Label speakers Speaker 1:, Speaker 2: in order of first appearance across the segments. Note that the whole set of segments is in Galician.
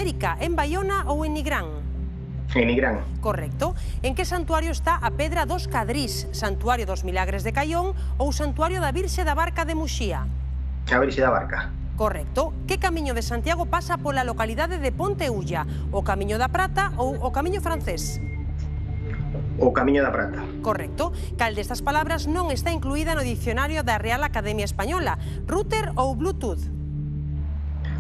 Speaker 1: América, en Baiona ou en Nigrán?
Speaker 2: En Nigrán.
Speaker 1: Correcto. En que santuario está a Pedra dos Cadrís? Santuario dos Milagres de Caión ou Santuario da Virxe da Barca de Muxía?
Speaker 2: A Virxe da Barca.
Speaker 1: Correcto. Que camiño de Santiago pasa pola localidade de Ponteulla? O Camiño da Prata ou o Camiño francés?
Speaker 2: O Camiño da Prata.
Speaker 1: Correcto. Cal destas palabras non está incluída no dicionario da Real Academia Española? Router ou Bluetooth?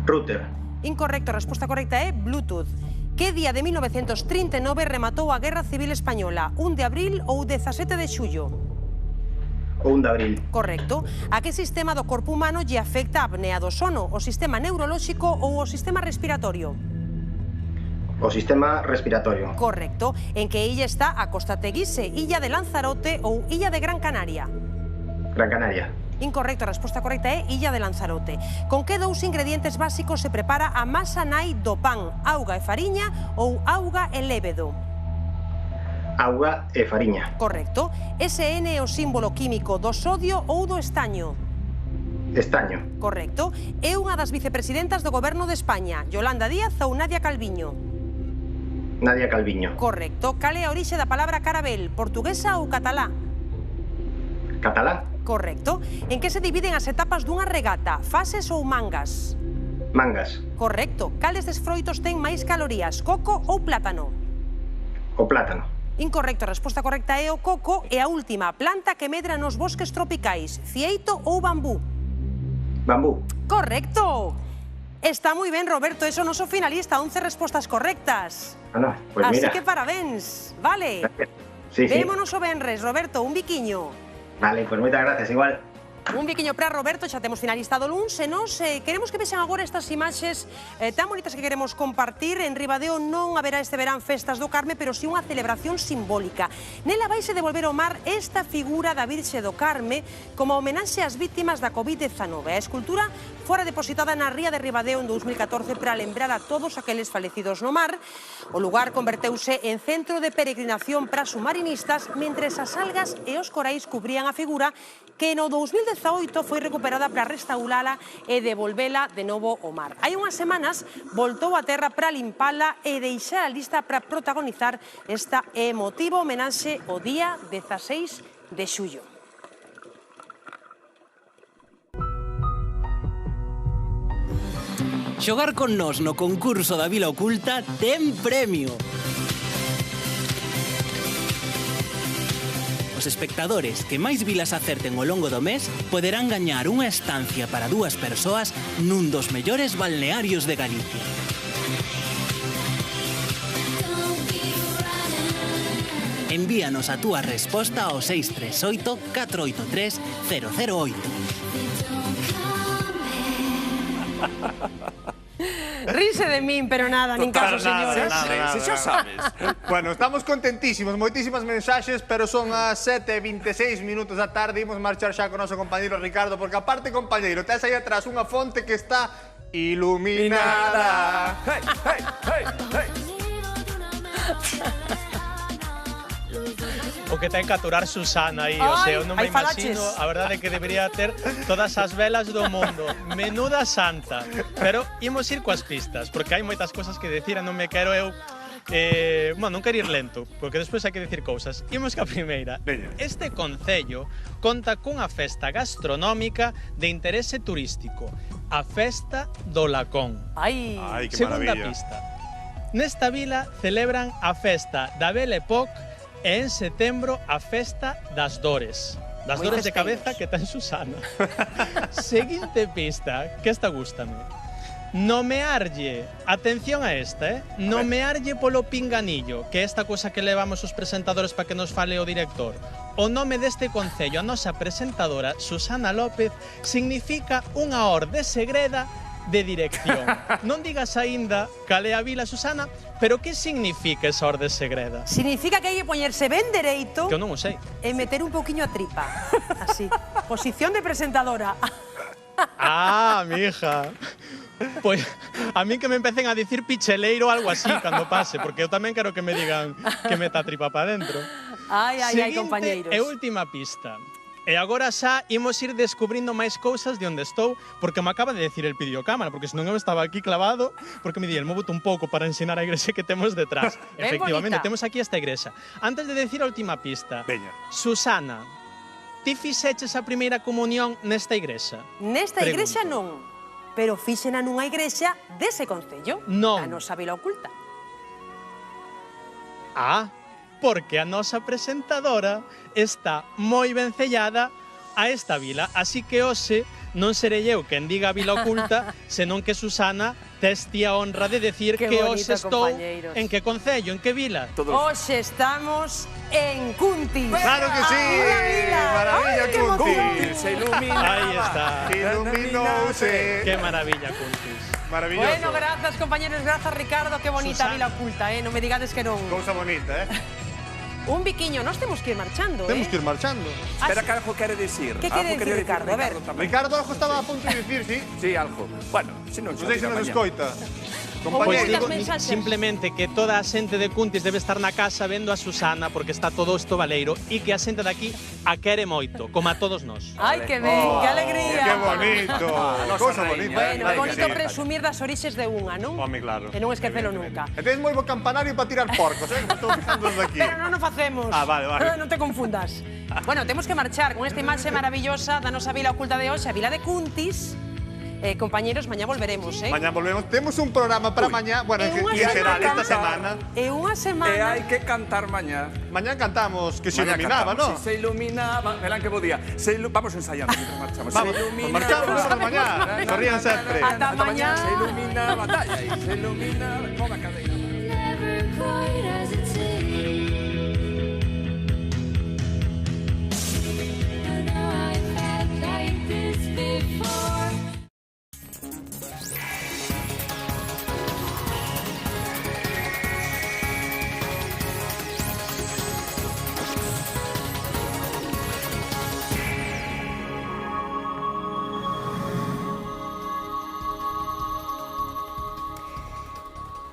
Speaker 2: Router.
Speaker 1: Incorrecto. A resposta correcta é Bluetooth. Que día de 1939 rematou a Guerra Civil Española? 1 de abril ou 17 de xullo?
Speaker 2: O 1 de abril.
Speaker 1: Correcto. A que sistema do corpo humano lle afecta a apnea do sono? O sistema neurolóxico ou o sistema respiratorio?
Speaker 2: O sistema respiratorio.
Speaker 1: Correcto. En que illa está a Costa Teguise? Illa de Lanzarote ou Illa de Gran Canaria?
Speaker 2: Gran Canaria.
Speaker 1: Incorrecto, a resposta correcta é Illa de Lanzarote. Con que dous ingredientes básicos se prepara a masa nai do pan? Auga e fariña ou auga e lévedo?
Speaker 2: Auga e fariña.
Speaker 1: Correcto. SN é o símbolo químico do sodio ou do estaño?
Speaker 2: Estaño.
Speaker 1: Correcto. É unha das vicepresidentas do Goberno de España, Yolanda Díaz ou Nadia Calviño?
Speaker 2: Nadia Calviño.
Speaker 1: Correcto. Cal é a orixe da palabra carabel? Portuguesa ou catalá?
Speaker 2: Catalá.
Speaker 1: Correcto. En que se dividen as etapas dunha regata? Fases ou mangas?
Speaker 2: Mangas.
Speaker 1: Correcto. Cales des froitos ten máis calorías? Coco ou plátano?
Speaker 2: O plátano.
Speaker 1: Incorrecto. A resposta correcta é o coco. E a última, planta que medra nos bosques tropicais? Cieito ou bambú?
Speaker 2: Bambú.
Speaker 1: Correcto. Está moi ben, Roberto, eso noso finalista, 11 respostas correctas.
Speaker 2: Ano, pues
Speaker 1: Así
Speaker 2: mira.
Speaker 1: que parabéns, vale?
Speaker 2: Sí, sí.
Speaker 1: Vémonos o venres, Roberto, un biquiño.
Speaker 2: Vale, pues moitas gracias, igual.
Speaker 1: Un biquiño para Roberto, xa temos finalista do luns, e nos queremos que vexan agora estas imaxes tan bonitas que queremos compartir. En Ribadeo non haberá este verán festas do Carme, pero si unha celebración simbólica. Nela vaise devolver ao mar esta figura da Virxe do Carme como homenaxe ás vítimas da Covid-19. A escultura fora depositada na ría de Ribadeo en 2014 para lembrar a todos aqueles falecidos no mar. O lugar converteuse en centro de peregrinación para submarinistas, mentres as algas e os corais cubrían a figura que no 2018 foi recuperada para restaurala e devolvela de novo ao mar. Hai unhas semanas voltou a terra para limpala e deixar a lista para protagonizar esta emotiva homenaxe o día 16 de xullo.
Speaker 3: Xogar con nós no concurso da Vila Oculta ten premio. Os espectadores que máis vilas acerten ao longo do mes poderán gañar unha estancia para 2 persoas nun dos mellores balnearios de Galicia. Envíanos a túa resposta ao 638 483 008.
Speaker 1: Rise de min, pero nada, nin caso, señores.
Speaker 4: Se xa sabes. Bueno, estamos contentísimos, moitísimas mensaxes, pero son as 7:26 minutos da tarde. Imos marchar xa con o noso compañeiro Ricardo, porque aparte, compañeiro, tes aí atrás unha fonte que está iluminada.
Speaker 5: Hey, hey, hey, hey.
Speaker 6: O que ten que aturar Susana aí, o sea, eu non me imagino, a verdade é que debería ter todas as velas do mundo. Menuda santa. Pero imos ir coas pistas, porque hai moitas cousas que decir, non me quero eu... Bueno, non quero ir lento, porque despois hai que decir cousas. Imos ca primeira. Este concello conta cunha festa gastronómica de interese turístico, a Festa do Lacón.
Speaker 1: Ai,
Speaker 4: que
Speaker 6: Segunda
Speaker 4: maravilla.
Speaker 6: pista. Nesta vila celebran a festa da Belle Époque e en setembro a festa das dores. Das
Speaker 1: Moi
Speaker 6: dores de
Speaker 1: festeiros.
Speaker 6: cabeza que ten Susana. Seguinte pista, que esta gústame. Nomearlle, atención a esta, nomearlle polo pinganillo, que é esta cosa que levamos os presentadores para que nos fale o director. O nome deste concello, a nosa presentadora, Susana López, significa unha orde segreda de dirección. Non digas aínda cal é a vila, Susana, pero que significa esa orde segreda?
Speaker 1: significa que hai que poñerse ben dereito
Speaker 6: Que eu non o sei.
Speaker 1: e meter un poquinho a tripa. Así. Posición de presentadora.
Speaker 6: Ah, mija. Pois a mí que me empecen a dicir picheleiro ou algo así cando pase, porque eu tamén quero que me digan que meta a tripa para dentro.
Speaker 1: Ai, ai, ai,
Speaker 6: Seguinte
Speaker 1: compañeiros.
Speaker 6: e última pista. E agora xa imos ir descubrindo máis cousas de onde estou, porque me acaba de decir el videocámara, porque senón eu estaba aquí clavado, porque me di, el movuto un pouco para ensinar a igrexa que temos detrás. Efectivamente, temos aquí esta igrexa. Antes de decir a última pista,
Speaker 4: Veña.
Speaker 6: Susana, ti fixeches a primeira comunión nesta igrexa?
Speaker 1: Nesta igrexa non, pero fíxena nunha igrexa dese concello,
Speaker 6: Non.
Speaker 1: a nosa Vila Oculta.
Speaker 6: Ah, porque a nosa presentadora está moi vencellada a esta vila, así que hoxe non serei eu quen diga a Vila Oculta, senón que Susana tes ti a honra de decir
Speaker 1: Que
Speaker 6: que
Speaker 1: bonito,
Speaker 6: hoxe estou
Speaker 1: compañeiros.
Speaker 6: en que concello, en que vila.
Speaker 1: Hoxe estamos en Cuntis.
Speaker 4: ¡Claro que sí!
Speaker 1: ¡Viva Vila!
Speaker 4: ¡Maravilla,
Speaker 1: ¡Ay, qué
Speaker 4: Cuntis!
Speaker 1: emoción!
Speaker 5: Se ilumina.
Speaker 6: Aí está.
Speaker 4: Iluminouse.
Speaker 6: Qué maravilla, Cuntis.
Speaker 4: Maravilloso.
Speaker 1: Bueno, grazas, compañeros, grazas, Ricardo, qué bonita
Speaker 6: Susana.
Speaker 1: Vila Oculta, non me digades que non.
Speaker 4: Cousa bonita,
Speaker 1: Un biquiño, nós temos que ir marchando,
Speaker 4: Temos que ir marchando.
Speaker 5: Espera, que algo quere decir.
Speaker 1: Que quere
Speaker 5: Algo
Speaker 1: decir,
Speaker 5: quería
Speaker 1: Ricardo? A ver.
Speaker 5: tamén.
Speaker 4: Ricardo algo estaba a punto de dicir, sí?
Speaker 5: Sí, algo. Bueno, se non
Speaker 4: Non sei se nos
Speaker 5: mañá.
Speaker 4: escoita.
Speaker 6: Pois
Speaker 1: Moitas
Speaker 6: digo
Speaker 1: mensaxes.
Speaker 6: simplemente que toda a xente de Cuntis debe estar na casa vendo a Susana porque está todo isto baleiro e que a xente daqui a quere moito, como a todos nós.
Speaker 1: Ai, que ben, que alegría.
Speaker 4: ¡Qué bonito!
Speaker 5: nosa
Speaker 4: Cousa
Speaker 5: raíña.
Speaker 4: bonita.
Speaker 1: Bueno, é
Speaker 5: Vai,
Speaker 1: bonito
Speaker 5: que sí.
Speaker 1: presumir das orixes de unha, non?
Speaker 4: Home, claro.
Speaker 1: E non esquecelo nunca.
Speaker 4: E tedes moi bo campanario para tirar porcos, que me estou fijando desde aquí.
Speaker 1: Pero non o facemos.
Speaker 4: Ah, vale, vale.
Speaker 1: Non te confundas. Bueno, temos que marchar con esta imaxe maravillosa da nosa Vila Oculta de hoxe, a Vila de Cuntis. Compañeros, mañá volveremos,
Speaker 4: Mañá volvemos. Temos un programa para mañá, bueno, en xeral esta semana.
Speaker 1: É unha
Speaker 5: E
Speaker 1: semana.
Speaker 5: hai que cantar mañá.
Speaker 4: Mañá cantamos que se
Speaker 5: Mañá
Speaker 4: iluminaba,
Speaker 5: cantamos.
Speaker 4: ¿no?
Speaker 5: Si se iluminaba. Verán que bo día. Vamos ensayando mientras marchamos.
Speaker 4: Vamos,
Speaker 5: se iluminaba.
Speaker 4: marchamos, nos vemos mañá. Sonrían sempre.
Speaker 1: Ata mañá.
Speaker 5: Se iluminaba. Talla aí. Se iluminaba. Toda a cadeira.
Speaker 7: Never quite as it seems. I know I've had like this before.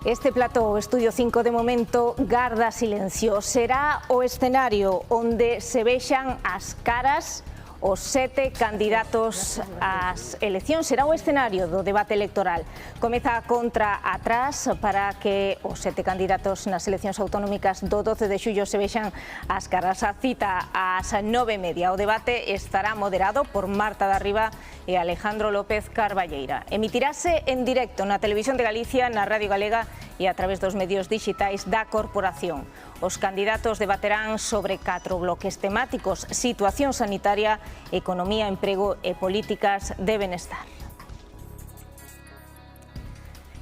Speaker 8: Este plató, Estudio 5 de momento, garda silencio. Será o escenario onde se vexan as caras os 7 candidatos ás eleccións. Será o escenario do debate electoral. Comeza a contra atrás para que os 7 candidatos nas eleccións autonómicas do 12 de xullo se vexan as caras. A cita ás 9:30. O debate estará moderado por Marta Darriba e Alejandro López Carballeira. Emitirase en directo na Televisión de Galicia, na Radio Galega e a través dos medios digitais da corporación. Os candidatos debaterán sobre 4 bloques temáticos: situación sanitaria, economía, emprego e políticas de benestar.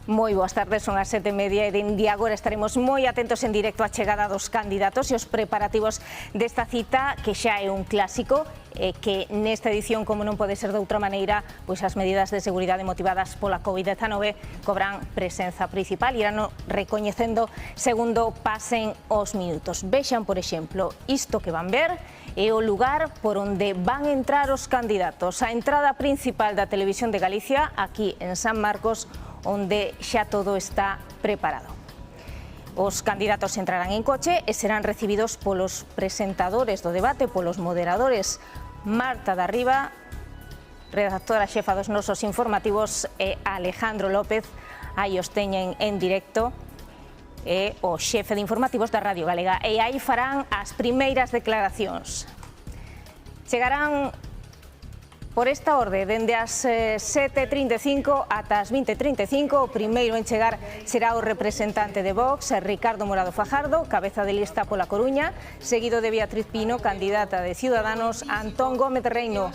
Speaker 8: Moi boas tardes, son as 7:30 e dende agora estaremos moi atentos en directo á chegada dos candidatos e os preparativos desta cita que xa é un clásico e que nesta edición, como non pode ser de outra maneira, pois as medidas de seguridade motivadas pola COVID-19 cobran presenza principal e irán recoñecendo segundo pasen os minutos. Vexan, por exemplo, isto que van ver é o lugar por onde van entrar os candidatos. A entrada principal da Televisión de Galicia, aquí en San Marcos, onde xa todo está preparado. Os candidatos entrarán en coche e serán recibidos polos presentadores do debate, polos moderadores. Marta Darriba, redactora xefa dos nosos informativos, e Alejandro López, aí os teñen en directo, e o xefe de informativos da Radio Galega. E aí farán as primeiras declaracións. Chegarán por esta orde, dende as 7:35 ata as 20:35, o primeiro en chegar será o representante de Vox, Ricardo Morado Fajardo, cabeza de lista pola Coruña, seguido de Beatriz Pino, candidata de Ciudadanos, Antón Gómez Reino,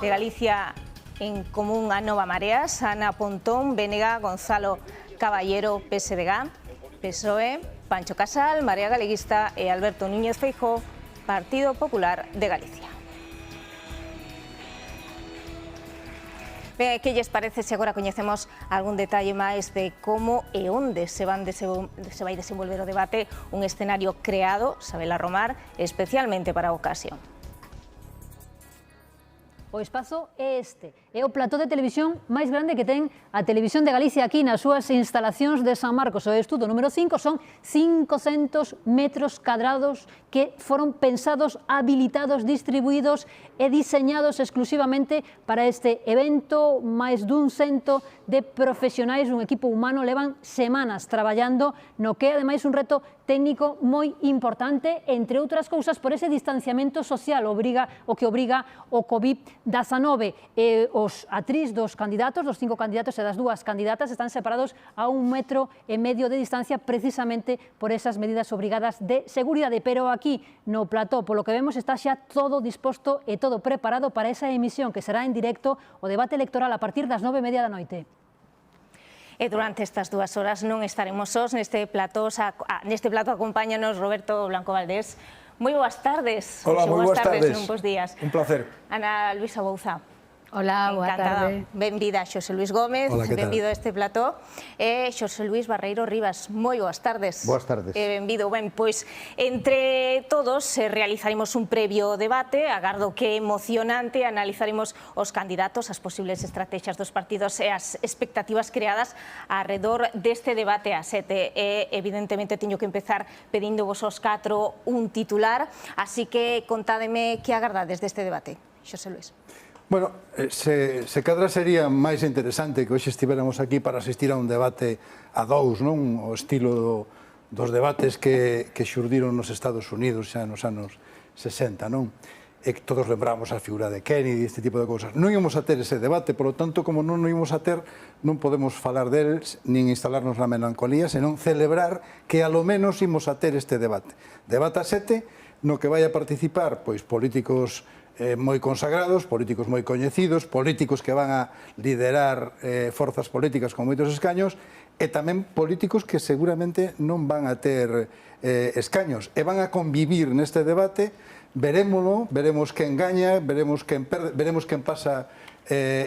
Speaker 8: de Galicia en Común a Nova Mareas, Ana Pontón, Bénega, Gonzalo Caballero, PSDG, PSOE, Pancho Casal, Marea Galeguista e Alberto Núñez Feijóo, Partido Popular de Galicia. Que lles parece se agora coñecemos algún detalle máis de como e onde se vai desenvolver o debate, un escenario creado, Sabela Romar, especialmente para a ocasión.
Speaker 9: O espazo é este. É o plató de televisión máis grande que ten a Televisión de Galicia aquí nas súas instalacións de San Marcos. O estudo número 5 son 500 metros cadrados que foron pensados, habilitados, distribuídos e diseñados exclusivamente para este evento. Máis dun cento de profesionais, un equipo humano, levan semanas traballando no que é ademais un reto técnico moi importante, entre outras cousas por ese distanciamento social o que obriga o COVID-19. Os atrís dos candidatos, dos 5 candidatos e das 2 candidatas están separados a 1,5 metros de distancia precisamente por esas medidas obrigadas de seguridade, pero aquí no plató, polo que vemos, está xa todo disposto e todo preparado para esa emisión que será en directo o debate electoral a partir das 9:30 da noite.
Speaker 8: E durante estas 2 horas non estaremos sós neste plató acompáñanos Roberto Blanco Valdés. Moi boas tardes.
Speaker 10: Hola, moi boas tardes.
Speaker 8: Non bons días.
Speaker 10: Un placer.
Speaker 8: Ana Luisa Bouza.
Speaker 9: Hola, boa tarde.
Speaker 8: Benvida Xosé Luis Gómez, benvido a este plató. E Xosé Luis Barreiro Rivas, moi boas tardes.
Speaker 10: Boas tardes.
Speaker 8: Benvido. Ben, pois, entre todos realizaremos un previo debate, agardo que emocionante, analizaremos os candidatos, as posibles estrategias dos partidos e as expectativas creadas alrededor deste debate a 7. Evidentemente, teño que empezar pedindo vos aos 4 un titular, así que contádeme que agardades deste debate, Xosé Luis.
Speaker 10: Bueno, se cadra sería máis interesante que hoxe estivéramos aquí para asistir a un debate a 2, non? O estilo dos debates que xurdiron nos Estados Unidos xa nos anos 60, non? E que todos lembramos a figura de Kennedy, este tipo de cousas. Non íamos a ter ese debate, por lo tanto, como non o íamos a ter, non podemos falar deles, nin instalarnos na melancolía, senón celebrar que a lo menos ímos a ter este debate. Debate a 7, no que vai a participar pois políticos moi consagrados, políticos moi coñecidos, políticos que van a liderar forzas políticas con moitos escaños e tamén políticos que seguramente non van a ter escaños e van a convivir neste debate. Verémoslo, veremos quen gaña, veremos quen perde, veremos quen pasa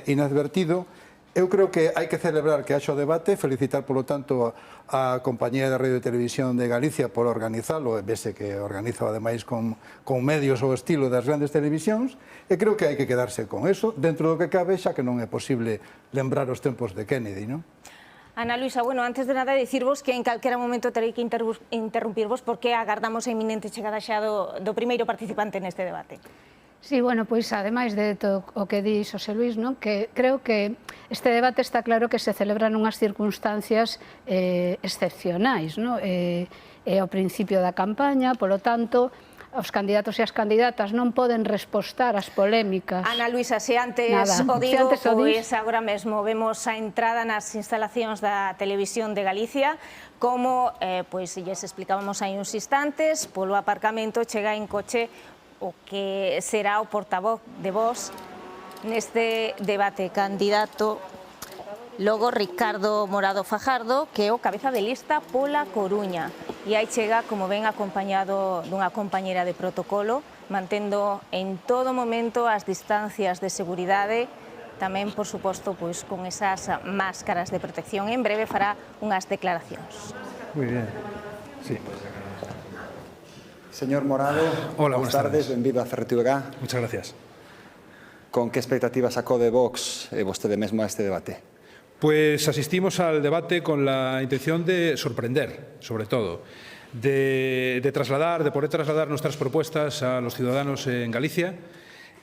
Speaker 10: inadvertido. Eu creo que hai que celebrar que haxa o debate, felicitar, polo tanto, a Compañía de Radio e Televisión de Galicia por organizalo, e vese que organiza, ademais, con medios ao estilo das grandes televisións, e creo que hai que quedarse con eso, dentro do que cabe, xa que non é posible lembrar os tempos de Kennedy, non?
Speaker 8: Ana Luisa, bueno, antes de nada, dicirvos que en calquera momento terei que interrumpirvos porque agardamos a inminente chegada xa do primeiro participante neste debate.
Speaker 9: Sí, bueno, pois ademais de todo o que di Xosé Luis, non? Que creo que este debate está claro que se celebra nunhas circunstancias excepcionais, non? É o principio da campaña, polo tanto, os candidatos e as candidatas non poden respostar ás polémicas.
Speaker 8: Ana Luisa, se antes o digo, pois agora mesmo vemos a entrada nas instalacións da Televisión de Galicia, como, pois, lles explicábamos hai uns instantes, polo aparcamento chega en coche o que será o portavoz de Vox neste debate, candidato logo Ricardo Morado Fajardo, que é o cabeza de lista pola Coruña. E aí chega, como ven, acompañado dunha compañera de protocolo, mantendo en todo momento as distancias de seguridade, tamén, por suposto, pois, con esas máscaras de protección. En breve fará unhas declaracións.
Speaker 10: Muy bien. Sí.
Speaker 11: Señor Morado,
Speaker 12: hola,
Speaker 11: buenas tardes, benvido a CRTVG.
Speaker 12: Muchas gracias.
Speaker 11: Con que expectativas sacó de Vox vostede mesmo a este debate?
Speaker 12: Pues asistimos al debate con la intención de sorprender, sobre todo, de poder trasladar nuestras propuestas a los ciudadanos en Galicia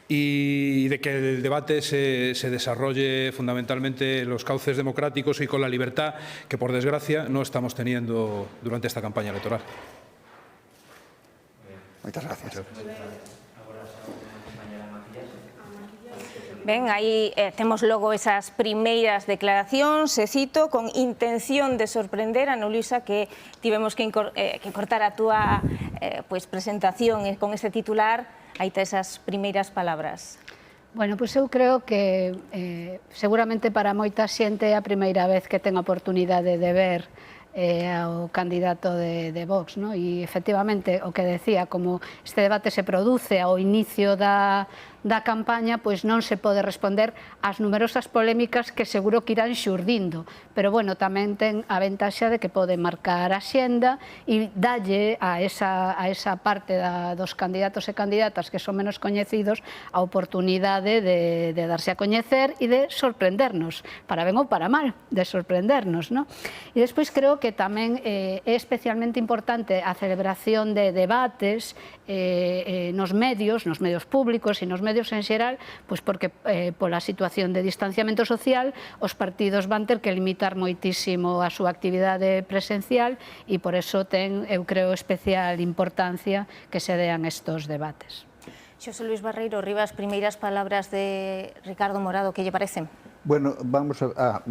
Speaker 12: y de que el debate se desarrolle fundamentalmente en los cauces democráticos y con la libertad que, por desgracia, no estamos teniendo durante esta campaña electoral.
Speaker 11: Moitas gracias.
Speaker 8: Ben, aí temos logo esas primeiras declaracións, e cito, con intención de sorprender a Ana Luisa, que tivemos que cortar a túa presentación con este titular, aí está esas primeiras palabras.
Speaker 9: Bueno, pois eu creo que seguramente para moita xente é a primeira vez que ten a oportunidade de ver ao candidato de Vox, non? E efectivamente o que decía, como este debate se produce ao inicio da
Speaker 13: da campaña, pois non se pode responder ás numerosas polémicas que seguro que irán xurdindo, pero bueno, tamén ten a ventaxa de que pode marcar a xenda e dalle a esa parte dos candidatos e candidatas que son menos coñecidos a oportunidade de darse a coñecer e de sorprendernos, para ben ou para mal, de sorprendernos, non? E despois creo que tamén é especialmente importante a celebración de debates nos medios públicos e nos medios en xeral, pois porque pola situación de distanciamento social os partidos van ter que limitar moitísimo a súa actividade presencial e por eso ten, eu creo, especial importancia que se dean estos debates.
Speaker 8: Xosé Luis Barreiro, Rivas, primeiras palabras de Ricardo Morado, que lle parecen?
Speaker 14: Bueno, vamos a...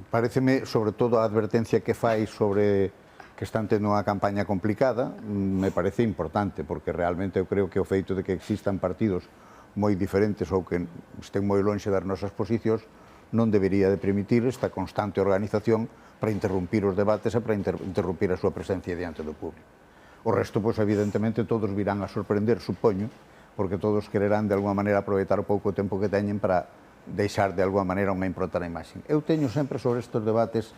Speaker 14: pareceme, sobre todo, a advertencia que fai sobre que están tendo unha campaña complicada, me parece importante, porque realmente eu creo que o feito de que existan partidos moi diferentes ou que estén moi lonxe das nosas posicións non debería de permitir esta constante organización para interrumpir os debates e para interrumpir a súa presencia diante do público. O resto, pois, evidentemente, todos virán a sorprender, supoño, porque todos quererán, de alguma maneira, aproveitar o pouco tempo que teñen para deixar, de alguma maneira, unha impronta na imaxe. Eu teño sempre sobre estes debates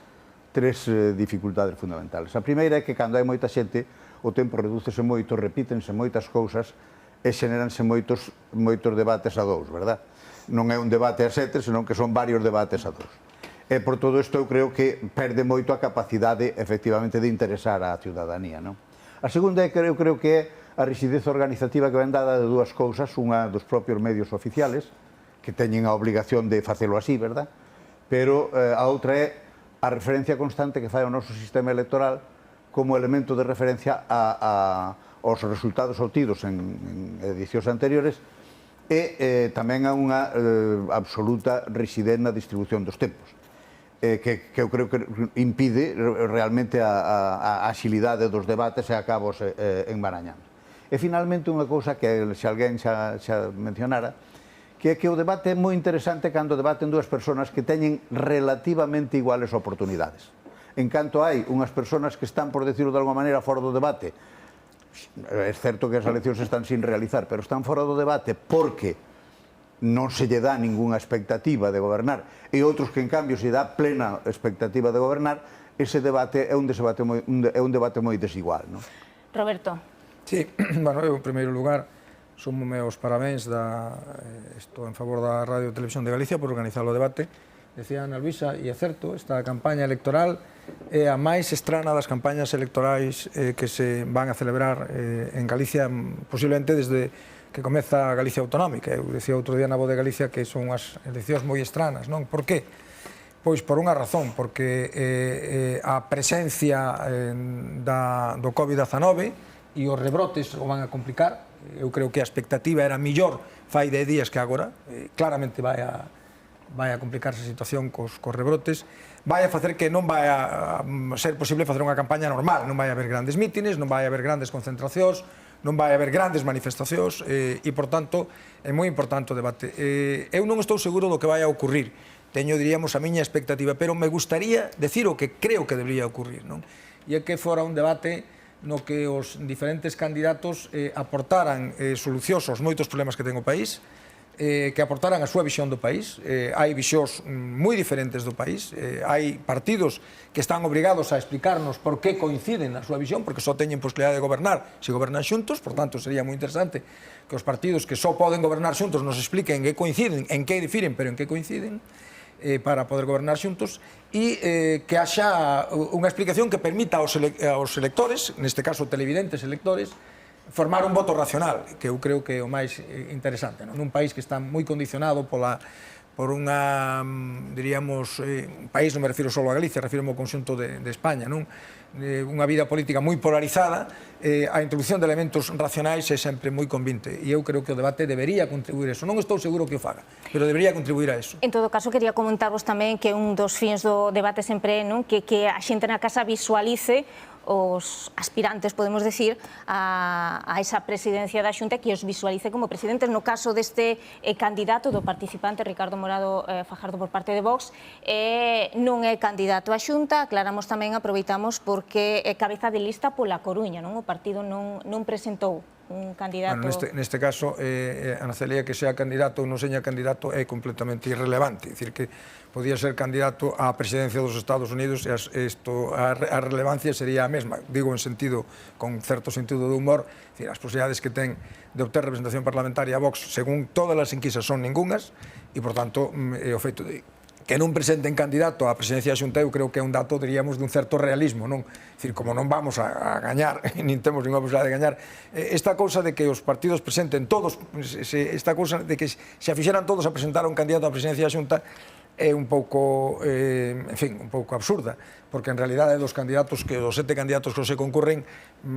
Speaker 14: tres dificultades fundamentales. A primeira é que, cando hai moita xente, o tempo redúcese moito, repítense moitas cousas e xeneranse moitos debates a dous, verdad? Non é un debate a sete, senón que son varios debates a dous. E por todo isto eu creo que perde moito a capacidade, efectivamente, de interesar á ciudadanía, non? A segunda é que eu creo que é a rigidez organizativa que ven dada de dúas cousas, unha dos propios medios oficiales, que teñen a obligación de facelo así, verdad? Pero a outra é a referencia constante que fai o noso sistema electoral como elemento de referencia aos resultados obtidos en edicións anteriores e tamén a unha absoluta rigidez na distribución dos tempos, que eu creo que impide realmente a axilidade dos debates e acabos enmarañando. E finalmente unha cousa que se alguén xa mencionara, que é que o debate é moi interesante cando debaten dúas persoas que teñen relativamente iguales oportunidades. En canto hai unhas persoas que están, por decirlo de alguma maneira, fora do debate, é certo que as eleccións están sin realizar, pero están fora do debate porque non se lle dá ninguna expectativa de gobernar, e outros que, en cambio, se dá plena expectativa de gobernar, ese debate é un debate moi desigual, non?
Speaker 8: Roberto.
Speaker 15: Sí, bueno, eu, en primeiro lugar, súmome os parabéns estou en favor da Radio e Televisión de Galicia por organizar o debate. Decía Ana Luisa, e é certo, esta campaña electoral é a máis estrana das campañas electorais que se van a celebrar en Galicia, posiblemente desde que comeza a Galicia autonómica. Eu decía outro día na Voz de Galicia que son unhas eleccións moi estranas, non? Por qué? Pois por unha razón, porque a presencia do COVID-19 e os rebrotes o van a complicar. Eu creo que a expectativa era millor fai 10 días que agora, claramente vai a complicarse a situación cos rebrotes, vai a facer que non vai a ser posible facer unha campaña normal, non vai a haber grandes mítines, non vai a haber grandes concentracións, non vai a haber grandes manifestacións e, por tanto, é moi importante o debate. Eu non estou seguro do que vai a ocurrir, teño, diríamos, a miña expectativa, pero me gustaría decir o que creo que debería ocurrir, non? E é que fora un debate no que os diferentes candidatos aportaran solucións aos moitos problemas que ten o país, que aportaran a súa visión do país. Hai visións moi diferentes do país, hai partidos que están obrigados a explicarnos por que coinciden na súa visión, porque só teñen posibilidade de gobernar se gobernan xuntos, por tanto, sería moi interesante que os partidos que só poden gobernar xuntos nos expliquen en que coinciden, en que difiren, pero en que coinciden, para poder gobernar xuntos, e que haxa unha explicación que permita aos electores, neste caso televidentes electores, formar un voto racional, que eu creo que é o máis interesante, nun país que está moi condicionado por unha, diríamos, país, non me refiro só a Galicia, refiro ao conxunto de España, non? Unha vida política moi polarizada, a introducción de elementos racionais é sempre moi convinte, e eu creo que o debate debería contribuir a eso. Non estou seguro que o faga, pero debería contribuir a eso.
Speaker 8: En todo caso, quería comentarvos tamén que un dos fins do debate sempre é que a xente na casa visualice os aspirantes, podemos decir, a esa presidencia da Xunta, que os visualice como presidentes. No caso deste candidato do participante Ricardo Morado Fajardo por parte de Vox, non é candidato á Xunta, aproveitamos porque é cabeza de lista pola Coruña, non? O partido non presentou un candidato...
Speaker 15: Neste caso, Ana Celia, que sea candidato ou non seña candidato é completamente irrelevante. É dicir, que podía ser candidato á presidencia dos Estados Unidos e a relevancia sería a mesma. Digo con certo sentido de humor, as posibilidades que ten de obter representación parlamentaria a Vox, según todas as enquisas, son ningunhas, e, por tanto, o feito de que non presenten candidato á presidencia da Xunta, eu creo que é un dato, diríamos, dun certo realismo, non? Dicir, como non vamos a gañar, nin temos ninguna posibilidade de gañar, esta cousa de que os partidos presenten todos, esta cousa de que se afixeran todos a presentar a un candidato á presidencia da Xunta, é un pouco, en fin, un pouco absurda, porque en realidade dos 7 candidatos que se concurren,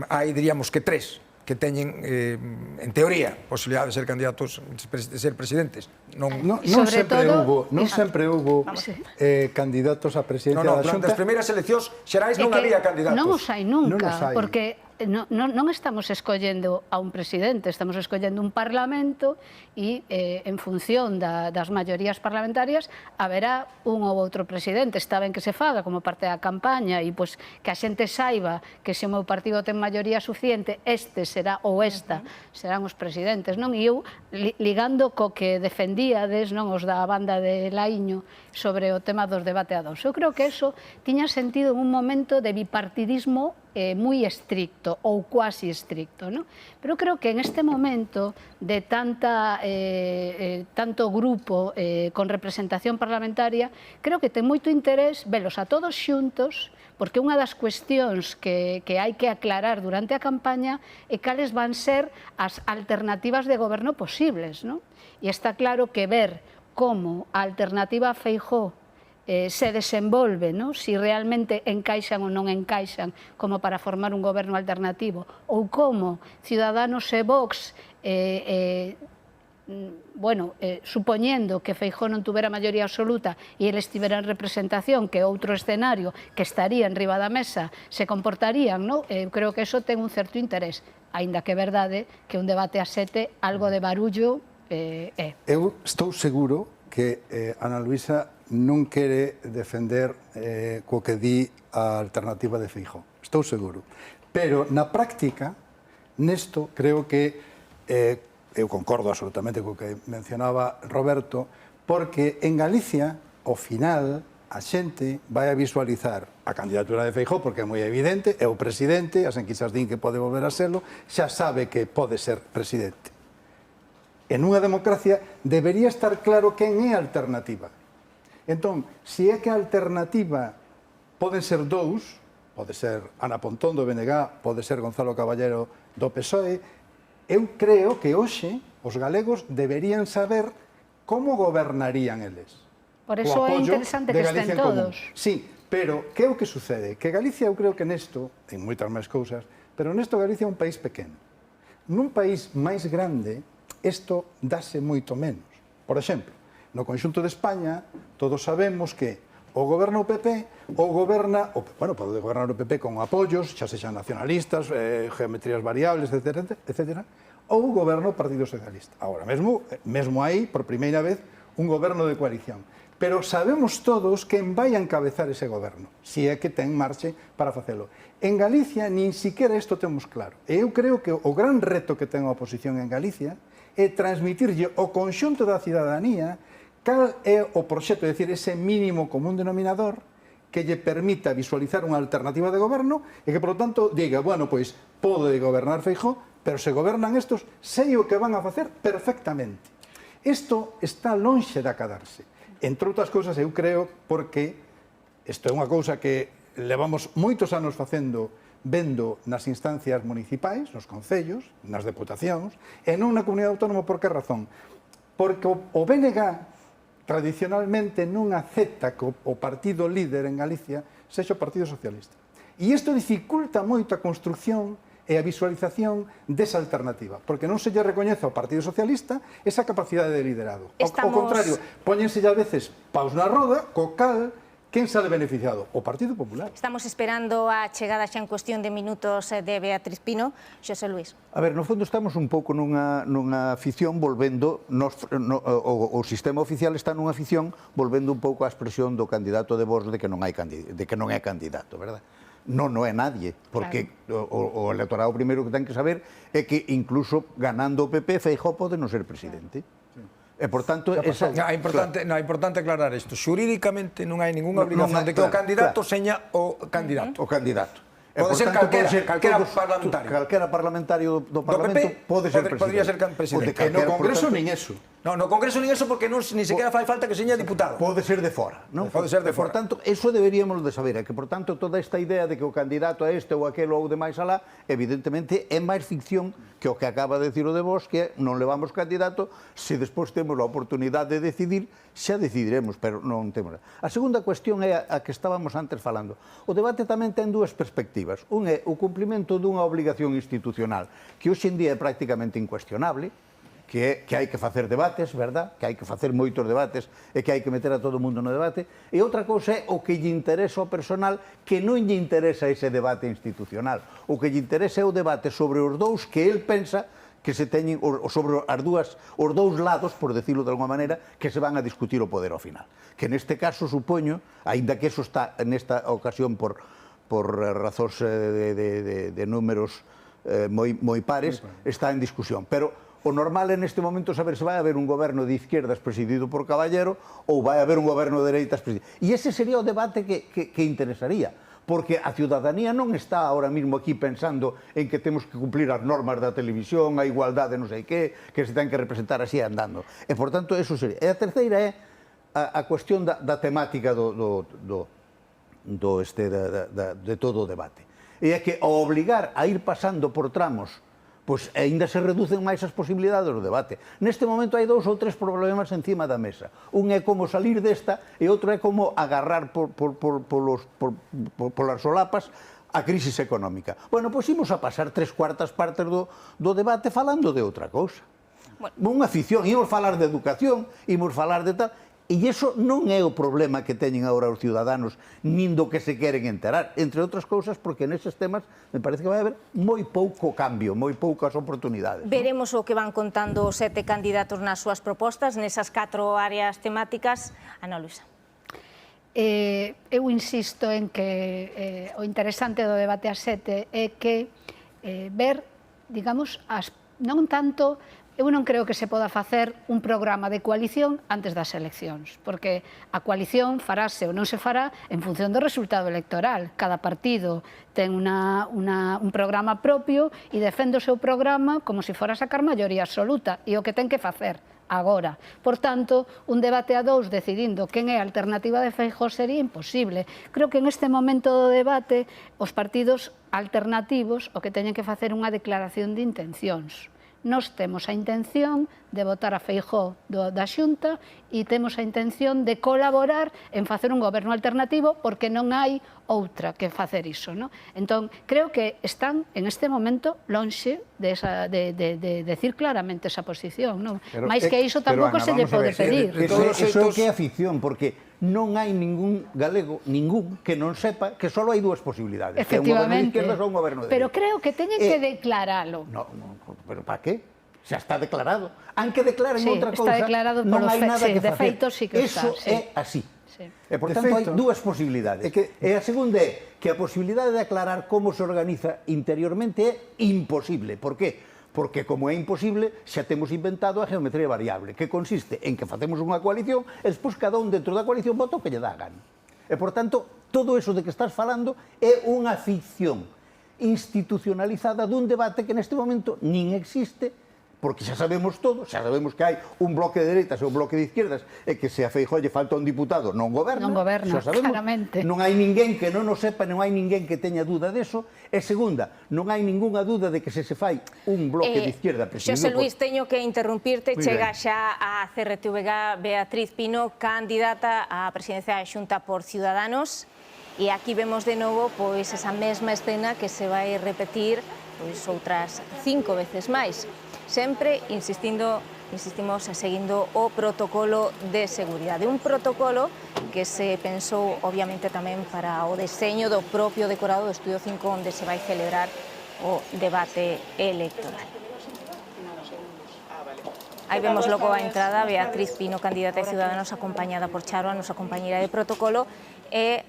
Speaker 15: hai, diríamos, que 3 que teñen, en teoría, posibilidade de ser candidatos, de ser presidentes. Non
Speaker 10: sempre houbo candidatos a presidencia da Xunta.
Speaker 15: Durante as primeiras eleccións xerais non había candidatos.
Speaker 13: Non os hai nunca, porque non estamos escollendo a un presidente, estamos escollendo un parlamento e en función das maiorías parlamentarias haberá un ou outro presidente. Está ben que se faga como parte da campaña e que a xente saiba que se o meu partido ten maioría suficiente, este será ou esta serán os presidentes, non? E eu, ligando co que defendíades, non, os da banda de Laíño sobre o tema dos debate a dos, eu creo que eso tiña sentido en un momento de bipartidismo moi estricto ou cuasi estricto, ¿no? Pero creo que en este momento de tanto grupo con representación parlamentaria, creo que ten moito interés velos a todos xuntos, porque unha das cuestións que hai que aclarar durante a campaña é cales van ser as alternativas de goberno posibles, ¿no? E está claro que ver como a alternativa a Feijóo se desenvolve, ¿no? Si realmente encaixan ou non encaixan como para formar un goberno alternativo, ou como Ciudadanos e Vox, supoñendo que Feijóo non tuvera maioría absoluta e ele estivera en representación, que outro escenario que estaría en riba da mesa se comportarían, ¿no? Creo que eso ten un certo interés, aínda que é verdade que un debate a 7 algo de barullo é.
Speaker 10: Eu estou seguro que Ana Luisa non quere defender co que di a alternativa de Feijóo. Estou seguro. Pero na práctica, nesto, creo que eu concordo absolutamente co que mencionaba Roberto, porque en Galicia, ao final, a xente vai a visualizar a candidatura de Feijóo, porque é moi evidente, é o presidente, as enquisas din que pode volver a serlo, xa sabe que pode ser presidente. En unha democracia debería estar claro quen é a alternativa. Entón, se é que a alternativa poden ser dous, pode ser Ana Pontón do BNG, pode ser Gonzalo Caballero do PSOE, eu creo que hoxe os galegos deberían saber como gobernarían eles.
Speaker 13: Por eso é interesante que estén todos.
Speaker 10: Sí, pero que é o que sucede? Que Galicia, eu creo que nesto, en moitas máis cousas, pero nesto Galicia é un país pequeno. Nun país máis grande, isto dáse moito menos. Por exemplo, no conxunto de España, todos sabemos que o goberna o PP, ou goberna, pode gobernar o PP con apoios, xa sexan nacionalistas, geometrías variables, etc., ou goberna o Partido Socialista. Agora, mesmo aí, por primeira vez, un goberno de coalición. Pero sabemos todos quen vai a encabezar ese goberno, se é que ten marche para facelo. En Galicia, nin siquiera isto temos claro. E eu creo que o gran reto que ten a oposición en Galicia é transmitirlle ao conxunto da cidadanía cal é o proxecto, é dicir, ese mínimo común denominador que lle permita visualizar unha alternativa de goberno e que, por lo tanto, diga, bueno, pois, pode gobernar Feijóo, pero se gobernan estos, sei o que van a facer perfectamente. Isto está lonxe de acadarse. Entre outras cousas, eu creo, porque isto é unha cousa que levamos moitos anos facendo, vendo nas instancias municipais, nos concellos, nas deputacións, e non na comunidade autónoma. Por que razón? Porque o BNG tradicionalmente non acepta que o partido líder en Galicia sexa o Partido Socialista. E isto dificulta moito a construcción e a visualización desa alternativa, porque non se lle recoñece ao Partido Socialista esa capacidade de liderado. Ao contrario, póñense a veces paus na roda, co cal, quen sale beneficiado? O Partido Popular.
Speaker 8: Estamos esperando a chegada xa en cuestión de minutos de Beatriz Pino. Xosé Luís.
Speaker 14: A ver, no fondo estamos un pouco nunha afición volvendo, o sistema oficial está nunha afición volvendo un pouco á expresión do candidato de Vox de que non é candidato, verdad? non é nadie, porque o electorado primeiro que ten que saber é que incluso ganando o PP, Feijóo pode non ser presidente. E, por tanto,
Speaker 15: É importante aclarar isto. Xurídicamente non hai ninguna obligación de que o candidato seña o candidato.
Speaker 14: O candidato.
Speaker 15: Pode ser calquera parlamentario.
Speaker 14: Calquera parlamentario do Parlamento pode ser presidente.
Speaker 15: Podría ser presidente.
Speaker 14: E no Congreso nin eso.
Speaker 15: No Congreso nin eso porque ni sequera fai falta que seña diputado.
Speaker 14: Pode ser de fora, non?
Speaker 15: Pode ser de
Speaker 14: fora. Por tanto, eso deberíamos de saber, que por tanto toda esta idea de que o candidato a este ou aquelo ou de máis alá, evidentemente é máis ficción que o que acaba de decir o de vos, que non levamos candidato, se despois temos a oportunidade de decidir, xa decidiremos, pero non temos. A segunda cuestión é a que estábamos antes falando. O debate tamén ten dúas perspectivas. Un é o cumprimento dunha obligación institucional, que hoxe en día é prácticamente incuestionable, que hai que facer debates, verdad? Que hai que facer moitos debates e que hai que meter a todo o mundo no debate. E outra cousa é o que lle interesa ao personal, que non lle interesa ese debate institucional. O que lle interesa é o debate sobre os dous que el pensa que se teñen, sobre os dous lados, por decirlo de alguma maneira, que se van a discutir o poder ao final. Que neste caso, supoño, aínda que eso está nesta ocasión por razóns de números moi pares, está en discusión. Pero o normal é neste momento saber se vai haber un goberno de izquierdas presidido por Caballero ou vai haber un goberno de dereitas presidido. E ese sería o debate que interesaría, porque a ciudadanía non está ahora mismo aquí pensando en que temos que cumplir as normas da televisión, a igualdade non sei que se ten que representar así andando. E, por tanto, eso sería. E a terceira é a cuestión da temática de todo o debate. E é que ao obligar a ir pasando por tramos, pois ainda se reducen máis as posibilidades do debate. Neste momento hai 2 ou 3 problemas encima da mesa. Un é como salir desta e outro é como agarrar polas solapas a crisis económica. Bueno, pois imos a pasar 3/4 partes do debate falando de outra cousa. Unha ficción, imos falar de educación, imos falar de tal. E iso non é o problema que teñen agora os ciudadanos, nin do que se queren enterar, entre outras cousas, porque neses temas me parece que vai haber moi pouco cambio, moi poucas oportunidades.
Speaker 8: Veremos o que van contando os 7 candidatos nas súas propostas, nesas 4 áreas temáticas. Ana Luisa.
Speaker 13: Eu insisto en que o interesante do debate a 7 é que ver, digamos, non tanto... Eu non creo que se poda facer un programa de coalición antes das eleccións, porque a coalición farase ou non se fará en función do resultado electoral. Cada partido ten un programa propio e defende o seu programa como se fora a sacar maioría absoluta, e o que ten que facer agora. Por tanto, un debate a 2 decidindo quen é a alternativa de Feijóo sería imposible. Creo que en este momento do debate os partidos alternativos o que teñen que facer unha declaración de intencións. Nós temos a intención de votar a Feijóo da Xunta e temos a intención de colaborar en facer un goberno alternativo porque non hai outra que facer iso. Entón, creo que están en este momento lonxe de decir claramente esa posición. Mais que iso tampouco se lle pode pedir.
Speaker 14: Eso é que é a ficción, porque non hai ningún galego, que non sepa que só hai 2 posibilidades.
Speaker 13: Efectivamente.
Speaker 14: Que é un goberno de izquierdas ou un goberno de
Speaker 13: Pero creo que teñen que declaralo.
Speaker 14: Pero para qué? Xa está declarado. Aunque declaren outra cousa,
Speaker 13: non
Speaker 14: hai nada que facer.
Speaker 13: De feito sí que está.
Speaker 14: Eso é así. E, por tanto, hai 2 posibilidades. E a segunda é que a posibilidade de aclarar como se organiza interiormente é imposible. Por qué? Porque, como é imposible, xa temos inventado a geometría variable, que consiste en que facemos unha coalición e despois cada un dentro da coalición vota o que lle dá a gana. E, por tanto, todo eso de que estás falando é unha ficción institucionalizada dun debate que neste momento nin existe, porque xa sabemos todo, xa sabemos que hai un bloque de dereitas e un bloque de izquierdas e que se a Feijóo lle falta un diputado non goberna,
Speaker 13: claramente.
Speaker 14: Non hai ninguén que non o sepa, non hai ninguén que teña dúda deso. E segunda, non hai ningunha dúda de que se fai un bloque de izquierda presidido
Speaker 8: Xosé Luis, teño que interrumpirte,
Speaker 14: Muy
Speaker 8: chega
Speaker 14: ben.
Speaker 8: xa a CRTVG Beatriz Pino, candidata á presidencia da Xunta por Ciudadanos, e aquí vemos de novo pois esa mesma escena que se vai repetir pois outras 5 veces máis. Sempre insistimos seguindo o protocolo de seguridade. Un protocolo que se pensou, obviamente, tamén para o deseño do propio decorado do Estudio 5, onde se vai celebrar o debate electoral. Aí vemos logo a entrada, Beatriz Pino, candidata de Ciudadanos, acompañada por Charo, a nosa compañera de protocolo, e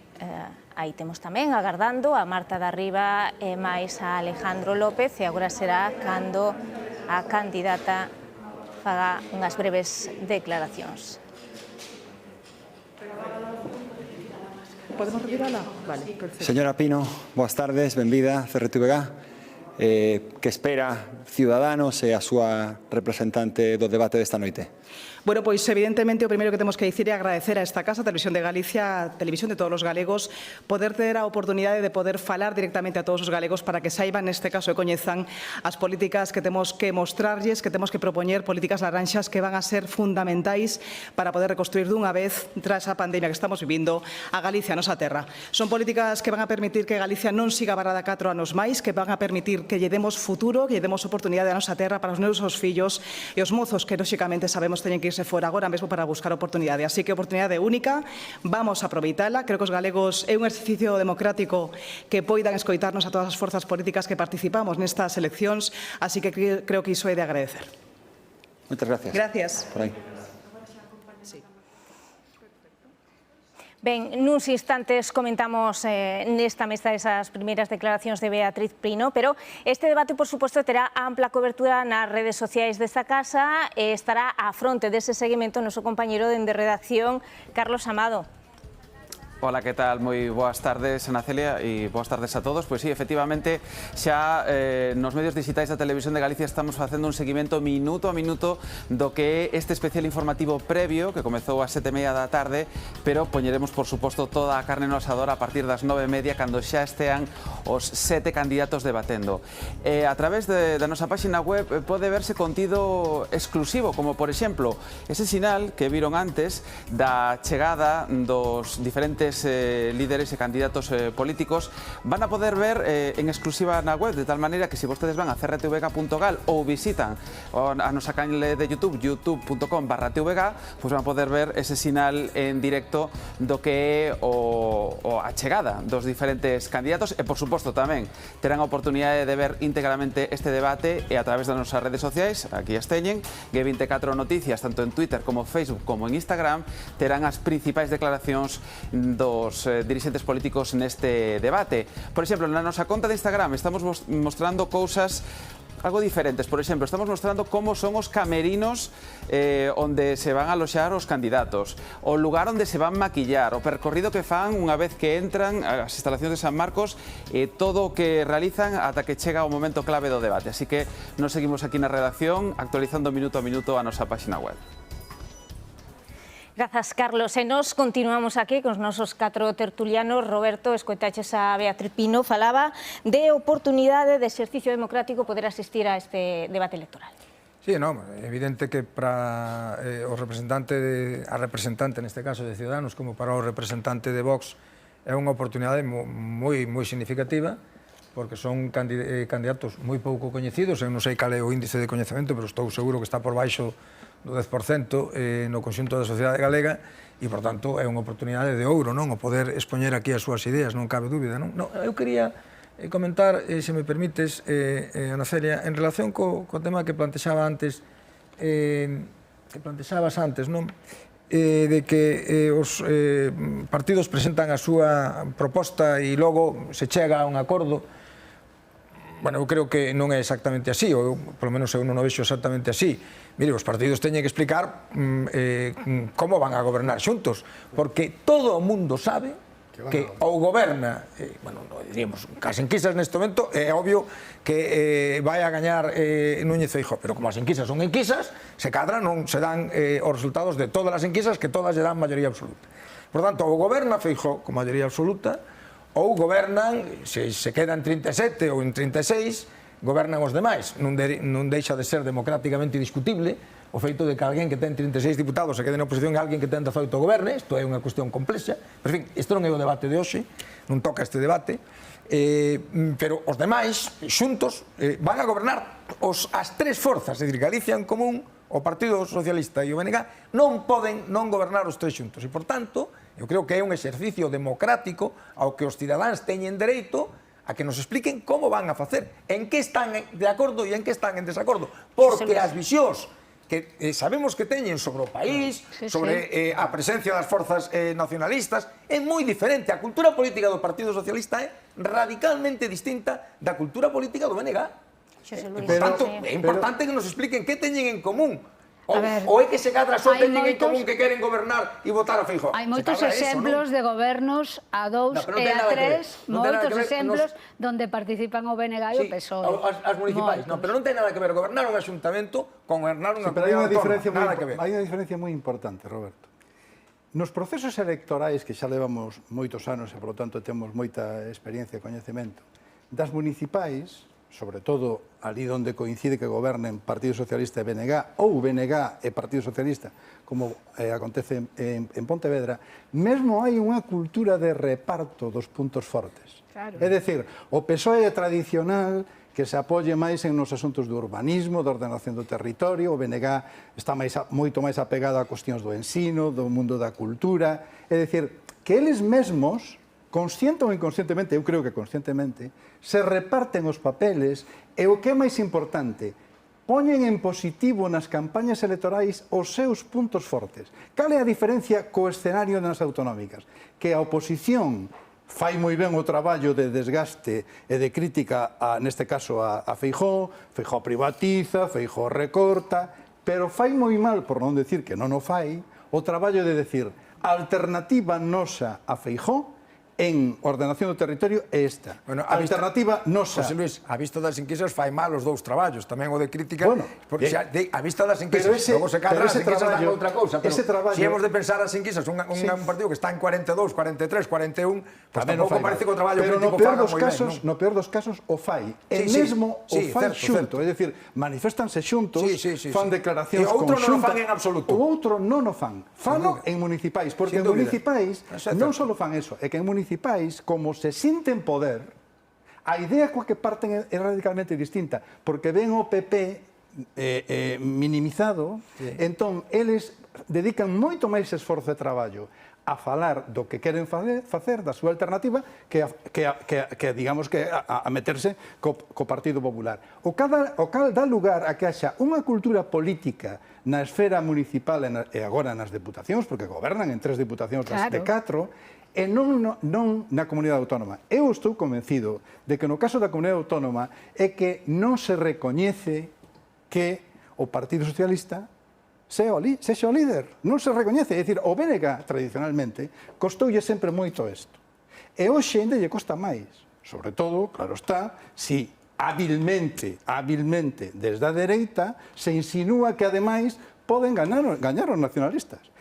Speaker 8: Aí temos tamén agardando a Marta da Riba e máis a Alejandro López, e agora será cando a candidata faga unhas breves declaracións.
Speaker 16: Podemos retirala? Vale, perfecto.
Speaker 11: Señora Pino, boas tardes, benvida a CRTVG. Que espera Ciudadanos e a súa representante do debate desta noite?
Speaker 16: Bueno, pois evidentemente o primeiro que temos que dicir é agradecer a esta casa, Televisión de Galicia, a Televisión de todos os galegos, poder ter a oportunidade de poder falar directamente a todos os galegos para que saiban, neste caso, e coñezan as políticas que temos que mostrarlles, que temos que propoñer, políticas laranxas que van a ser fundamentais para poder reconstruir dunha vez, tras a pandemia que estamos vivindo, a Galicia, a nosa terra. Son políticas que van a permitir que Galicia non siga varada 4 anos máis, que van a permitir que lle demos futuro, que lle demos oportunidade a nosa terra para os nosos fillos e os mozos que, lóxicamente, sabemos teñen que irse fora agora mesmo para buscar oportunidade. Así que oportunidade única, vamos a aproveitala. Creo que os galegos é un exercicio democrático que poidan escoitarnos a todas as forzas políticas que participamos nestas eleccións, así que creo que iso é de agradecer.
Speaker 11: Moitas gracias.
Speaker 16: Gracias.
Speaker 11: Por aí.
Speaker 8: Ben, nuns instantes comentamos nesta mesa esas primeiras declaracións de Beatriz Pino, pero este debate, por suposto, terá ampla cobertura nas redes sociais desta casa e estará á fronte dese seguimento o noso compañeiro de redacción, Carlos Amado.
Speaker 17: Hola, que tal? Moi boas tardes, Ana Celia, e boas tardes a todos. Pois sí, efectivamente, xa nos medios digitais da Televisión de Galicia estamos facendo un seguimento minuto a minuto do que é este especial informativo previo, que comezou ás 7:30 da tarde, pero poñeremos, por suposto, toda a carne no asador a partir das 9:30, cando xa estean os 7 candidatos debatendo. A través da nosa páxina web pode verse contido exclusivo, como, por exemplo, ese sinal que viron antes da chegada dos diferentes líderes e candidatos políticos. Van a poder ver en exclusiva na web, de tal maneira que se vostedes van a crtvega.gal ou visitan a nosa canle de YouTube, youtube.com/tvg, pois van a poder ver ese sinal en directo do que é a chegada dos diferentes candidatos e, por suposto, tamén terán a oportunidade de ver íntegramente este debate e a través das nosas redes sociais, aquí as teñen, G24 Noticias, tanto en Twitter como Facebook como en Instagram, terán as principais declaracións dos dirixentes políticos neste debate. Por exemplo, na nosa conta de Instagram estamos mostrando cousas algo diferentes. Por exemplo, estamos mostrando como son os camerinos onde se van a aloxar os candidatos, o lugar onde se van maquillar, o percorrido que fan unha vez que entran as instalacións de San Marcos e todo o que realizan ata que chega o momento clave do debate. Así que nos seguimos aquí na redacción actualizando minuto a minuto a nosa páxina web.
Speaker 8: Grazas, Carlos. E nos continuamos aquí con os nosos 4 tertulianos. Roberto, escoitaches a Beatriz Pino, falaba de oportunidade de exercicio democrático poder asistir a este debate electoral.
Speaker 15: Sí, no, é evidente que para o representante, a representante neste caso de Ciudadanos, como para o representante de Vox, é unha oportunidade moi significativa, porque son candidatos moi pouco coñecidos. Eu non sei cal é o índice de coñecemento, pero estou seguro que está por baixo do 10% no conxunto da sociedade galega e, por tanto, é unha oportunidade de ouro, non? O poder expoñer aquí as súas ideas, non cabe dúbida, non? Eu quería comentar, se me permites, Ana Celia, en relación co tema que plantexabas antes, non? De que os partidos presentan a súa proposta e logo se chega a un acordo. Bueno, eu creo que non é exactamente así, ou polo menos eu non o vexo exactamente así. Mire, os partidos teñen que explicar como van a gobernar xuntos, porque todo o mundo sabe que ou goberna, bueno, diríamos, cas enquisas neste momento, é obvio que vai a gañar Núñez Feijóo, pero como as enquisas son enquisas, se cadra non se dan os resultados de todas as enquisas, que todas lle dan maioría absoluta. Por tanto, ou goberna Feijóo con maioría absoluta, ou gobernan, se quedan 37 ou en 36, gobernan os demais. Non deixa de ser democráticamente discutible o feito de que alguén que ten 36 diputados se quede na oposición e alguén que ten 18 goberne. Isto é unha cuestión complexa. Pero, en fin, isto non é o debate de hoxe, non toca este debate, pero os demais, xuntos, van a gobernar as tres forzas, é dicir, Galicia en Común, o Partido Socialista e o BNG, non poden non gobernar os tres xuntos. E, por tanto, eu creo que é un exercicio democrático ao que os cidadáns teñen dereito a que nos expliquen como van a facer, en que están de acordo e en que están en desacordo, porque as visións que sabemos que teñen sobre o país, sobre a presencia das forzas nacionalistas, é moi diferente. A cultura política do Partido Socialista é radicalmente distinta da cultura política do BNG. Por tanto, é importante que nos expliquen que teñen en común. Ou é que se cadra só teñen en común que queren gobernar e votar a Feijóo?
Speaker 13: Hai moitos exemplos de gobernos a 2 e a 3, moitos exemplos onde participan o BNG e o PSOE.
Speaker 15: As municipais, non, pero non ten nada que ver gobernar un axuntamento con gobernar unha comunidade autónoma, nada que ver.
Speaker 10: Hai unha diferencia moi importante, Roberto. Nos procesos electorais, que xa levamos moitos anos e, polo tanto, temos moita experiencia e coñecemento, das municipais, sobre todo ali onde coincide que gobernen Partido Socialista e BNG, ou BNG e Partido Socialista, como acontece en Pontevedra, mesmo hai unha cultura de reparto dos puntos fortes. É dicir, o PSOE é tradicional que se apoie máis en nos asuntos do urbanismo, da ordenación do territorio, o BNG está moito máis apegado a cuestións do ensino, do mundo da cultura, é dicir, que eles mesmos, consciente ou inconscientemente, eu creo que conscientemente, se reparten os papeles e o que é máis importante, poñen en positivo nas campañas electorais os seus puntos fortes. Cal é a diferencia co escenario nas autonómicas? Que a oposición fai moi ben o traballo de desgaste e de crítica, neste caso, a Feijóo, Feijóo privatiza, Feijóo recorta, pero fai moi mal, por non decir que non o fai, o traballo de decir a alternativa nosa a Feijóo en ordenación do territorio é esta. A alternativa nosa.
Speaker 15: José Luis, a vista das enquisas fai mal os dous traballos, tamén o de crítica, porque a vista das enquisas, logo se cadra as enquisas dan outra cousa, pero se hemos de pensar as enquisas, un partido que está en 42, 43, 41, pues tampouco parece que o traballo crítico faga moi ben.
Speaker 10: No peor dos casos o fai, e mesmo o fai xunto, é dicir, manifestanse xuntos, fan declaracións conxuntas.
Speaker 15: E outro non o fan en absoluto.
Speaker 10: O outro non o fan, fano en municipais, porque en municipais non só fan eso, é que en municipais, como se sinten poder, a idea coa que parten é radicalmente distinta, porque ven o PP minimizado, entón, eles dedican moito máis esforzo e traballo a falar do que queren facer, da súa alternativa, que digamos, que a meterse co Partido Popular. O cal dá lugar a que haxa unha cultura política na esfera municipal e agora nas deputacións, porque gobernan en 3 deputacións das de 4, e non na comunidade autónoma. Eu estou convencido de que no caso da comunidade autónoma é que non se recoñece que o Partido Socialista sexa o líder. Non se recoñece. É dicir, o BNG, tradicionalmente, costoulle sempre moito isto. E hoxe ainda lle costa máis. Sobre todo, claro está, si hábilmente, desde a dereita, se insinúa que, ademais, poden gañar os nacionalistas.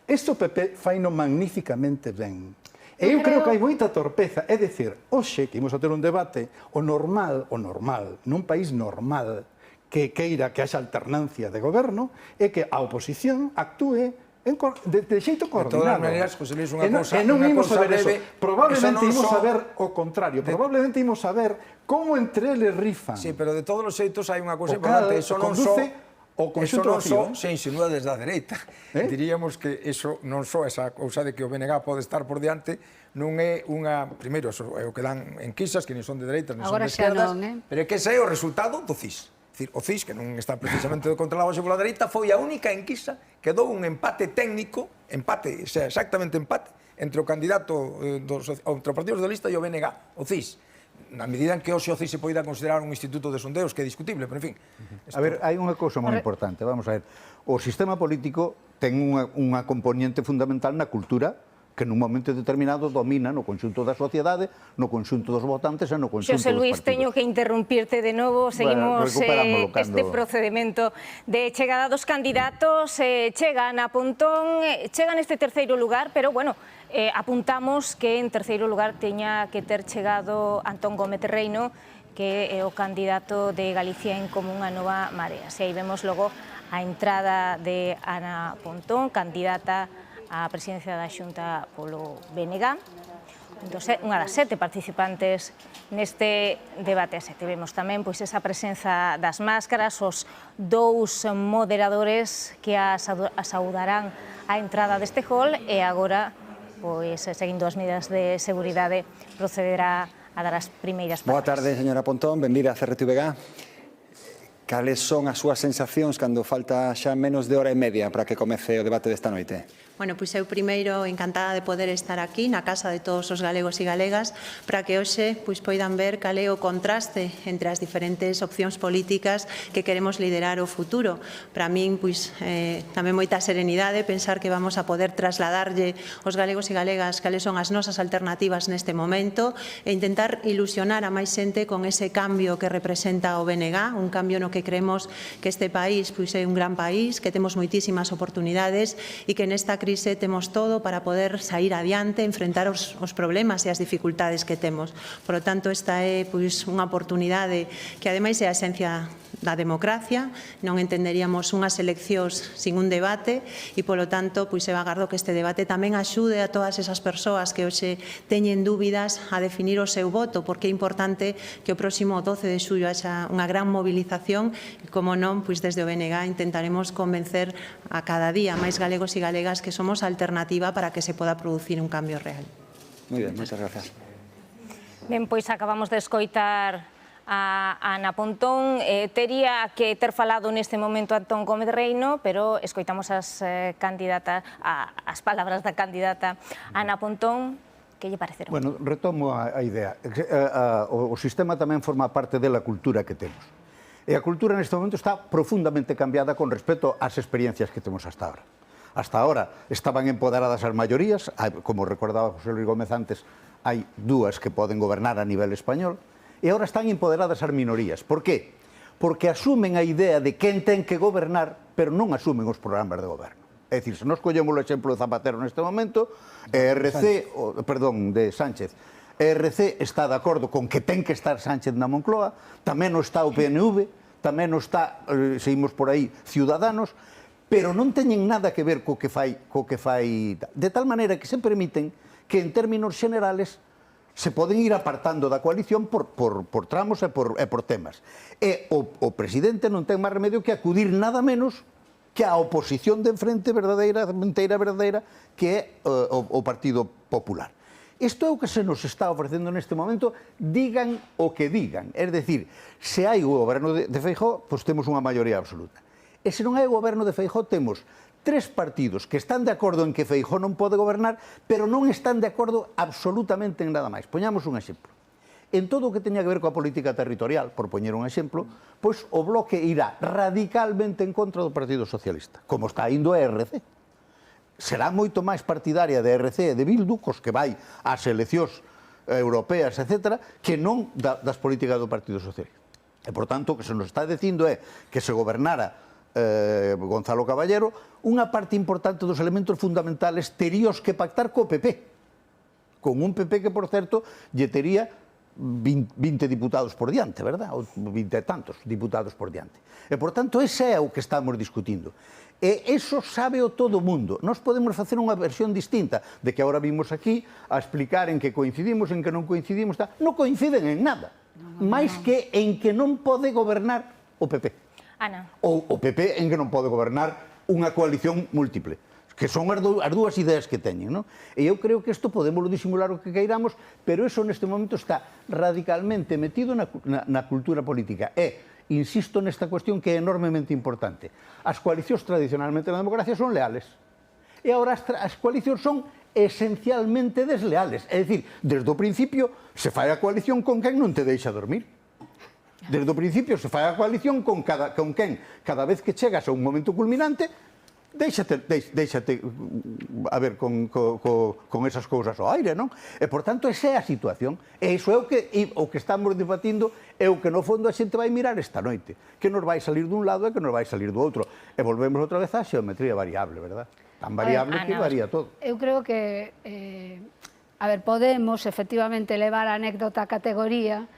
Speaker 10: Isto o PP faino magníficamente ben. E eu creo que hai moita torpeza. É dicir, hoxe que imos a ter un debate, o normal, nun país normal, que queira que haxa alternancia de goberno, é que a oposición actúe de xeito coordinado.
Speaker 15: De todas maneiras, José Luis, unha cousa
Speaker 10: e non imos a ver eso. Probablemente imos a ver o contrario. Probablemente imos a ver como entre eles rifan.
Speaker 15: Sí, pero de todos os xeitos hai unha cousa importante. Eso non só... O conxunto non só se insinúa desde a dereita. Diríamos que eso non só esa cousa de que o BNG pode estar por diante non é unha... Primeiro, é o que dan enquisas, que non son de dereitas, non son de esquerdas, pero é que ese é o resultado do CIS. O CIS, que non está precisamente controlado pola dereita, foi a única enquisa que dou un empate técnico, exactamente empate, entre o candidato entre o Partido Socialista e o BNG, o CIS. Na medida en que hoxe o CIS se poida considerar un instituto de sondeos, que é discutible, pero en fin.
Speaker 14: A ver, hai unha cousa moi importante, vamos a ver. O sistema político ten unha componente fundamental na cultura que nun momento determinado domina no conxunto da sociedade, no conxunto dos votantes e no conxunto dos partidos.
Speaker 8: Xosé Luis, teño que interrumpirte de novo. Seguimos este procedimento de chegada dos candidatos. Chegan a Pontón, chegan neste terceiro lugar, pero, bueno, apuntamos que en terceiro lugar teña que ter chegado Antón Gómez Reino, que é o candidato de Galicia en Común a Nova Marea. Se aí vemos logo a entrada de Ana Pontón, candidata a presidencia da Xunta polo BNG, unha das 7 participantes neste debate a 7. Vemos tamén esa presenza das máscaras, os 2 moderadores que a saudarán a entrada deste hall e agora, seguindo as medidas de seguridade, procederá a dar as primeiras palabras.
Speaker 11: Boa tarde, señora Pontón, benvida a CRTVG. Cales son as súas sensacións cando falta xa menos de hora e media para que comece o debate desta noite?
Speaker 18: Bueno, pois eu primeiro encantada de poder estar aquí na casa de todos os galegos e galegas para que hoxe pois poidan ver cal é o contraste entre as diferentes opcións políticas que queremos liderar o futuro. Para min, pois, tamén moita serenidade pensar que vamos a poder trasladarlle aos galegos e galegas cales son as nosas alternativas neste momento e intentar ilusionar a máis xente con ese cambio que representa o BNG, un cambio no que creemos que este país pois é un gran país, que temos moitísimas oportunidades e que nesta crise temos todo para poder sair adiante, enfrentar os problemas e as dificultades que temos. Por lo tanto, esta é pois unha oportunidade que ademais é a esencia da democracia, non entenderíamos unhas eleccións sin un debate e, polo tanto, pois eu agardo que este debate tamén axude a todas esas persoas que hoxe teñen dúbidas a definir o seu voto, porque é importante que o próximo 12 de xullo haxa unha gran movilización e, como non, pois desde o BNG intentaremos convencer a cada día máis galegos e galegas que somos a alternativa para que se poda producir un cambio real.
Speaker 11: Moi ben, moitas gracias.
Speaker 8: Ben, pois acabamos de escoitar a Ana Pontón. Tería que ter falado neste momento Antón Gómez Reino, pero escoitamos as palabras da candidata Ana Pontón. Que lle pareceron?
Speaker 14: Bueno, retomo a idea. O sistema tamén forma parte da cultura que temos. E a cultura neste momento está profundamente cambiada con respecto ás experiencias que temos hasta ahora. Hasta ahora estaban empoderadas as maiorías, como recordaba José Luis Gómez antes, hai dúas que poden gobernar a nivel español, e agora están empoderadas as minorías. Por qué? Porque asumen a idea de quen ten que gobernar, pero non asumen os programas de goberno. É dicir, se nos collemos o exemplo de Zapatero neste momento, de Sánchez, ERC está de acordo con que ten que estar Sánchez na Moncloa, tamén non está o PNV, tamén non está, seguimos por aí, Ciudadanos, pero non teñen nada que ver co que fai, de tal maneira que se permiten que en términos generales se poden ir apartando da coalición por tramos e por temas. E o presidente non ten máis remedio que acudir nada menos que a oposición de enfrente verdadeira, que é o Partido Popular. Isto é o que se nos está ofrecendo neste momento, digan o que digan. É dicir, se hai o goberno de Feijóo, pois temos unha maioría absoluta. E se non hai o goberno de Feijóo, temos tres partidos que están de acordo en que Feijóo non pode gobernar, pero non están de acordo absolutamente en nada máis. Poñamos un exemplo. En todo o que teña que ver coa política territorial, por poñer un exemplo, pois o Bloque irá radicalmente en contra do Partido Socialista, como está indo a ERC. Será moito máis partidaria de ERC e de Bildu, cos que vai ás eleccións europeas, etc., que non das políticas do Partido Socialista. E, por tanto, o que se nos está dicindo é que se gobernara Gonzalo Caballero, unha parte importante dos elementos fundamentales teríos que pactar co PP, con un PP que, por certo, lle tería 20 diputados por diante, verdad? Ou 20 e tantos diputados por diante. E, por tanto, ese é o que estamos discutindo. E iso sabe o todo o mundo. Nós podemos facer unha versión distinta de que agora vimos aquí a explicar en que coincidimos, en que non coincidimos. Non coinciden en nada, máis que en que non pode gobernar o PP.
Speaker 8: Ana.
Speaker 14: Ou o PP en que non pode gobernar unha coalición múltiple, que son as dúas ideas que teñen, non? E eu creo que isto podemos disimular o que queiramos, pero iso neste momento está radicalmente metido na cultura política. E, insisto nesta cuestión que é enormemente importante, as coalicións tradicionalmente na democracia son leales, e agora as coalicións son esencialmente desleales, é dicir, desde o principio se fai a coalición con quen non te deixa dormir. Desde o principio se fai a coalición con quen, cada vez que chegas a un momento culminante, déixate a ver con esas cousas ao aire, non? E, por tanto, esa é a situación. E iso é o que estamos debatindo, é o que, no fondo, a xente vai mirar esta noite. Que nos vai salir dun lado e que nos vai salir do outro. E volvemos outra vez á xeometría variable, verdad? Tan variable que varía todo.
Speaker 13: Eu creo que, podemos, efectivamente, levar a anécdota a categoría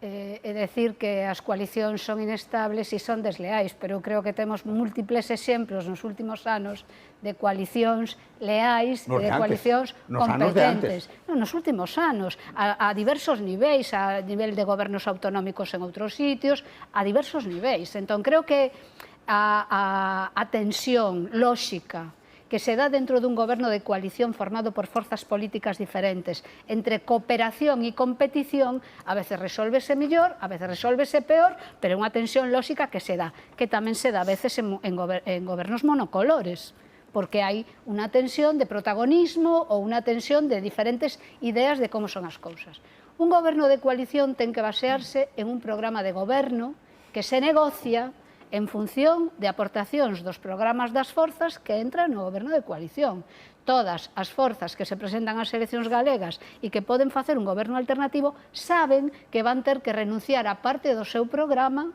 Speaker 13: e decir que as coalicións son inestables e son desleais, pero eu creo que temos múltiples exemplos nos últimos anos de coalicións leais e de coalicións competentes. Nos últimos anos, a diversos niveis, a nivel de gobernos autonómicos en outros sitios, a diversos niveis. Entón, creo que a tensión lóxica que se dá dentro dun goberno de coalición formado por forzas políticas diferentes, entre cooperación e competición, a veces resolvese mellor, a veces resolvese peor, pero é unha tensión lóxica que se dá, que tamén se dá a veces en gobernos monocolores, porque hai unha tensión de protagonismo ou unha tensión de diferentes ideas de como son as cousas. Un goberno de coalición ten que basearse en un programa de goberno que se negocia en función de aportacións dos programas das forzas que entran no goberno de coalición. Todas as forzas que se presentan ás eleccións galegas e que poden facer un goberno alternativo saben que van ter que renunciar a parte do seu programa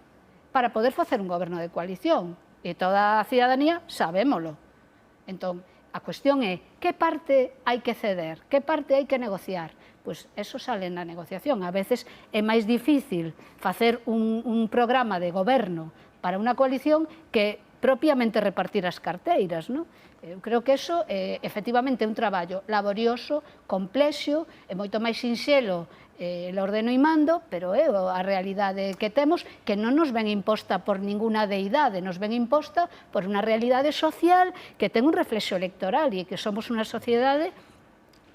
Speaker 13: para poder facer un goberno de coalición. E toda a cidadanía sabémolo. Entón, a cuestión é que parte hai que ceder, que parte hai que negociar. Pois eso sale na negociación. A veces é máis difícil facer un programa de goberno para unha coalición que propiamente repartir as carteiras, non? Eu creo que eso é efectivamente un traballo laborioso, complexo, é moito máis sinxelo el ordeno e mando, pero é a realidade que temos, que non nos ven imposta por ninguna deidade, nos ven imposta por unha realidade social que ten un reflexo electoral e que somos unha sociedade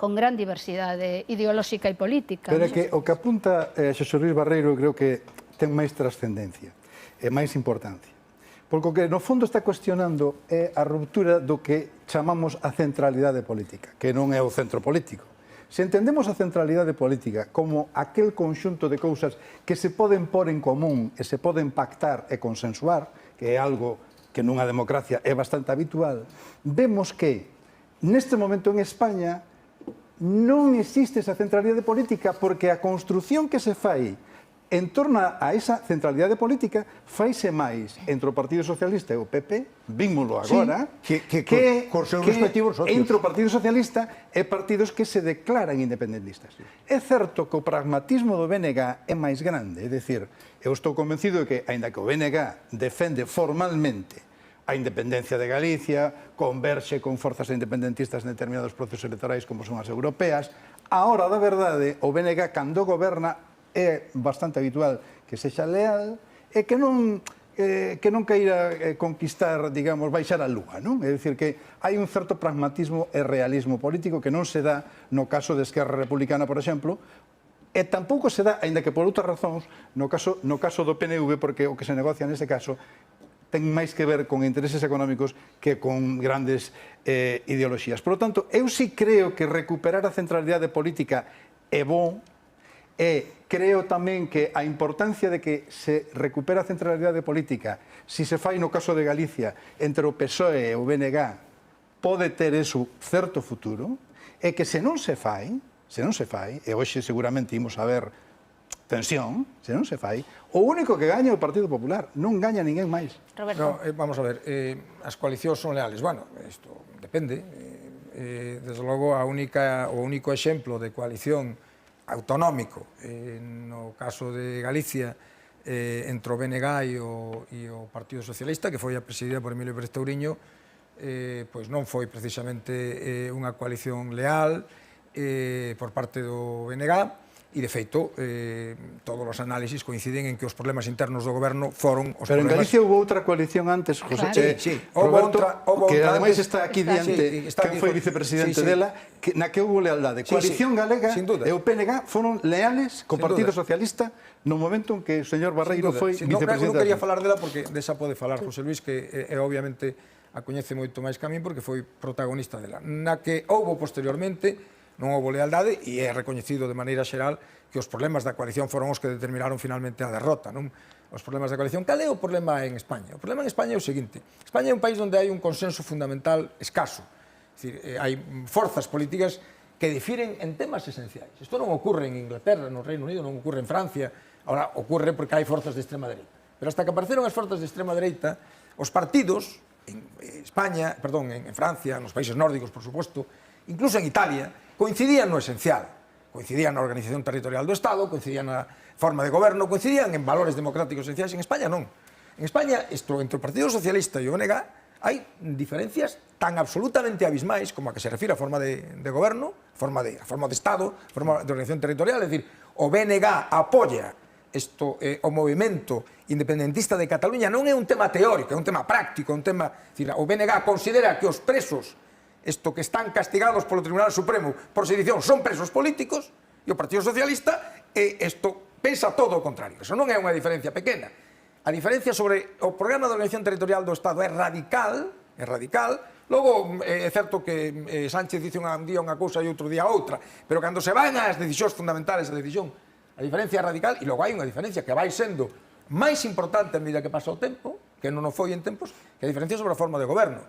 Speaker 13: con gran diversidade ideolóxica e política.
Speaker 10: Pero é que o que apunta Xosé Luis Barreiro creo que ten máis trascendencia e máis importancia. Porque o que no fondo está cuestionando é a ruptura do que chamamos a centralidade política, que non é o centro político. Se entendemos a centralidade política como aquel conxunto de cousas que se poden pôr en común e se poden pactar e consensuar, que é algo que nunha democracia é bastante habitual, vemos que neste momento en España non existe esa centralidade política porque a construción que se fai en torno a esa centralidade política faise máis entre o Partido Socialista e o PP, vímolo agora,
Speaker 14: que
Speaker 10: entre o Partido Socialista e partidos que se declaran independentistas. É certo que o pragmatismo do BNG é máis grande, é dicir, eu estou convencido de que, aínda que o BNG defende formalmente a independencia de Galicia, converxe con forzas independentistas en determinados procesos electorais como son as europeas. A hora da verdade, o BNG, cando goberna, é bastante habitual que sexa leal e que non queira conquistar, digamos, baixar a lúa, non? É dicir, que hai un certo pragmatismo e realismo político que non se dá no caso de Esquerra Republicana, por exemplo, e tampouco se dá, aínda que por outras razóns, no caso do PNV, porque o que se negocia neste caso ten máis que ver con intereses económicos que con grandes ideoloxías. Por lo tanto, eu sí creo que recuperar a centralidade política é bon, e creo tamén que a importancia de que se recupera a centralidade política, si se fai no caso de Galicia, entre o PSOE e o BNG, pode ter eso certo futuro, e que se non se fai, e hoxe seguramente imos a ver tensión, se non se fai, o único que gaña é o Partido Popular, non gaña ninguén máis.
Speaker 15: No, vamos a ver, as coalicións son leales. Bueno, isto depende. Desde logo, o único exemplo de coalición autonómico no caso de Galicia entre o BNG e o Partido Socialista, que foi a presidida por Emilio Pérez Touriño, pois non foi precisamente unha coalición leal por parte do BNG. E, de feito, todos os análisis coinciden en que os problemas internos do goberno foron os
Speaker 10: problemas... Pero en Galicia houve outra coalición antes, José, Roberto, que ademais está aquí diante, que foi vicepresidente dela, na que houve lealdade. Coalición Galega e o PNG foron leales co Partido Socialista no momento en que o señor Barreiro foi vicepresidente.
Speaker 15: Non quería falar dela porque desa pode falar José Luis, que obviamente a coñece moito máis que a min porque foi protagonista dela. Na que houve posteriormente non houve lealdade e é recoñecido de maneira xeral que os problemas da coalición foron os que determinaron finalmente a derrota, non? Os problemas da coalición. Cal é o problema en España? O problema en España é o seguinte: España é un país onde hai un consenso fundamental escaso. É dicir, hai forzas políticas que difiren en temas esenciais. Isto non ocorre en Inglaterra, no Reino Unido, non ocorre en Francia, ahora ocorre porque hai forzas de extrema dereita. Pero hasta que apareceron as forzas de extrema dereita, os partidos en España, perdón, en Francia, nos países nórdicos, por suposto, incluso en Italia, coincidían no esencial, coincidían na organización territorial do Estado, coincidían na forma de goberno, coincidían en valores democráticos esenciais. En España non. En España, entre o Partido Socialista e o BNG, hai diferencias tan absolutamente abismais como a que se refire a forma de goberno, a forma de Estado, a forma de organización territorial. É dicir, o BNG apoia o movimento independentista de Cataluña non é un tema teórico, é un tema práctico, é un tema... O BNG considera que os presos isto que están castigados polo Tribunal Supremo por sedición son presos políticos, e o Partido Socialista isto pensa todo o contrario. Eso non é unha diferencia pequena. A diferencia sobre o programa de organización territorial do Estado é radical, logo é certo que Sánchez dice un día unha cousa e outro día outra, pero cando se van ás decisións fundamentales da decisión, a diferencia é radical, e logo hai unha diferencia que vai sendo máis importante a medida que pasa o tempo, que non o foi en tempos, que a diferencia sobre a forma de goberno.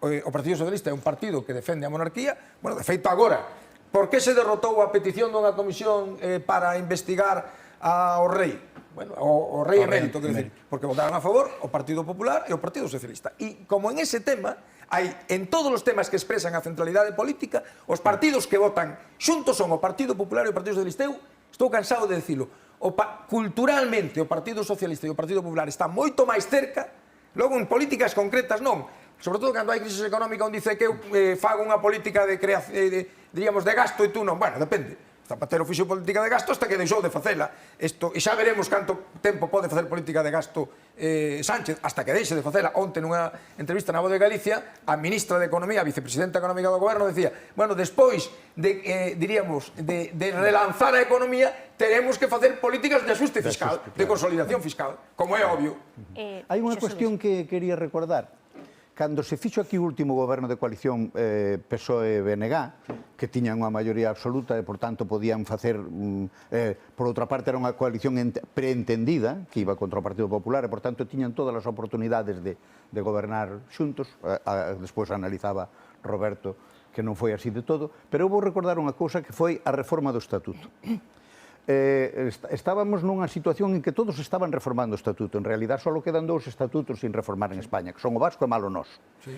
Speaker 15: O Partido Socialista é un partido que defende a monarquía, bueno, de feito agora, por que se derrotou a petición dunha comisión para investigar ao rei? Bueno, o rei emérito, quer dizer, porque votaron a favor o Partido Popular e o Partido Socialista. E como en ese tema, hai en todos os temas que expresan a centralidade política, os partidos que votan xuntos son o Partido Popular e o Partido Socialista. Eu estou cansado de dicilo. Culturalmente, o Partido Socialista e o Partido Popular están moito máis cerca, logo en políticas concretas non, sobre todo cando hai crisis económica onde dice que eu fago unha política de diríamos, de gasto e tú non, bueno, depende. Zapatero fixo política de gasto hasta que deixou de facela. E xa veremos canto tempo pode facer política de gasto Sánchez, hasta que deixe de facela. Onte, nunha entrevista na Voz de Galicia, a ministra de Economía, a vicepresidenta económica do goberno, decía, bueno, despois de, diríamos, de relanzar a economía, teremos que facer políticas de ajuste fiscal, de consolidación fiscal, como é obvio.
Speaker 14: Hai unha cuestión que quería recordar. Cando se fixo aquí o último goberno de coalición PSOE-BNG, que tiñan unha maioría absoluta e, por tanto, podían facer... por outra parte, era unha coalición preentendida, que iba contra o Partido Popular, e, por tanto, tiñan todas as oportunidades de gobernar xuntos. Despois analizaba Roberto que non foi así de todo. Pero eu vou recordar unha cousa que foi a reforma do Estatuto. Estábamos nunha situación en que todos estaban reformando o Estatuto. En realidad, só quedan 2 estatutos sin reformar en España, que son o vasco e malo noso.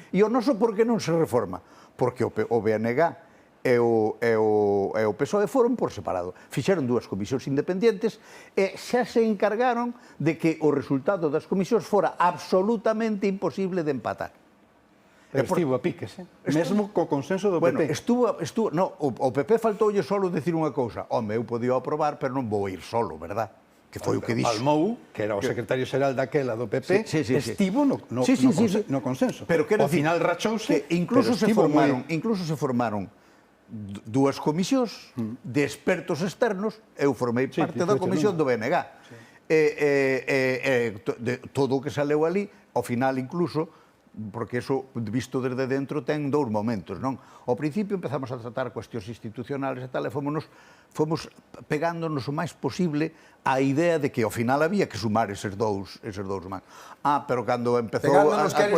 Speaker 14: E o noso por que non se reforma? Porque o BNG e o PSOE foron por separado. Fixeron 2 comisións independentes e xa se encargaron de que o resultado das comisións fora absolutamente imposible de empatar.
Speaker 10: Estivo a piques, mesmo co consenso do PP.
Speaker 14: Bueno, o PP faltoulle solo decir unha cousa. Home, eu podía aprobar, pero non vou ir solo, verdad? Que foi o que dixo.
Speaker 10: Palmou, que era o secretario xeral daquela do PP, estivo no consenso.
Speaker 14: Pero
Speaker 10: ao final rachouse,
Speaker 14: incluso se formaron 2 comisións de expertos externos. Eu formei parte da comisión do BNG. Todo o que saleu ali, ao final incluso, porque eso, visto desde dentro, ten 2 momentos, non? Ao principio empezamos a tratar cuestións institucionales e tal, e fomos pegándonos o máis posible a idea de que ao final había que sumar eses dous máis. Pero cando empezou a cuestión,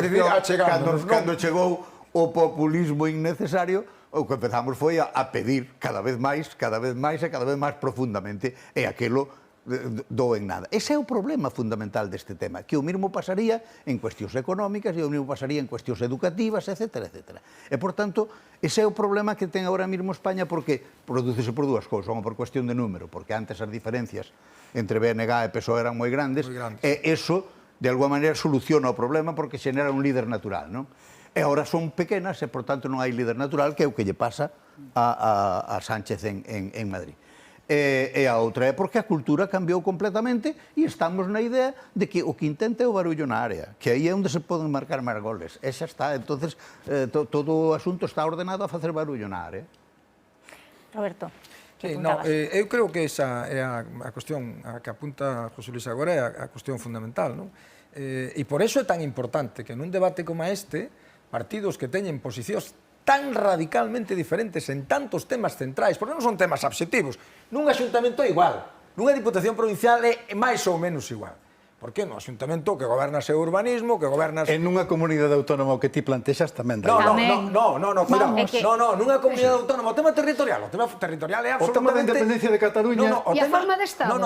Speaker 14: cando chegou o populismo innecesario, o que empezamos foi a pedir cada vez máis e cada vez máis profundamente, e aquilo do en nada. Ese é o problema fundamental deste tema, que o mesmo pasaría en cuestións económicas e o mesmo pasaría en cuestións educativas, etc. E, por tanto, ese é o problema que ten agora mesmo España, porque prodúcese por 2 cousas, unha por cuestión de número, porque antes as diferencias entre BNG e PSOE eran moi grandes, e eso, de alguma maneira, soluciona o problema porque xenera un líder natural, non? E agora son pequenas e, por tanto, non hai líder natural, que é o que lle pasa a Sánchez en Madrid. E a outra é porque a cultura cambiou completamente e estamos na idea de que o que intenta é o barullo na área, que aí é onde se poden marcar máis goles. E xa está, entonces todo o asunto está ordenado a facer barullo na área.
Speaker 8: Roberto,
Speaker 15: eu creo que esa é a cuestión a que apunta José Luis agora, é a cuestión fundamental, non? E por eso é tan importante que nun debate como este, partidos que teñen posicións tan radicalmente diferentes en tantos temas centrais, porque non son temas obxectivos. Nun axuntamento é igual, nunha diputación provincial é máis ou menos igual. Por que no axuntamento que gobernas o urbanismo, que gobernas...
Speaker 10: En nunha comunidade autónoma que ti plantexas tamén.
Speaker 15: Cuidado. Nunha comunidade autónoma, o tema territorial é absolutamente...
Speaker 10: O tema da independencia de Cataluña...
Speaker 13: E a forma de Estado?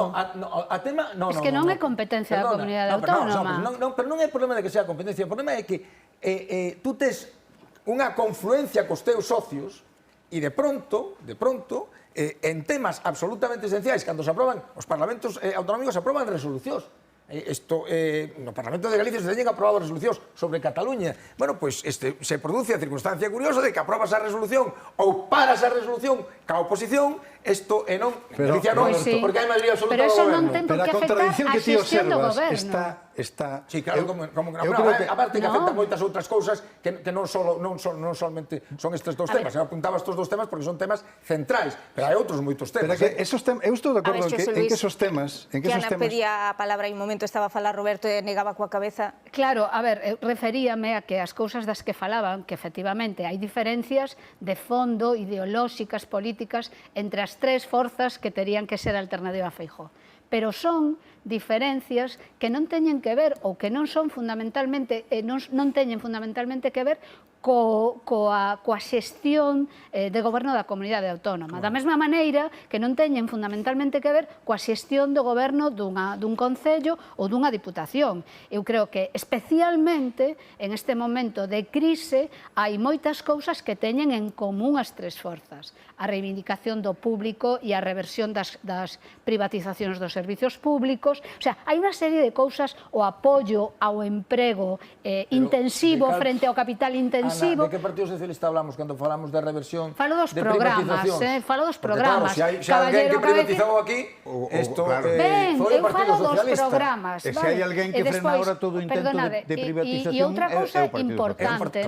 Speaker 13: Es que non é competencia da comunidade autónoma.
Speaker 15: Pero non é problema de que sea competencia, o problema é que tú tes unha confluencia cos teus socios e de pronto, en temas absolutamente esenciais, cando se aproban, os parlamentos autonómicos se aproban resolucións. No Parlamento de Galicia se teñen aprobado resolucións sobre Cataluña. Bueno, pois se produce a circunstancia curiosa de que aprobas a resolución ou paras a resolución ca oposición Isto e non,
Speaker 10: Galicia
Speaker 15: non, porque hai maioría absoluta do goberno.
Speaker 13: Pero eso non ten por que afectar a
Speaker 10: que ti
Speaker 13: xestión do
Speaker 10: observas
Speaker 13: goberno.
Speaker 10: está...
Speaker 15: Sí, claro, como
Speaker 10: eu creo que...
Speaker 15: aparte que afecta moitas outras cousas que non solamente son estes dous temas. Eu apuntaba estes dous temas porque son temas centrais, pero hai outros moitos temas.
Speaker 10: Eu estou de acordo en que esos temas...
Speaker 8: Que Ana pedía a palabra e un momento estaba a falar Roberto e negaba coa cabeza.
Speaker 13: Claro, a ver, referíame a que as cousas das que falaban, que efectivamente hai diferencias de fondo, ideolóxicas, políticas, entre as tres forzas que terían que ser a alternativa a Feijóo. Pero son diferencias que non teñen que ver ou que non son fundamentalmente non teñen fundamentalmente que ver coa xestión de goberno da comunidade autónoma. Da mesma maneira que non teñen fundamentalmente que ver coa xestión do goberno dun concello ou dunha diputación. Eu creo que especialmente en este momento de crise hai moitas cousas que teñen en común as tres forzas. A reivindicación do público e a reversión das privatizacións dos servizos públicos. O sea, hai unha serie de cousas, o apoio ao emprego intensivo frente ao capital intensivo.
Speaker 15: Ana, de que Partido Socialista hablamos cando falamos de reversión
Speaker 13: de privatizacións? Falo dos programas.
Speaker 15: Porque, claro, se hai alguén que privatizou aquí, isto foi o Partido Socialista.
Speaker 14: E se hai alguén que frena ahora todo o intento de privatización,
Speaker 13: e outra cousa
Speaker 14: é o Partido
Speaker 13: importante,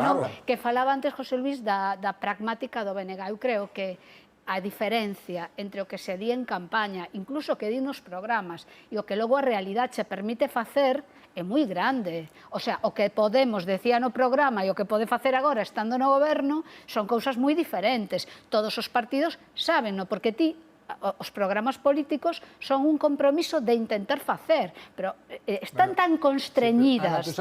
Speaker 13: que falaba antes José Luis da pragmática do BNG. Eu creo que a diferencia entre o que se di en campaña, incluso o que di nos programas, e o que logo a realidade se permite facer, é moi grande. O sea, o que Podemos decía no programa e o que pode facer agora estando no goberno son cousas moi diferentes. Todos os partidos sábenno, porque os programas políticos son un compromiso de intentar facer, pero están tan constreñidas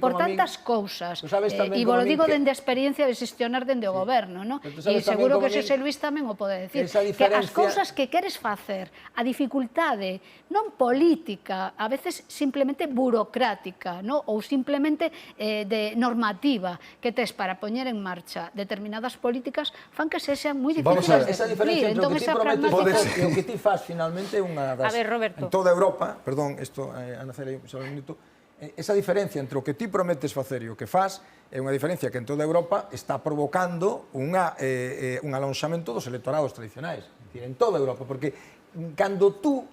Speaker 13: por tantas cousas, e vos lo digo dende a experiencia de xestionar dende o goberno, e seguro que Xosé Luis tamén o pode decir, que as cousas que queres facer, a dificultade non política, a veces simplemente burocrática, ou simplemente de normativa que tes para poñer en marcha determinadas políticas, fan que sexan moi difíciles de cumplir.
Speaker 15: Entón, esa pragmática... E o que ti faz, finalmente, é unha das...
Speaker 8: A ver, Roberto.
Speaker 15: En toda Europa, perdón, isto, Ana Celia, só un minuto, esa diferencia entre o que ti prometes facer e o que faz é unha diferencia que en toda Europa está provocando un alonxamento dos electorados tradicionais. En toda Europa, porque cando tú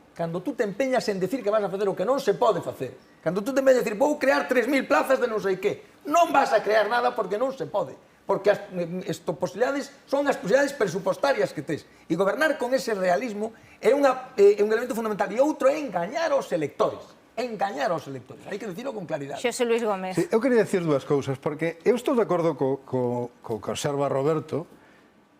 Speaker 15: te empeñas en decir que vas a facer o que non se pode facer, cando tú te empeñas a decir vou crear 3.000 plazas de non sei que, non vas a crear nada porque non se pode. Porque as posibilidades son as posibilidades presupostarias que tes. E gobernar con ese realismo é un elemento fundamental. E outro é engañar aos electores. Engañar aos electores. Hai que dicirlo con claridade.
Speaker 8: Xosé Luis Gómez.
Speaker 10: Sí, eu quería decir dúas cousas, porque eu estou de acordo co que observa Roberto,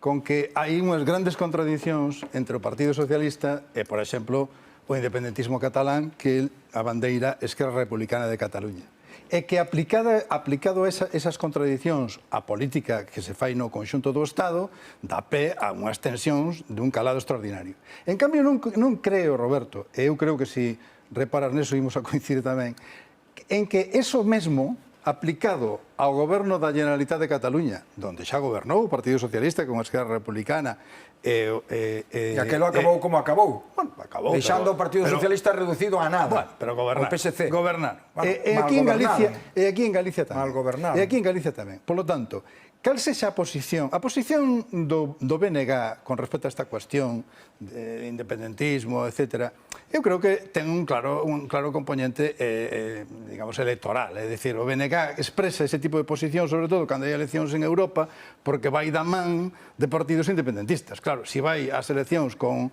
Speaker 10: con que hai unhas grandes contradicións entre o Partido Socialista e, por exemplo, o independentismo catalán, que a bandeira Esquerra Republicana de Cataluña. É que aplicado esas contradicións a política que se fai no conxunto do Estado dá pé a unhas tensións dun calado extraordinario. En cambio, non creo, Roberto, e eu creo que se reparas neso imos a coincidir tamén, en que eso mesmo aplicado ao goberno da Generalitat de Cataluña, donde xa gobernou o Partido Socialista con a Esquerra Republicana,
Speaker 15: e aquelo acabou como acabou.
Speaker 10: Bueno, acabou.
Speaker 15: Deixando o Partido Socialista reducido a nada.
Speaker 10: Bueno, pero gobernar.
Speaker 15: O PSC.
Speaker 10: Gobernar. E aquí en Galicia tamén.
Speaker 15: Mal gobernado.
Speaker 10: E aquí en Galicia tamén. Por lo tanto, cal sexa a posición do BNG con respecto a esta cuestión de independentismo, etc., eu creo que ten un claro componente, digamos, electoral. É dicir, o BNG expresa ese tipo de posición, sobre todo cando hai eleccións en Europa, porque vai da man de partidos independentistas. Claro, se vai ás eleccións con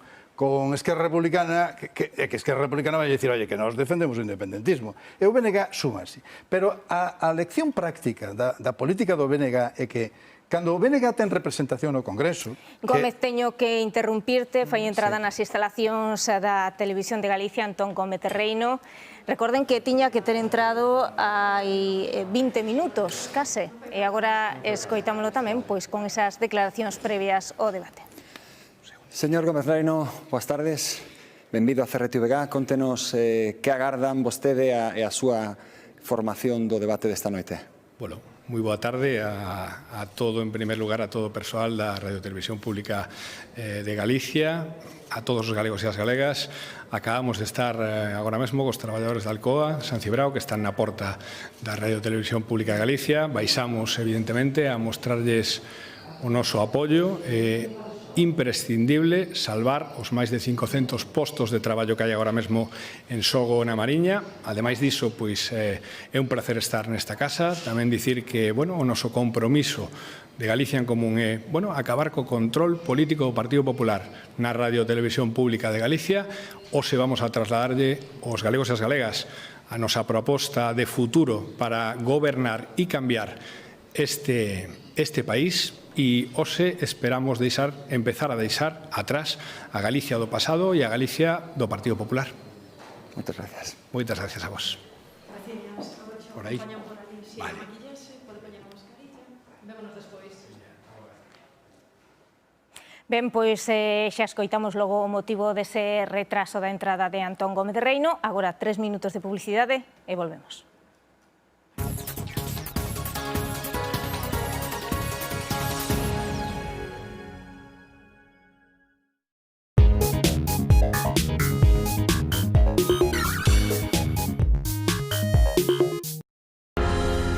Speaker 10: Esquerra Republicana, que Esquerra Republicana vai dicir, oye, que nós defendemos o independentismo. E o BNG súmase. Pero a lección práctica da política do BNG é que cando o BNG ten representación no Congreso...
Speaker 8: Gómez, teño que interrumpirte, fai entrada nas instalacións da Televisión de Galicia, Antón Gómez Reino. Recorden que tiña que ter entrado hai 20 minutos, case, e agora escoitámolo tamén pois con esas declaracións previas ao debate.
Speaker 11: Señor Gómez Reino, boas tardes. Benvido a CRTVG. Contenos que agardan vostede e a súa formación do debate desta noite.
Speaker 19: Bueno, moi boa tarde a todo, en primer lugar, a todo o persoal da Radio Televisión Pública de Galicia, a todos os galegos e as galegas. Acabamos de estar agora mesmo cos traballadores da Alcoa, San Cibrao, que están na porta da Radio Televisión Pública de Galicia. Baixamos, evidentemente, a mostrarlles o noso apoio. imprescindible salvar os máis de 500 postos de traballo que hai agora mesmo en Sogo na Mariña. Ademais diso, pois é un placer estar nesta casa. Tamén dicir que, bueno, o noso compromiso de Galicia en Común é, bueno, acabar co control político do Partido Popular na Radio e Televisión Pública de Galicia. Hoxe vamos a trasladarlle aos galegos e as galegas a nosa proposta de futuro para gobernar e cambiar este país. E hoxe esperamos empezar a deixar atrás a Galicia do pasado e a Galicia do Partido Popular.
Speaker 11: Moitas gracias.
Speaker 19: Moitas gracias a vos. Por aí. Vale.
Speaker 8: Ben, pois xa escoitamos logo o motivo dese retraso da entrada de Antón Gómez de Reino. Agora 3 minutos de publicidade e volvemos.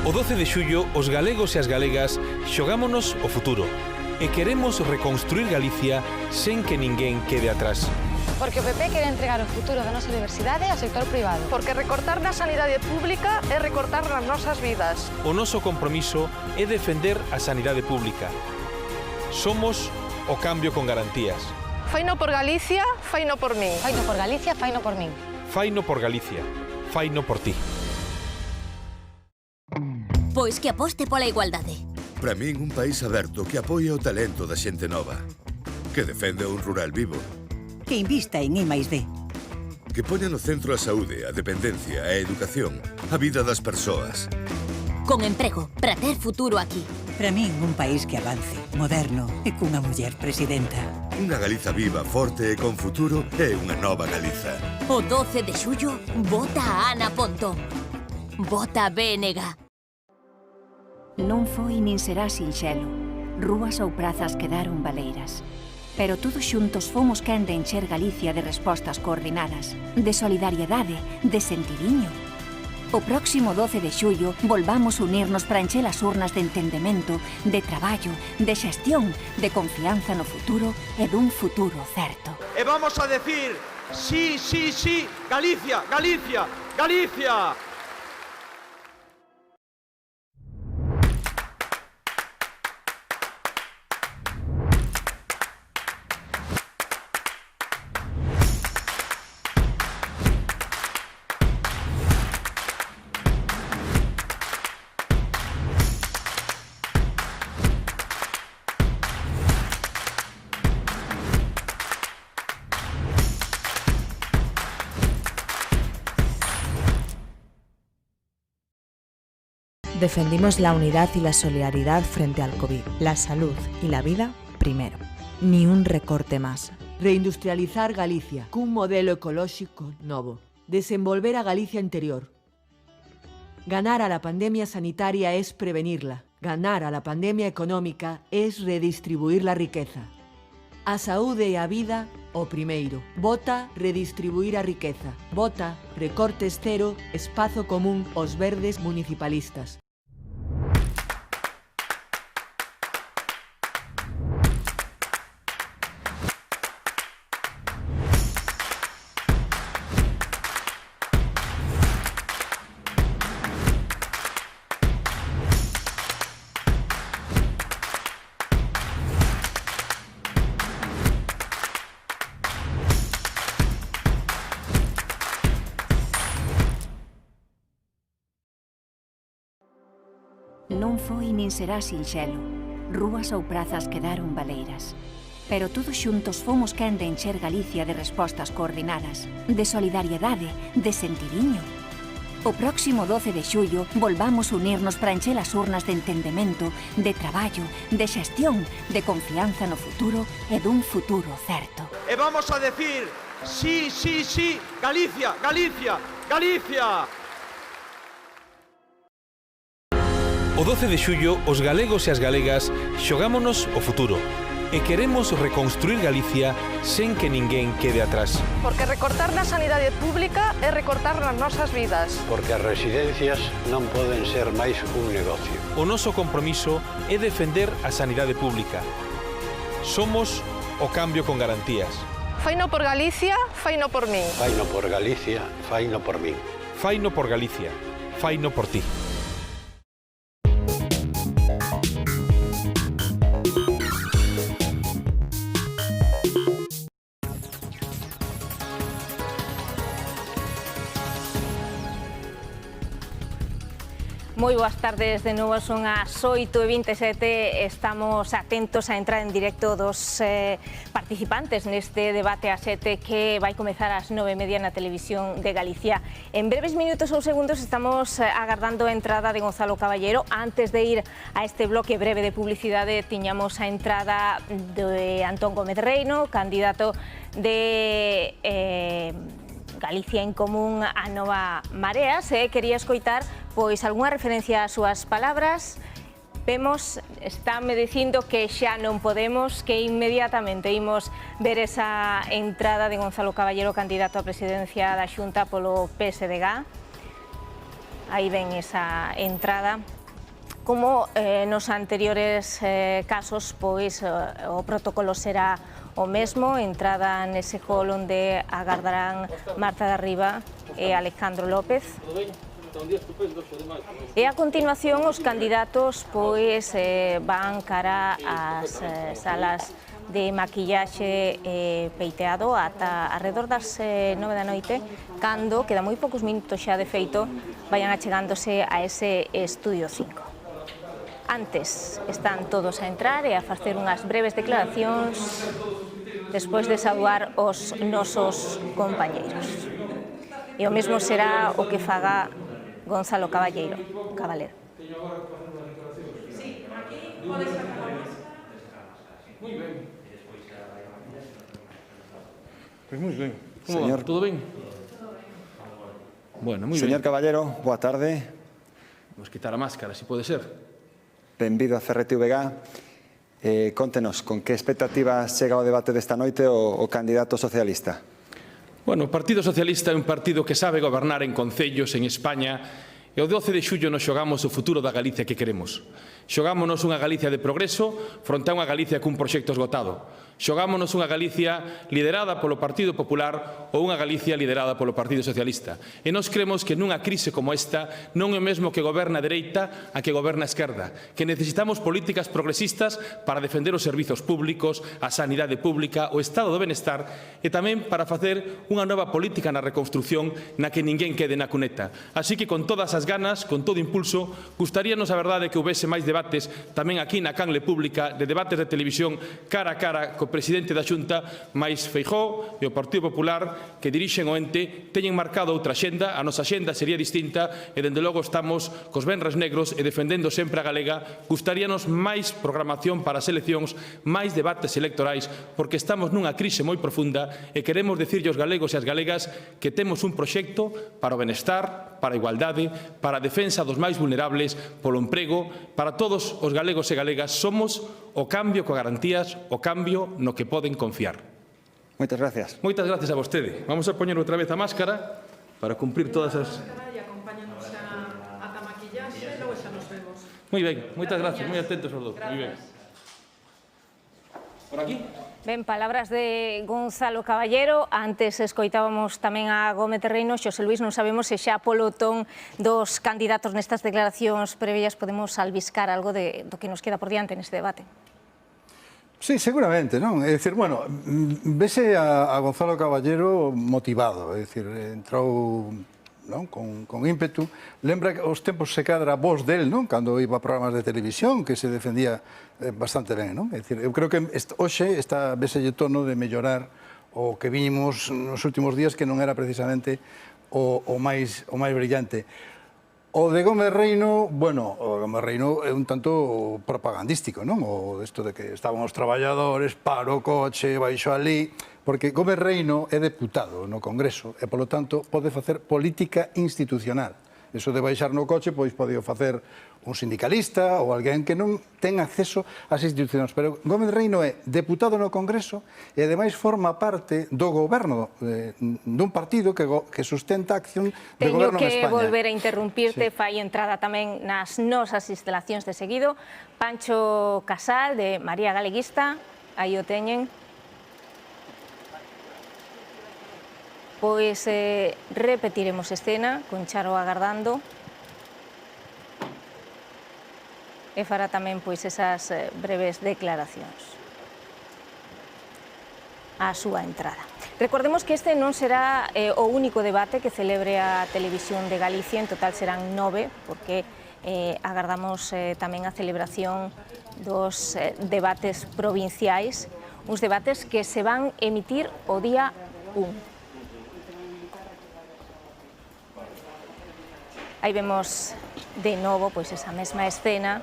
Speaker 20: O 12 de xullo, os galegos e as galegas xogámonos o futuro e queremos reconstruir Galicia sen que ninguén quede atrás.
Speaker 21: Porque o PP quere entregar o futuro da nosa universidade ao sector privado.
Speaker 22: Porque recortar na sanidade pública é recortar nas nosas vidas.
Speaker 20: O noso compromiso é defender a sanidade pública. Somos o cambio con garantías.
Speaker 22: Faino por Galicia, faino por min.
Speaker 21: Faino por Galicia, faino por min.
Speaker 20: Faino por Galicia, faino por ti.
Speaker 23: Pois que aposte pola igualdade.
Speaker 24: Para min, un país aberto que apoia o talento da xente nova. Que defende un rural vivo.
Speaker 25: Que invista en I+D.
Speaker 24: Que poña no centro a saúde, a dependencia, a educación, a vida das persoas.
Speaker 23: Con emprego, para ter futuro aquí.
Speaker 25: Para min, un país que avance, moderno e cunha muller presidenta.
Speaker 24: Unha Galiza viva, forte e con futuro é unha nova Galiza.
Speaker 23: O 12 de xullo, vota a Ana Pontón. Vota a BNG.
Speaker 26: Non foi nin será sinxelo. Rúas ou prazas quedaron baleiras. Pero todos xuntos fomos quen de encher Galicia de respostas coordinadas, de solidariedade, de sentidiño. O próximo 12 de xullo volvamos unirnos para encher as urnas de entendemento, de traballo, de xestión, de confianza no futuro e dun futuro certo.
Speaker 27: E vamos a decir, sí, sí, sí, Galicia, Galicia, Galicia.
Speaker 28: Defendimos la unidad y la solidaridad frente al COVID, la salud y la vida primero. Ni un recorte más.
Speaker 29: Reindustrializar Galicia, cun modelo ecolóxico novo. Desenvolver a Galicia interior. Ganar a la pandemia sanitaria es prevenirla. Ganar a la pandemia económica es redistribuir la riqueza. A saúde e a vida, o primeiro. Vota redistribuir a riqueza. Vota recortes cero, espazo común os verdes municipalistas.
Speaker 26: Non foi nin será sinxelo. Rúas ou prazas quedaron baleiras. Pero todos xuntos fomos quen de encher Galicia de respostas coordinadas, de solidariedade, de sentidiño. O próximo 12 de xullo volvamos unirnos para encher as urnas de entendemento, de traballo, de xestión, de confianza no futuro e dun futuro certo.
Speaker 27: E vamos a decir, sí, sí, sí, Galicia, Galicia, Galicia.
Speaker 20: O 12 de xullo, os galegos e as galegas xogámonos o futuro e queremos reconstruir Galicia sen que ninguén quede atrás.
Speaker 22: Porque recortar na sanidade pública é recortar nas nosas vidas.
Speaker 30: Porque as residencias non poden ser máis un negocio.
Speaker 20: O noso compromiso é defender a sanidade pública. Somos o cambio con garantías.
Speaker 22: Faino por Galicia, faino por min.
Speaker 30: Faino por Galicia, faino por min.
Speaker 20: Faino por Galicia, faino por ti.
Speaker 8: Moi boas tardes de novo, son as 8:27, estamos atentos a entrar en directo dos participantes neste debate a 7 que vai comezar ás 9:30 na televisión de Galicia. En breves minutos ou segundos estamos agardando a entrada de Gonzalo Caballero. Antes de ir a este bloque breve de publicidade tiñamos a entrada de Antón Gómez Reino, candidato de Galicia en Común a Nova Marea. Quería escoitar pois algunha referencia ás súas palabras. Vemos, estánme dicindo que xa non podemos, que inmediatamente imos ver esa entrada de Gonzalo Caballero, candidato á presidencia da Xunta polo PSDG. Aí ven esa entrada. Como nos anteriores casos, pois o protocolo será o mesmo, entrada nese hall onde agardarán Marta de Arriba e Alejandro López. E a continuación os candidatos pois van cara ás salas de maquillaxe peiteado ata alrededor das 9 da noite, cando, queda moi poucos minutos xa de feito, vayan achegándose a ese Estudio 5. Antes están todos a entrar e a facer unhas breves declaracións despois de saudar os nosos compañeiros. E o mesmo será o que faga Gonzalo Caballero.
Speaker 1: Sí, aquí podes sacar a máscara. Muy ben.
Speaker 2: Pues muy bien.
Speaker 11: Señor,
Speaker 2: ¿todo bien? Bueno, muy
Speaker 11: Señor
Speaker 2: bien.
Speaker 11: Caballero, boa tarde.
Speaker 2: Vamos a quitar a máscara, si puede ser.
Speaker 11: Benvido a CRTVG. Contenos, con que expectativas chega o debate desta noite o candidato socialista?
Speaker 2: Bueno, o Partido Socialista é un partido que sabe gobernar en concellos en España e o 12 de xullo nos xogamos o futuro da Galicia que queremos. Xogámonos unha Galicia de progreso fronte a unha Galicia cun proxecto esgotado. Xogámonos unha Galicia liderada polo Partido Popular ou unha Galicia liderada polo Partido Socialista. E nós cremos que nunha crise como esta non é o mesmo que goberna a dereita a que goberna a esquerda, que necesitamos políticas progresistas para defender os servizos públicos, a sanidade pública, o estado do benestar e tamén para facer unha nova política na reconstrucción na que ninguén quede na cuneta. Así que con todas as ganas, con todo impulso, gustaríanos a verdade que houvese máis debates tamén aquí na canle pública, de debates de televisión cara a cara co presidente da Xunta, máis Feijóo e o Partido Popular que dirixen o ente teñen marcado outra xenda, a nosa xenda sería distinta e dende logo estamos cos venres negros e defendendo sempre a galega. Gustaríanos máis programación para as eleccións, máis debates electorais, porque estamos nunha crise moi profunda e queremos dicirlle aos galegos e as galegas que temos un proxecto para o benestar, para a igualdade, para a defensa dos máis vulnerables, polo emprego, para todos os galegos e galegas. Somos o cambio coa garantías, o cambio no que poden confiar.
Speaker 11: Moitas gracias.
Speaker 2: Moitas gracias a vostede. Vamos a poñer outra vez a máscara para cumprir todas as...
Speaker 1: E acompáñanos ata maquillaxe, logo xa nos vemos.
Speaker 2: Moi ben, moitas gracias, moi atentos os dous. Moi ben. Por aquí.
Speaker 8: Ben, palabras de Gonzalo Caballero. Antes escoitábamos tamén a Gómez Reino. Xosé Luís, non sabemos se xa polo ton dos candidatos nestas declaracións previas podemos albiscar algo do que nos queda por diante neste debate.
Speaker 10: Sí, seguramente, non? É dicir, bueno, vese a Gonzalo Caballero motivado, é dicir, entrou non? Con ímpetu. Lembra que os tempos se cadra a voz del, non? Cando iba a programas de televisión, que se defendía bastante ben, non? É dicir, eu creo que hoxe está veselle tono de mellorar o que vimos nos últimos días, que non era precisamente o máis brillante. O de Gómez Reino, bueno, o Gómez Reino é un tanto propagandístico, non? O isto de que estaban os traballadores, paro o coche, baixo ali, porque Gómez Reino é deputado no Congreso e, polo tanto, pode facer política institucional. Eso de baixar no coche, pois pode facer un sindicalista ou alguén que non ten acceso ás institucións. Pero Gómez Reino é deputado no Congreso e, ademais, forma parte do goberno dun partido que sustenta a acción de goberno en España.
Speaker 8: Teño que volver a interrumpirte, fai entrada tamén nas nosas instalacións de seguido. Pancho Casal, de María Galeguista, aí o teñen. Pois repetiremos escena con Charo agardando e fará tamén pois esas breves declaracións á súa entrada. Recordemos que este non será o único debate que celebre a Televisión de Galicia, en total serán 9, porque agardamos tamén a celebración dos debates provinciais, uns debates que se van emitir o día 1. Aí vemos de novo pois esa mesma escena,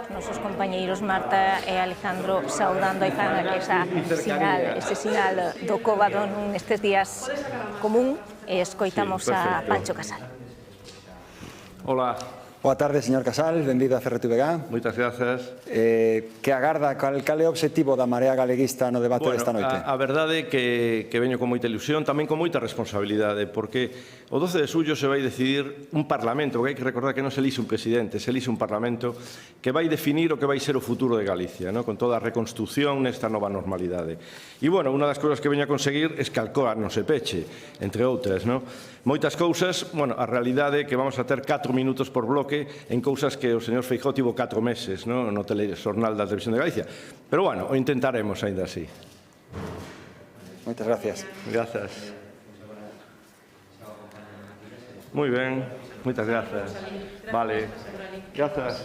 Speaker 8: os nosos compañeiros Marta e Alejandro saudando aí fan ese sinal do cóbado nestes días común, e escoitamos a Pancho Casal.
Speaker 3: Hola.
Speaker 11: Boa tarde, señor Casal, benvido a CRTVG.
Speaker 3: Moitas grazas.
Speaker 11: Que agarda, cal é o obxectivo da Marea Galeguista no debate desta noite?
Speaker 3: A verdade é que veño con moita ilusión, tamén con moita responsabilidade, porque o 12 de xullo se vai decidir un Parlamento, que hai que recordar que non se elixe un presidente, se elixe un Parlamento que vai definir o que vai ser o futuro de Galicia, con toda a reconstrucción nesta nova normalidade. E, bueno, unha das cousas que veño a conseguir é que Alcoa non se peche, entre outras, moitas cousas, bueno, a realidade é que vamos a ter 4 minutos por bloque en cousas que o señor Feijóo tivo 4 meses no telexornal da Televisión de Galicia. Pero, bueno, o intentaremos ainda así.
Speaker 11: Moitas gracias.
Speaker 3: Grazas. Moi ben, moitas grazas. Vale, grazas.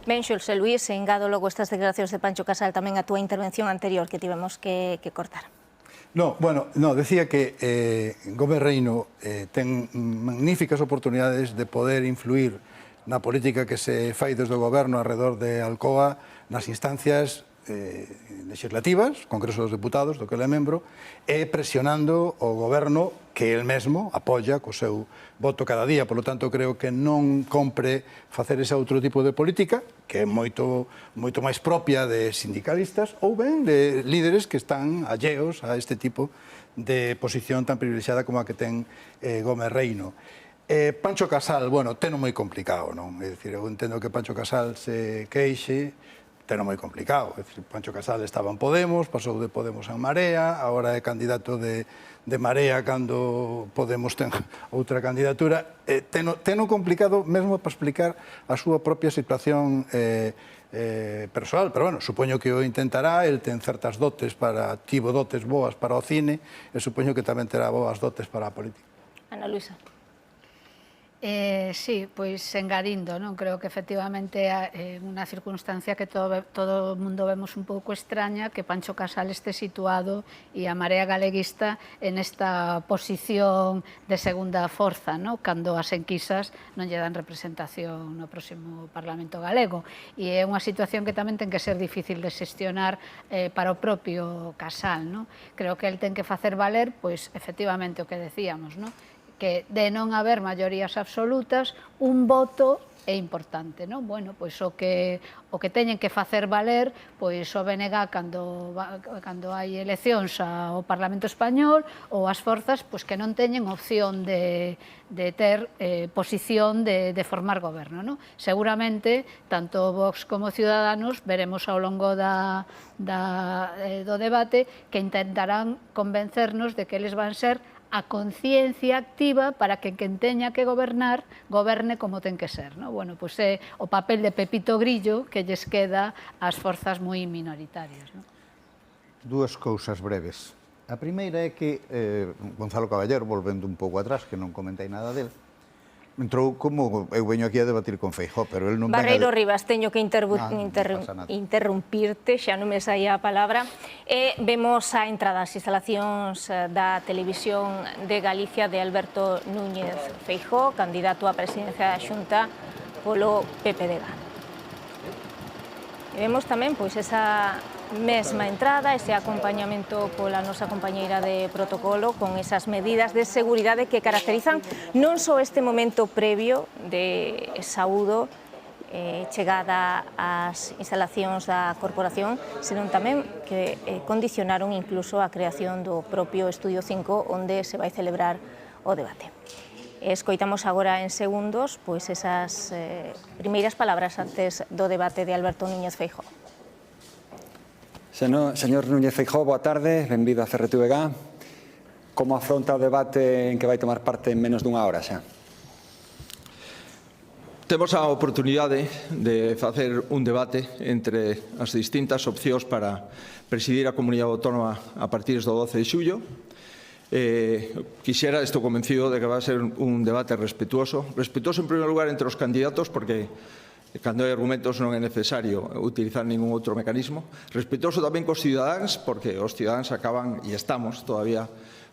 Speaker 8: Ben, Xulse Luís, engado logo estas declaracións de Pancho Casal tamén a túa intervención anterior que tivemos que cortar.
Speaker 10: Decía que Gómez Reino ten magníficas oportunidades de poder influir na política que se fai desde o goberno alrededor de Alcoa nas instancias legislativas, Congreso dos Deputados, do que ele é membro, e presionando o goberno que el mesmo apoia co seu voto cada día. Por lo tanto, creo que non compre facer ese outro tipo de política, que é moito máis propia de sindicalistas ou ben de líderes que están alleos a este tipo de posición tan privilexiada como a que ten Gómez Reino. Pancho Casal, teno moi complicado, non? É dicir, eu entendo que Pancho Casal se queixe, teno moi complicado. É dicir, Pancho Casal estaba en Podemos, pasou de Podemos a Marea, agora é candidato de Marea cando Podemos ten outra candidatura. Teno complicado mesmo para explicar a súa propia situación persoal, pero, supoño que o intentará. El ten certas dotes tivo dotes boas para o cine, e supoño que tamén terá boas dotes para a política.
Speaker 8: Ana Luisa.
Speaker 13: Sí, pois engadindo, creo que efectivamente é unha circunstancia que todo o mundo vemos un pouco extraña, que Pancho Casal este situado e a Marea Galeguista en esta posición de segunda forza, cando as enquisas non lle dan representación no próximo Parlamento galego. E é unha situación que tamén ten que ser difícil de xestionar para o propio Casal. Creo que el ten que facer valer, pois, efectivamente, o que decíamos, que de non haber maiorías absolutas, un voto é importante, Bueno, pois o que teñen que facer valer, pois o BNG cando hai eleccións ao Parlamento Español, ou as forzas pois que non teñen opción de ter posición de formar goberno, Seguramente, tanto Vox como Ciudadanos veremos ao longo do debate que intentarán convencernos de que eles van ser a conciencia activa para que quen teña que gobernar, goberne como ten que ser. Bueno, pois é o papel de Pepito Grillo que lles queda ás forzas moi minoritarias.
Speaker 14: Dúas cousas breves. A primeira é que Gonzalo Caballero, volvendo un pouco atrás, que non comentei nada del, entrou como eu veño aquí a debatir con Feijóo, pero el non ven
Speaker 8: Barreiro Rivas, teño que interrumpirte, xa non me saía a palabra. Vemos a entrada ás instalacións da Televisión de Galicia de Alberto Núñez Feijóo, candidato á presidencia da Xunta polo PPDG. E vemos tamén pois esa mesma entrada, ese acompañamento pola nosa compañeira de protocolo con esas medidas de seguridade que caracterizan non só este momento previo de saúdo chegada ás instalacións da corporación, senón tamén que condicionaron incluso a creación do propio Estudio 5 onde se vai celebrar o debate. Escoitamos agora en segundos pois esas primeiras palabras antes do debate de Alberto Núñez Feijóo.
Speaker 11: Señor Núñez Feijóo, boa tarde, benvido a CRTVG. Como afronta o debate en que vai tomar parte en menos dunha hora xa?
Speaker 3: Temos a oportunidade de facer un debate entre as distintas opcións para presidir a Comunidade Autónoma a partir do 12 de xullo. Estou convencido de que vai ser un debate respetuoso. Respetuoso, en primeiro lugar, entre os candidatos, porque cando hai argumentos non é necesario utilizar ningún outro mecanismo. Respetuoso tamén cos cidadáns, porque os cidadáns acaban, e estamos todavía,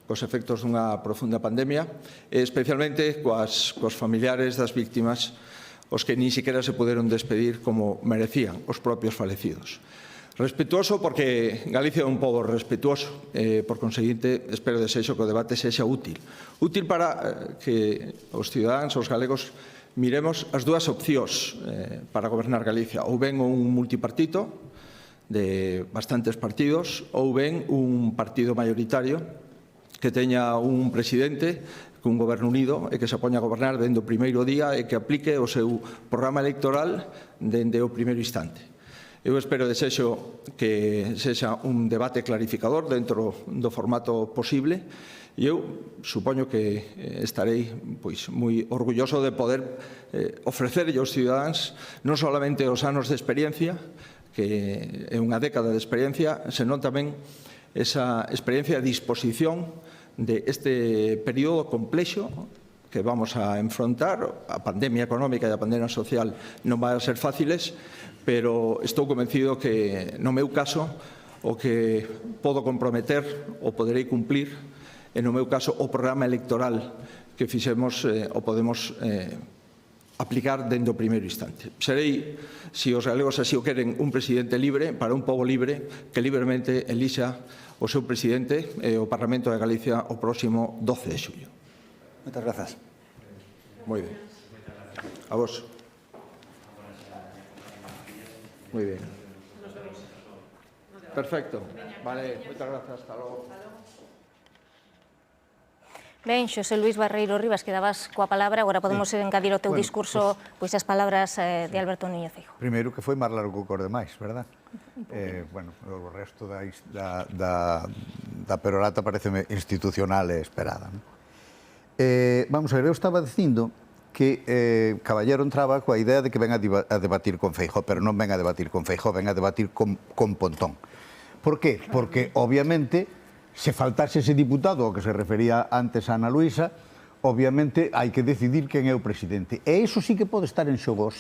Speaker 3: cos efectos dunha profunda pandemia, e especialmente coas familiares das víctimas, os que nin siquiera se puderon despedir como merecían os propios falecidos. Respetuoso porque Galicia é un pobo respetuoso, por conseguinte, espero desexo que o debate sexa útil. Útil para que os cidadáns, os galegos, miremos as dúas opcións para gobernar Galicia. Ou ben un multipartito de bastantes partidos, ou ben un partido mayoritario que teña un presidente cun goberno unido e que se poña a gobernar dende o primeiro día e que aplique o seu programa electoral dende o primeiro instante. Eu espero desexo que sexa un debate clarificador dentro do formato posible. E eu supoño que estarei moi orgulloso de poder ofrecerlle aos cidadáns non solamente os anos de experiencia, que é unha década de experiencia, senón tamén esa experiencia de disposición de este período complexo que vamos a enfrontar. A pandemia económica e a pandemia social non van a ser fáciles, pero estou convencido que, no meu caso, o que podo comprometer o poderei cumplir, e no meu caso o programa electoral que fixemos o podemos aplicar dende o primeiro instante. Serei, se os galegos así o queren, un presidente libre para un pobo libre que libremente elixa o seu presidente e o Parlamento de Galicia o próximo 12 de xullo.
Speaker 11: Moitas grazas.
Speaker 3: Moi ben. A vos. Moi ben. Perfecto. Vale, moitas grazas. Hasta logo.
Speaker 8: Ben, Xosé Luís Barreiro Rivas, quedabas coa palabra, agora podemos engadir o teu discurso pois as palabras de Alberto Núñez Feijóo.
Speaker 14: Primeiro que foi máis largo que os demais, verdad? Bueno, o resto da perorata pareceme institucional e esperada. Vamos a ver, eu estaba dicindo que Caballero entraba coa idea de que ven a debatir con Feijóo, pero non ven a debatir con Feijóo, ven a debatir con Pontón. Por qué? Porque, obviamente, se faltase ese diputado ao que se refería antes a Ana Luisa, obviamente hai que decidir quen é o presidente. E iso sí que pode estar en xogo.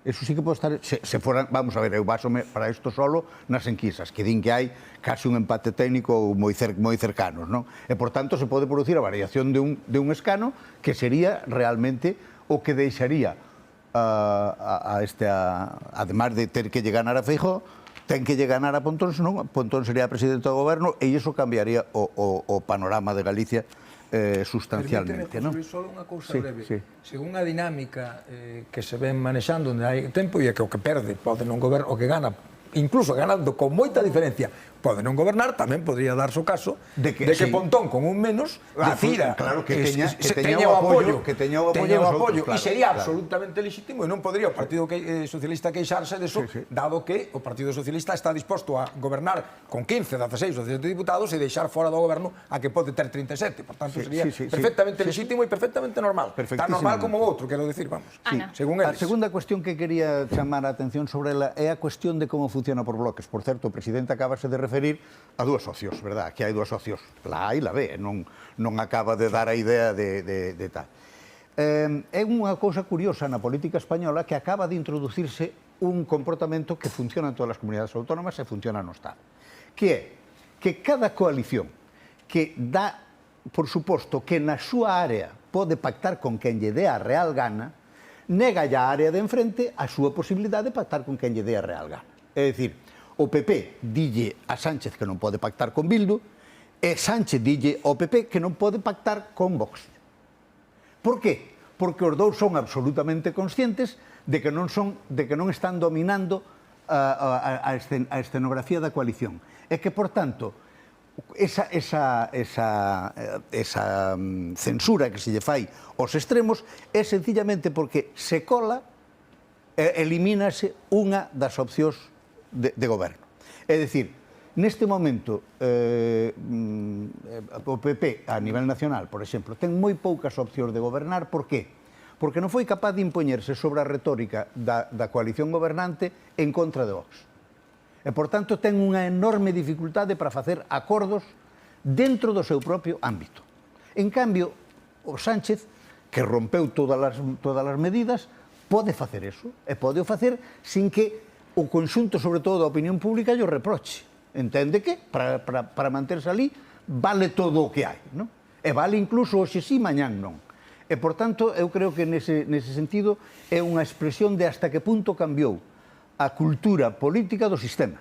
Speaker 14: Eso sí que pode estar... Se foran, vamos a ver, eu basome para isto solo nas enquisas, que din que hai casi un empate técnico moi cercanos, non? E, por tanto, se pode producir a variación de un escano que sería realmente o que deixaría además de ter que lle ganar a Feijóo, ten que lle ganar a Pontón, senón Pontón sería presidente do goberno e iso cambiaría o panorama de Galicia sustancialmente.
Speaker 4: Permíteme, José Luis, só unha cousa breve. Según a dinámica que se ven manexando onde hai tempo, e que o que perde pode non gobernar, o que gana, incluso ganando con moita diferencia, pode non gobernar, tamén podría darse o caso de que Pontón, con un menos, decida
Speaker 14: que teña o apoio,
Speaker 4: e sería absolutamente legítimo, e non podría o Partido Socialista queixarse deso, dado que o Partido Socialista está disposto a gobernar con 15, 16 ou 17 diputados e deixar fora do goberno a que pode ter 37. Por tanto, sería perfectamente legítimo e perfectamente normal. Tan normal como o outro, quero dicir, vamos. Según eles.
Speaker 14: A segunda cuestión que quería chamar a atención sobre ela é a cuestión de como funciona por bloques. Por certo, o presidente acabase de referir a dúas socios, verdad? Que hai dúas socios, la A e la B, non acaba de dar a idea de tal. É unha cousa curiosa na política española que acaba de introducirse un comportamento que funciona en todas as comunidades autónomas e funciona no Estado, que é que cada coalición que dá, por suposto, que na súa área pode pactar con quen lle dé a real gana, nega a área de enfrente a súa posibilidade de pactar con quen lle dé a real gana. É dicir, o PP dille a Sánchez que non pode pactar con Bildu e Sánchez dille ao PP que non pode pactar con Vox. Por qué? Porque os dous son absolutamente conscientes de que non están dominando a escenografía da coalición. E que, por tanto, esa censura que se lle fai aos extremos é sencillamente porque se cola, elimínase unha das opcións de goberno. É dicir, neste momento, o PP a nivel nacional, por exemplo, ten moi poucas opcións de gobernar. Por qué? Porque non foi capaz de impoñerse sobre a retórica da coalición gobernante en contra de Vox. E, por tanto, ten unha enorme dificultade para facer acordos dentro do seu propio ámbito. En cambio, o Sánchez, que rompeu todas as medidas, pode facer eso, e pode o facer sin que o conxunto, sobre todo, da opinión pública, lle reproche. Entende que, para manterse ali, vale todo o que hai, non? E vale incluso hoxe sí, mañán non. E, por tanto, eu creo que nese sentido é unha expresión de hasta que punto cambiou a cultura política do sistema.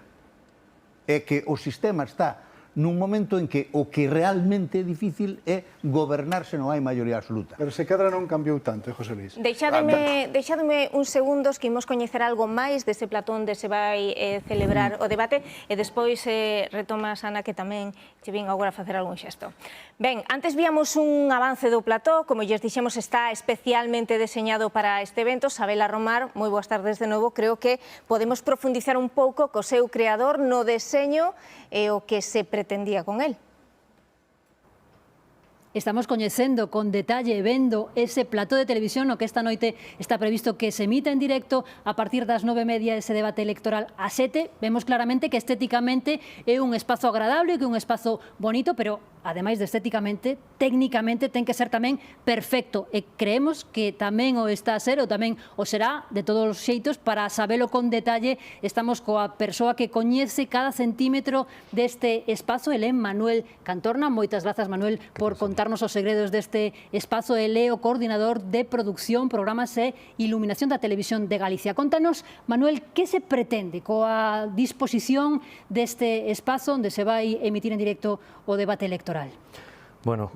Speaker 14: É que o sistema está nun momento en que o que realmente é difícil é gobernar se non hai maioría absoluta.
Speaker 10: Pero se cadra non cambiou tanto, José Luis.
Speaker 8: Deixádeme uns segundos que imos coñecer algo máis dese plató onde se vai celebrar o debate e despois retomas, Ana, que tamén che vin agora a facer algún xesto. Ben, antes víamos un avance do plató, como lles dixemos, está especialmente deseñado para este evento. Sabela Romar, moi boas tardes de novo. Creo que podemos profundizar un pouco co seu creador no deseño e o que se pretendía con él.
Speaker 5: Estamos coñecendo con detalle, vendo ese plató de televisión no que esta noite está previsto que se emita en directo a partir das 9:30 ese debate electoral a 7. Vemos claramente que estéticamente é un espazo agradable, que é un espazo bonito, pero ademais de estéticamente, técnicamente ten que ser tamén perfecto e creemos que tamén o está a ser ou tamén o será de todos os xeitos. Para sabelo con detalle estamos coa persoa que coñece cada centímetro deste espazo, el é Manuel Cantorna. Moitas grazas, Manuel, por contarnos os segredos deste espazo. El é o coordinador de produción, programas e iluminación da Televisión de Galicia. Contanos, Manuel, que se pretende coa disposición deste espazo onde se vai emitir en directo o debate electoral?
Speaker 6: Bueno,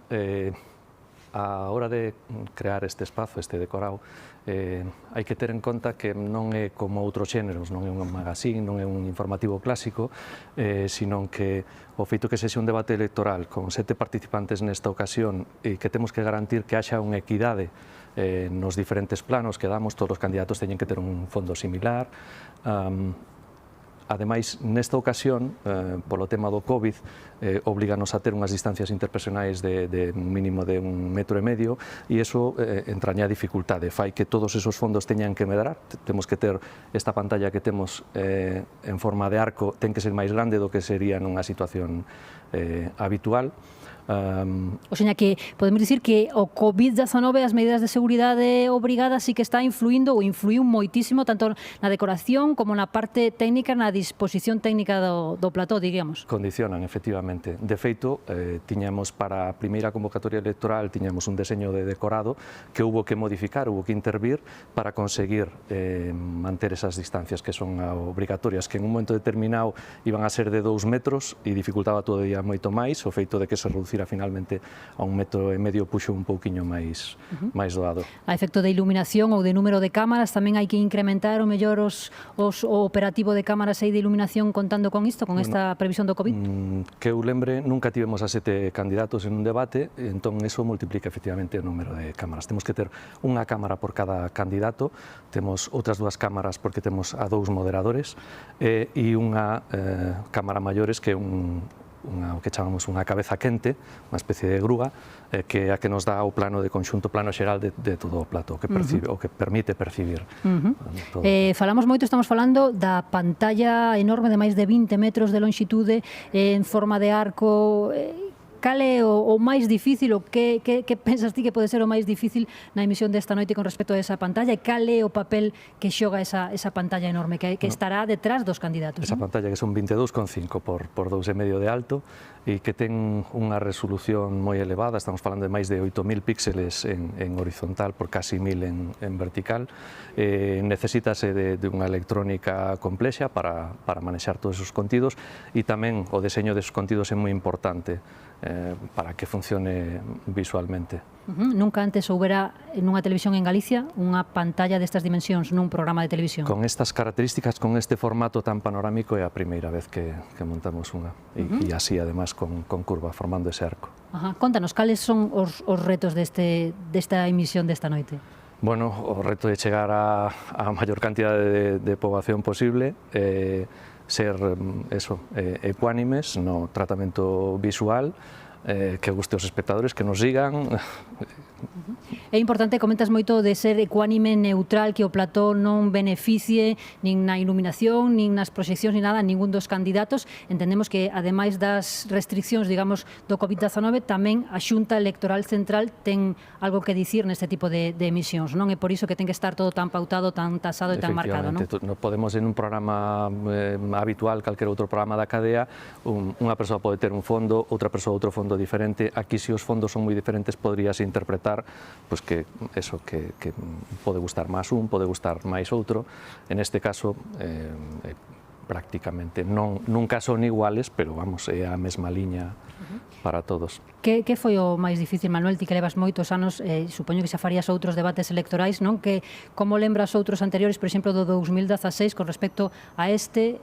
Speaker 6: a hora de crear este espazo, este decorado, hai que ter en conta que non é como outros xéneros, non é un magazine, non é un informativo clásico, sino que o feito que sexa un debate electoral con 7 participantes nesta ocasión e que temos que garantir que haxa unha equidade nos diferentes planos que damos, todos os candidatos teñen que ter un fondo similar. Ademais, nesta ocasión, polo tema do COVID, obliganos a ter unhas distancias interpersonais de un mínimo de 1,5 metros e iso entraña a dificultade, fai que todos esos fondos teñan que medrar. Temos que ter esta pantalla que temos en forma de arco, ten que ser máis grande do que sería nunha situación habitual.
Speaker 5: O sea, que podemos dicir que o COVID-19, as medidas de seguridade obrigadas, sí que está influindo ou influiu moitísimo tanto na decoración como na parte técnica, na disposición técnica do plató, digamos.
Speaker 6: Condicionan, efectivamente. De feito, tiñamos para a primeira convocatoria electoral tiñamos un deseño de decorado que hubo que modificar, hubo que intervir para conseguir manter esas distancias que son obrigatorias, que en un momento determinado iban a ser de 2 metros e dificultaba todavía moito máis o feito de que se reducira finalmente a 1,5 metros puxo un pouquiño máis doado.
Speaker 5: A efecto de iluminación ou de número de cámaras tamén hai que incrementar o mellor o operativo de cámaras e de iluminación contando con isto, con esta previsión do COVID?
Speaker 6: Que eu lembre, nunca tivemos a 7 candidatos en un debate, entón eso multiplica efectivamente o número de cámaras. Temos que ter unha cámara por cada candidato, temos outras 2 cámaras porque temos a 2 moderadores e unha cámara maiores que é o que chamamos unha cabeza quente, unha especie de grúa, que é a que nos dá o plano de conxunto, plano xeral de todo o plato, o que permite percibir.
Speaker 5: Falamos moito, estamos falando da pantalla enorme de máis de 20 metros de longitude en forma de arco. Cal é o máis difícil, o que pensas ti que pode ser o máis difícil na emisión desta noite con respecto a esa pantalla, e cal é o papel que xoga esa pantalla enorme que estará detrás dos candidatos?
Speaker 6: Esa pantalla que son 22,5 por 2,5 de alto e que ten unha resolución moi elevada, estamos falando de máis de 8.000 píxeles en horizontal por casi 1.000 en vertical. Necesítase de unha electrónica complexa para manexar todos esos contidos e tamén o deseño desos contidos é moi importante para que funcione visualmente.
Speaker 5: Nunca antes houbera nunha televisión en Galicia unha pantalla destas dimensións nun programa de televisión.
Speaker 6: Con estas características, con este formato tan panorámico, é a primeira vez que montamos unha e así, además, con curva, formando ese arco.
Speaker 5: Contanos, cales son os retos desta emisión desta noite?
Speaker 6: Bueno, o reto de chegar a maior cantidade de poboación posible, ser ecuánimes no tratamento visual, que guste aos espectadores, que nos sigan.
Speaker 5: É importante, comentas moito de ser ecuánime, neutral, que o plató non beneficie nin na iluminación, nin nas proxeccións, nin nada, ningún dos candidatos. Entendemos que, ademais das restriccións, digamos, do COVID-19, tamén a Xunta Electoral Central ten algo que dicir neste tipo de emisións, non? É por iso que ten que estar todo tan pautado, tan tasado e tan marcado, non?
Speaker 6: Non podemos, en un programa habitual, calquer outro programa da cadea, unha persoa pode ter un fondo, outra persoa outro fondo diferente. Aquí, se os fondos son moi diferentes, podríase interpretar pues que eso que pode gustar máis un, pode gustar máis outro. En este caso, prácticamente nunca son iguales, pero vamos, é a mesma liña para todos.
Speaker 5: Que foi o máis difícil, Manuel? Ti que levas moitos anos, supoño que xa farías outros debates electorais, non? Que como lembras outros anteriores, por exemplo, do 2016, con respecto a este,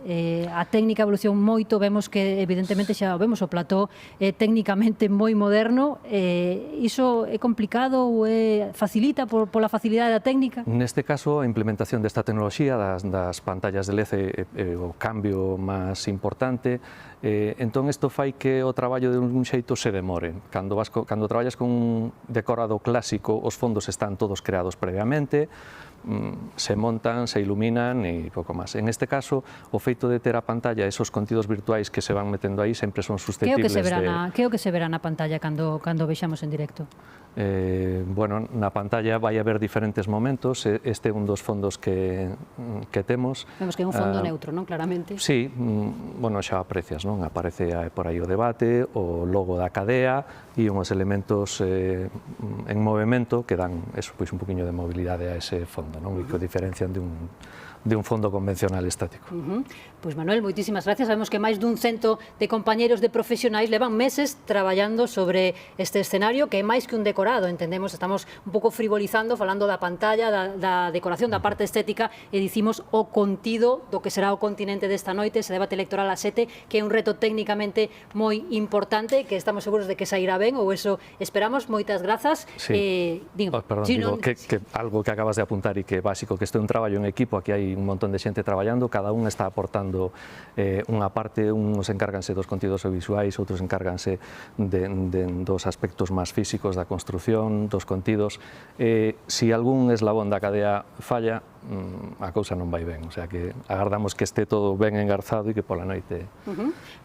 Speaker 5: a técnica evolución moito, vemos que evidentemente xa vemos o plató técnicamente moi moderno. Iso é complicado ou facilita pola facilidade da técnica?
Speaker 6: Neste caso, a implementación desta tecnoloxía das pantallas de LED é o cambio máis importante. Entón, isto fai que o traballo de un xeito se demore. Cando traballas con un decorado clásico, os fondos están todos creados previamente, se montan, se iluminan e pouco máis. En este caso, o feito de ter a pantalla, esos contidos virtuais que se van metendo aí, sempre son susceptibles de...
Speaker 5: Que é o que se verá na pantalla cando vexamos en directo?
Speaker 6: Bueno, na pantalla vai haber diferentes momentos. Este é un dos fondos que temos.
Speaker 5: Vemos que é un fondo neutro, non? Claramente.
Speaker 6: Sí, bueno, xa aprecias, non? Aparece por aí o debate, o logo da cadea e unhos elementos en movimento que dan eso, pois un poquinho de mobilidade a ese fondo, non? E que o diferencian de un fondo convencional estático.
Speaker 5: Pois Manuel, moitísimas gracias. Sabemos que máis dun cento de compañeros de profesionais levan meses traballando sobre este escenario, que é máis que un decorado, entendemos, estamos un pouco frivolizando, falando da pantalla, da decoración, da parte estética, e dicimos o contido do que será o continente desta noite, ese debate electoral a 7, que é un reto técnicamente moi importante, que estamos seguros de que sairá ben, ou eso esperamos. Moitas grazas.
Speaker 6: Perdón, digo que algo que acabas de apuntar e que é básico, que isto é un traballo en equipo. Aquí hai un montón de xente traballando, cada un está aportando unha parte, uns encárganse dos contidos audiovisuais, outros encárganse dos aspectos máis físicos da construción, dos contidos. Se algún eslabón da cadea falla, a cousa non vai ben, o sea que agardamos que este todo ben engarzado e que pola noite...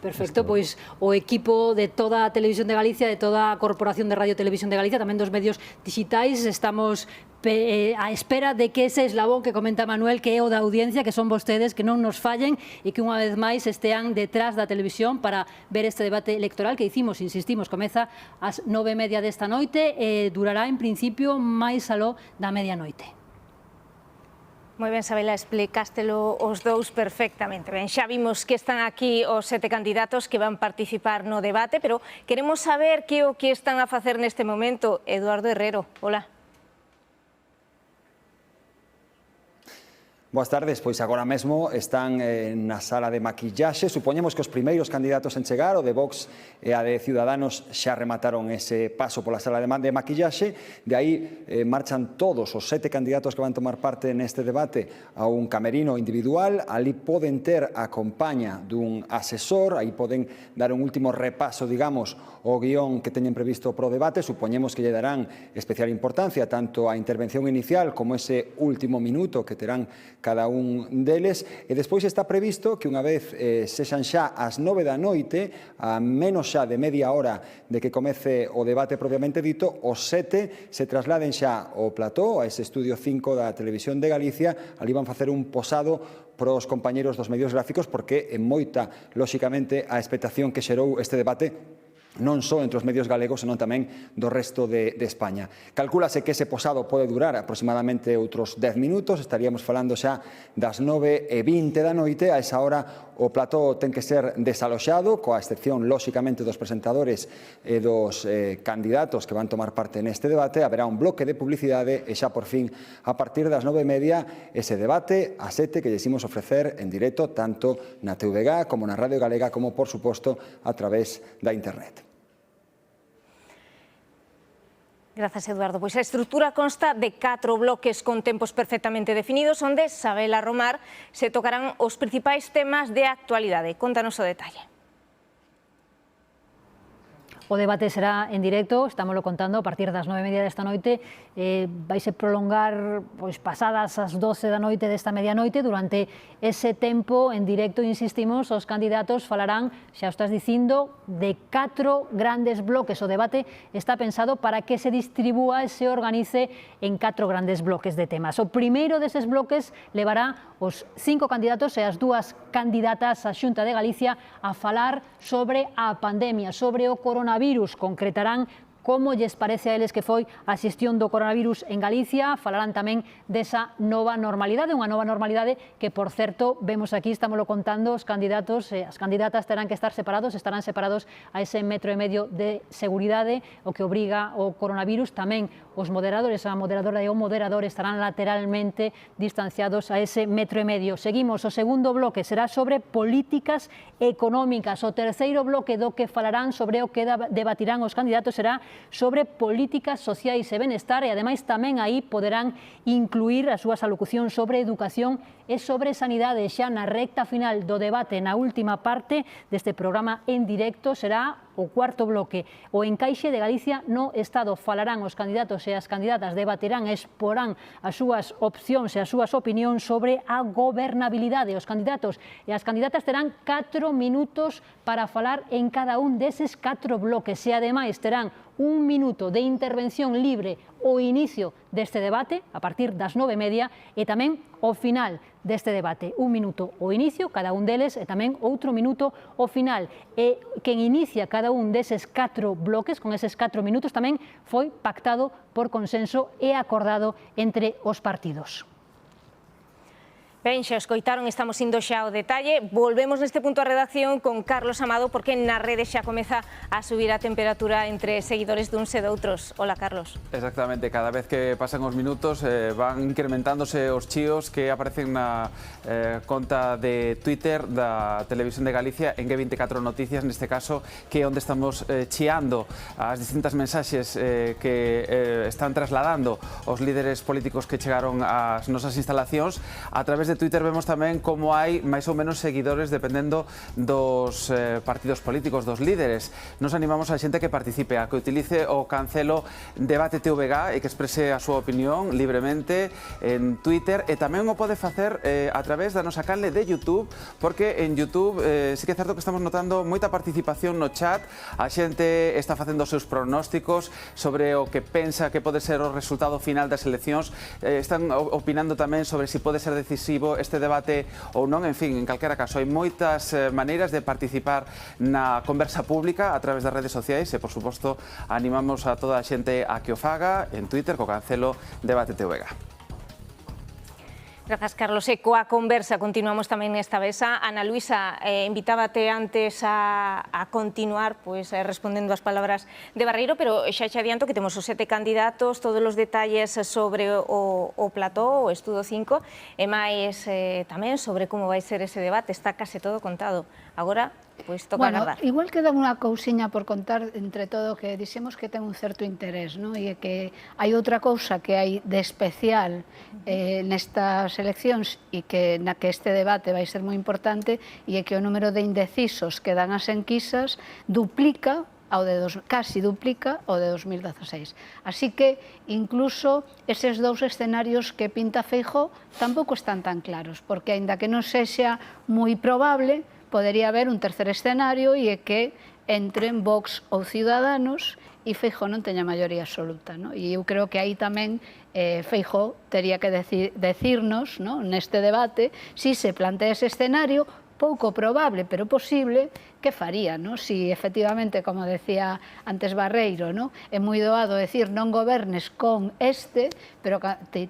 Speaker 5: Perfecto, pois o equipo de toda a Televisión de Galicia, de toda a Corporación de Radio e Televisión de Galicia, tamén dos medios digitais, estamos a espera de que ese eslabón que comenta Manuel, que é o da audiencia, que son vostedes, que non nos fallen e que unha vez máis estean detrás da televisión para ver este debate electoral que insistimos, comeza ás 9:30 desta noite e durará en principio máis aló da medianoite.
Speaker 8: Moi ben, Sabela, explicástelo os dous perfectamente. Ben, xa vimos que están aquí os 7 candidatos que van participar no debate, pero queremos saber que o que están a facer neste momento. Eduardo Herrero, hola.
Speaker 11: Boas tardes, pois agora mesmo están na sala de maquillaxe. Supoñemos que os primeiros candidatos en chegar, o de Vox e a de Ciudadanos, xa remataron ese paso pola sala de maquillaxe. De aí marchan todos os 7 candidatos que van tomar parte neste debate a un camerino individual. Ali poden ter a compaña dun asesor, aí poden dar un último repaso, digamos, o guión que teñen previsto pro debate. Supoñemos que lle darán especial importancia tanto a intervención inicial como ese último minuto que terán cada un deles, e despois está previsto que unha vez sexan xa as 9 da noite, a menos xa de media hora de que comece o debate propiamente dito, os 7 se trasladen xa ao plató, a ese estudio 5 da Televisión de Galicia. Ali van facer un posado pros compañeros dos medios gráficos, porque é moita, lóxicamente, a expectación que xerou este debate non só entre os medios galegos, senón tamén do resto de España. Calcúlase que ese posado pode durar aproximadamente outros 10 minutos, estaríamos falando xa das 9:20 da noite. A esa hora o plató ten que ser desaloxado, coa excepción, lóxicamente, dos presentadores e dos candidatos que van tomar parte neste debate. Haberá un bloque de publicidade e xa por fin, a partir das 9:30, ese debate a 7 que lles imos ofrecer en directo tanto na TVG como na Radio Galega, como, por suposto, a través da internet.
Speaker 8: Grazas, Eduardo. Pois a estrutura consta de 4 bloques con tempos perfectamente definidos, onde Sabela Romar se tocarán os principais temas de actualidade. Contanos o detalle.
Speaker 5: O debate será en directo, estámoslo contando, a partir das 9:30 desta noite, vaise prolongar pois, pasadas as 12 da noite desta medianoite. Durante ese tempo, en directo, insistimos, os candidatos falarán, xa o estás dicindo, de 4 grandes bloques. O debate está pensado para que se distribúa e se organice en 4 grandes bloques de temas. O primeiro deses bloques levará os 5 candidatos e as 2 candidatas á Xunta de Galicia a falar sobre a pandemia, sobre o coronavirus. Concretarán como lles parece a eles que foi a xestión do coronavirus en Galicia. Falarán tamén desa nova normalidade, unha nova normalidade que, por certo, vemos aquí, estámoslo contando, os candidatos e as candidatas terán que estar separados, estarán separados a ese 1,5 metro de seguridade, o que obriga o coronavirus. Tamén os moderadores, a moderadora e o moderador estarán lateralmente distanciados a ese 1,5 metro. Seguimos, o segundo bloque será sobre políticas económicas. O terceiro bloque do que falarán, sobre o que debatirán os candidatos, será sobre políticas sociais e benestar, e ademais tamén aí poderán incluir as súas alocucións sobre educación e sobre sanidade. Xa na recta final do debate, na última parte deste programa en directo, será o cuarto bloque, o encaixe de Galicia no Estado. Falarán os candidatos e as candidatas, debaterán e exporán as súas opcións e as súas opinións sobre a gobernabilidade. Os candidatos e as candidatas terán 4 minutos para falar en cada un deses 4 bloques, e ademais terán 1 minuto de intervención libre ao inicio deste debate, a partir das 9:30, e tamén ao final deste debate. 1 minuto ao inicio, cada un deles, e tamén outro minuto ao final. E quen inicia cada un deses 4 bloques, con eses 4 minutos, tamén foi pactado por consenso e acordado entre os partidos.
Speaker 8: Ben, xa escoitaron, estamos indo xa ao detalle. Volvemos neste punto a redacción con Carlos Amado, porque na rede xa comeza a subir a temperatura entre seguidores duns e doutros. Hola, Carlos.
Speaker 7: Exactamente, cada vez que pasan os minutos van incrementándose os chíos que aparecen na conta de Twitter da Televisión de Galicia en G24 Noticias, neste caso, que é onde estamos chiando as distintas mensaxes que están trasladando os líderes políticos que chegaron ás nosas instalacións. A través de Twitter vemos tamén como hai máis ou menos seguidores dependendo dos partidos políticos, dos líderes. Nos animamos a xente que participe, a que utilice o cancelo Debate TVG e que exprese a súa opinión libremente en Twitter, e tamén o pode facer a través da nosa canle de YouTube, porque en YouTube sí que é certo que estamos notando moita participación no chat. A xente está facendo os seus pronósticos sobre o que pensa que pode ser o resultado final das eleccións. Están opinando tamén sobre se pode ser decisivo este debate ou non. En fin, en calquera caso, hai moitas maneiras de participar na conversa pública a través das redes sociais e, por suposto, animamos a toda a xente a que o faga en Twitter co cancelo Debate TVG.
Speaker 8: Grazas, Carlos. E coa conversa continuamos tamén nesta mesa. Ana Luisa, invitábate antes a continuar respondendo as palabras de Barreiro, pero xa te adianto que temos os 7 candidatos, todos os detalles sobre o plató, o estudo 5, e máis tamén sobre como vai ser ese debate. Está case todo contado. Agora, toca agardar.
Speaker 13: Igual queda unha cousiña por contar entre todo, que dixemos que ten un certo interés, e que hai outra cousa que hai de especial nestas eleccións e que na que este debate vai ser moi importante, e é que o número de indecisos que dan as enquisas casi duplica o de 2016. Así que, incluso, eses 2 escenarios que pinta Feijóo tampouco están tan claros, porque, aínda que non sexa moi probable, podería haber un terceiro escenario, e é que entren Vox ou Ciudadanos e Feijóo non teña maioría absoluta. E eu creo que aí tamén Feijóo tería que decirnos neste debate si se plantea ese escenario, pouco probable, pero posible, que faría, si efectivamente, como decía antes Barreiro, é moi doado decir non gobernes con este, pero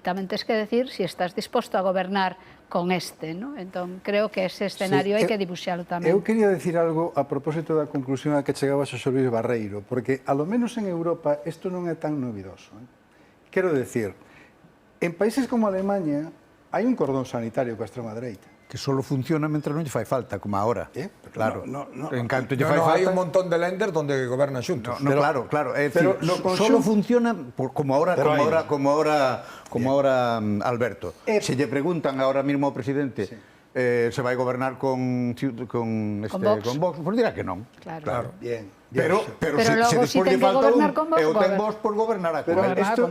Speaker 13: tamén tens que decir si estás disposto a gobernar con este, entón creo que ese escenario hai que dibuixalo tamén.
Speaker 10: Eu quería decir algo a propósito da conclusión a que chegaba Xosé Luis Barreiro, porque a lo menos en Europa isto non é tan novidoso. Quero decir, en países como Alemanha hai un cordón sanitario coa extrema dereita.
Speaker 14: que solo funciona mentre non lle fai falta, como agora. Claro, en canto lle fai
Speaker 4: No, hai
Speaker 14: falta...
Speaker 4: un montón de lenders donde gobernan xuntos.
Speaker 14: No, claro, é dicir, solo funciona como ahora Alberto. Se lle preguntan ahora mismo ao presidente se vai gobernar con Vox, pois dirá que non.
Speaker 10: Claro. Bien.
Speaker 14: Pero se despois lle falta un, e o ten Vox por gobernar a
Speaker 10: Pero isto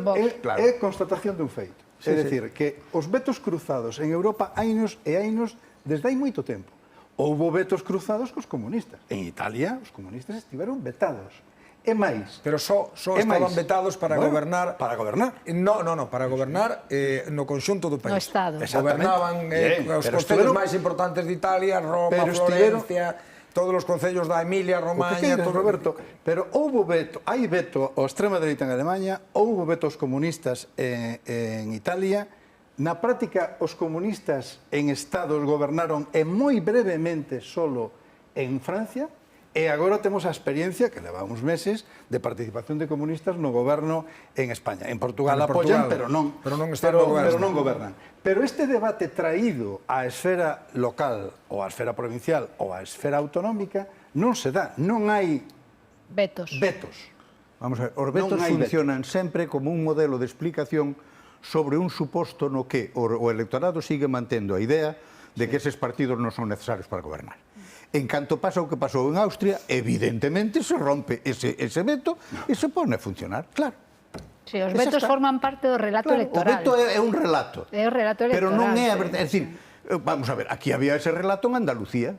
Speaker 10: é constatación dun feito. É dicir, que os vetos cruzados en Europa hainos e hainos desde hai moito tempo. Houbo vetos cruzados cos comunistas. En Italia, os comunistas estiveron vetados. E máis.
Speaker 4: Pero só estaban vetados para gobernar...
Speaker 10: Para gobernar?
Speaker 4: No, para gobernar no conxunto do país.
Speaker 13: No Estado.
Speaker 4: Gobernaban os concellos máis importantes de Italia, Roma, Florencia... todos os concellos da Emilia, Romaña...
Speaker 10: Roberto, pero houbo veto, hai veto ao extrema dereita en Alemanha, houbo veto aos comunistas en Italia, na práctica os comunistas en estados gobernaron e moi brevemente solo en Francia, e agora temos a experiencia, que leva uns meses, de participación de comunistas no goberno en España. En Portugal apoian, pero non gobernan. Pero este debate traído á esfera local, ou á esfera provincial, ou á esfera autonómica, non se dá. Non hai
Speaker 13: vetos.
Speaker 14: Vamos a ver, os vetos funcionan sempre como un modelo de explicación sobre un suposto no que o electorado sigue mantendo a idea de que eses partidos non son necesarios para gobernar. En canto pasa o que pasou en Austria, evidentemente se rompe ese veto e se pone a funcionar, claro.
Speaker 13: Si, os vetos forman parte do relato electoral.
Speaker 14: O veto é un relato.
Speaker 13: É o relato electoral.
Speaker 14: Pero non é a verdade. É dicir, vamos a ver, aquí había ese relato en Andalucía,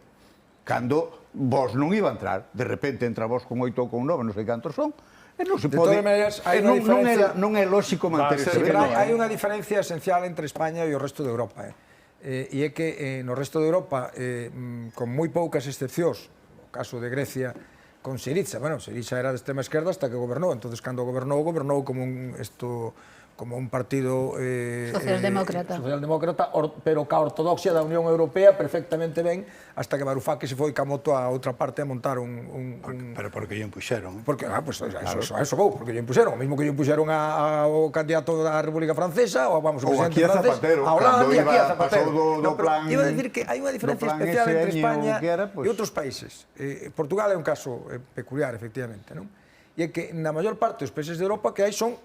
Speaker 14: cando Vox non iba a entrar, de repente entra Vox con 8 ou con 9, non sei cantos son, e non se pode... Non é lóxico manter ese veto.
Speaker 4: Hai unha diferencia esencial entre España e o resto de Europa, e é que no resto de Europa, con moi poucas excepcións, o caso de Grecia con Syriza, Syriza era de extrema esquerda hasta que gobernou, entonces cando gobernou como un partido
Speaker 13: socialdemócrata,
Speaker 4: pero ca ortodoxia da Unión Europea perfectamente ben, hasta que Varoufakis se foi ca moto a outra parte a montar
Speaker 10: Pero porque lle impuxeron.
Speaker 4: Porque, eso vou, porque lle impuxeron, o mismo que lle impuxeron ao candidato da República Francesa, ou vamos, o presidente francés, a Holanda e aquí a Zapatero. Iba a decir que hai unha diferencia especial entre España e outros países. Portugal é un caso peculiar, efectivamente, non? E é que na maior parte dos países de Europa que hai son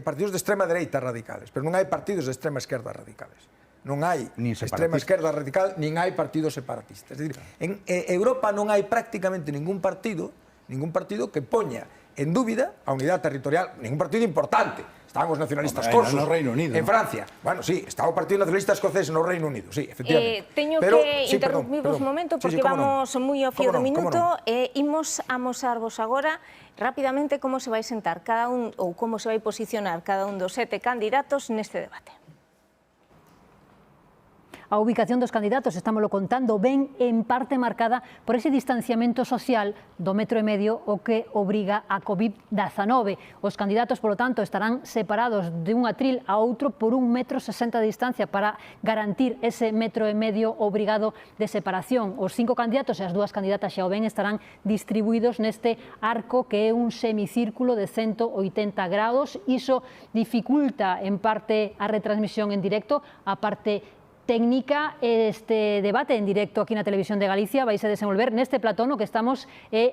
Speaker 4: partidos de extrema dereita radicales, pero non hai partidos de extrema esquerda radicales. Non hai extrema esquerda radical, nin hai partidos separatistas. É dicir, en Europa non hai prácticamente ningún partido que poña en dúbida a unidade territorial, ningún partido importante. Están os nacionalistas corsos
Speaker 10: no Reino Unido,
Speaker 4: en Francia. Bueno, sí, está o Partido Nacionalista Escocés no Reino Unido, sí, efectivamente.
Speaker 8: Teño que interrumpirvos un momento porque vamos moi ao fío do minuto. Imos amosarvos agora rapidamente como se vai sentar cada un ou como se vai posicionar cada un dos 7 candidatos neste debate.
Speaker 5: A ubicación dos candidatos, estámoslo contando, ven en parte marcada por ese distanciamento social do 1,5 metro o que obriga a COVID-19. Os candidatos, polo tanto, estarán separados de un atril a outro por 1,60 metros de distancia para garantir ese 1,5 metro obrigado de separación. Os 5 candidatos e as 2 candidatas xa o ven estarán distribuídos neste arco que é un semicírculo de 180 grados. Iso dificulta en parte a retransmisión en directo, a parte técnica. Este debate en directo aquí na Televisión de Galicia vai se desenvolver neste plató no que estamos,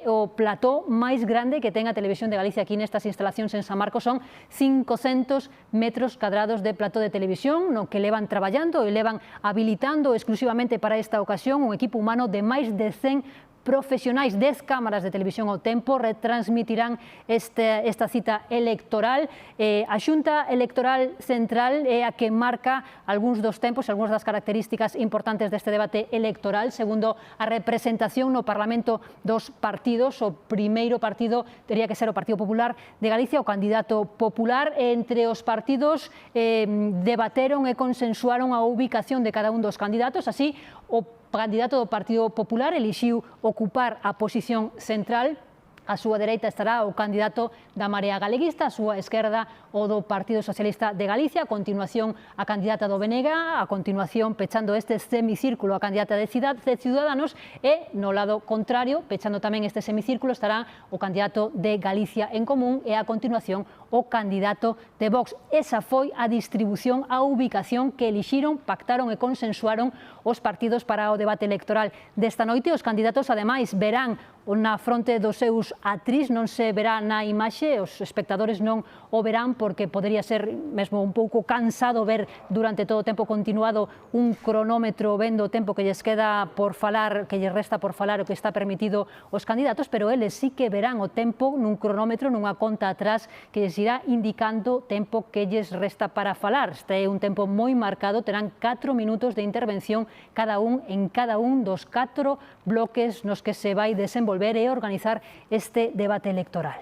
Speaker 5: o plató máis grande que ten a Televisión de Galicia aquí nestas instalacións en San Marcos. Son 500 metros cuadrados de plató de televisión no que levan traballando e levan habilitando exclusivamente para esta ocasión un equipo humano de máis de 100 profesionais. 10 cámaras de televisión ao tempo retransmitirán esta cita electoral. A Xunta Electoral Central é a que marca algúns dos tempos, algúns das características importantes deste debate electoral, segundo a representación no Parlamento dos partidos. O primeiro partido teria que ser o Partido Popular de Galicia, o candidato popular. Entre os partidos debateron e consensuaron a ubicación de cada un dos candidatos, así o candidato do Partido Popular elixiu ocupar a posición central. A súa dereita estará o candidato da Marea Galeguista, a súa esquerda o do Partido Socialista de Galicia, a continuación a candidata do BNG, a continuación pechando este semicírculo a candidata de Ciudadanos e no lado contrario, pechando tamén este semicírculo, estará o candidato de Galicia en Común e a continuación o candidato de Vox. Esa foi a distribución, a ubicación que elixiron, pactaron e consensuaron os partidos para o debate electoral desta noite. Os candidatos, ademais, verán na fronte dos seus atriz, non se verá na imaxe, os espectadores non o verán porque podería ser mesmo un pouco cansado ver durante todo o tempo continuado un cronómetro vendo o tempo que lles queda por falar, que lles resta por falar o que está permitido os candidatos, pero eles sí que verán o tempo nun cronómetro, nunha conta atrás que lles irá indicando tempo que lles resta para falar. Este é un tempo moi marcado, terán 4 minutos de intervención cada un en cada un dos 4 bloques nos que se vai desenvolver e organizar este debate electoral.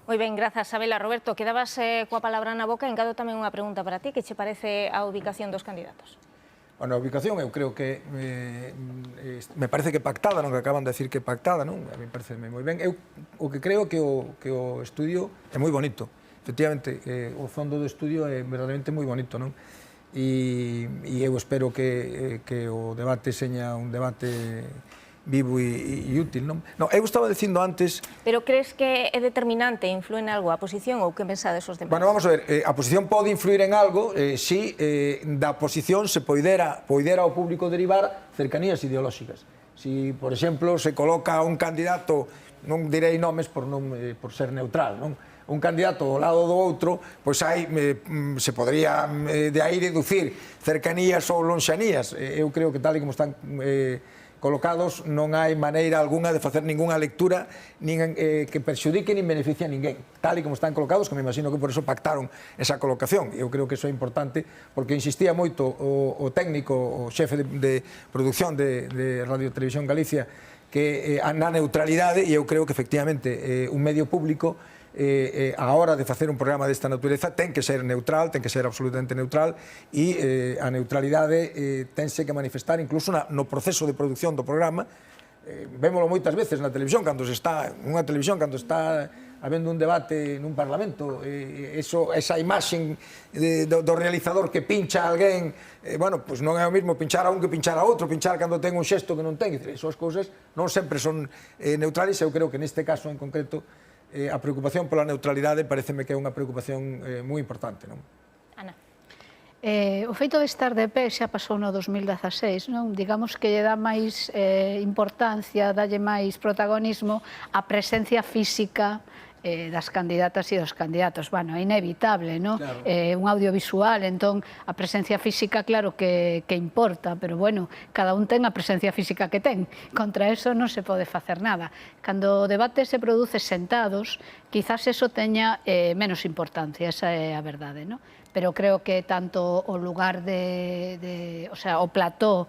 Speaker 8: Moi ben, grazas, Sabela. Roberto, quedabas coa palabra na boca, engado tamén unha pregunta para ti, que che parece a ubicación dos candidatos?
Speaker 4: Bueno, a ubicación eu creo que me parece que pactada, non que acaban de decir que pactada, non? A mí parece moi ben. Eu o que creo que o estudio é moi bonito. Efectivamente, o fondo do estudio é verdadeiramente moi bonito, non? E eu espero que o debate seña un debate vivo e útil, non? Non, eu estaba dicindo antes...
Speaker 8: Pero crees que é determinante, influe en algo a posición ou que pensades os demais?
Speaker 4: Bueno, vamos a ver, a posición pode influir en algo si da posición se poidera ao público derivar cercanías ideolóxicas. Si, por exemplo, se coloca un candidato, non direi nomes por ser neutral, non? Un candidato ao lado do outro, pois hai, se podría de aí deducir cercanías ou lonxanías. Eu creo que tal e como están colocados non hai maneira alguna de facer ninguna lectura que perxudique nin beneficie a ninguén. Tal e como están colocados, que me imagino que por eso pactaron esa colocación. Eu creo que iso é importante porque insistía moito o técnico, o xefe de producción de Radio Televisión Galicia que na neutralidade, e eu creo que efectivamente un medio público a hora de facer un programa desta natureza ten que ser neutral, ten que ser absolutamente neutral e a neutralidade tense que manifestar incluso no proceso de produción do programa. Vémolo moitas veces na televisión, cando está habendo un debate nun parlamento, esa imaxen do realizador que pincha a alguén, bueno, pois non é o mesmo pinchar a un que pinchar a outro, pinchar cando ten un xesto que non ten, esas cousas non sempre son neutrales. Eu creo que neste caso en concreto a preocupación pola neutralidade pareceme que é unha preocupación moi importante, non?
Speaker 8: Ana.
Speaker 13: O feito de estar de pé xa pasou no 2016, non? Digamos que lle dá máis importancia, dalle máis protagonismo á presencia física das candidatas e dos candidatos. Bueno, é inevitable, non? Claro. Un audiovisual, entón, a presencia física, claro que importa, pero, bueno, cada un ten a presencia física que ten. Contra eso non se pode facer nada. Cando o debate se produce sentados, quizás eso teña menos importancia, esa é a verdade, non? Pero creo que tanto o lugar o sea, o plató,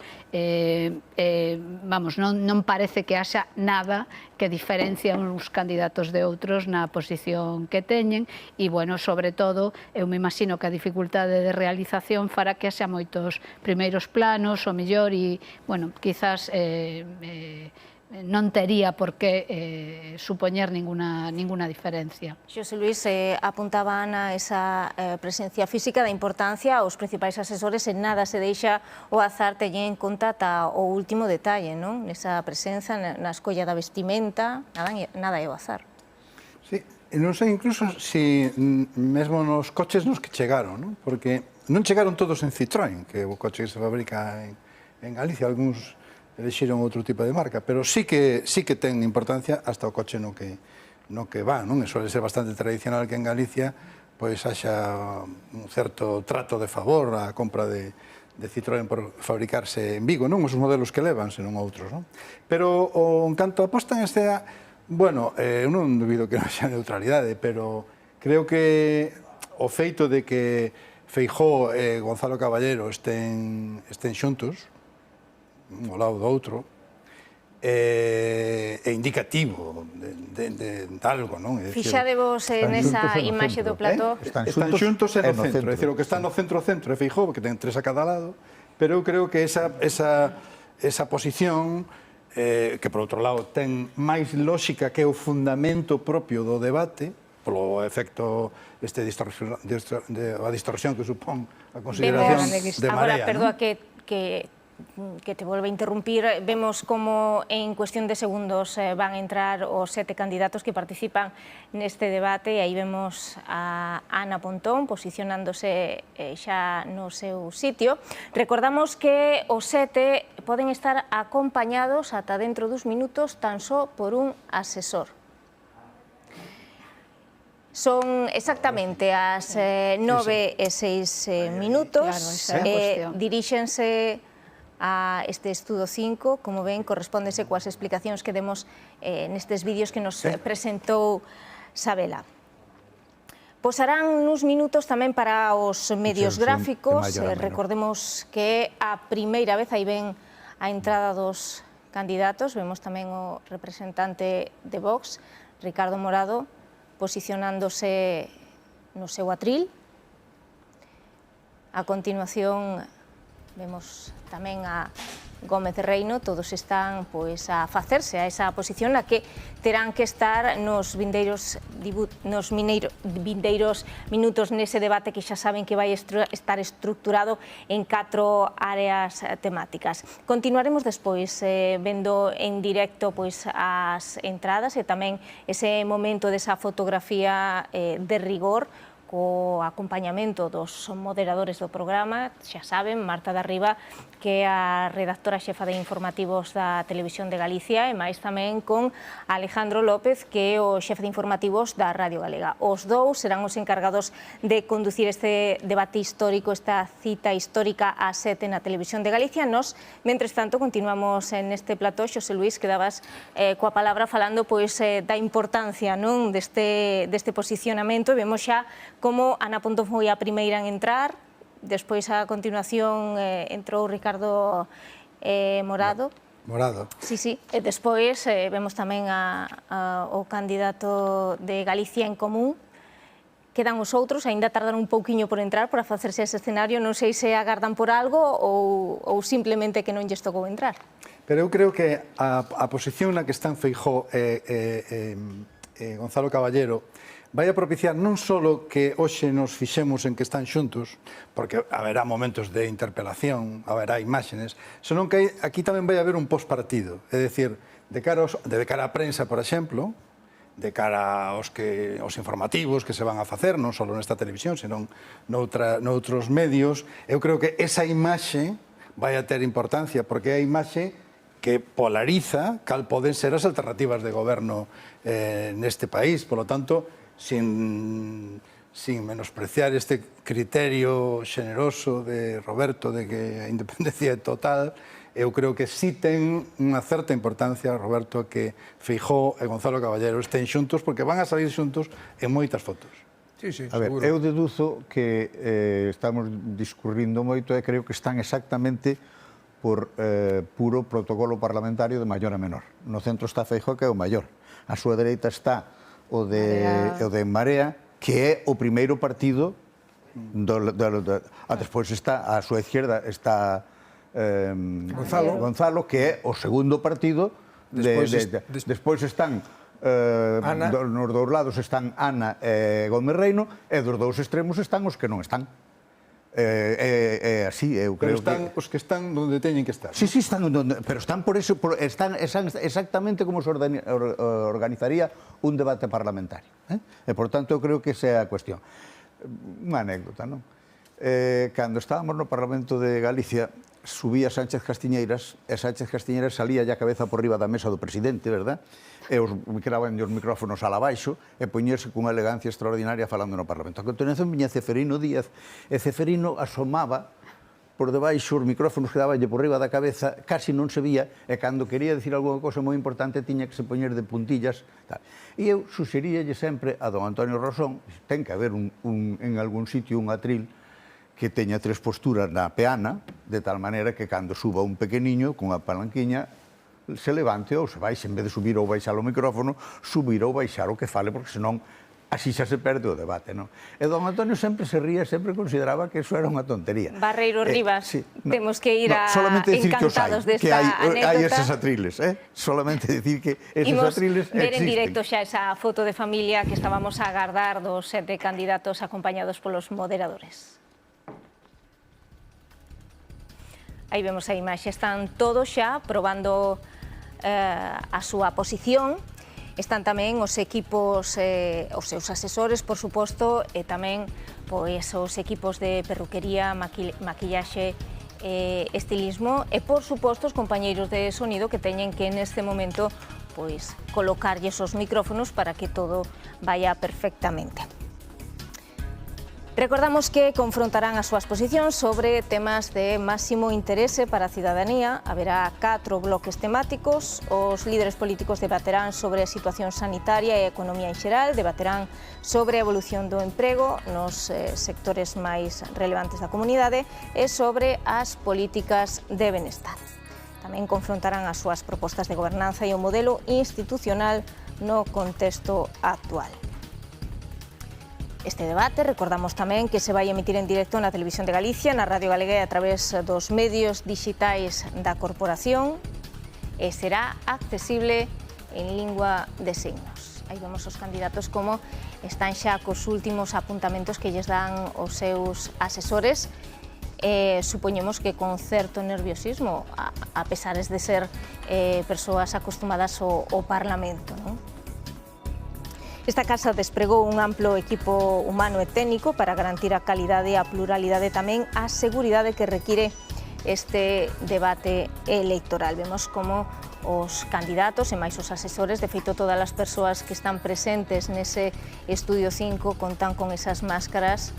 Speaker 13: vamos, non parece que haxa nada que diferencia uns candidatos de outros na posición que teñen e, bueno, sobre todo, eu me imagino que a dificultade de realización fará que haxa moitos primeiros planos, o mellor, e, bueno, quizás non tería por que supoñer ninguna diferencia.
Speaker 8: Xosé Luis, apuntaba Ana esa presencia física da importancia aos principais asesores, en nada se deixa o azar teñen en conta ata o último detalle, non? Nesa presenza, na escolla da vestimenta, nada é o azar.
Speaker 10: Sí, non sei incluso se mesmo nos coches nos que chegaron, non? Porque non chegaron todos en Citroën, que é o coche que se fabrica en Galicia, algúns elexiron outro tipo de marca, pero sí que ten importancia hasta o coche no que va, non? E suele ser bastante tradicional que en Galicia pois haxa un certo trato de favor á compra de Citroën por fabricarse en Vigo, non os modelos que levan, senón outros, non? Pero en canto a posta en escena, bueno, eu non dubido que non xa neutralidade, pero creo que o feito de que Feijóo e Gonzalo Caballero estén xuntos, un ao lado do outro, é indicativo de algo, non?
Speaker 8: Fixadevos nesa imaxe do plató.
Speaker 10: Están xuntos e no centro. É dicir, o que está no centro é Feijóo, que ten 3 a cada lado, pero eu creo que esa posición, que por outro lado ten máis lógica que o fundamento propio do debate, polo efecto a distorsión que supón a consideración de Marea.
Speaker 8: Agora, perdoa que que te volve a interrumpir, vemos como en cuestión de segundos van a entrar os 7 candidatos que participan neste debate, e aí vemos a Ana Pontón posicionándose xa no seu sitio. Recordamos que os 7 poden estar acompañados ata dentro dos minutos tan só por un asesor. Son exactamente as 9:06 minutos, diríxense a este Estudo 5, como ven, correspóndese coas explicacións que demos nestes vídeos que nos presentou Sabela. Posarán uns minutos tamén para os medios gráficos, recordemos que é a primeira vez, aí ven a entrada dos candidatos, vemos tamén o representante de Vox, Ricardo Morado, posicionándose no seu atril. A continuación vemos tamén a Gómez Reino, todos están a facerse a esa posición na que terán que estar nos vindeiros minutos nese debate que xa saben que vai estar estructurado en 4 áreas temáticas. Continuaremos despois vendo en directo as entradas e tamén ese momento desa fotografía de rigor co acompañamento dos moderadores do programa, xa saben, Marta de Arriba, que é a redactora xefa de informativos da Televisión de Galicia, e máis tamén con Alejandro López, que é o xefe de informativos da Radio Galega. Os dous serán os encargados de conducir este debate histórico, esta cita histórica a 7 na Televisión de Galicia. Nos, mentres tanto, continuamos neste plató. Xosé Luís, quedabas coa palabra falando da importancia deste posicionamento, e vemos xa como Ana Pontón foi a primeira en entrar, despois a continuación entrou Ricardo Morado. Sí, e despois vemos tamén o candidato de Galicia en Común. Quedan os outros, aínda tardan un pouquiño por entrar, por facerse ese escenario, non sei se agardan por algo ou simplemente que non lles tocou entrar.
Speaker 10: Pero eu creo que a posición na que están Feijóo e Gonzalo Caballero vai a propiciar non só que hoxe nos fixemos en que están xuntos, porque haberá momentos de interpelación, haberá imágenes, senón que aquí tamén vai haber un postpartido, é dicir, de cara á prensa, por exemplo, de cara aos informativos que se van a facer, non só nesta televisión, senón noutros medios, eu creo que esa imaxe vai a ter importancia, porque é a imaxe que polariza cal poden ser as alternativas de goberno neste país. Por lo tanto, sin menospreciar este criterio xeneroso de Roberto de que a independencia é total, eu creo que sí ten unha certa importancia, Roberto, que Feijóo e Gonzalo Caballero estén xuntos, porque van a salir xuntos en moitas fotos.
Speaker 14: A ver, eu deduzo que estamos discurrindo moito e creo que están exactamente por puro protocolo parlamentario de maior a menor. No centro está Feijóo, que é o maior. A súa dereita está o de Marea, que é o primeiro partido, despois está a súa izquierda está Gonzalo, que é o segundo partido, despois están nos dous lados están Ana e Gómez Reino, e dos dous extremos están os que non están. É así, eu creo que...
Speaker 10: Pero están os que están onde teñen que estar.
Speaker 14: Sí, están onde... Pero están por eso, están exactamente como se organizaría un debate parlamentario. E, por tanto, eu creo que esa é a cuestión. Unha anécdota, non? Cando estábamos no Parlamento de Galicia, subía Sánchez Castiñeiras, e Sánchez Castiñeiras salía ya a cabeza por riba da mesa do presidente, verdad? E quedaban os micrófonos ala baixo e poñerse cunha elegancia extraordinaria falando no Parlamento. A continuación viña Ceferino Díaz e Ceferino asomaba por debaixo, os micrófonos quedabanlle por riba da cabeza, casi non se vía, e cando quería dicir algunha cosa moi importante tiña que se poñer de puntillas. E eu suxeríalle sempre a don Antonio Rosón, ten que haber en algún sitio un atril que teña 3 posturas na peana, de tal maneira que cando suba un pequeniño cunha palanquiña se levante ou se baixe, en vez de subir ou baixar o micrófono, subir ou baixar o que fale, porque senón así xa se perde o debate, non? E don Antonio sempre se ría, sempre consideraba que eso era unha tontería.
Speaker 8: Barreiro Rivas, temos que ir encantados desta anécdota.
Speaker 14: Hai eses atriles, solamente decir que eses atriles existen.
Speaker 8: Imos ver en directo xa esa foto de familia que estábamos a agardar dos 7 candidatos acompañados polos moderadores. Aí vemos a imaxe, están todos xa probando a súa posición. Están tamén os equipos, os seus asesores, por suposto, e tamén os equipos de perruquería, maquillaxe, estilismo e, por suposto, os compañeiros de sonido que teñen que neste momento colocarlles os micrófonos para que todo vaya perfectamente. Recordamos que confrontarán as súas posicións sobre temas de máximo interese para a cidadanía. Haberá 4 bloques temáticos. Os líderes políticos debaterán sobre a situación sanitaria e a economía en xeral, debaterán sobre a evolución do emprego nos sectores máis relevantes da comunidade e sobre as políticas de benestar. Tamén confrontarán as súas propostas de gobernanza e o modelo institucional no contexto actual. Este debate, recordamos tamén que se vai emitir en directo na Televisión de Galicia, na Radio Galega e a través dos medios digitais da corporación e será accesible en lingua de signos. Aí vemos os candidatos como están xa cos últimos apuntamentos que lles dan os seus asesores. Supoñemos que con certo nerviosismo, a pesares de ser persoas acostumadas ao Parlamento, non? Esta casa despregou un amplo equipo humano e técnico para garantir a calidade e a pluralidade tamén a seguridade que require este debate electoral. Vemos como os candidatos e máis os asesores, de feito todas as persoas que están presentes nese Estudio 5 contan con esas máscaras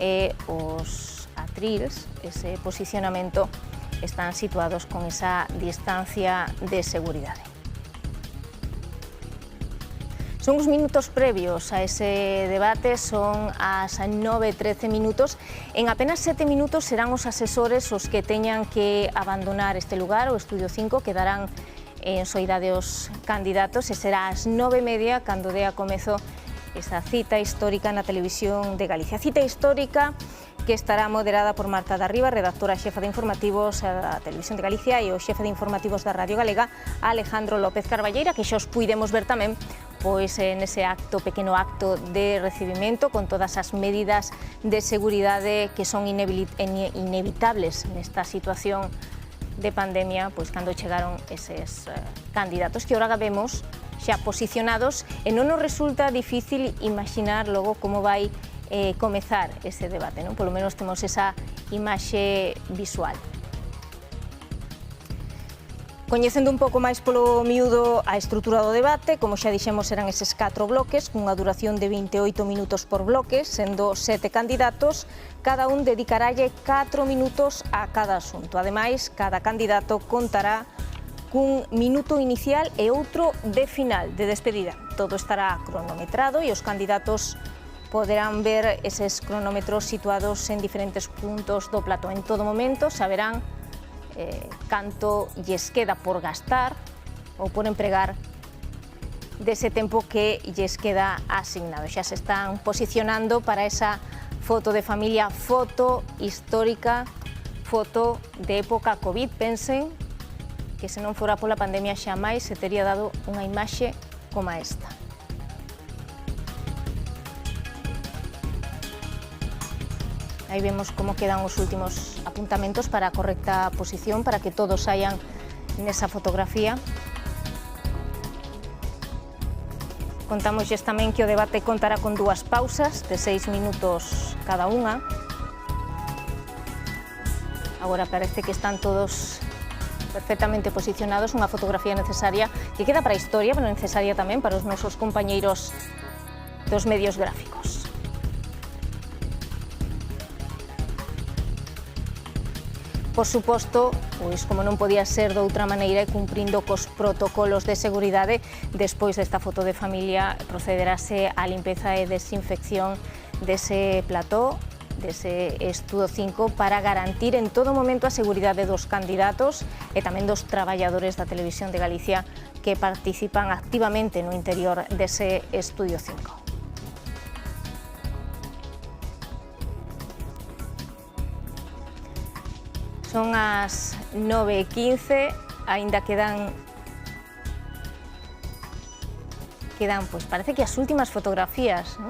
Speaker 8: e os atrils, ese posicionamento, están situados con esa distancia de seguridade. Son os minutos previos a ese debate, son as 9:13 minutos. En apenas 7 minutos serán os asesores os que teñan que abandonar este lugar, o Estudio 5, quedarán en soidade os candidatos e será ás 9:30 cando dé a comezo esa cita histórica na Televisión de Galicia. Cita histórica que estará moderada por Marta Darriba, redactora xefa de informativos da Televisión de Galicia, e o xefe de informativos da Radio Galega, Alejandro López Carballeira, que xa os puidemos ver tamén nese pequeno acto de recibimento con todas as medidas de seguridade que son inevitables nesta situación de pandemia, cando chegaron eses candidatos que ahora vemos xa posicionados e non nos resulta difícil imaginar logo como vai comezar ese debate, non? Polo menos temos esa imaxe visual. Coñecendo un pouco máis polo miúdo a estrutura do debate, como xa dixemos, serán eses 4 bloques, cunha duración de 28 minutos por bloque, sendo 7 candidatos, cada un dedicaralle 4 minutos a cada asunto. Ademais, cada candidato contará cun minuto inicial e outro de final, de despedida. Todo estará cronometrado e os candidatos poderán ver eses cronómetros situados en diferentes puntos do plató. En todo momento saberán canto lles queda por gastar ou por empregar dese tempo que lles queda asignado. Xa se están posicionando para esa foto de familia, foto histórica, foto de época COVID. Pensen que se non fora pola pandemia xamais se tería dado unha imaxe como esta. Aí vemos como quedan os últimos apuntamentos para a correcta posición, para que todos saian nesa fotografía. Contámosles tamén que o debate contará con 2 pausas de 6 minutos cada unha. Agora parece que están todos perfectamente posicionados, unha fotografía necesaria que queda para a historia, pero necesaria tamén para os nosos compañeiros dos medios gráficos. Por suposto, como non podía ser de outra maneira, e cumprindo cos protocolos de seguridade, despois desta foto de familia procederase á limpeza e desinfección dese plató, dese Estudio 5, para garantir en todo momento a seguridade dos candidatos e tamén dos traballadores da Televisión de Galicia que participan activamente no interior dese Estudio 5. Son as 9:15, aínda quedan, parece que as últimas fotografías, ¿no?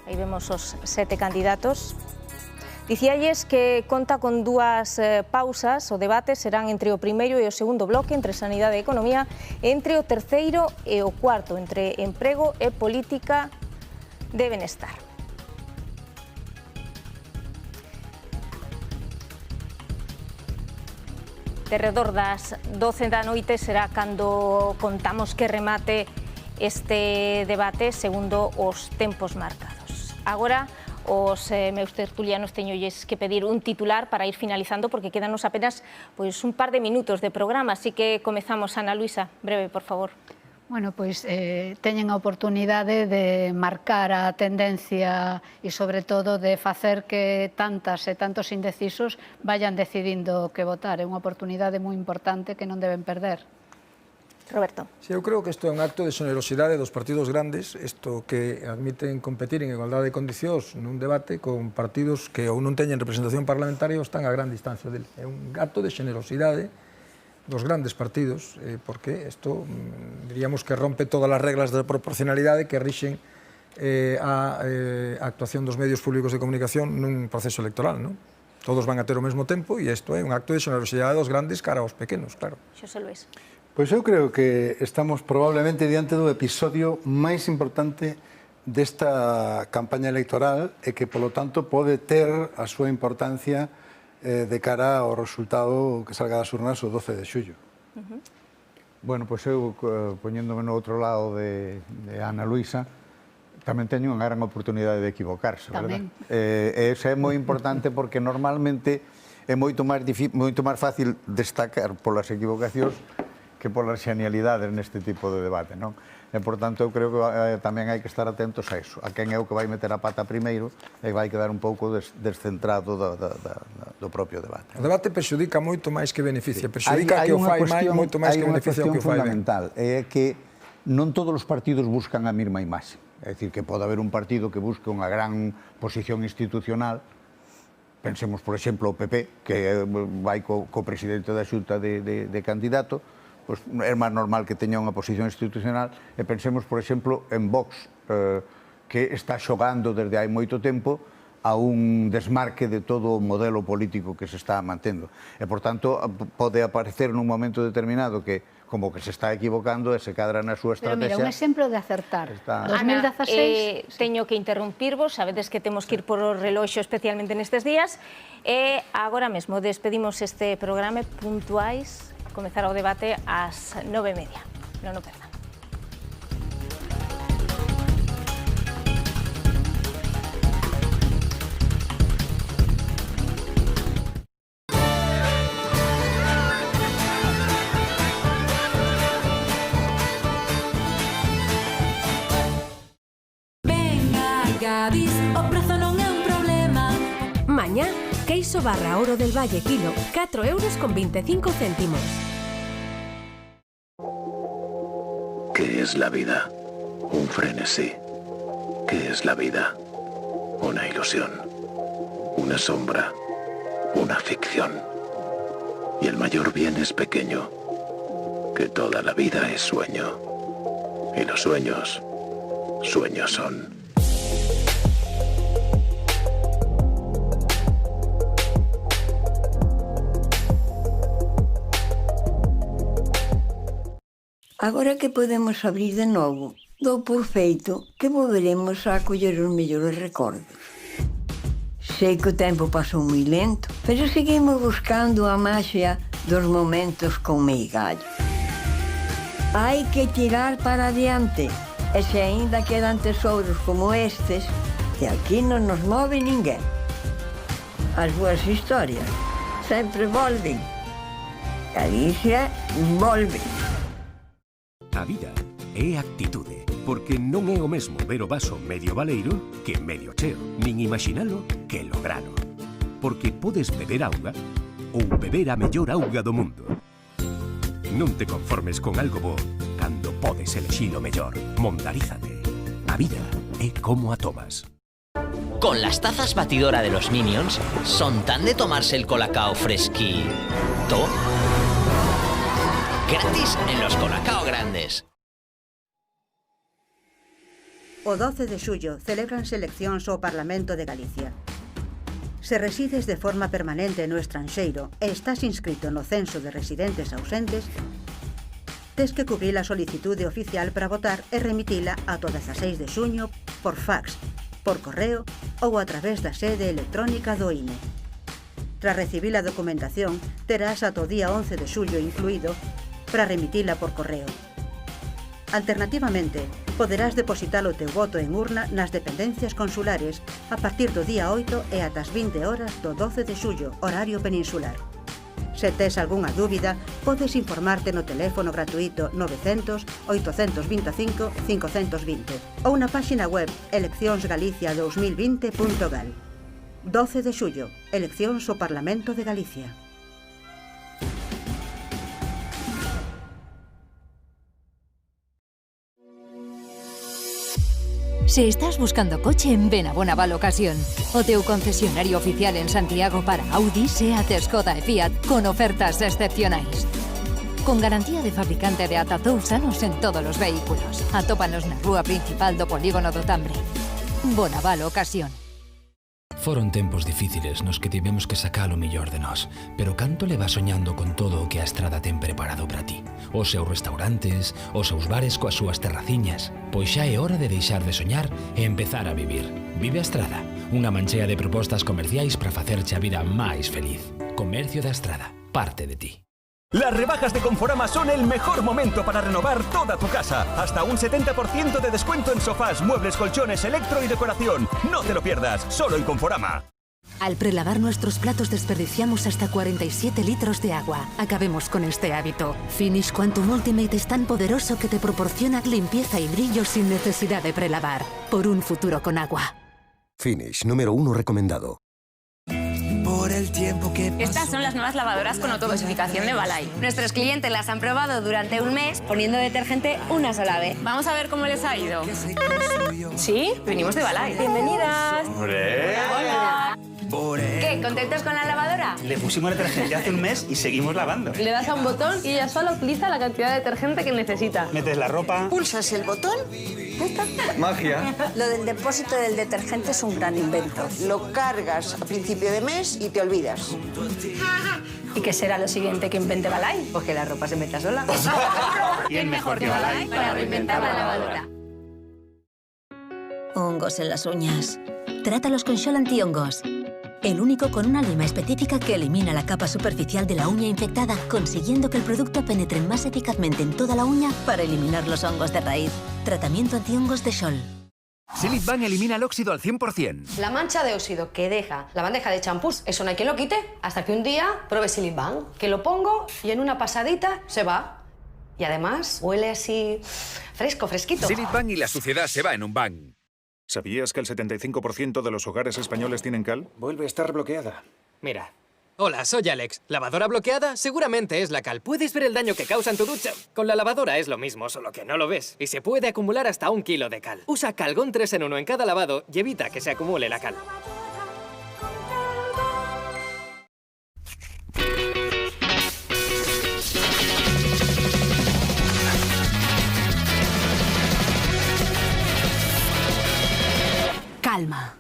Speaker 8: Aí vemos os 7 candidatos. Dicíalles que conta con dúas pausas, o debate serán entre o primeiro e o segundo bloque, entre Sanidade e Economía, entre o terceiro e o cuarto, entre Emprego e Política de Benestar. Derredor das 12 da noite será cando contamos que remate este debate segundo os tempos marcados. Agora, os meus tertulianos teñolles que pedir un titular para ir finalizando porque quedanos apenas un par de minutos de programa, así que comezamos. Ana Luisa, breve, por favor.
Speaker 13: Bueno, pois teñen a oportunidade de marcar a tendencia e, sobre todo, de facer que tantas e tantos indecisos vayan decidindo que votar. É unha oportunidade moi importante que non deben perder.
Speaker 8: Roberto.
Speaker 4: Sí, eu creo que isto é un acto de xenerosidade dos partidos grandes, isto que admiten competir en igualdade de condicións nun debate con partidos que ou non teñen representación parlamentaria ou están a gran distancia dele. É un acto de xenerosidade dos grandes partidos, porque isto, diríamos que rompe todas as reglas de proporcionalidade que rixen a actuación dos medios públicos de comunicación nun proceso electoral, non? Todos van a ter o mesmo tempo e isto é un acto de xenerosidade dos grandes cara aos pequenos, claro.
Speaker 8: Xosé Luis.
Speaker 10: Pois eu creo que estamos probablemente diante do episodio máis importante desta campaña electoral e que, polo tanto, pode ter a súa importancia de cara ao resultado que salga das urnas o 12 de xullo.
Speaker 14: Bueno, pois eu, poñéndome no outro lado de Ana Luisa, tamén teño unha gran oportunidade de equivocarse, verdad? Eso é moi importante porque normalmente é moito máis fácil destacar polas equivocacións que polas xenialidades neste tipo de debate, non? E, por tanto, eu creo que tamén hai que estar atentos a iso, a quen é o que vai meter a pata primeiro e vai quedar un pouco descentrado do propio debate.
Speaker 4: O debate perxudica moito máis que beneficia, perxudica que o fai máis moito máis que beneficia o que o fai ben.
Speaker 14: Fundamental é que non todos os partidos buscan a mesma imaxe, é dicir, que pode haber un partido que busque unha gran posición institucional. Pensemos, por exemplo, o PP, que vai co presidente da Xunta de candidato, pois é máis normal que teña unha posición institucional, e pensemos, por exemplo, en Vox, que está xogando desde hai moito tempo a un desmarque de todo o modelo político que se está mantendo. E, por tanto, pode aparecer nun momento determinado que como que se está equivocando e se cadra na súa estrategia.
Speaker 13: Pero mira, un exemplo de acertar. 2016...
Speaker 8: Teño que interrumpirvos, sabedes que temos que ir por o reloxo especialmente nestes días, e agora mesmo despedimos este programa puntuais. Comezar o debate ás 9:30. Non o perdan.
Speaker 23: Gadis, o prezo non é un problema. Mañá, queixo barra Oro del Valle kilo, 4,25 €.
Speaker 9: ¿Qué es la vida? Un frenesí. ¿Qué es la vida? Una ilusión. Una sombra. Una ficción. Y el mayor bien es pequeño. Que toda la vida es sueño. Y los sueños, sueños son.
Speaker 12: Agora que podemos abrir de novo, dou por feito que volveremos a acoller os mellores recordos. Sei que o tempo pasou moi lento, pero seguimos buscando a maxia dos momentos con meigallo. Hai que tirar para adiante, e se aínda quedan tesouros como estes, de aquí non nos move ninguén. As boas historias sempre volven. Galicia volve.
Speaker 15: A vida é actitude, porque non é o mesmo ver o vaso medio baleiro que medio cheo, nin imaginalo que logralo. Porque podes beber auga ou beber a mellor auga do mundo. Non te conformes con algo bo cando podes elexir o mellor. Mondarízate. A vida é como a tomas.
Speaker 16: Con las tazas batidora de los Minions, son tan de tomarse el colacao fresquito. Gratis en los Colacao Grandes.
Speaker 17: O 12 de xullo celebranse eleccións ao Parlamento de Galicia. Se resides de forma permanente no estranxeiro e estás inscrito no censo de residentes ausentes, tes que cubrir a solicitude oficial para votar e remitila ata o 16 de xuño por fax, por correo ou a través da sede electrónica do INE. Tras recibir a documentación, terás ata o día 11 de xullo incluído para remitila por correo. Alternativamente, poderás depositar o teu voto en urna nas dependencias consulares a partir do día 8 e ata as 20 horas do 12 de xullo, horario peninsular. Se tes algunha dúbida, podes informarte no teléfono gratuito 900 825 520 ou na páxina web elecciónsgalicia2020.gal. 12 de xullo, eleccións ao Parlamento de Galicia.
Speaker 18: Si estás buscando coche, ven a Bonaval Ocasión, o teu concesionario oficial en Santiago para Audi, Seat, Skoda e Fiat, con ofertas excepcionais. Con garantía de fabricante de ata 2 anos en todos os vehículos. Atópanos na rúa principal do Polígono do Tambre. Bonaval Ocasión.
Speaker 19: Foron tempos difíciles nos que tivemos que sacar o mellor de nós, pero canto levas soñando con todo o que a Estrada ten preparado para ti? Os seus restaurantes, os seus bares coas súas terraciñas. Pois xa é hora de deixar de soñar e empezar a vivir. Vive a Estrada, unha manchea de propostas comerciais para facerche a vida máis feliz. Comercio da Estrada, parte de ti.
Speaker 21: Las rebajas de Conforama son el mejor momento para renovar toda tu casa. Hasta un 70% de descuento en sofás, muebles, colchones, electro y decoración. No te lo pierdas, solo en Conforama.
Speaker 18: Al prelavar nuestros platos desperdiciamos hasta 47 litros de agua. Acabemos con este hábito. Finish Quantum Ultimate es tan poderoso que te proporciona limpieza y brillo sin necesidad de prelavar. Por un futuro con agua. Finish, número 1 recomendado.
Speaker 17: Por el tiempo que pasó.
Speaker 22: Estas son las nuevas lavadoras con autodosificación de Balay. Nuestros clientes las han probado durante un mes poniendo detergente una sola vez. Vamos a ver cómo les ha ido. Sí, venimos de Balay. Bienvenidas. Hola. ¿Qué? ¿Contentos con la lavadora?
Speaker 23: Le pusimos detergente hace un mes y seguimos lavando.
Speaker 22: Le das a un botón y ella solo utiliza la cantidad de detergente que necesita.
Speaker 23: Metes la ropa.
Speaker 24: Pulsas el botón.
Speaker 23: Magia.
Speaker 24: Lo del depósito del detergente es un gran invento. Lo cargas a principio de mes y te olvidas.
Speaker 22: ¿Y qué será lo siguiente que invente Balay?
Speaker 24: Pues que la ropa se meta sola.
Speaker 22: ¿Quién mejor que Balay para reinventar la lavadora?
Speaker 18: Hongos en las uñas. Trátalos con Scholl Anti-Hongos. El único con una lima específica que elimina la capa superficial de la uña infectada, consiguiendo que el producto penetre más eficazmente en toda la uña para eliminar los hongos de raíz. Tratamiento anti-hongos de Scholl.
Speaker 25: Silit Ban elimina el óxido al 100%.
Speaker 22: La mancha de óxido que deja la bandeja de champús, eso no hay quien lo quite, hasta que un día pruebe Silit Ban, que lo pongo y en una pasadita se va. Y además huele así fresco, fresquito.
Speaker 25: Silit Ban y la suciedad se va en un ban.
Speaker 26: ¿Sabías que el 75% de los hogares españoles tienen cal?
Speaker 23: Vuelve a estar bloqueada.
Speaker 27: Mira. Hola, soy Alex. ¿Lavadora bloqueada? Seguramente es la cal. Puedes ver el daño que causa en tu ducha. Con la lavadora es lo mismo, solo que no lo ves. Y se puede acumular hasta 1 kilo de cal. Usa Calgón 3 en 1 en cada lavado y evita que se acumule la cal.
Speaker 28: Calma.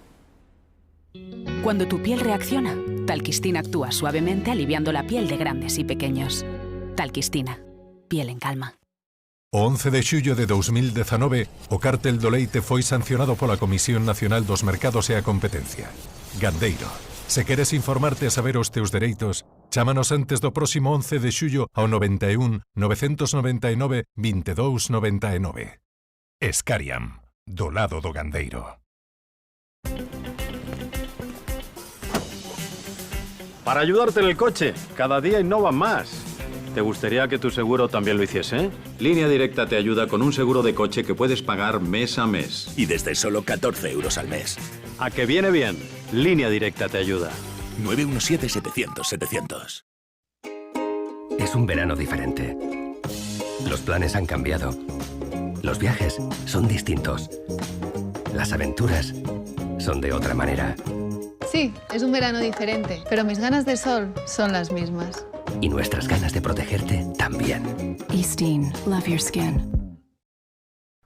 Speaker 28: Cuando tu piel reacciona, Talquistina actúa suavemente aliviando la piel de grandes y pequeños. Talquistina. Piel en calma.
Speaker 29: O 11 de xullo de 2019, o cártel do leite foi sancionado pola Comisión Nacional dos Mercados e a Competencia. Gandeiro. Se queres informarte e saber os teus dereitos, chámanos antes do próximo 11 de xullo ao 91 999 2299. Escariam. Do lado do gandeiro.
Speaker 30: Para ayudarte en el coche, cada día innovan más. ¿Te gustaría que tu seguro también lo hiciese? Línea Directa te ayuda con un seguro de coche que puedes pagar mes a mes.
Speaker 15: Y desde solo 14 euros al mes.
Speaker 30: ¿A que viene bien? Línea Directa te ayuda.
Speaker 15: 917-700-700.
Speaker 31: Es un verano diferente. Los planes han cambiado. Los viajes son distintos. Las aventuras son de otra manera.
Speaker 32: Sí, es un verano diferente, pero mis ganas de sol son las mismas.
Speaker 31: Y nuestras ganas de protegerte también.
Speaker 22: Eastin, love your skin.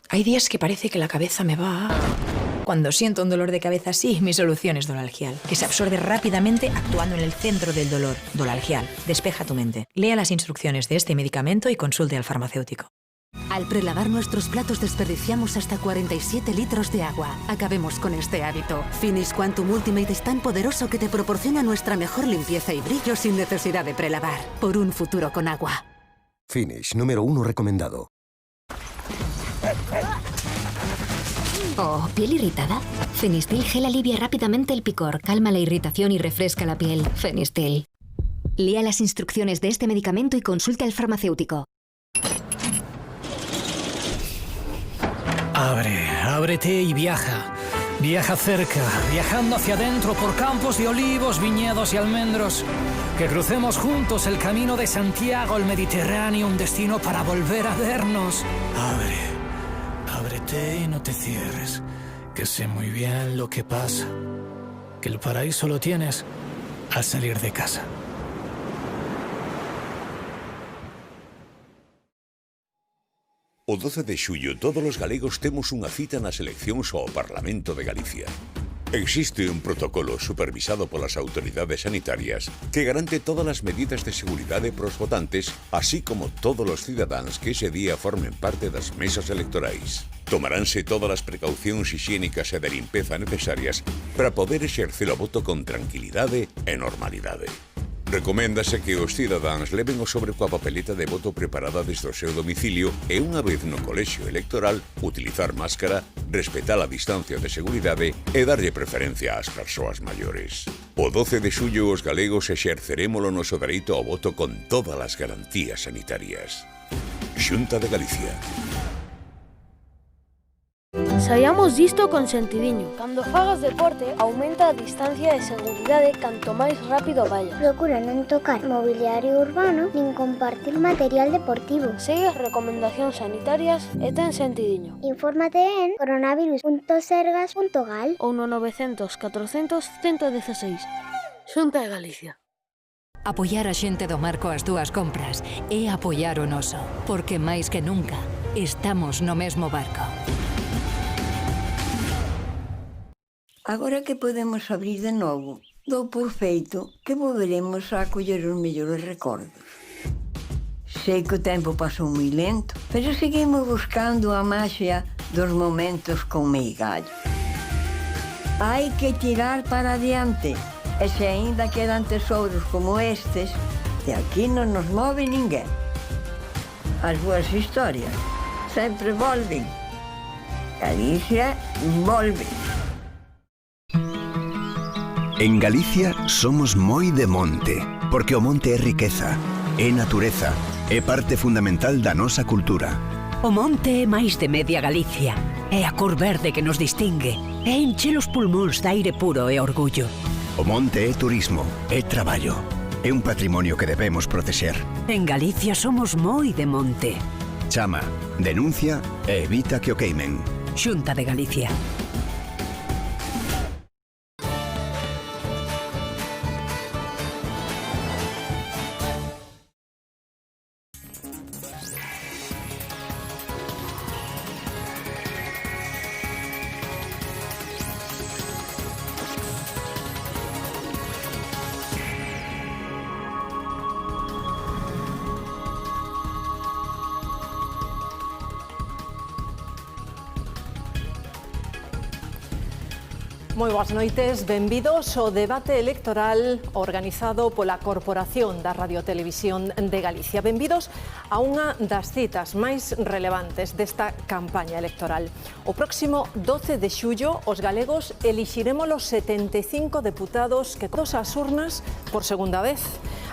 Speaker 22: Hay días que parece que la cabeza me va...
Speaker 1: Cuando siento un dolor de cabeza así, mi solución es Dolalgial, que se absorbe rápidamente actuando en el centro del dolor. Dolalgial, despeja tu mente. Lea las instrucciones de este medicamento y consulte al farmacéutico.
Speaker 2: Al prelavar nuestros platos desperdiciamos hasta 47 litros de agua. Acabemos con este hábito. Finish Quantum Ultimate es tan poderoso que te proporciona nuestra mejor limpieza y brillo sin necesidad de prelavar. Por un futuro con agua.
Speaker 3: Finish, número 1 recomendado.
Speaker 4: Oh, ¿piel irritada? Fenistil Gel alivia rápidamente el picor, calma la irritación y refresca la piel. Fenistil. Lea las instrucciones de este medicamento y consulte al farmacéutico.
Speaker 5: Ábrete y viaja. Viaja cerca, viajando hacia adentro por campos de olivos, viñedos y almendros. Que crucemos juntos el camino de Santiago al Mediterráneo, un destino para volver a vernos. Ábrete y no te cierres, que sé muy bien lo que pasa. Que el paraíso lo tienes al salir de casa.
Speaker 6: O 12 de xullo todos os galegos temos unha cita nas eleccións ao Parlamento de Galicia. Existe un protocolo supervisado polas autoridades sanitarias que garante todas as medidas de seguridade pros votantes, así como todos os cidadáns que ese día formen parte das mesas electorais. Tomaránse todas as precaucións higiénicas e de limpeza necesarias para poder exercer o voto con tranquilidade e normalidade. Recoméndase que os cidadáns leven o sobre coa papeleta de voto preparada desde o seu domicilio e unha vez no colexio electoral utilizar máscara, respetar a distancia de seguridade e darlle preferencia ás persoas maiores. O 12 de xullo os galegos exerceremos o noso dereito ao voto con todas as garantías sanitarias. Xunta de Galicia.
Speaker 7: Saiamos disto con sentidiño. Cando fagas deporte, aumenta a distancia de seguridade canto máis rápido vayas.
Speaker 10: Procura non tocar mobiliario urbano nin compartir material deportivo.
Speaker 7: Segue as recomendacións sanitarias e ten sentidiño.
Speaker 10: Infórmate en coronavirus.sergas.gal
Speaker 7: ou no 900 400 116. Xunta de Galicia.
Speaker 18: Apoiar a xente do mar coas túas compras é apoiar o noso, porque máis que nunca estamos no mesmo barco.
Speaker 12: Agora que podemos abrir de novo, dou por feito que volveremos a acoller os mellores recordos. Sei que o tempo pasou moi lento, pero seguimos buscando a maxia dos momentos con meigallo. Hai que tirar para adiante, e se aínda quedan tesouros como estes, de aquí non nos move ninguén. As boas historias sempre volven. Galicia volve.
Speaker 11: En Galicia somos moi de monte, porque o monte é riqueza, é natureza, é parte fundamental da nosa cultura.
Speaker 13: O monte é máis de media Galicia, é a cor verde que nos distingue, é encher os pulmóns de aire puro e orgullo.
Speaker 11: O monte é turismo, é traballo, é un patrimonio que debemos protexer.
Speaker 13: En Galicia somos moi de monte.
Speaker 11: Chama, denuncia e evita que o queimen.
Speaker 13: Xunta de Galicia. Moi boas noites, benvidos ao debate electoral organizado pola Corporación da Radiotelevisión de Galicia. Benvidos a unha das citas máis relevantes desta campaña electoral. O próximo 12 de xullo, os galegos elixiremos os 75 deputados que coas as urnas por segunda vez.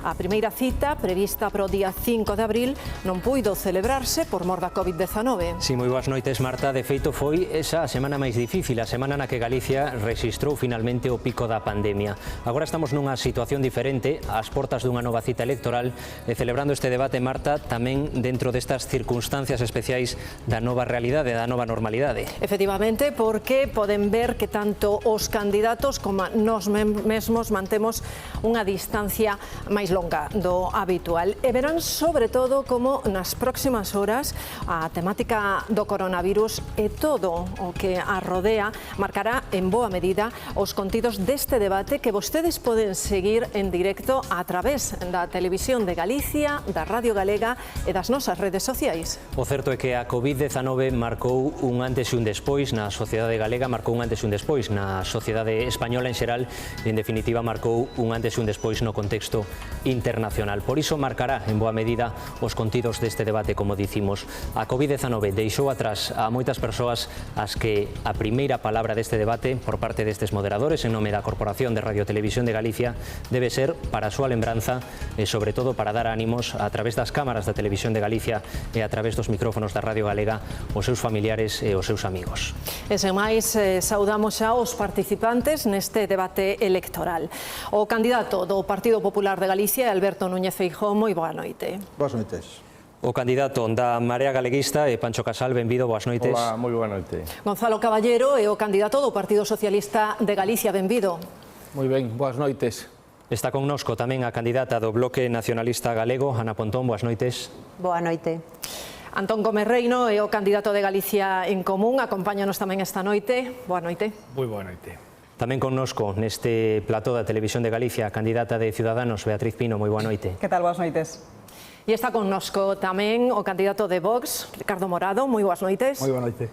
Speaker 13: A primeira cita, prevista para o día 5 de abril, non puido celebrarse por mor da Covid-19.
Speaker 14: Si, moi boas noites, Marta. De feito, foi esa a semana máis difícil, a semana na que Galicia rexistrou finalmente o pico da pandemia. Agora estamos nunha situación diferente, ás portas dunha nova cita electoral, e celebrando este debate, Marta, tamén dentro destas circunstancias especiais da nova realidade, da nova normalidade.
Speaker 13: Efectivamente, porque poden ver que tanto os candidatos como nós mesmos mantemos unha distancia máis longa do habitual. E verán, sobre todo, como nas próximas horas a temática do coronavirus e todo o que a rodea marcará en boa medida os contidos deste debate que vostedes poden seguir en directo a través da Televisión de Galicia, da Radio Galega e das nosas redes sociais.
Speaker 14: O certo é que a COVID-19 marcou un antes e un despois na sociedade galega, marcou un antes e un despois na sociedade española en xeral e, en definitiva, marcou un antes e un despois no contexto internacional. Por iso marcará en boa medida os contidos deste debate, como dicimos. A COVID-19 deixou atrás a moitas persoas as que a primeira palabra deste debate por parte destes moderadores en nome da Corporación de Radio Televisión de Galicia debe ser para a súa lembranza e, sobre todo, para dar ánimos a través das cámaras da Televisión de Galicia e a través dos micrófonos da Radio Galega os seus familiares e os seus amigos.
Speaker 13: E sen máis, saudamos xa os participantes neste debate electoral. O candidato do Partido Popular de Galicia, Alberto Núñez Feijóo, moi boa noite.
Speaker 8: Boas noites.
Speaker 14: O candidato da Marea Galeguista é Pancho Casal, benvido, boas noites.
Speaker 8: Hola, moi boa noite.
Speaker 13: Gonzalo Caballero é o candidato do Partido Socialista de Galicia, benvido.
Speaker 8: Moi ben, boas noites.
Speaker 14: Está connosco tamén a candidata do Bloque Nacionalista Galego, Ana Pontón, boas noites.
Speaker 9: Boa noite.
Speaker 13: Antón Gómez Reino é o candidato de Galicia en Común, acompáñanos tamén esta noite. Boa noite.
Speaker 8: Moi boa noite.
Speaker 14: Tamén connosco neste plató da Televisión de Galicia, a candidata de Ciudadanos, Beatriz Pino, moi boa noite.
Speaker 9: Que tal, boas noites.
Speaker 13: E está connosco tamén o candidato de Vox, Ricardo Morado, moi boas noites.
Speaker 8: Moi boa noite.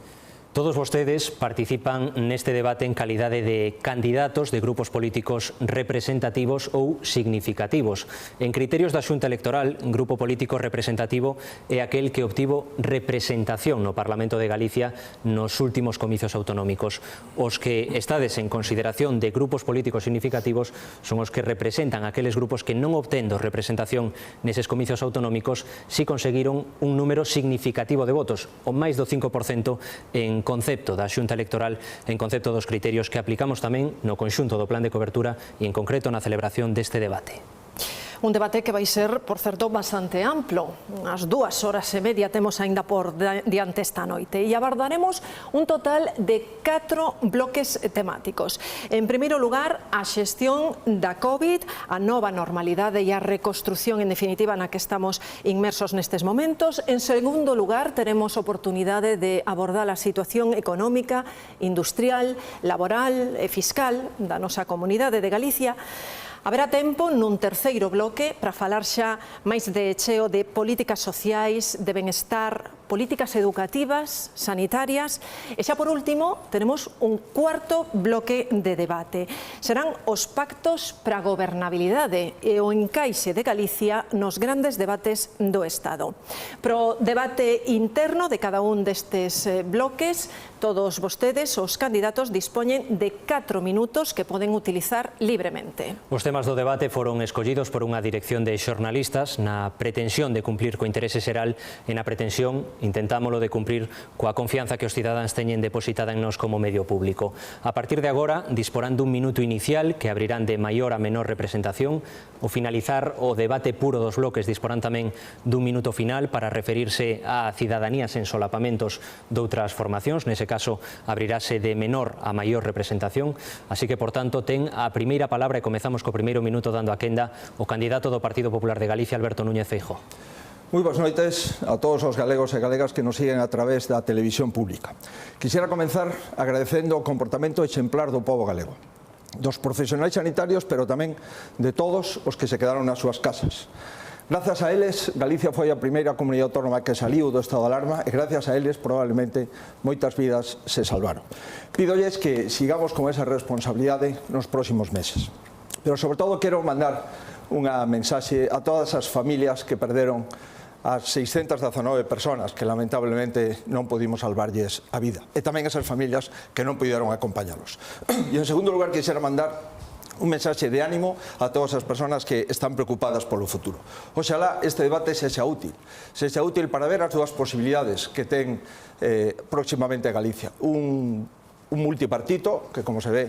Speaker 14: Todos vostedes participan neste debate en calidade de candidatos de grupos políticos representativos ou significativos. En criterios da Xunta Electoral, grupo político representativo é aquel que obtivo representación no Parlamento de Galicia nos últimos comicios autonómicos. Os que estades en consideración de grupos políticos significativos son os que representan aqueles grupos que non obtendo representación neses comicios autonómicos si conseguiron un número significativo de votos, o máis do 5% en concepto da Xunta Electoral, en concepto dos criterios que aplicamos tamén no conxunto do plan de cobertura e en concreto na celebración deste debate.
Speaker 13: Un debate que vai ser, por certo, bastante amplo. As 2 horas e media temos aínda por diante esta noite e abordaremos un total de 4 bloques temáticos. En primeiro lugar, a xestión da COVID, a nova normalidade e a reconstrución, en definitiva, na que estamos inmersos nestes momentos. En segundo lugar, teremos oportunidade de abordar a situación económica, industrial, laboral e fiscal da nosa comunidade de Galicia. Haberá tempo nun terceiro bloque para falar xa máis de cheo de políticas sociais, de benestar, políticas educativas, sanitarias e xa por último teremos un cuarto bloque de debate. Serán os pactos para a gobernabilidade e o encaixe de Galicia nos grandes debates do Estado. Pro debate interno de cada un destes bloques, todos vostedes, os candidatos, dispoñen de 4 minutos que poden utilizar libremente.
Speaker 14: Os temas do debate foron escollidos por unha dirección de xornalistas na pretensión de cumplir co interese xeral e na pretensión, intentámolo, de cumprir coa confianza que os cidadáns teñen depositada en nós como medio público. A partir de agora, disporán dun minuto inicial que abrirán de maior a menor representación. Ao finalizar o debate puro dos bloques, disporán tamén dun minuto final para referirse a cidadanía sen solapamentos doutras formacións. Nese caso, abrirase de menor a maior representación. Así que, por tanto, ten a primeira palabra e comezamos co primeiro minuto dando a quenda o candidato do Partido Popular de Galicia, Alberto Núñez Feijóo.
Speaker 8: Moi boas noites a todos os galegos e galegas que nos siguen a través da televisión pública. Quixera comenzar agradecendo o comportamento exemplar do pobo galego, dos profesionais sanitarios, pero tamén de todos os que se quedaron nas súas casas. Grazas a eles, Galicia foi a primeira comunidade autónoma que saliu do estado de alarma e gracias a eles, probablemente, moitas vidas se salvaron. Pídolles que sigamos con esa responsabilidade nos próximos meses. Pero, sobre todo, quero mandar unha mensaxe a todas as familias que perderon as 619 personas que lamentablemente non pudimos salvarlles a vida e tamén esas familias que non puderon acompañalos. E en segundo lugar, quixera mandar un mensaxe de ánimo a todas as persoas que están preocupadas polo futuro. Oxalá este debate sexa útil para ver as dúas posibilidades que ten próximamente Galicia. Un multipartito, que como se ve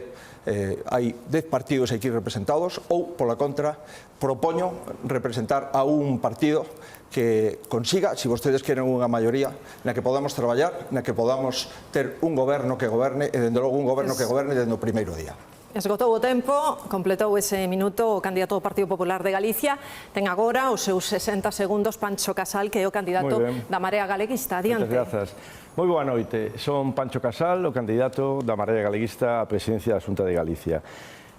Speaker 8: hai 10 partidos aquí representados, ou, pola contra, propoño representar a un partido que consiga, se vostedes queren unha maioría, na que podamos traballar, na que podamos ter un goberno que goberne, e dende logo un goberno que goberne dende o primeiro día.
Speaker 13: Esgotou o tempo, completou ese minuto o candidato do Partido Popular de Galicia. Ten agora os seus 60 segundos Pancho Casal, que é o candidato da Marea Galeguista. Adiante.
Speaker 8: Moitas grazas. Moi boa noite. Son Pancho Casal, o candidato da Marea Galeguista á presidencia da Xunta de Galicia.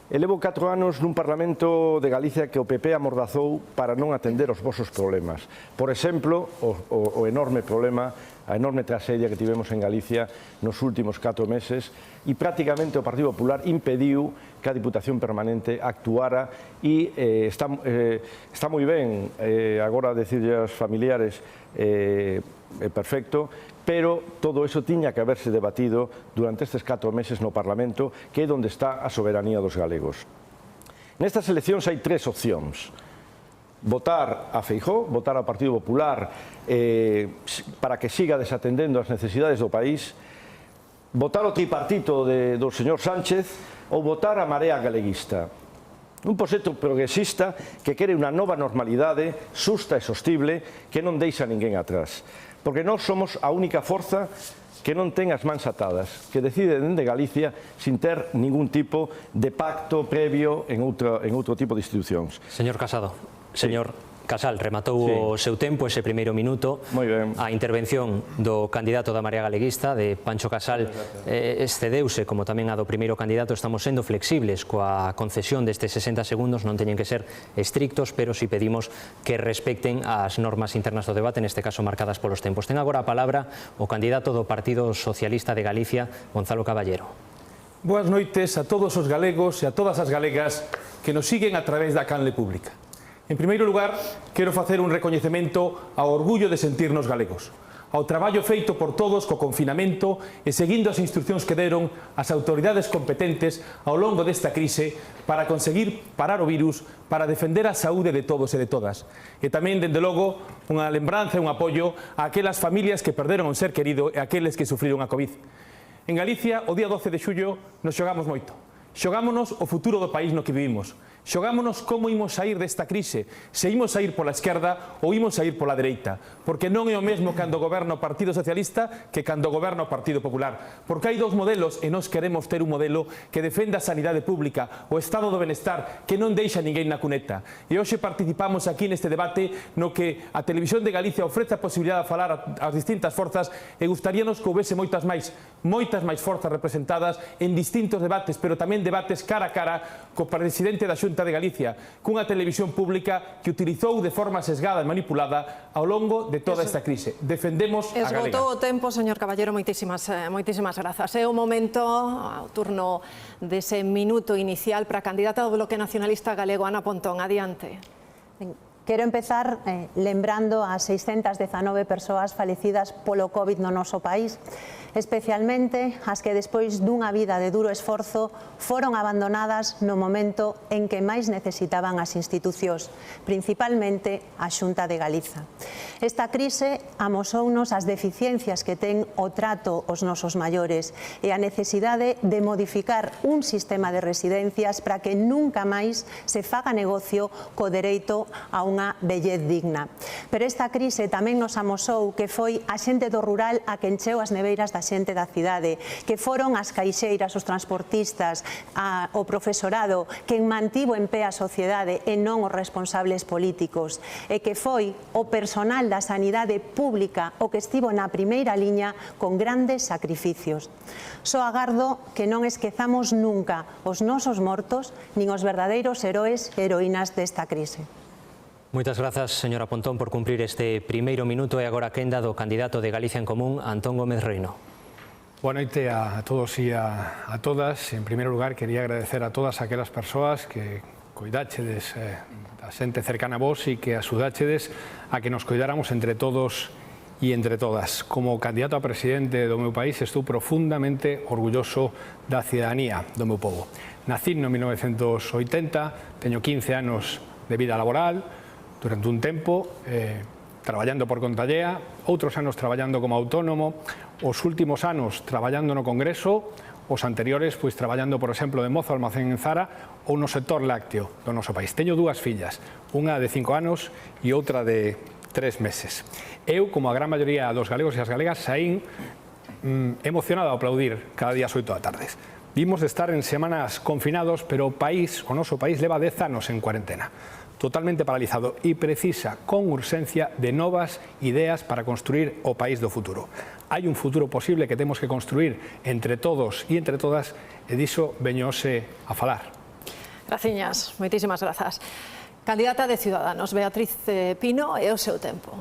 Speaker 8: Levo 4 anos nun Parlamento de Galicia que o PP amordazou para non atender os vosos problemas. Por exemplo, o enorme problema, a enorme tragedia que tivemos en Galicia nos últimos 4 meses e prácticamente o Partido Popular impediu que a Diputación Permanente actuara e está moi ben agora decirlle aos familiares perfecto, pero todo eso tiña que haberse debatido durante estes 4 meses no Parlamento, que é onde está a soberanía dos galegos. Nestas eleccións hai 3 opcións. Votar a Feijóo, votar ao Partido Popular para que siga desatendendo as necesidades do país, votar o tripartito do señor Sánchez ou votar a Marea Galeguista. Un proxecto progresista que quere unha nova normalidade xusta e sostible que non deixa ninguén atrás. Porque nós somos a única forza que non ten as mans atadas, que decide dende Galicia sin ter ningún tipo de pacto previo en outro tipo de institucións.
Speaker 14: Señor Casado, señor Casal, rematou o seu tempo, ese primeiro minuto.
Speaker 8: Moi ben.
Speaker 14: A intervención do candidato da Marea Galeguista, de Pancho Casal, excedeuse, como tamén a do primeiro candidato. Estamos sendo flexibles coa concesión destes 60 segundos, non teñen que ser estrictos, pero si pedimos que respecten as normas internas do debate, neste caso marcadas polos tempos. Ten agora a palabra o candidato do Partido Socialista de Galicia, Gonzalo Caballero.
Speaker 9: Boas noites a todos os galegos e a todas as galegas que nos siguen a través da canle pública. En primeiro lugar, quero facer un recoñecemento ao orgullo de sentirnos galegos, ao traballo feito por todos co confinamento e seguindo as instruccións que deron as autoridades competentes ao longo desta crise para conseguir parar o virus, para defender a saúde de todos e de todas. E tamén, dende logo, unha lembranza e un apoio a aquelas familias que perderon un ser querido e a aqueles que sufriron a COVID. En Galicia, o día 12 de xullo, nos xogamos moito. Xogámonos o futuro do país no que vivimos. Xogámonos como imos sair desta crise, se imos sair pola esquerda ou imos sair pola dereita, porque non é o mesmo cando goberna o Partido Socialista que cando goberna o Partido Popular, porque hai 2 modelos e nós queremos ter un modelo que defenda a sanidade pública, o estado do benestar, que non deixa ninguén na cuneta. E hoxe participamos aquí neste debate no que a Televisión de Galicia ofrece a posibilidade de falar ás distintas forzas e gustaríanos que houvese moitas máis forzas representadas en distintos debates, pero tamén debates cara a cara co presidente da Xunta de Galicia, cunha televisión pública que utilizou de forma sesgada e manipulada ao longo de toda esta crise. Defendemos a galega.
Speaker 13: Esgotou o tempo, señor Caballero, moitísimas grazas. É o momento, ao turno dese minuto inicial para a candidata do Bloque Nacionalista Galego, Ana Pontón. Adiante.
Speaker 16: Quero empezar lembrando as 619 persoas falecidas polo COVID no noso país, especialmente as que despois dunha vida de duro esforzo foron abandonadas no momento en que máis necesitaban as institucións, principalmente a Xunta de Galiza. Esta crise amosounos as deficiencias que ten o trato aos nosos maiores e a necesidade de modificar un sistema de residencias para que nunca máis se faga negocio co dereito a unha vellez digna. Pero esta crise tamén nos amosou que foi a xente do rural a que encheu as neveiras da xente da cidade, que foron as caixeiras, os transportistas, o profesorado, quen mantivo en pé a sociedade e non os responsables políticos, e que foi o personal da sanidade pública o que estivo na primeira liña con grandes sacrificios. Só agardo que non esquezamos nunca os nosos mortos nin os verdadeiros heroes e heroínas desta crise.
Speaker 14: Moitas grazas, señora Pontón, por cumprir este primeiro minuto e agora a quenda do candidato de Galicia en Común, Antón Gómez Reino.
Speaker 17: Boa noite a todos e a todas. En primeiro lugar, quería agradecer a todas aquelas persoas que coidáchedes a xente cercana a vos e que axudáchedes a que nos coidáramos entre todos e entre todas. Como candidato a presidente do meu país, estou profundamente orgulloso da cidadanía do meu povo. Nací no 1980, teño 15 anos de vida laboral, durante un tempo traballando por conta allea, outros anos traballando como autónomo, os últimos anos traballando no Congreso, os anteriores pois traballando, por exemplo, de mozo almacén en Zara ou no sector lácteo do noso país. Teño 2 fillas, unha de 5 anos e outra de 3 meses. Eu, como a gran maioría dos galegos e as galegas, saín emocionado a aplaudir cada día ás 8 da tarde. Vimos estar en semanas confinados, pero o noso país leva 10 anos en cuarentena, totalmente paralizado e precisa con urxencia de novas ideas para construir o país do futuro. Hai un futuro posible que temos que construir entre todos e entre todas, e diso veñose a falar.
Speaker 13: Graciñas, moitísimas grazas. Candidata de Ciudadanos, Beatriz Pino, e o seu tempo.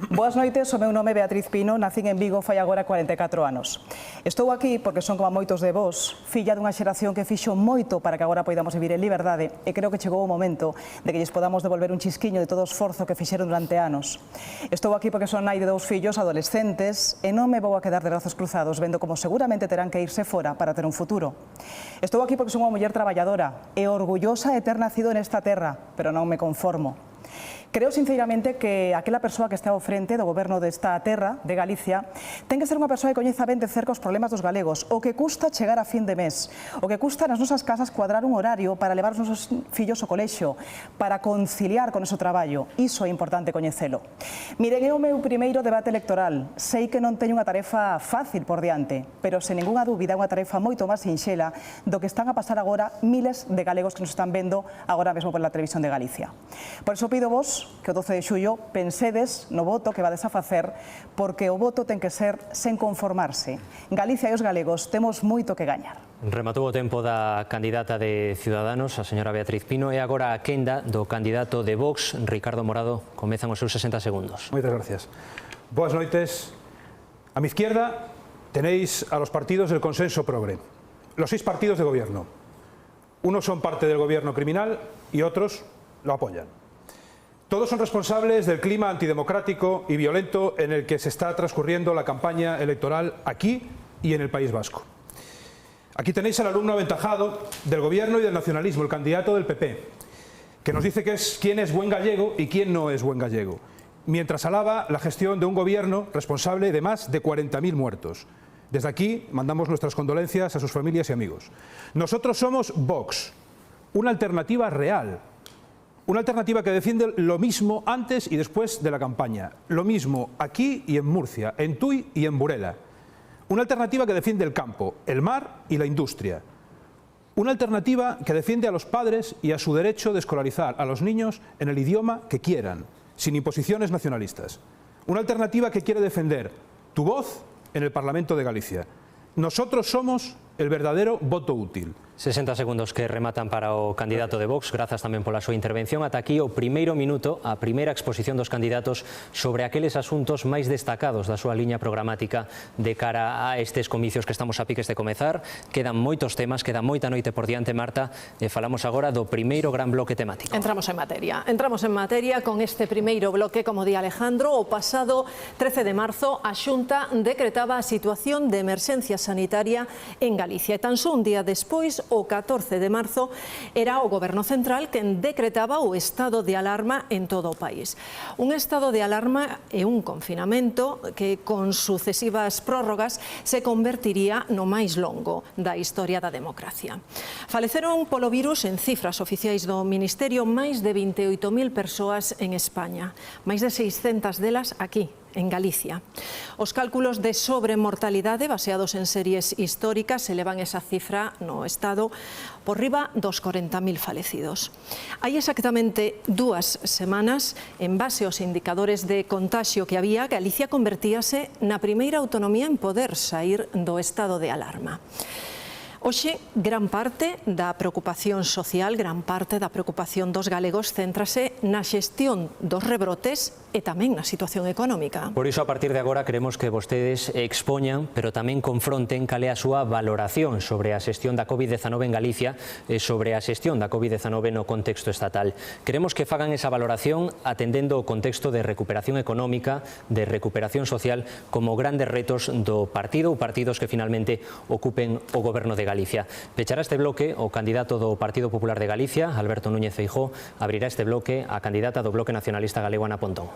Speaker 15: Boas noites, o meu nome é Beatriz Pino, nacín en Vigo fai agora 44 anos. Estou aquí porque son como moitos de vós, filla dunha xeración que fixo moito para que agora poidamos vivir en liberdade e creo que chegou o momento de que lles podamos devolver un chisquiño de todo o esforzo que fixeron durante anos. Estou aquí porque son nai de 2 fillos adolescentes e non me vou a quedar de brazos cruzados vendo como seguramente terán que irse fora para ter un futuro. Estou aquí porque son unha muller traballadora e orgullosa de ter nacido nesta terra, pero non me conformo. Creo sinceramente que aquela persoa que está ao frente do goberno desta terra, de Galicia, ten que ser unha persoa que coñeza ben de cerca os problemas dos galegos, o que custa chegar a fin de mes, o que custa nas nosas casas cuadrar un horario para levar os nosos fillos ao colexio, para conciliar con ese traballo. Iso é importante coñecelo. Miren, é o meu primeiro debate electoral. Sei que non teño unha tarefa fácil por diante, pero sen ninguna dúbida é unha tarefa moito máis sinxela do que están a pasar agora miles de galegos que nos están vendo agora mesmo pola televisión de Galicia. Por iso pido vos que o 12 de xullo pensedes no voto que vades a facer, porque o voto ten que ser sen conformarse. Galicia e os galegos temos moito que gañar.
Speaker 14: Rematou o tempo da candidata de Ciudadanos, a señora Beatriz Pino, e agora a quenda do candidato de Vox, Ricardo Morado. Comezan os seus 60 segundos.
Speaker 9: Moitas gracias. Boas noites. A mi izquierda tenéis a los partidos del consenso progre, los 6 partidos de gobierno. Unos son parte del gobierno criminal y otros lo apoyan. Todos son responsables del clima antidemocrático y violento en el que se está transcurriendo la campaña electoral aquí y en el País Vasco. Aquí tenéis al alumno aventajado del gobierno y del nacionalismo, el candidato del PP, que nos dice quién es buen gallego y quién no es buen gallego, mientras alaba la gestión de un gobierno responsable de más de 40.000 muertos. Desde aquí mandamos nuestras condolencias a sus familias y amigos. Nosotros somos Vox, una alternativa real. Una alternativa que defiende lo mismo antes y después de la campaña. Lo mismo aquí y en Murcia, en Tui y en Burela. Una alternativa que defiende el campo, el mar y la industria. Una alternativa que defiende a los padres y a su derecho de escolarizar a los niños en el idioma que quieran, sin imposiciones nacionalistas. Una alternativa que quiere defender tu voz en el Parlamento de Galicia. Nosotros somos el verdadero voto útil.
Speaker 14: 60 segundos que rematan para o candidato de Vox. Grazas tamén pola súa intervención. Ata aquí o primeiro minuto, a primeira exposición dos candidatos sobre aqueles asuntos máis destacados da súa liña programática de cara a estes comicios que estamos a piques de comezar. Quedan moitos temas, queda moita noite por diante, Marta, e falamos agora do primeiro gran bloque temático.
Speaker 13: Entramos en materia con este primeiro bloque, como di Alejandro. O pasado 13 de marzo a Xunta decretaba a situación de emerxencia sanitaria en Galicia, e tan só un día despois, o 14 de marzo, era o Goberno Central quen decretaba o estado de alarma en todo o país. Un estado de alarma e un confinamento que, con sucesivas prórrogas, se convertiría no máis longo da historia da democracia. Faleceron polo virus, en cifras oficiais do Ministerio, máis de 28.000 persoas en España, máis de 600 delas aquí, en Galicia. Os cálculos de sobremortalidade baseados en series históricas elevan esa cifra no Estado por riba dos 40.000 falecidos. Hai exactamente 2 semanas, en base aos indicadores de contaxio que había, Galicia convertíase na primeira autonomía en poder saír do estado de alarma. Hoxe, gran parte da preocupación social, gran parte da preocupación dos galegos céntrase na xestión dos rebrotes e tamén na situación económica.
Speaker 14: Por iso, a partir de agora, queremos que vostedes expoñan, pero tamén confronten cal é a súa valoración sobre a xestión da COVID-19 en Galicia e sobre a xestión da COVID-19 no contexto estatal. Queremos que fagan esa valoración atendendo o contexto de recuperación económica, de recuperación social, como grandes retos do partido ou partidos que finalmente ocupen o goberno de Galicia. Pechará este bloque o candidato do Partido Popular de Galicia, Alberto Núñez Feijóo. Abrirá este bloque a candidata do Bloque Nacionalista Galego, Ana Pontón.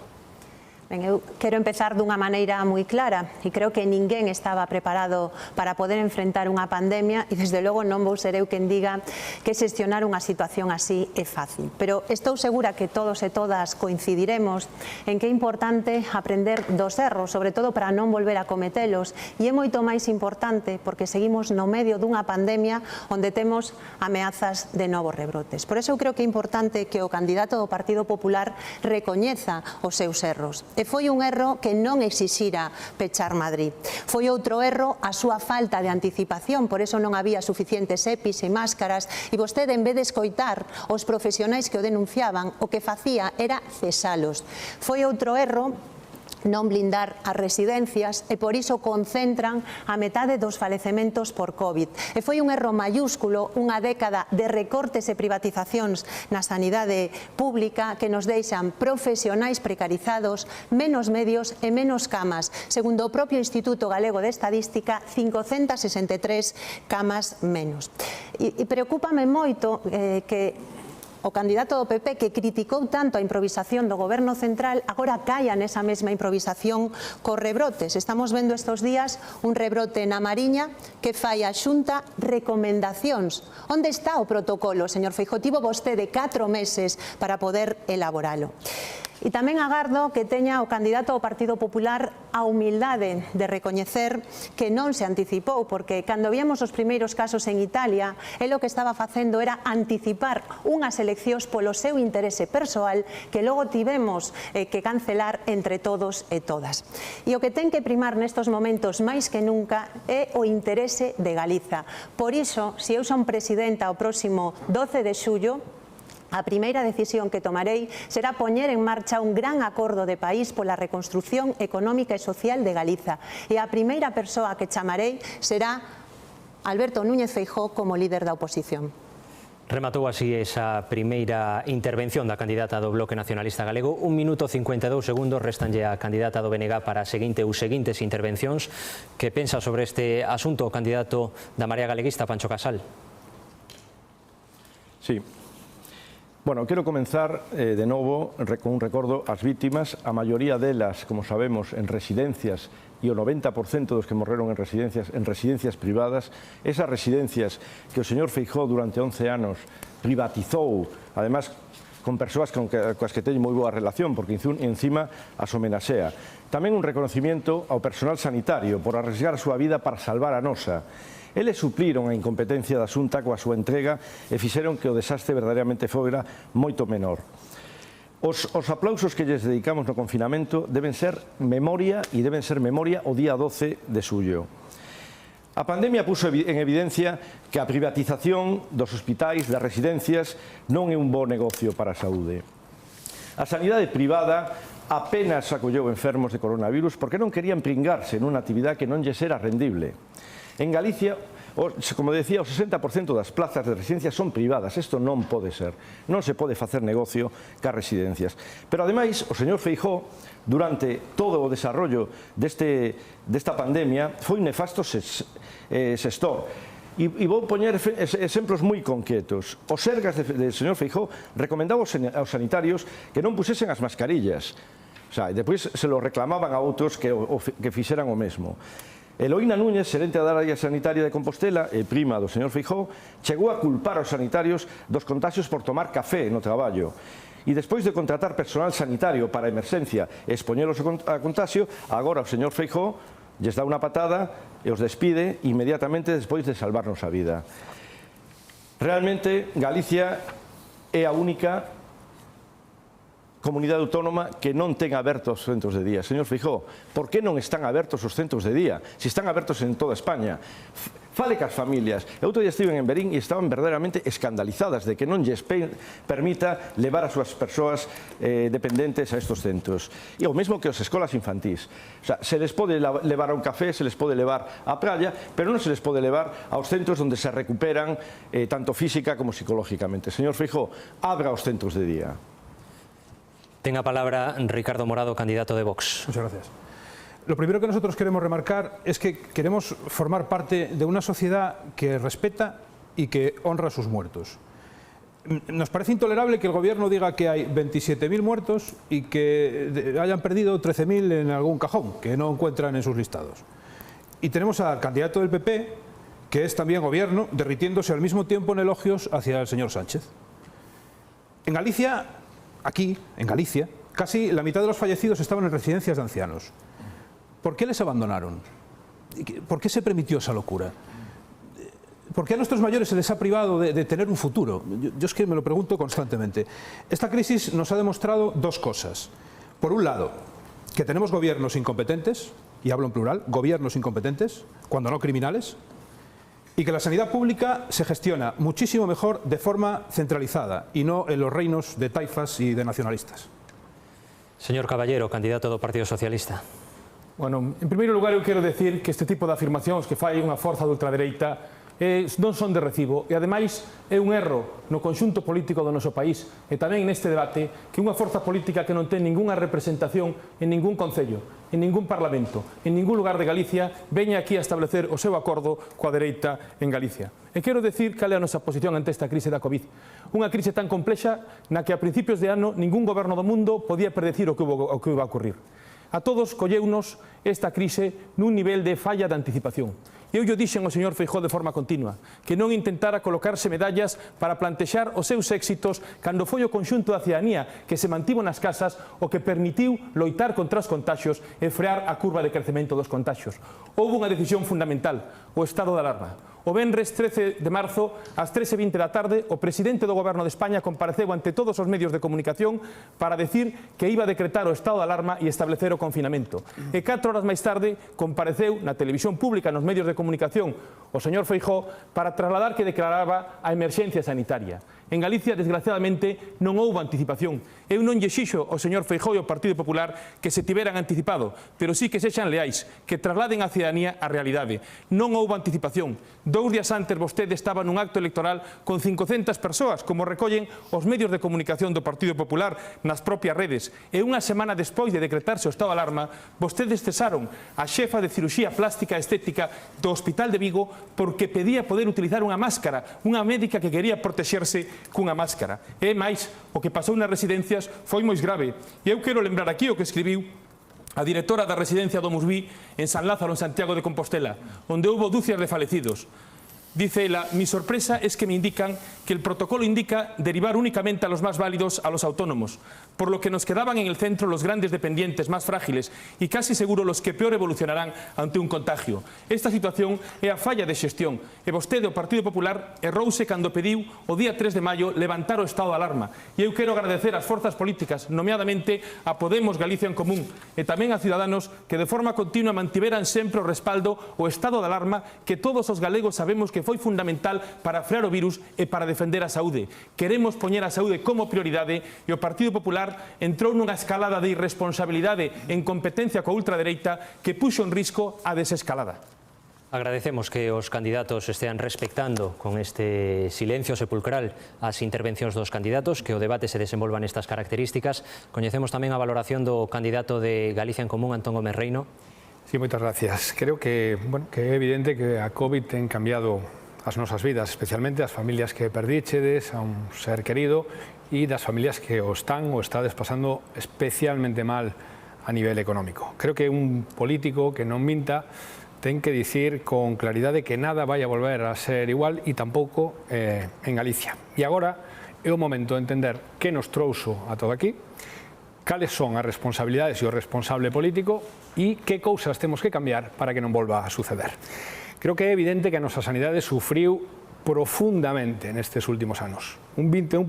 Speaker 16: Eu quero empezar dunha maneira moi clara e creo que ninguén estaba preparado para poder enfrentar unha pandemia e desde logo non vou ser eu quen diga que xestionar unha situación así é fácil. Pero estou segura que todos e todas coincidiremos en que é importante aprender dos erros, sobre todo para non volver a cometelos, e é moito máis importante porque seguimos no medio dunha pandemia onde temos ameazas de novos rebrotes. Por eso eu creo que é importante que o candidato do Partido Popular recoñeza os seus erros. E foi un erro que non exixira pechar Madrid. Foi outro erro a súa falta de anticipación, por eso non había suficientes EPIs e máscaras, e vostede, en vez de escoitar os profesionais que o denunciaban, o que facía era cesalos. Foi outro erro non blindar as residencias e por iso concentran a metade dos falecementos por COVID. E foi un erro mayúsculo, unha década de recortes e privatizacións na sanidade pública que nos deixan profesionais precarizados, menos medios e menos camas. Segundo o propio Instituto Galego de Estadística, 563 camas menos. E preocúpame moito que o candidato do PP, que criticou tanto a improvisación do Goberno Central, agora caia nesa mesma improvisación cos rebrotes. Estamos vendo estes días un rebrote na Mariña que fai a Xunta recomendacións. Onde está o protocolo, señor Feijóo? Tivo vostede 4 meses para poder elaboralo. E tamén agardo que teña o candidato ao Partido Popular a humildade de recoñecer que non se anticipou, porque cando víamos os primeiros casos en Italia, el o que estaba facendo era anticipar unhas eleccións polo seu interese persoal que logo tivemos que cancelar entre todos e todas. E o que ten que primar nestos momentos máis que nunca é o interese de Galiza. Por iso, se eu son presidenta o próximo 12 de xullo, a primeira decisión que tomarei será poñer en marcha un gran acordo de país pola reconstrución económica e social de Galiza. E a primeira persoa que chamarei será Alberto Núñez Feijóo como líder da oposición.
Speaker 14: Rematou así esa primeira intervención da candidata do Bloque Nacionalista Galego. 1 minuto 52 segundos restanlle a candidata do BNG para a seguinte ou seguintes intervencións. Que pensa sobre este asunto o candidato da Marea Galeguista, Pancho Casal?
Speaker 8: Sí. Bueno, quero comenzar de novo con un recordo ás vítimas, a maioría delas, como sabemos, en residencias e o 90% dos que morreron en residencias privadas, esas residencias que o señor Feijóo durante 11 anos privatizou, además con persoas coas que teñen moi boa relación, porque encima as homenaxea. Tamén un reconocimiento ao personal sanitario por arriesgar a súa vida para salvar a nosa. Eles supliron a incompetencia da Xunta coa súa entrega e fixeron que o desastre verdadeiramente fora moito menor. Os aplausos que lles dedicamos no confinamento deben ser memoria e deben ser memoria o día 12 de xullo. A pandemia puso en evidencia que a privatización dos hospitais, das residencias, non é un bo negocio para a saúde. A sanidade privada apenas acolleu enfermos de coronavirus porque non querían pringarse nunha actividade que non lles era rendible. En Galicia, como decía, o 60% das plazas de residencias son privadas. Isto non pode ser. Non se pode facer negocio cas residencias. Pero, ademais, o señor Feijóo, durante todo o desarrollo desta pandemia, foi un nefasto xestor. E vou poñer exemplos moi concretos. Os sergas do señor Feijóo recomendaba aos sanitarios que non pusesen as mascarillas. E depois se lo reclamaban a outros que fixeran o mesmo. Eloína Núñez, xerente da área sanitaria de Compostela e prima do señor Feijóo, chegou a culpar aos sanitarios dos contagios por tomar café no traballo. E despois de contratar personal sanitario para a emerxencia e expoñelos a contagio, agora o señor Feijóo lles dá unha patada e os despide inmediatamente despois de salvarnos a vida. Realmente, Galicia é a única comunidade autónoma que non ten abertos os centros de día. Señor Feijóo, por que non están abertos os centros de día? Se están abertos en toda España. Fale cas familias. Outro día estiven en Berín e estaban verdadeiramente escandalizadas de que non lles permita levar as súas persoas dependentes a estos centros. E o mesmo que as escolas infantís. Se les pode levar a un café, se les pode levar á praia, pero non se les pode levar aos centros onde se recuperan tanto física como psicológicamente. Señor Feijóo, abra os centros de día.
Speaker 14: Tenga palabra Ricardo Morado, candidato de Vox.
Speaker 9: Muchas gracias. Lo primero que nosotros queremos remarcar es que queremos formar parte de una sociedad que respeta y que honra a sus muertos. Nos parece intolerable que el Gobierno diga que hay 27.000 muertos y que hayan perdido 13.000 en algún cajón, que no encuentran en sus listados. Y tenemos al candidato del PP, que es también Gobierno, derritiéndose al mismo tiempo en elogios hacia el señor Sánchez. En Galicia, aquí, en Galicia, casi la mitad de los fallecidos estaban en residencias de ancianos. ¿Por qué les abandonaron? ¿Por qué se permitió esa locura? ¿Por qué a nuestros mayores se les ha privado de tener un futuro? Yo es que me lo pregunto constantemente. Esta crisis nos ha demostrado dos cosas. Por un lado, que tenemos gobiernos incompetentes, y hablo en plural, gobiernos incompetentes, cuando no criminales, y que la sanidad pública se gestiona muchísimo mejor de forma centralizada y no en los reinos de taifas y de nacionalistas.
Speaker 14: Señor Caballero, candidato do Partido Socialista.
Speaker 9: Bueno, en primeiro lugar eu quero decir que este tipo de afirmacións que fai unha forza de ultradereita non son de recibo e ademais é un erro no conxunto político do noso país e tamén neste debate que unha forza política que non ten ningunha representación en ningún concello, en ningún parlamento, en ningún lugar de Galicia veña aquí a establecer o seu acordo coa dereita en Galicia. E quero decir cal é a nosa posición ante esta crise da Covid. Unha crise tan complexa na que a principios de ano ningún goberno do mundo podía predecir o que iba a ocurrir. A todos colleunos esta crise nun nivel de falla de anticipación. Eu lle dixen ao señor Feijóo de forma continua que non intentara colocarse medallas para plantexar os seus éxitos cando foi o conxunto da cidadanía que se mantivo nas casas o que permitiu loitar contra os contaxios e frear a curva de crecemento dos contaxios. Houve unha decisión fundamental, o estado de alarma. O venres 13 de marzo, ás 13:20 da tarde, o presidente do Goberno de España compareceu ante todos os medios de comunicación para decir que iba a decretar o estado de alarma e establecer o confinamento. E 4 horas máis tarde compareceu na televisión pública, nos medios de comunicación, o señor Feijóo para trasladar que declaraba a emerxencia sanitaria. En Galicia, desgraciadamente, non houve anticipación. Eu non lle xixo ao señor Feijóo e ao Partido Popular que se tiveran anticipado, pero sí que sexan leais, que trasladen á cidadanía a realidade. Non houve anticipación. 2 días antes vostede estaba nun acto electoral con 500 persoas, como recollen os medios de comunicación do Partido Popular nas propias redes. E unha semana despois de decretarse o estado de alarma, vostedes cesaron a xefa de cirurxía plástica e estética do Hospital de Vigo porque pedía poder utilizar unha máscara, unha médica que quería protexerse cunha máscara. E máis, o que pasou nas residencias foi moi grave. E eu quero lembrar aquí o que escribiu a directora da residencia do Musví en San Lázaro, en Santiago de Compostela, onde houve dúcias de falecidos. Dice ella, mi sorpresa es que me indican que el protocolo indica derivar únicamente a los más válidos a los autónomos, por lo que nos quedaban en el centro los grandes dependientes más frágiles y casi seguro los que peor evolucionarán ante un contagio. Esta situación é a falla de xestión e vostede, o Partido Popular, errouse cando pediu o día 3 de maio levantar o estado de alarma. E eu quero agradecer ás forzas políticas, nomeadamente a Podemos Galicia en Común e tamén a Ciudadanos que de forma continua mantiveran sempre o respaldo o estado de alarma que todos os galegos sabemos que foi fundamental para frear o virus e para defender a saúde. Queremos poñer a saúde como prioridade e o Partido Popular entrou nunha escalada de irresponsabilidade en competencia coa ultradereita que puxo en risco a desescalada.
Speaker 14: Agradecemos que os candidatos estean respectando con este silencio sepulcral as intervencións dos candidatos, que o debate se desenvolva nestas características. Coñecemos tamén a valoración do candidato de Galicia en Común, Antón Gómez Reino.
Speaker 17: Sí, moitas gracias. Creo que é evidente que a COVID ten cambiado as nosas vidas, especialmente as familias que perdíchedes a un ser querido e das familias que o estades pasando especialmente mal a nivel económico. Creo que un político que non minta ten que dicir con claridade que nada vai a volver a ser igual e tampouco en Galicia. E agora é o momento de entender que nos trouxo a todo aquí, cales son as responsabilidades e o responsable político e que cousas temos que cambiar para que non volva a suceder. Creo que é evidente que a nosa sanidade sufriu profundamente nestes últimos anos. Un 21%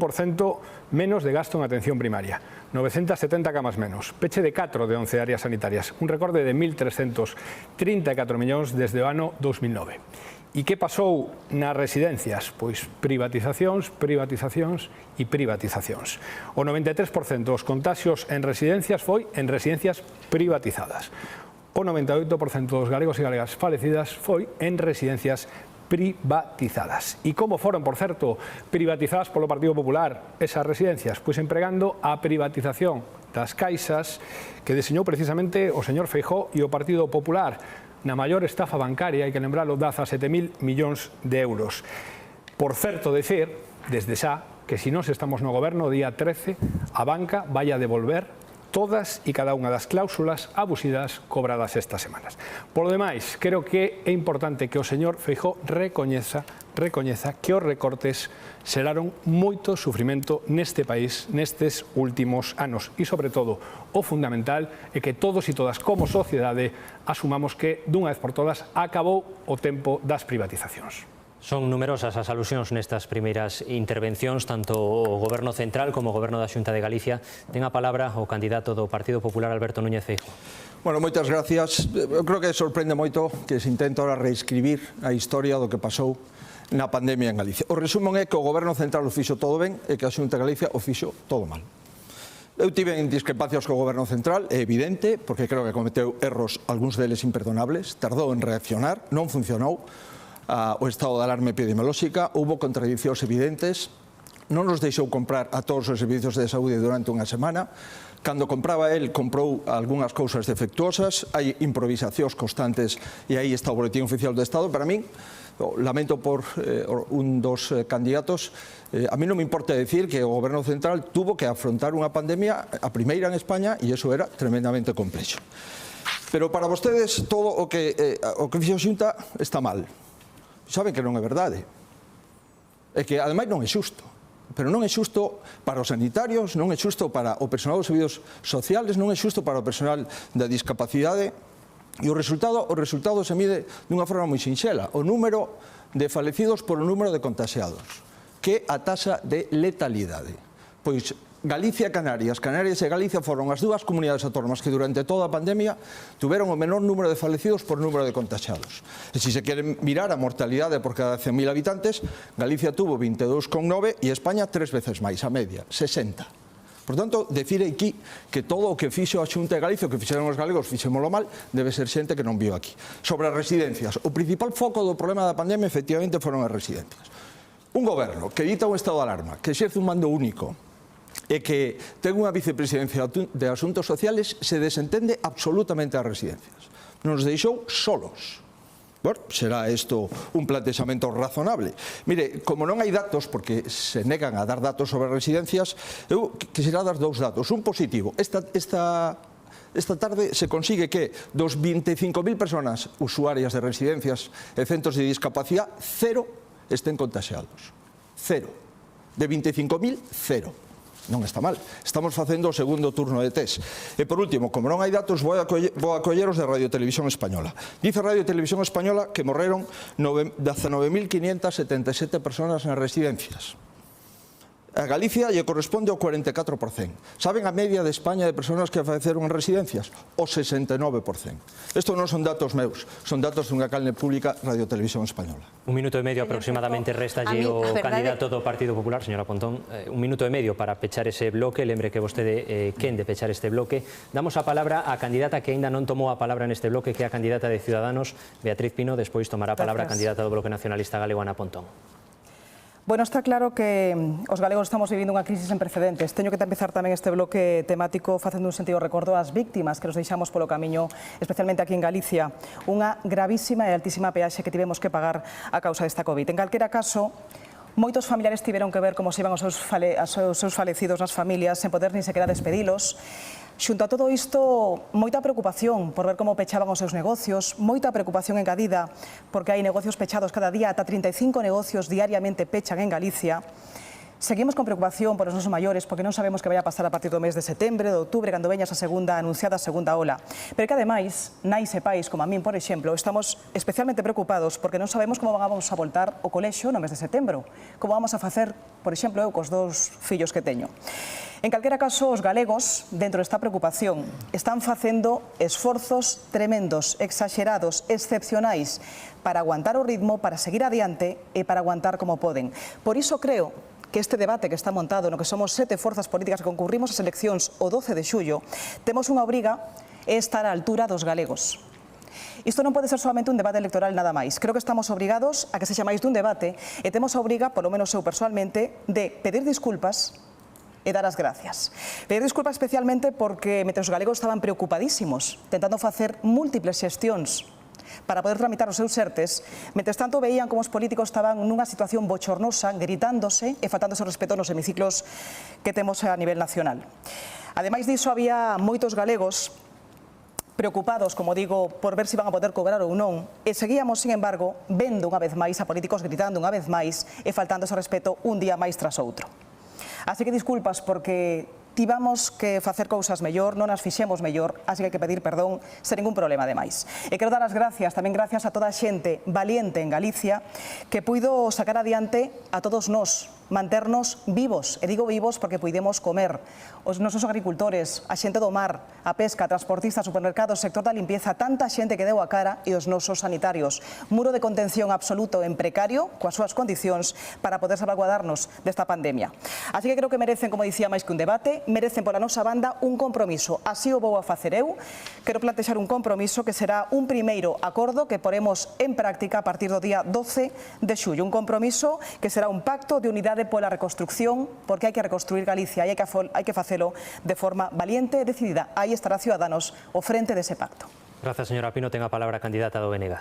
Speaker 17: menos de gasto en atención primaria, 970 camas menos, peche de 4 de 11 áreas sanitarias, un recorde de 1.334 millóns desde o ano 2009. E que pasou nas residencias? Pois privatizacións, privatizacións e privatizacións. O 93% dos contaxios en residencias foi en residencias privatizadas. O 98% dos galegos e galegas falecidas foi en residencias privatizadas. E como foron, por certo, privatizadas polo Partido Popular esas residencias? Pois empregando a privatización das caixas que deseñou precisamente o señor Feijóo e o Partido Popular na maior estafa bancaria, hai que lembralo, 17.000 millóns de euros. Por certo, decir, desde xa, que si nós estamos no goberno o día 13, a banca vai a devolver todas e cada unha das cláusulas abusivas cobradas estas semanas. Por lo demais, creo que é importante que o señor Feijóo recoñeza que os recortes xeraron moito sufrimento neste país nestes últimos anos e, sobre todo, o fundamental é que todos e todas como sociedade asumamos que, dunha vez por todas, acabou o tempo das privatizacións.
Speaker 14: Son numerosas as alusións nestas primeiras intervencións, tanto o Goberno Central como o Goberno da Xunta de Galicia. Ten a palabra o candidato do Partido Popular, Alberto Núñez Feijóo.
Speaker 8: Bueno, moitas gracias. Eu creo que sorprende moito que se intenta ahora reescribir a historia do que pasou na pandemia en Galicia. O resumo é que o Goberno Central o fixo todo ben e que a Xunta de Galicia o fixo todo mal. Eu tive discrepancias co Goberno Central, é evidente, porque creo que cometeu erros, algúns deles imperdonables, tardou en reaccionar, non funcionou o estado de alarma epidemiolóxica, houve contradicións evidentes, non nos deixou comprar a todos os servicios de saúde durante unha semana, cando compraba el, comprou algunhas cousas defectuosas, hai improvisacións constantes e aí está o Boletín Oficial do Estado. Para min, lamento por un dos candidatos, a mí non me importa decir que o Goberno Central tuvo que afrontar unha pandemia, a primeira en España, e iso era tremendamente complexo. Pero para vostedes todo o que fixo a Xunta está mal. Saben que non é verdade. É que, ademais, non é xusto. Pero non é xusto para os sanitarios, non é xusto para o personal dos servicios sociales, non é xusto para o personal da discapacidade. E o resultado se mide dunha forma moi sinxela. O número de falecidos por o número de contaxiados, que a taxa de letalidade. Pois Galicia e Canarias e Galicia foron as dúas comunidades autónomas que durante toda a pandemia tuveron o menor número de falecidos por número de contaxiados. E se se queren mirar a mortalidade por cada 100.000 habitantes, Galicia tuvo 22,9 e España 3 veces máis, a media, 60. Por tanto, decir aquí que todo o que fixo a Xunta de Galicia, o que fixeron os galegos, fixémolo mal, debe ser xente que non viu aquí. Sobre as residencias, o principal foco do problema da pandemia efectivamente foron as residencias. Un goberno que dita un estado de alarma, que exerce un mando único, e que ten unha vicepresidencia de Asuntos Sociales, se desentende absolutamente das residencias. Nos deixou solos. Bueno, será isto un plantexamento razonable. Mire, como non hai datos, porque se negan a dar datos sobre residencias, eu quixera dar dous datos. Un positivo. Esta tarde se consigue que dos 25.000 personas usuarias de residencias e centros de discapacidade, 0 estén contaxiados. 0. De 25.000, 0. Non está mal. Estamos facendo o segundo turno de test. E por último, como non hai datos, vou a coller os de Radio Televisión Española. Dice Radio Televisión Española que morreron 19.577 personas nas residencias. A Galicia lle corresponde ao 44%. Saben a media de España de personas que faleceron en residencias? O 69%. Isto non son datos meus, son datos dunha canle pública, Radio Televisión Española.
Speaker 14: Un minuto e medio aproximadamente restalle o candidato do Partido Popular, señora Pontón. Un minuto e medio para pechar ese bloque. Lembre que vostede quen de pechar este bloque. Damos a palabra á candidata que aínda non tomou a palabra neste bloque, que é a candidata de Ciudadanos, Beatriz Pino. Despois tomará a palabra a candidata do Bloque Nacionalista Galego, Ana Pontón.
Speaker 15: Bueno, está claro que os galegos estamos vivindo unha crisis sen precedentes. Teño que empezar tamén este bloque temático facendo un sentido recordo ás víctimas que nos deixamos polo camiño, especialmente aquí en Galicia. Unha gravísima e altísima peaxe que tivemos que pagar a causa desta COVID. En calquera caso, moitos familiares tiveron que ver como se iban os seus falecidos nas familias sen poder nin sequera despedilos. Xunto a todo isto, moita preocupación por ver como pechaban os seus negocios, moita preocupación engadida porque hai negocios pechados cada día, ata 35 negocios diariamente pechan en Galicia. Seguimos con preocupación por os nosos maiores porque non sabemos que vai a pasar a partir do mes de setembro, de outubro, cando veña esa anunciada segunda ola. Pero que ademais, nais e pais, como a min, por exemplo, estamos especialmente preocupados porque non sabemos como vamos a voltar ao colexio no mes de setembro. Como vamos a facer, por exemplo, eu cos 2 fillos que teño. En calquera caso, os galegos, dentro desta preocupación, están facendo esforzos tremendos, exaxerados, excepcionais, para aguantar o ritmo, para seguir adiante e para aguantar como poden. Por iso creo que este debate que está montado, no que somos 7 forzas políticas que concurrimos ás eleccións o 12 de xullo, temos unha obriga é estar á altura dos galegos. Isto non pode ser solamente un debate electoral nada máis. Creo que estamos obrigados a que sexa máis dun debate e temos a obriga, polo menos eu persoalmente, de pedir disculpas e dar as gracias. Pedir disculpas especialmente porque mentre os galegos estaban preocupadísimos, tentando facer múltiples xestións para poder tramitar os seus ERTEs, mentres tanto veían como os políticos estaban nunha situación bochornosa, gritándose e faltándose o respeto nos hemiciclos que temos a nivel nacional. Ademais diso, había moitos galegos preocupados, como digo, por ver se iban a poder cobrar ou non, e seguíamos, sin embargo, vendo unha vez máis a políticos gritando unha vez máis e faltándose o respeto un día máis tras outro. Así que disculpas porque tivamos que facer cousas mellor, non as fixemos mellor, así que hai que pedir perdón sen ningún problema ademais. E quero dar as gracias, tamén gracias a toda a xente valiente en Galicia que puido sacar adiante a todos nós, manternos vivos, e digo vivos porque puidemos comer. Os nosos agricultores, a xente do mar, a pesca, transportistas, supermercados, sector da limpieza, tanta xente que deu a cara e os nosos sanitarios. Muro de contención absoluto en precario, coas súas condicións, para poder salvaguardarnos desta pandemia. Así que creo que merecen, como dicía, máis que un debate, merecen pola nosa banda un compromiso. Así o vou a facer eu. Quero plantexar un compromiso que será un primeiro acordo que poremos en práctica a partir do día 12 de xullo. Un compromiso que será un pacto de unidade pola reconstrucción, porque hai que reconstruir Galicia e hai que facelo de forma valiente e decidida. Aí estará Ciudadanos ao frente dese pacto.
Speaker 14: Grazas, señora Pino. Ten a palabra a candidata do BNG.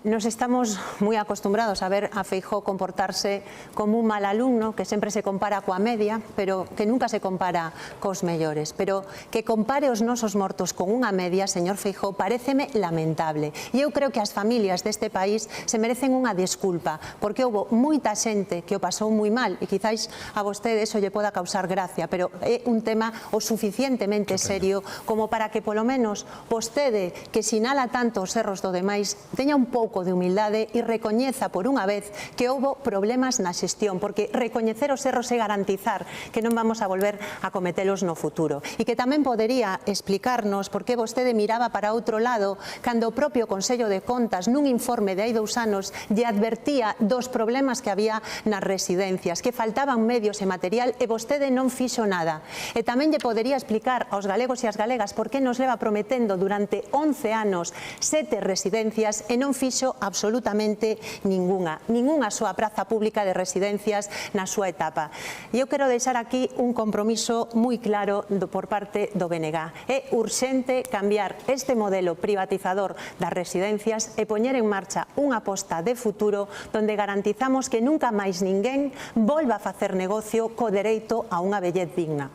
Speaker 16: Nos estamos moi acostumbrados a ver a Feijóo comportarse como un mal alumno que sempre se compara coa media, pero que nunca se compara cos mellores. Pero que compare os nosos mortos con unha media, señor Feijóo, paréceme lamentable. E eu creo que as familias deste país se merecen unha desculpa, porque houve moita xente que o pasou moi mal e quizáis a vostede eso lle poda causar gracia, pero é un tema o suficientemente serio como para que polo menos vostede, que sinala tanto os erros do demais, teña un pouco de humildade e recoñeza por unha vez que houbo problemas na xestión, porque recoñecer os erros é garantizar que non vamos a volver a cometelos no futuro. E que tamén podería explicarnos por que vostede miraba para outro lado cando o propio Consello de Contas nun informe de hai 2 anos lle advertía dos problemas que había nas residencias, que faltaban medios e material e vostede non fixo nada. E tamén lle podería explicar aos galegos e as galegas por que nos leva prometendo durante 11 anos 7 residencias e non fixo absolutamente ningunha súa praza pública de residencias na súa etapa. E eu quero deixar aquí un compromiso moi claro por parte do BNG. É urxente cambiar este modelo privatizador das residencias e poñer en marcha unha aposta de futuro donde garantizamos que nunca máis ninguén volva a facer negocio co dereito a unha vellez digna.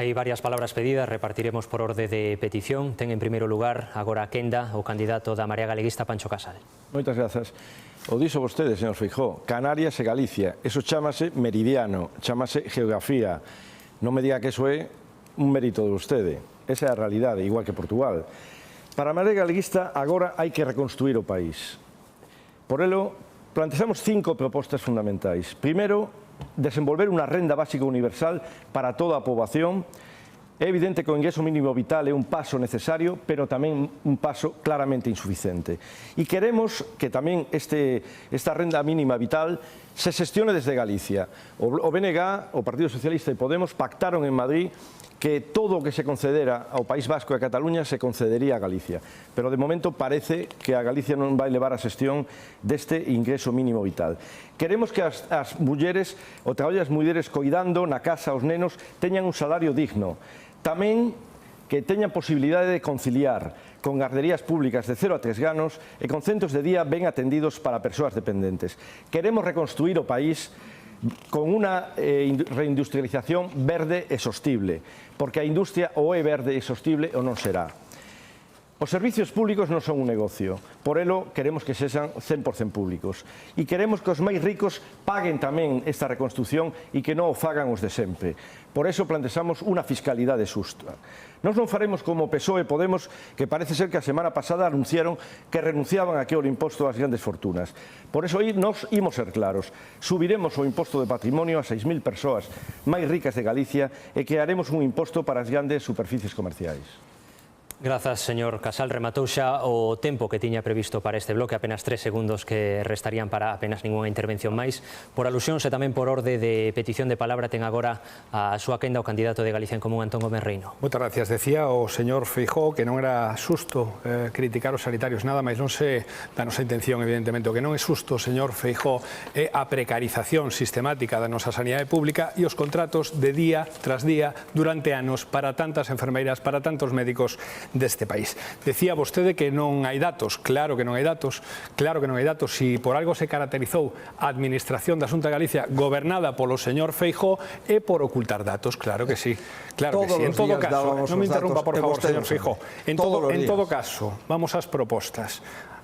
Speaker 14: Hai varias palabras pedidas, repartiremos por orde de petición. Ten en primeiro lugar agora a quenda o candidato da Marea Galeguista, Pancho Casal.
Speaker 8: Moitas grazas. O dixo vostede, señor Feijóo, Canarias e Galicia. Eso chámase meridiano, chámase geografía. Non me diga que eso é un mérito de vostede. Esa é a realidade, igual que Portugal. Para a Marea Galeguista agora hai que reconstruir o país. Por elo, plantexamos 5 propostas fundamentais. Primeiro, desenvolver unha renda básica universal para toda a poboación. É evidente que o ingreso mínimo vital é un paso necesario, pero tamén un paso claramente insuficiente. E queremos que tamén esta renda mínima vital se xestione desde Galicia. O BNG, o Partido Socialista e Podemos pactaron en Madrid que todo o que se concedera ao País Vasco e a Cataluña se concedería a Galicia. Pero de momento parece que a Galicia non vai levar a xestión deste ingreso mínimo vital. Queremos que as mulleres, o traballo das mulleres coidando na casa aos nenos, teñan un salario digno. Tamén que teñan posibilidade de conciliar con garderías públicas de 0 a 3 anos e con centros de día ben atendidos para persoas dependentes. Queremos reconstruir o país con unha reindustrialización verde e sostible, porque a industria ou é verde e sostible ou non será. Os servicios públicos non son un negocio, por elo queremos que sexan 100% públicos. E queremos que os máis ricos paguen tamén esta reconstrucción e que non o fagan os de sempre. Por eso plantexamos unha fiscalidade xusta. Nós non faremos como PSOE e Podemos, que parece ser que a semana pasada anunciaron que renunciaban a que o imposto ás grandes fortunas. Por eso aí nós imos ser claros. Subiremos o imposto de patrimonio a 6.000 persoas máis ricas de Galicia e crearemos un imposto para as grandes superficies comerciais.
Speaker 14: Grazas, señor Casal. Rematou xa o tempo que tiña previsto para este bloque, apenas 3 segundos que restarían para apenas ninguna intervención máis. Por alusións e tamén por orde de petición de palabra ten agora a súa quenda o candidato de Galicia en Común, Antón Gómez Reino.
Speaker 17: Moitas gracias. Decía o señor Feijóo que non era xusto criticar os sanitarios nada, máis non se da nosa intención, evidentemente. O que non é xusto, señor Feijóo, é a precarización sistemática da nosa sanidade pública e os contratos de día tras día durante anos para tantas enfermeiras, para tantos médicos deste país. Decía vostede que non hai datos. Claro que non hai datos. Claro que non hai datos. Si por algo se caracterizou a administración da Xunta de Galicia gobernada polo señor Feijóo é por ocultar datos. Claro que sí. Claro que sí. En todo caso, non me interrumpa, por favor, señor Feijóo. En todo caso, vamos ás propostas.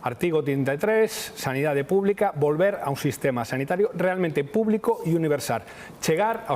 Speaker 17: Artigo 33, sanidade pública, volver a un sistema sanitario realmente público e universal. Chegar ao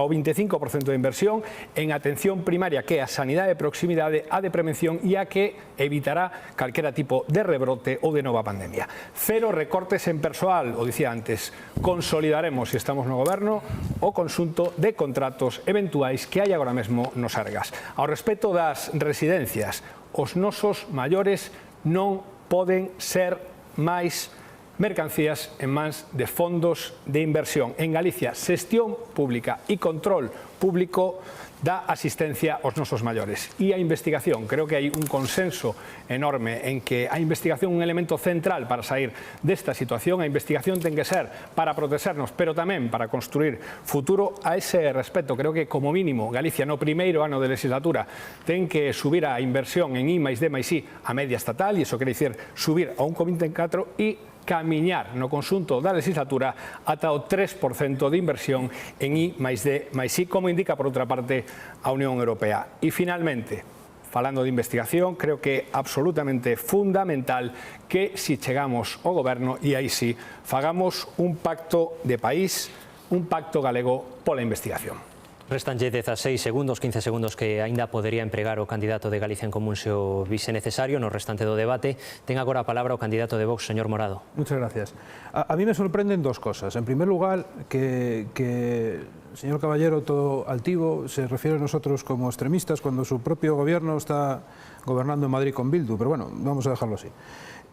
Speaker 17: 25% de inversión en atención primaria, que é a sanidade de proximidade, a de prevención e a que evitará calquera tipo de rebrote ou de nova pandemia. Cero recortes en persoal, o dicía antes, consolidaremos, se estamos no goberno, o conxunto de contratos eventuais que hai agora mesmo nos Sergas. Ao respecto das residencias, os nosos maiores non poden ser máis mercancías en mans de fondos de inversión. En Galicia, xestión pública e control público da asistencia aos nosos maiores. E a investigación, creo que hai un consenso enorme en que a investigación é un elemento central para sair desta situación. A investigación ten que ser para protegernos, pero tamén para construir futuro. A ese respecto, creo que como mínimo Galicia no primeiro ano de legislatura ten que subir a inversión en I+D+I a media estatal, e iso quere dicir subir a un 1,4 e camiñar no conxunto da legislatura ata o 3% de inversión en I+D+I, como indica, por outra parte, a Unión Europea. E, finalmente, falando de investigación, creo que é absolutamente fundamental que, si chegamos ao goberno, e aí sí, fagamos un pacto de país, un pacto galego pola investigación.
Speaker 14: Restanlle 16 segundos, 15 segundos que aínda podería empregar o candidato de Galicia en Común se o vise necesario no restante do debate. Ten agora a palabra o candidato de Vox, señor Morado.
Speaker 19: Muchas gracias. A mí me sorprenden dos cosas. En primer lugar, que el señor Caballero todo altivo se refiere a nosotros como extremistas cuando su propio gobierno está gobernando en Madrid con Bildu, pero bueno, vamos a dejarlo así.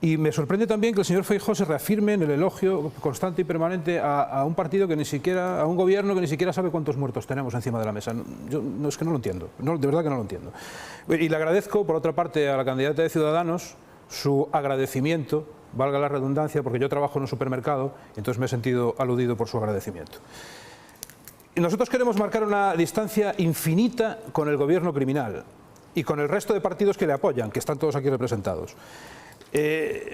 Speaker 19: Y me sorprende también que el señor Feijóo se reafirme en el elogio constante y permanente a un partido que ni siquiera, a un gobierno que ni siquiera sabe cuántos muertos tenemos encima de la mesa. Yo es que no lo entiendo, de verdad que no lo entiendo. Y le agradezco, por otra parte, a la candidata de Ciudadanos su agradecimiento, valga la redundancia, porque yo trabajo en un supermercado, y entonces me he sentido aludido por su agradecimiento. Y nosotros queremos marcar una distancia infinita con el gobierno criminal y con el resto de partidos que le apoyan, que están todos aquí representados.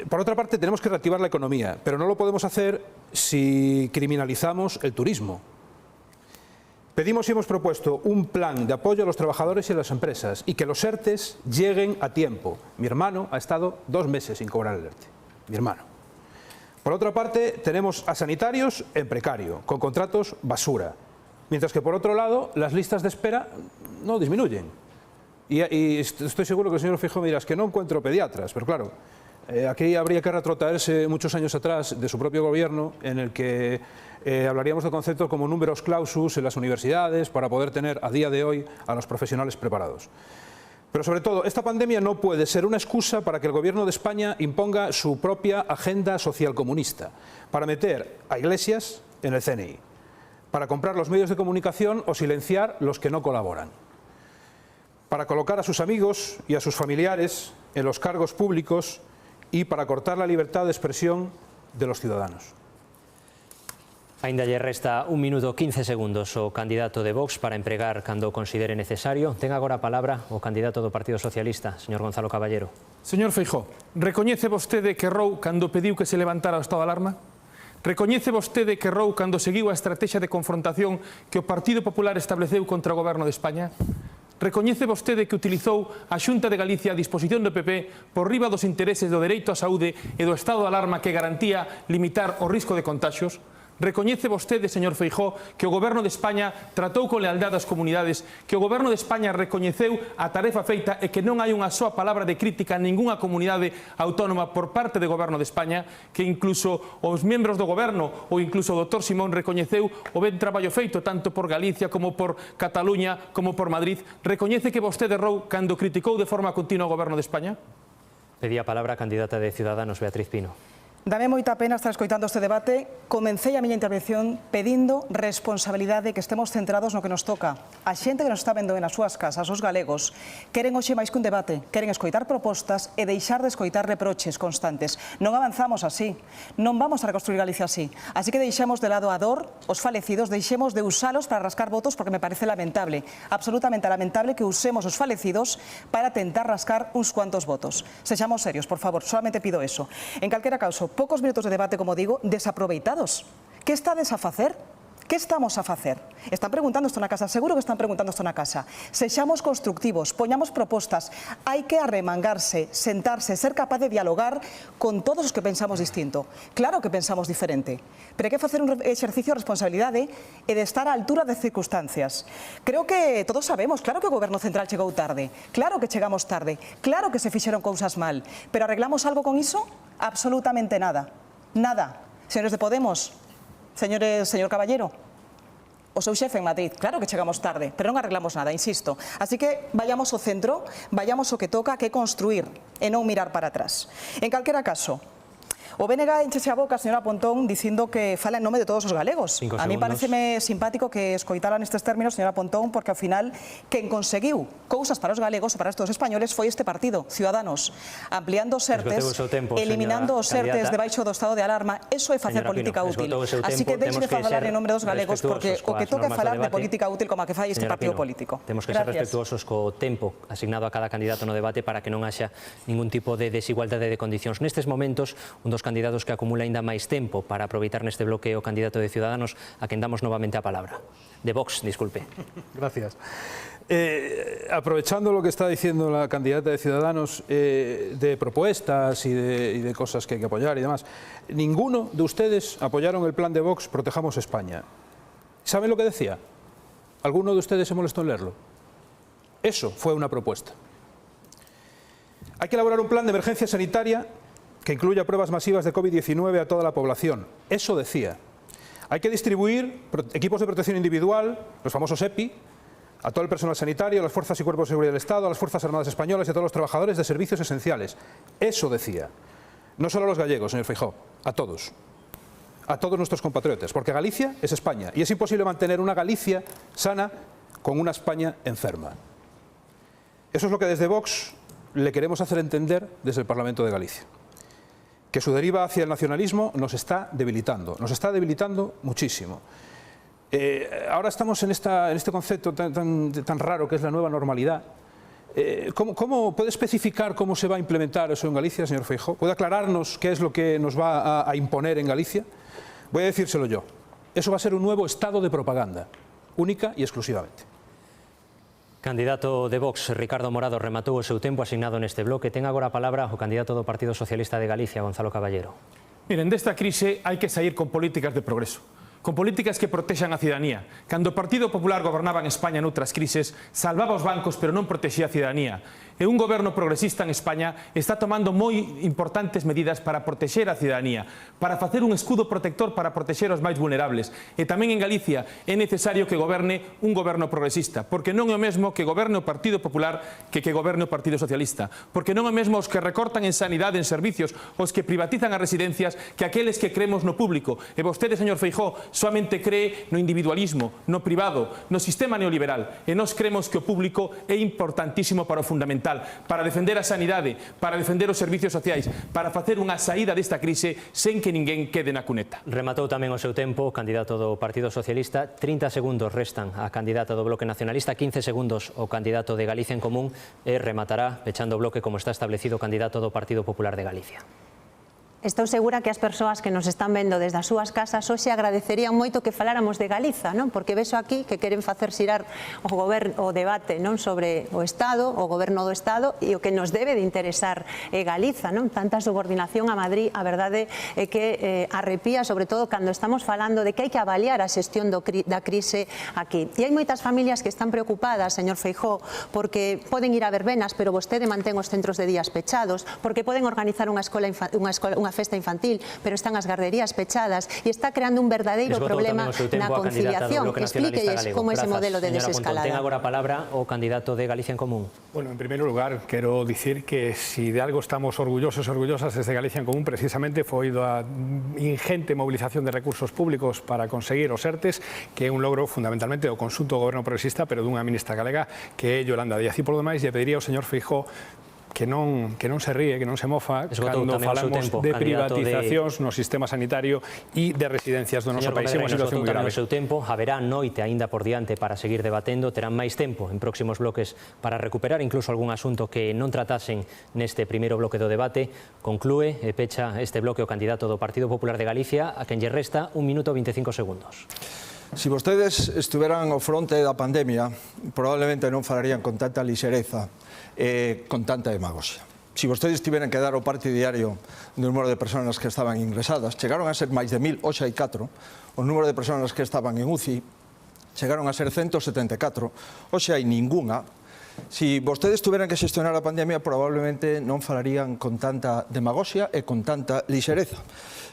Speaker 19: Por otra parte, tenemos que reactivar la economía, pero no lo podemos hacer si criminalizamos el turismo. Pedimos y hemos propuesto un plan de apoyo a los trabajadores y a las empresas y que los ERTEs lleguen a tiempo. Mi hermano ha estado 2 meses sin cobrar el ERTE. Mi hermano. Por otra parte, tenemos a sanitarios en precario, con contratos basura. Mientras que, por otro lado, las listas de espera no disminuyen. Y estoy seguro que el señor Feijóo me dirá, es que no encuentro pediatras, pero claro, aquí habría que retrotraerse muchos años atrás de su propio gobierno, en el que hablaríamos de conceptos como numerus clausus en las universidades para poder tener a día de hoy a los profesionales preparados. Pero sobre todo, esta pandemia no puede ser una excusa para que el gobierno de España imponga su propia agenda socialcomunista, para meter a Iglesias en el CNI, para comprar los medios de comunicación o silenciar los que no colaboran, para colocar a sus amigos y a sus familiares en los cargos públicos y para cortar la libertad de expresión de los ciudadanos.
Speaker 14: Ainda lle resta 1 minuto 15 segundos o candidato de Vox para empregar cando considere necesario. Ten agora a palabra o candidato do Partido Socialista, señor Gonzalo Caballero.
Speaker 9: Señor Feijóo, recoñece vostede que errou cando pediu que se levantara o estado de alarma? Recoñece vostede que errou cando seguiu a estrategia de confrontación que o Partido Popular estableceu contra o Goberno de España? Recoñece vostede que utilizou a Xunta de Galicia a disposición do PP por riba dos intereses do dereito á saúde e do estado de alarma que garantía limitar o risco de contaxios? Recoñece vostede, señor Feijóo, que o Goberno de España tratou con lealdade as comunidades, que o Goberno de España recoñeceu a tarefa feita e que non hai unha soa palabra de crítica a ningunha comunidade autónoma por parte do Goberno de España, que incluso os membros do Goberno ou incluso o Dr. Simón recoñeceu o ben traballo feito tanto por Galicia como por Cataluña como por Madrid? Recoñece que vostede errou cando criticou de forma continua o Goberno de España?
Speaker 14: Pedía a palabra a candidata de Ciudadanos, Beatriz Pino.
Speaker 15: Dame moita pena estar escoitando este debate. Comecei a miña intervención pedindo responsabilidade, que estemos centrados no que nos toca. A xente que nos está vendo nas súas casas, os galegos, queren hoxe máis que un debate, queren escoitar propostas e deixar de escoitar reproches constantes. Non avanzamos así, non vamos a reconstruir Galicia así. Así que deixemos de lado a dor, os falecidos, deixemos de usalos para rascar votos, porque me parece lamentable, absolutamente lamentable que usemos os falecidos para tentar rascar uns cuantos votos. Sexamos serios, por favor, solamente pido eso. En calquera caso, poucos minutos de debate, como digo, desaproveitados. Que estades a facer? Que estamos a facer? Están preguntando isto na casa, seguro que están preguntando isto na casa. Sexamos constructivos, poñamos propostas, hai que arremangarse, sentarse, ser capaz de dialogar con todos os que pensamos distinto. Claro que pensamos diferente, pero hai que facer un exercicio de responsabilidade e de estar á altura das circunstancias. Creo que todos sabemos, claro que o Goberno Central chegou tarde, claro que chegamos tarde, claro que se fixeron cousas mal, pero arreglamos algo con iso? Absolutamente nada. Nada. Señores de Podemos, señor Caballero, o seu xefe en Madrid, claro que chegamos tarde, pero non arreglamos nada, insisto. Así que vayamos ao centro, vayamos o que toca, que é construir e non mirar para atrás. En calquera caso, o BNG enchese a boca, señora Pontón, dicindo que fala en nome de todos os galegos. A mí pareceme simpático que escoitara nestes términos, señora Pontón, porque ao final quen conseguiu cousas para os galegos ou para estes españoles foi este partido, Ciudadanos, ampliando os ERTEs, eliminando os ERTEs debaixo do estado de alarma. Eso é facer política útil. Así que deixe de falar en nome dos galegos, porque o que toca é falar de política útil como a que fai este partido político.
Speaker 14: Temos que ser respetuosos co tempo asignado a cada candidato no debate para que non haxa ningún tipo de desigualdade de condicións. Nestes momentos, un dos candidatos que acumula ainda máis tempo para aproveitar neste bloque o candidato de Ciudadanos, a quen damos novamente a palabra. De Vox, disculpe.
Speaker 19: Gracias. Aprovechando lo que está diciendo la candidata de Ciudadanos de propuestas y de cosas que hay que apoyar y demás, ninguno de ustedes apoyaron el plan de Vox Protejamos España. ¿Saben lo que decía? ¿Alguno de ustedes se molestó en leerlo? Eso fue una propuesta. Hay que elaborar un plan de emergencia sanitaria que incluya pruebas masivas de COVID-19 a toda la población. Eso decía. Hay que distribuir equipos de protección individual, los famosos EPI, a todo el personal sanitario, a las fuerzas y cuerpos de seguridad del Estado, a las Fuerzas Armadas Españolas y a todos los trabajadores de servicios esenciales. Eso decía. No solo a los gallegos, señor Feijóo, a todos nuestros compatriotas, porque Galicia es España y es imposible mantener una Galicia sana con una España enferma. Eso es lo que desde Vox le queremos hacer entender desde el Parlamento de Galicia. Que su deriva hacia el nacionalismo nos está debilitando muchísimo. Ahora estamos en este concepto tan raro que es la nueva normalidad. ¿Cómo puede especificar cómo se va a implementar eso en Galicia, señor Feijóo? ¿Puede aclararnos qué es lo que nos va a imponer en Galicia? Voy a decírselo yo. Eso va a ser un nuevo estado de propaganda, única y exclusivamente.
Speaker 14: Candidato de Vox, Ricardo Morado, rematou o seu tempo asignado neste bloque. Ten agora a palabra o candidato do Partido Socialista de Galicia, Gonzalo Caballero.
Speaker 9: Miren, desta crise hai que sair con políticas de progreso, con políticas que protexan a cidadanía. Cando o Partido Popular gobernaba en España noutras crises, salvaba os bancos pero non protexía a cidadanía. E un goberno progresista en España está tomando moi importantes medidas para protexer a cidadanía, para facer un escudo protector para protexer os máis vulnerables. E tamén en Galicia é necesario que goberne un goberno progresista, porque non é o mesmo que goberne o Partido Popular que goberne o Partido Socialista, porque non é o mesmo os que recortan en sanidade, en servicios, os que privatizan as residencias, que aqueles que creemos no público. E vostede, señor Feijóo, soamente cree no individualismo, no privado, no sistema neoliberal. E nós cremos que o público é importantísimo para o fundamental, para defender a sanidade, para defender os servicios sociais, para facer unha saída desta crise sen que ninguén quede na cuneta.
Speaker 14: Rematou tamén o seu tempo, candidato do Partido Socialista. 30 segundos restan a candidata do Bloque Nacionalista, 15 segundos o candidato de Galicia en Común e rematará, pechando o bloque como está establecido, o candidato do Partido Popular de Galicia.
Speaker 16: Estou segura que as persoas que nos están vendo desde as súas casas hoxe agradecerían moito que faláramos de Galiza, non? Porque vexo aquí que queren facer xirar o debate non sobre o Estado, o goberno do Estado, e o que nos debe de interesar é Galiza, non? Tanta subordinación a Madrid, a verdade é que arrepía, sobre todo cando estamos falando de que hai que avaliar a xestión da crise aquí. E hai moitas familias que están preocupadas, señor Feijóo, porque poden ir a verbenas, pero vostede mantén os centros de días pechados, porque poden organizar unha unha festa infantil, pero están as garderías pechadas e está creando un verdadeiro problema na conciliación. Explíquelles como ese modelo de desescalada.
Speaker 14: Ten agora a palabra o candidato de Galicia en Común.
Speaker 17: Bueno, en primeiro lugar, quero dicir que si de algo estamos orgullosos e orgullosas desde Galicia en Común, precisamente foi da ingente movilización de recursos públicos para conseguir os ERTES, que é un logro fundamentalmente do conxunto do goberno progresista, pero dunha ministra galega que é Yolanda Díaz. E por lo demais, lle pediría ao señor Feijóo que non se ríe, que non se mofa cando falamos de privatizacións no sistema sanitario e de residencias do noso país. É unha situación moi grave.
Speaker 14: O seu tempo, haberá noite aínda por diante para seguir debatendo, terán máis tempo en próximos bloques para recuperar incluso algún asunto que non tratasen neste primeiro bloque do debate. Conclúe e pecha este bloque o candidato do Partido Popular de Galicia, a quen lle resta 1 minuto e 25 segundos.
Speaker 8: Si vostedes estuveran ao fronte da pandemia, probablemente non falarían con tanta lixereza e con tanta demagoxia. Si vostedes tiveran que dar o parte diario do número de persoas que estaban ingresadas, chegaron a ser máis de 1000, hoxe hai 4, o número de persoas que estaban en UCI chegaron a ser 174, hoxe hai ninguna. Si vostedes tuveran que xestionar a pandemia, probablemente non falarían con tanta demagoxia e con tanta lixereza.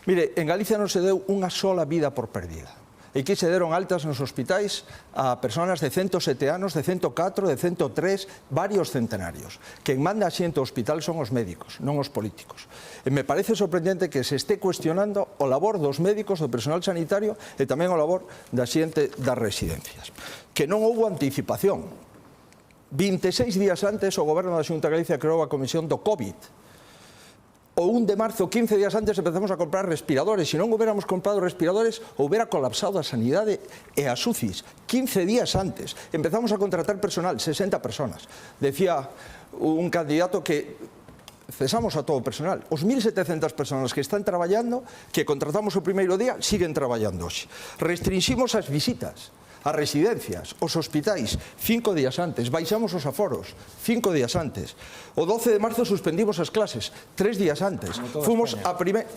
Speaker 8: Mire, en Galicia non se deu unha sola vida por perdida. E que se deron altas nos hospitais a persoas de 107 anos, de 104, de 103, varios centenarios. Quen manda a xente ao hospital son os médicos, non os políticos. E me parece sorprendente que se este cuestionando o labor dos médicos, do personal sanitario e tamén o labor da xente das residencias. Que non houbo anticipación. 26 días antes o Goberno da Xunta de Galicia creou a Comisión do COVID. O 1 de marzo, 15 días antes, empezamos a comprar respiradores. Se non hubiéramos comprado respiradores, hubiera colapsado a sanidade e as UCIs. 15 días antes. Empezamos a contratar personal, 60 personas. Decía un candidato que cesamos a todo o personal. Os 1.700 personas que están traballando, que contratamos o primeiro día, siguen traballando hoxe. Restringimos as visitas as residencias, os hospitais, 5 días antes, baixamos os aforos, 5 días antes. O 12 de marzo suspendimos as clases, 3 días antes. Fomos a primeira...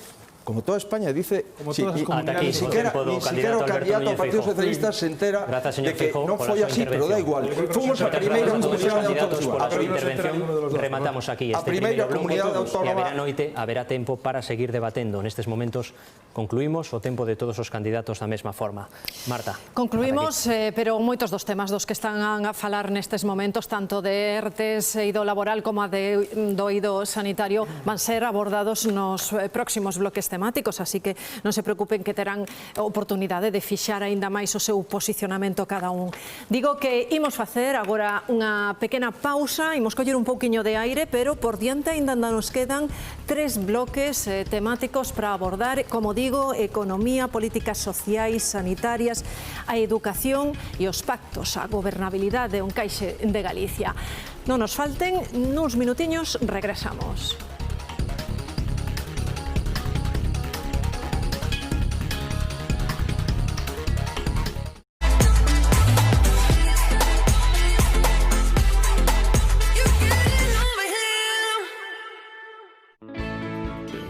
Speaker 8: Como toda España, dice, ni siquiera o candidato ao Partido Socialista se entera de que non foi así, pero da igual. Fomos a primeira comunidade autónoma.
Speaker 14: A súa intervención rematamos aquí este primeiro bloque e haberá noite, haberá tempo para seguir debatendo. Nestes momentos concluímos o tempo de todos os candidatos da mesma forma. Marta.
Speaker 13: Concluímos, pero moitos dos temas dos que están a falar nestes momentos, tanto de ERTES, eido laboral, como do eido sanitario, van ser abordados nos próximos bloques temáticos, así que non se preocupen que terán oportunidade de fixar aínda máis o seu posicionamento cada un. Digo que imos facer agora unha pequena pausa, imos coller un pouquiño de aire, pero por diante aínda nos quedan 3 bloques temáticos para abordar, como digo, economía, políticas sociais, sanitarias, a educación e os pactos, a gobernabilidade, o encaixe de Galicia. Non nos falten, nuns minutiños regresamos.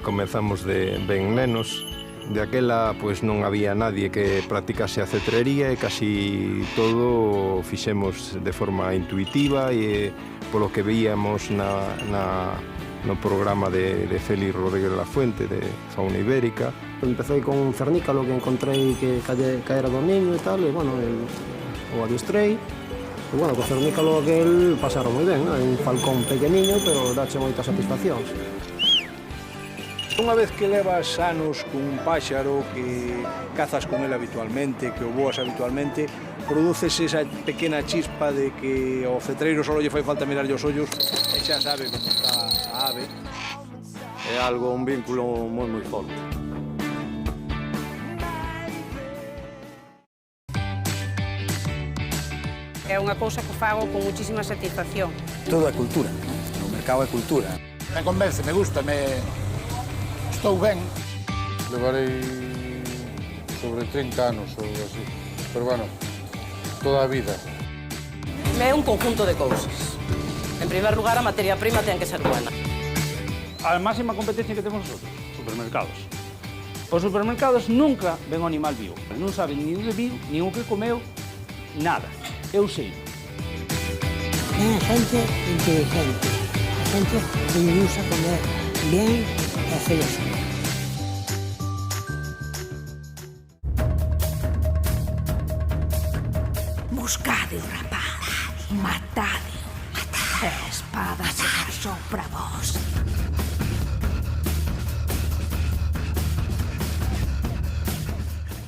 Speaker 20: Comezamos de ben nenos, de aquela pois non había nadie que practicase a cetrería e casi todo fixemos de forma intuitiva e polo que veíamos no programa de Félix Rodríguez Lafuente de Fauna Ibérica.
Speaker 21: Empecé con un cernícalo que encontrei que caera do niño e tal, e bueno, o adiestrei. E bueno, co cernícalo aquel pasaron moi ben, é un falcón pequeniño, pero dache moitas satisfaccións.
Speaker 23: Unha vez que levas anos con un páxaro, que cazas con ele habitualmente, que o voas habitualmente, produces esa pequena chispa de que ao cetreiro só lle fai falta mirarlle os ollos e xa sabe como está a ave.
Speaker 24: É algo, un vínculo moi forte.
Speaker 25: É unha cousa que fago con muchísima satisfacción.
Speaker 23: Todo é cultura, o mercado é cultura.
Speaker 26: Me convence, me gusta, estou ben.
Speaker 27: Levarei sobre 30 anos ou así, pero bueno, toda a vida.
Speaker 25: É un conjunto de cousas. En primer lugar, a materia prima ten que ser buena.
Speaker 23: A máxima competencia que temos nosotros, supermercados. Os supermercados nunca ven o animal vivo. Non saben ni o que vivo, ni o que comeu, nada. Eu sei.
Speaker 28: É a xente inteligente, a xente que lle gusta comer bien e hacer así.
Speaker 1: Buscade o rapaz, matade-o. A espada será só para vos.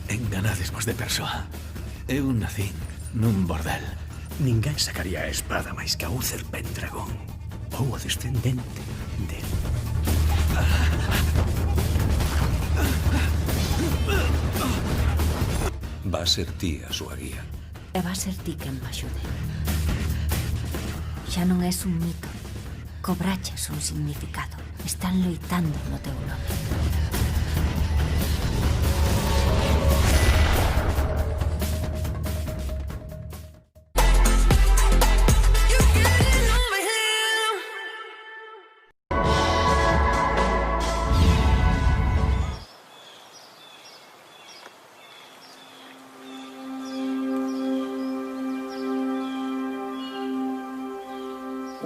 Speaker 2: Enganadesvos de persoa. Eu nacín nun bordel. Ninguén sacaría a espada máis que a Uther Pendragon ou o descendente de...
Speaker 3: Va ser ti a súa guía.
Speaker 1: E va ser ti quen me axude. Xa non és un mito. Cobraches un significado. Están loitando no teu nome.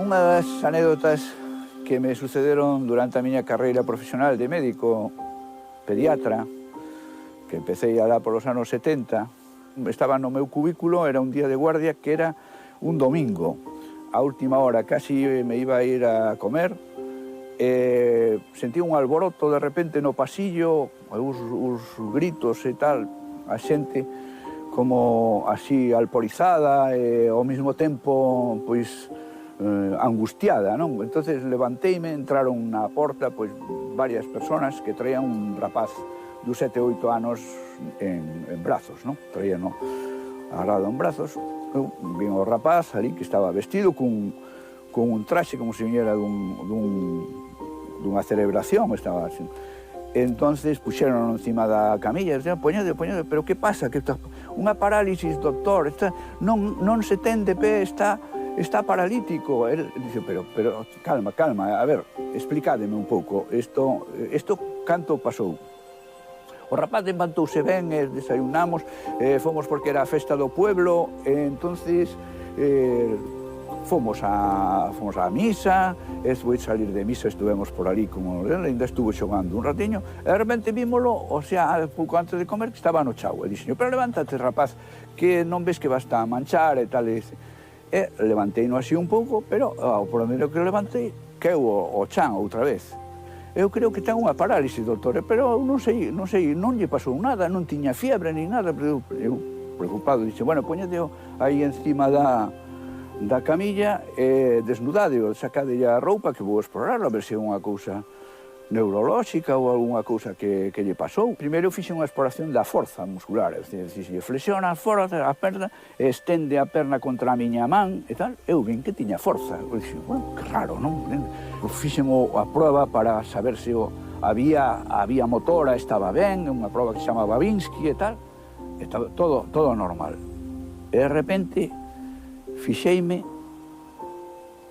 Speaker 4: Unha das anécdotas que me sucederon durante a miña carreira profesional de médico pediatra, que empecé alá polos anos 70, estaba no meu cubículo, era un día de guardia que era un domingo. A última hora casi me iba a ir a comer, sentí un alboroto de repente no pasillo, uns gritos e tal, a xente como así alporizada e ao mesmo tempo, pois, angustiada, non? Entonces levanteime, entraron na porta pois varias personas que traían un rapaz dos 7 ou 8 anos en brazos, non? Traían agarrado en brazos. Eu vin o rapaz ali que estaba vestido con un traxe como se viñera dunha celebración, estaba así. Entonces puxeron encima da camilla e dixeron, poñade, pero que pasa? Que está unha parálisis, doctor, non se ten de pé, está paralítico. Él dice, pero calma, a ver, explícademe un pouco, isto canto pasou? O rapaz levantouse ben, desayunamos, fomos porque era a festa do pueblo, entonces fomos a misa, despois de salir de misa estuvemos por ali, como ele ainda estuvo xogando un ratiño, e de repente vímolo, o sea, pouco antes de comer, que estaba no chao, e dixen, pero levántate, rapaz, que non ves que vas a manchar e tal, e levanteino así un pouco, pero ao primeiro que levantei, queu o chan outra vez. Eu creo que ten unha parálisis, doctor, pero non sei, non lle pasou nada, non tiña fiebre ni nada, pero eu preocupado, dixe, bueno, poñedeo aí encima da camilla e desnudadeo, sacadelle a roupa que vou explorarlo, a ver se é unha cousa neurolóxica ou algunha cousa que lle pasou. Primeiro fixe unha exploración da forza muscular, é dicir, se flexiona a forza, a perna, estende a perna contra a miña man e tal, eu vin que tiña forza. Eu dixen, bueno, que raro, non? Fixemo a proba para saber se había motora, estaba ben, unha proba que se chama Babinski e tal, estaba todo normal. E de repente fixeime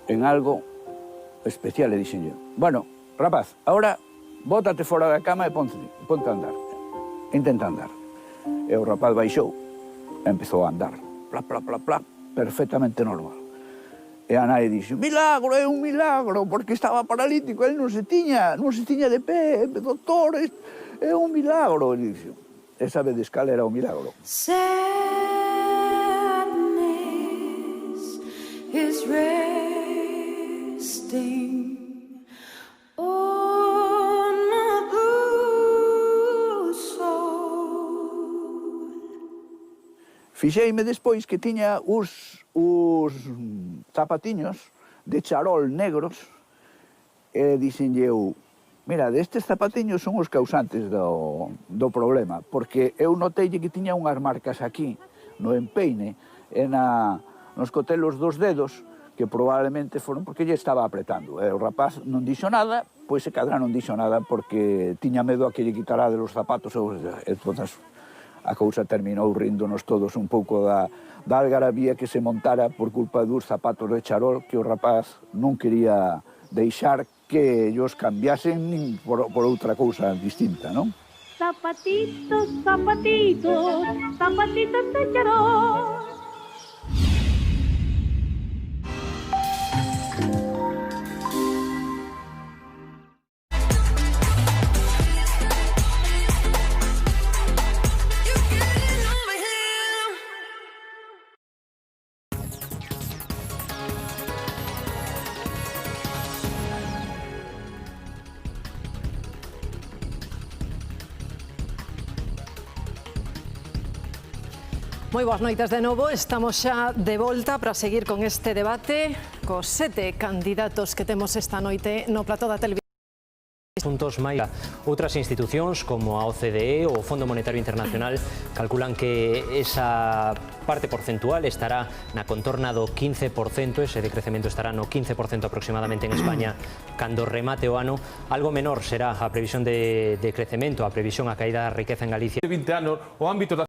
Speaker 4: en algo especial e dixen yo, bueno, rapaz, ahora bótate fora da cama e ponte a andar. Intenta andar. E o rapaz baixou e empezou a andar. Plá, perfectamente normal. E a nai dixo, milagro, é un milagro, porque estaba paralítico, ele non se tiña de pé, doctor, é un milagro. E dixo, esa vez de escala era un milagro.
Speaker 1: Sadness is resting on my blue soul.
Speaker 4: Fixeime despois que tiña os zapatiños de charol negros e dixenlle eu, mira, destes zapatiños son os causantes do problema, porque eu noteille que tiña unhas marcas aquí, no empeine, e nos cotelos dos dedos, que probablemente foron porque lle estaba apretando. E o rapaz non dixo nada, pois se cadra non dixo nada porque tiña medo a que lle quitara de los zapatos. Entón, a cousa terminou ríndonos todos un pouco da algarabía que se montara por culpa dos zapatos de charol que o rapaz non quería deixar que ellos cambiasen nin por outra cousa distinta, non?
Speaker 1: Zapatitos, zapatitos, zapatitos de charol.
Speaker 13: Moi boas noites de novo, estamos xa de volta para seguir con este debate cos 7 candidatos que temos esta noite no plató da televisión.
Speaker 14: Asuntos máis. Outras institucións como a OCDE ou o Fondo Monetario Internacional calculan que esa parte porcentual estará na contorna do 15%, ese decrecemento estará no 15% aproximadamente en España cando remate o ano. Algo menor será a previsión de crecemento, a previsión a caída da riqueza en Galicia.
Speaker 9: 20 anos, o ámbito da...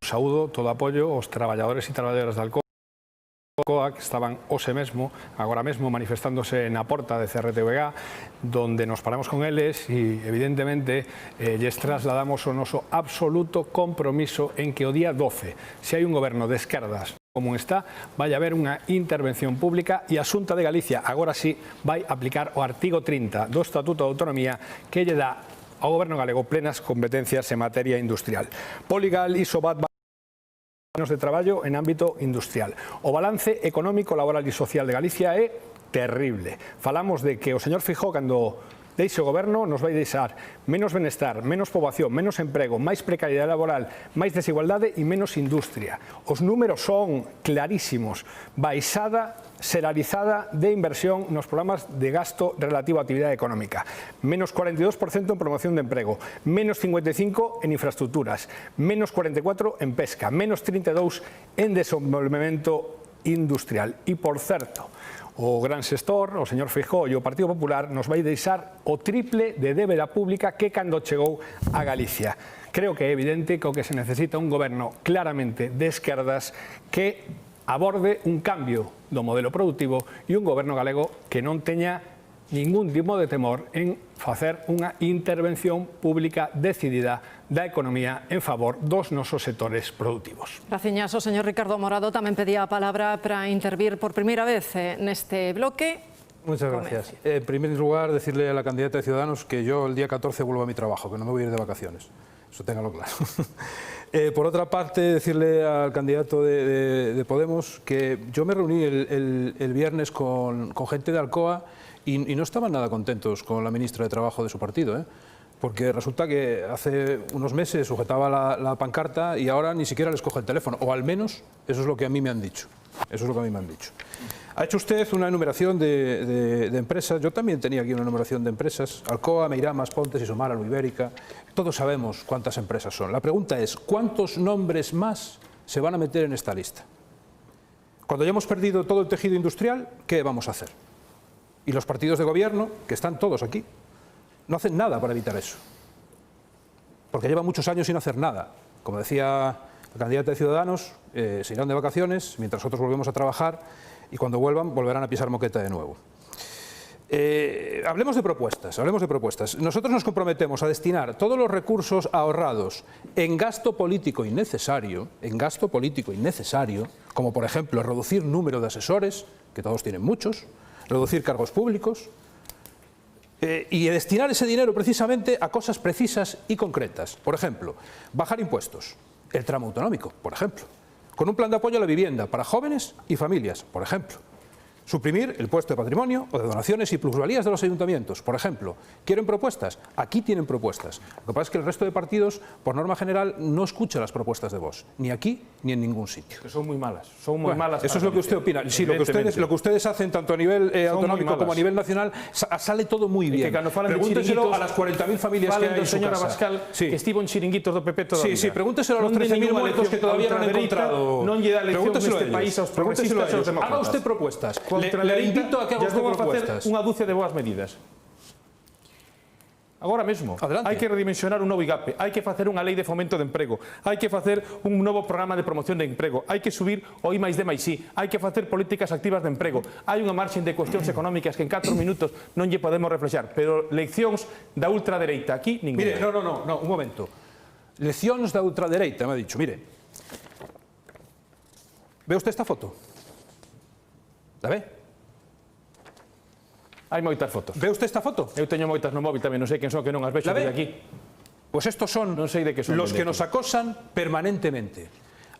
Speaker 17: Saúdo todo apoio aos traballadores e traballadoras da Alcoa que estaban hoxe mesmo, agora mesmo, manifestándose na porta de CRTVG, donde nos paramos con eles e, evidentemente, lles trasladamos o noso absoluto compromiso en que o día 12, se hai un goberno de esquerdas como está, vai haber unha intervención pública e a Xunta de Galicia, agora sí, vai aplicar o artigo 30 do Estatuto de Autonomía que lle dá ao goberno galego plenas competencias en materia industrial. Poligal, Isobat, anos de traballo en ámbito industrial. O balance económico, laboral e social de Galicia é terrible. Falamos de que o señor Feijóo, cando deixe o goberno, nos vai deixar menos benestar, menos poboación, menos emprego, máis precariedade laboral, máis desigualdade e menos industria. Os números son clarísimos. Baixada xeralizada de inversión nos programas de gasto relativo á actividade económica. Menos 42% en promoción de emprego, menos 55% en infraestructuras, menos 44% en pesca, menos 32% en desenvolvemento industrial. E, por certo, o gran xestor, o señor Feijóo e o Partido Popular nos vai deixar o triple de débeda pública que cando chegou a Galicia. Creo que é evidente que o que se necesita un goberno claramente de esquerdas que aborde un cambio do modelo productivo e un goberno galego que non teña ningún tipo de temor en facer unha intervención pública decidida da economía en favor dos nosos sectores productivos.
Speaker 13: Graciñas, o señor Ricardo Morado tamén pedía a palabra para intervir por primeira vez neste bloque.
Speaker 19: Muchas gracias. En primer lugar, decirle a la candidata de Ciudadanos que yo el día 14 vuelvo a mi trabajo, que no me voy a ir de vacaciones. Eso téngalo claro. Por otra parte, decirle al candidato de Podemos que yo me reuní el viernes con gente de Alcoa y no estaban nada contentos con la ministra de Trabajo de su partido, porque resulta que hace unos meses sujetaba la pancarta y ahora ni siquiera les coge el teléfono, o al menos eso es lo que a mí me han dicho. Eso es lo que a mí me han dicho. Ha hecho usted una enumeración de empresas. Yo también tenía aquí una enumeración de empresas. Alcoa, Meiramas, Pontes, Isomar, Ibérica. Todos sabemos cuántas empresas son. La pregunta es, ¿cuántos nombres más se van a meter en esta lista? Cuando ya hemos perdido todo el tejido industrial, ¿qué vamos a hacer? Y los partidos de gobierno, que están todos aquí, no hacen nada para evitar eso. Porque llevan muchos años sin hacer nada. Como decía la candidata de Ciudadanos, se irán de vacaciones mientras nosotros volvemos a trabajar y cuando vuelvan volverán a pisar moqueta de nuevo. Hablemos de propuestas, hablemos de propuestas. Nosotros nos comprometemos a destinar todos los recursos ahorrados en gasto político innecesario, como por ejemplo reducir número de asesores, que todos tienen muchos, reducir cargos públicos, y destinar ese dinero precisamente a cosas precisas y concretas. Por ejemplo, bajar impuestos, el tramo autonómico, por ejemplo, con un plan de apoyo a la vivienda para jóvenes y familias, por ejemplo. Suprimir el impuesto de patrimonio o de donaciones y plusvalías de los ayuntamientos, por ejemplo. ¿Quieren propuestas? Aquí tienen propuestas. Lo que pasa es que el resto de partidos, por norma general, no escucha las propuestas de Vox, ni aquí ni en ningún sitio.
Speaker 9: Que son muy malas, son muy malas.
Speaker 19: Eso es lo que usted opina. Sí, lo que ustedes hacen tanto a nivel autonómico como a nivel nacional, sale todo muy bien. Pregúnteselo a las 40.000 familias que hay en su
Speaker 9: señora
Speaker 19: casa.
Speaker 9: Abascal, que estivo en chiringuitos do PP toda a vida.
Speaker 19: Sí, pregúnteselo a los 13.000 muertos que todavía no han encontrado.
Speaker 9: Non lle dá lección neste país aos progresistas e aos demócratas.
Speaker 19: Haga usted propuestas.
Speaker 9: Le
Speaker 19: invito a que haga usted propuestas.
Speaker 9: Unha dúcia de boas medidas. Agora mesmo, hai que redimensionar un novo IGAPE, hai que facer unha lei de fomento de emprego, hai que facer un novo programa de promoción de emprego, hai que subir o I+D+I, hai que facer políticas activas de emprego, hai unha marxen de cuestións económicas que en 4 minutos non lle podemos reflexar, pero leccións da ultradereita, aquí ninguna.
Speaker 19: Mire, no, un momento. Leccións da ultradereita, me ha dicho, mire. ¿Ve usted esta foto? ¿La ve?
Speaker 9: Hai moitas fotos.
Speaker 19: ¿Ve usted esta foto?
Speaker 9: Eu teño moitas no móvil tamén, non sei quen son, que non as vexo desde aquí.
Speaker 19: Pues estos son
Speaker 9: non sei de que son
Speaker 19: los que nos acosan permanentemente.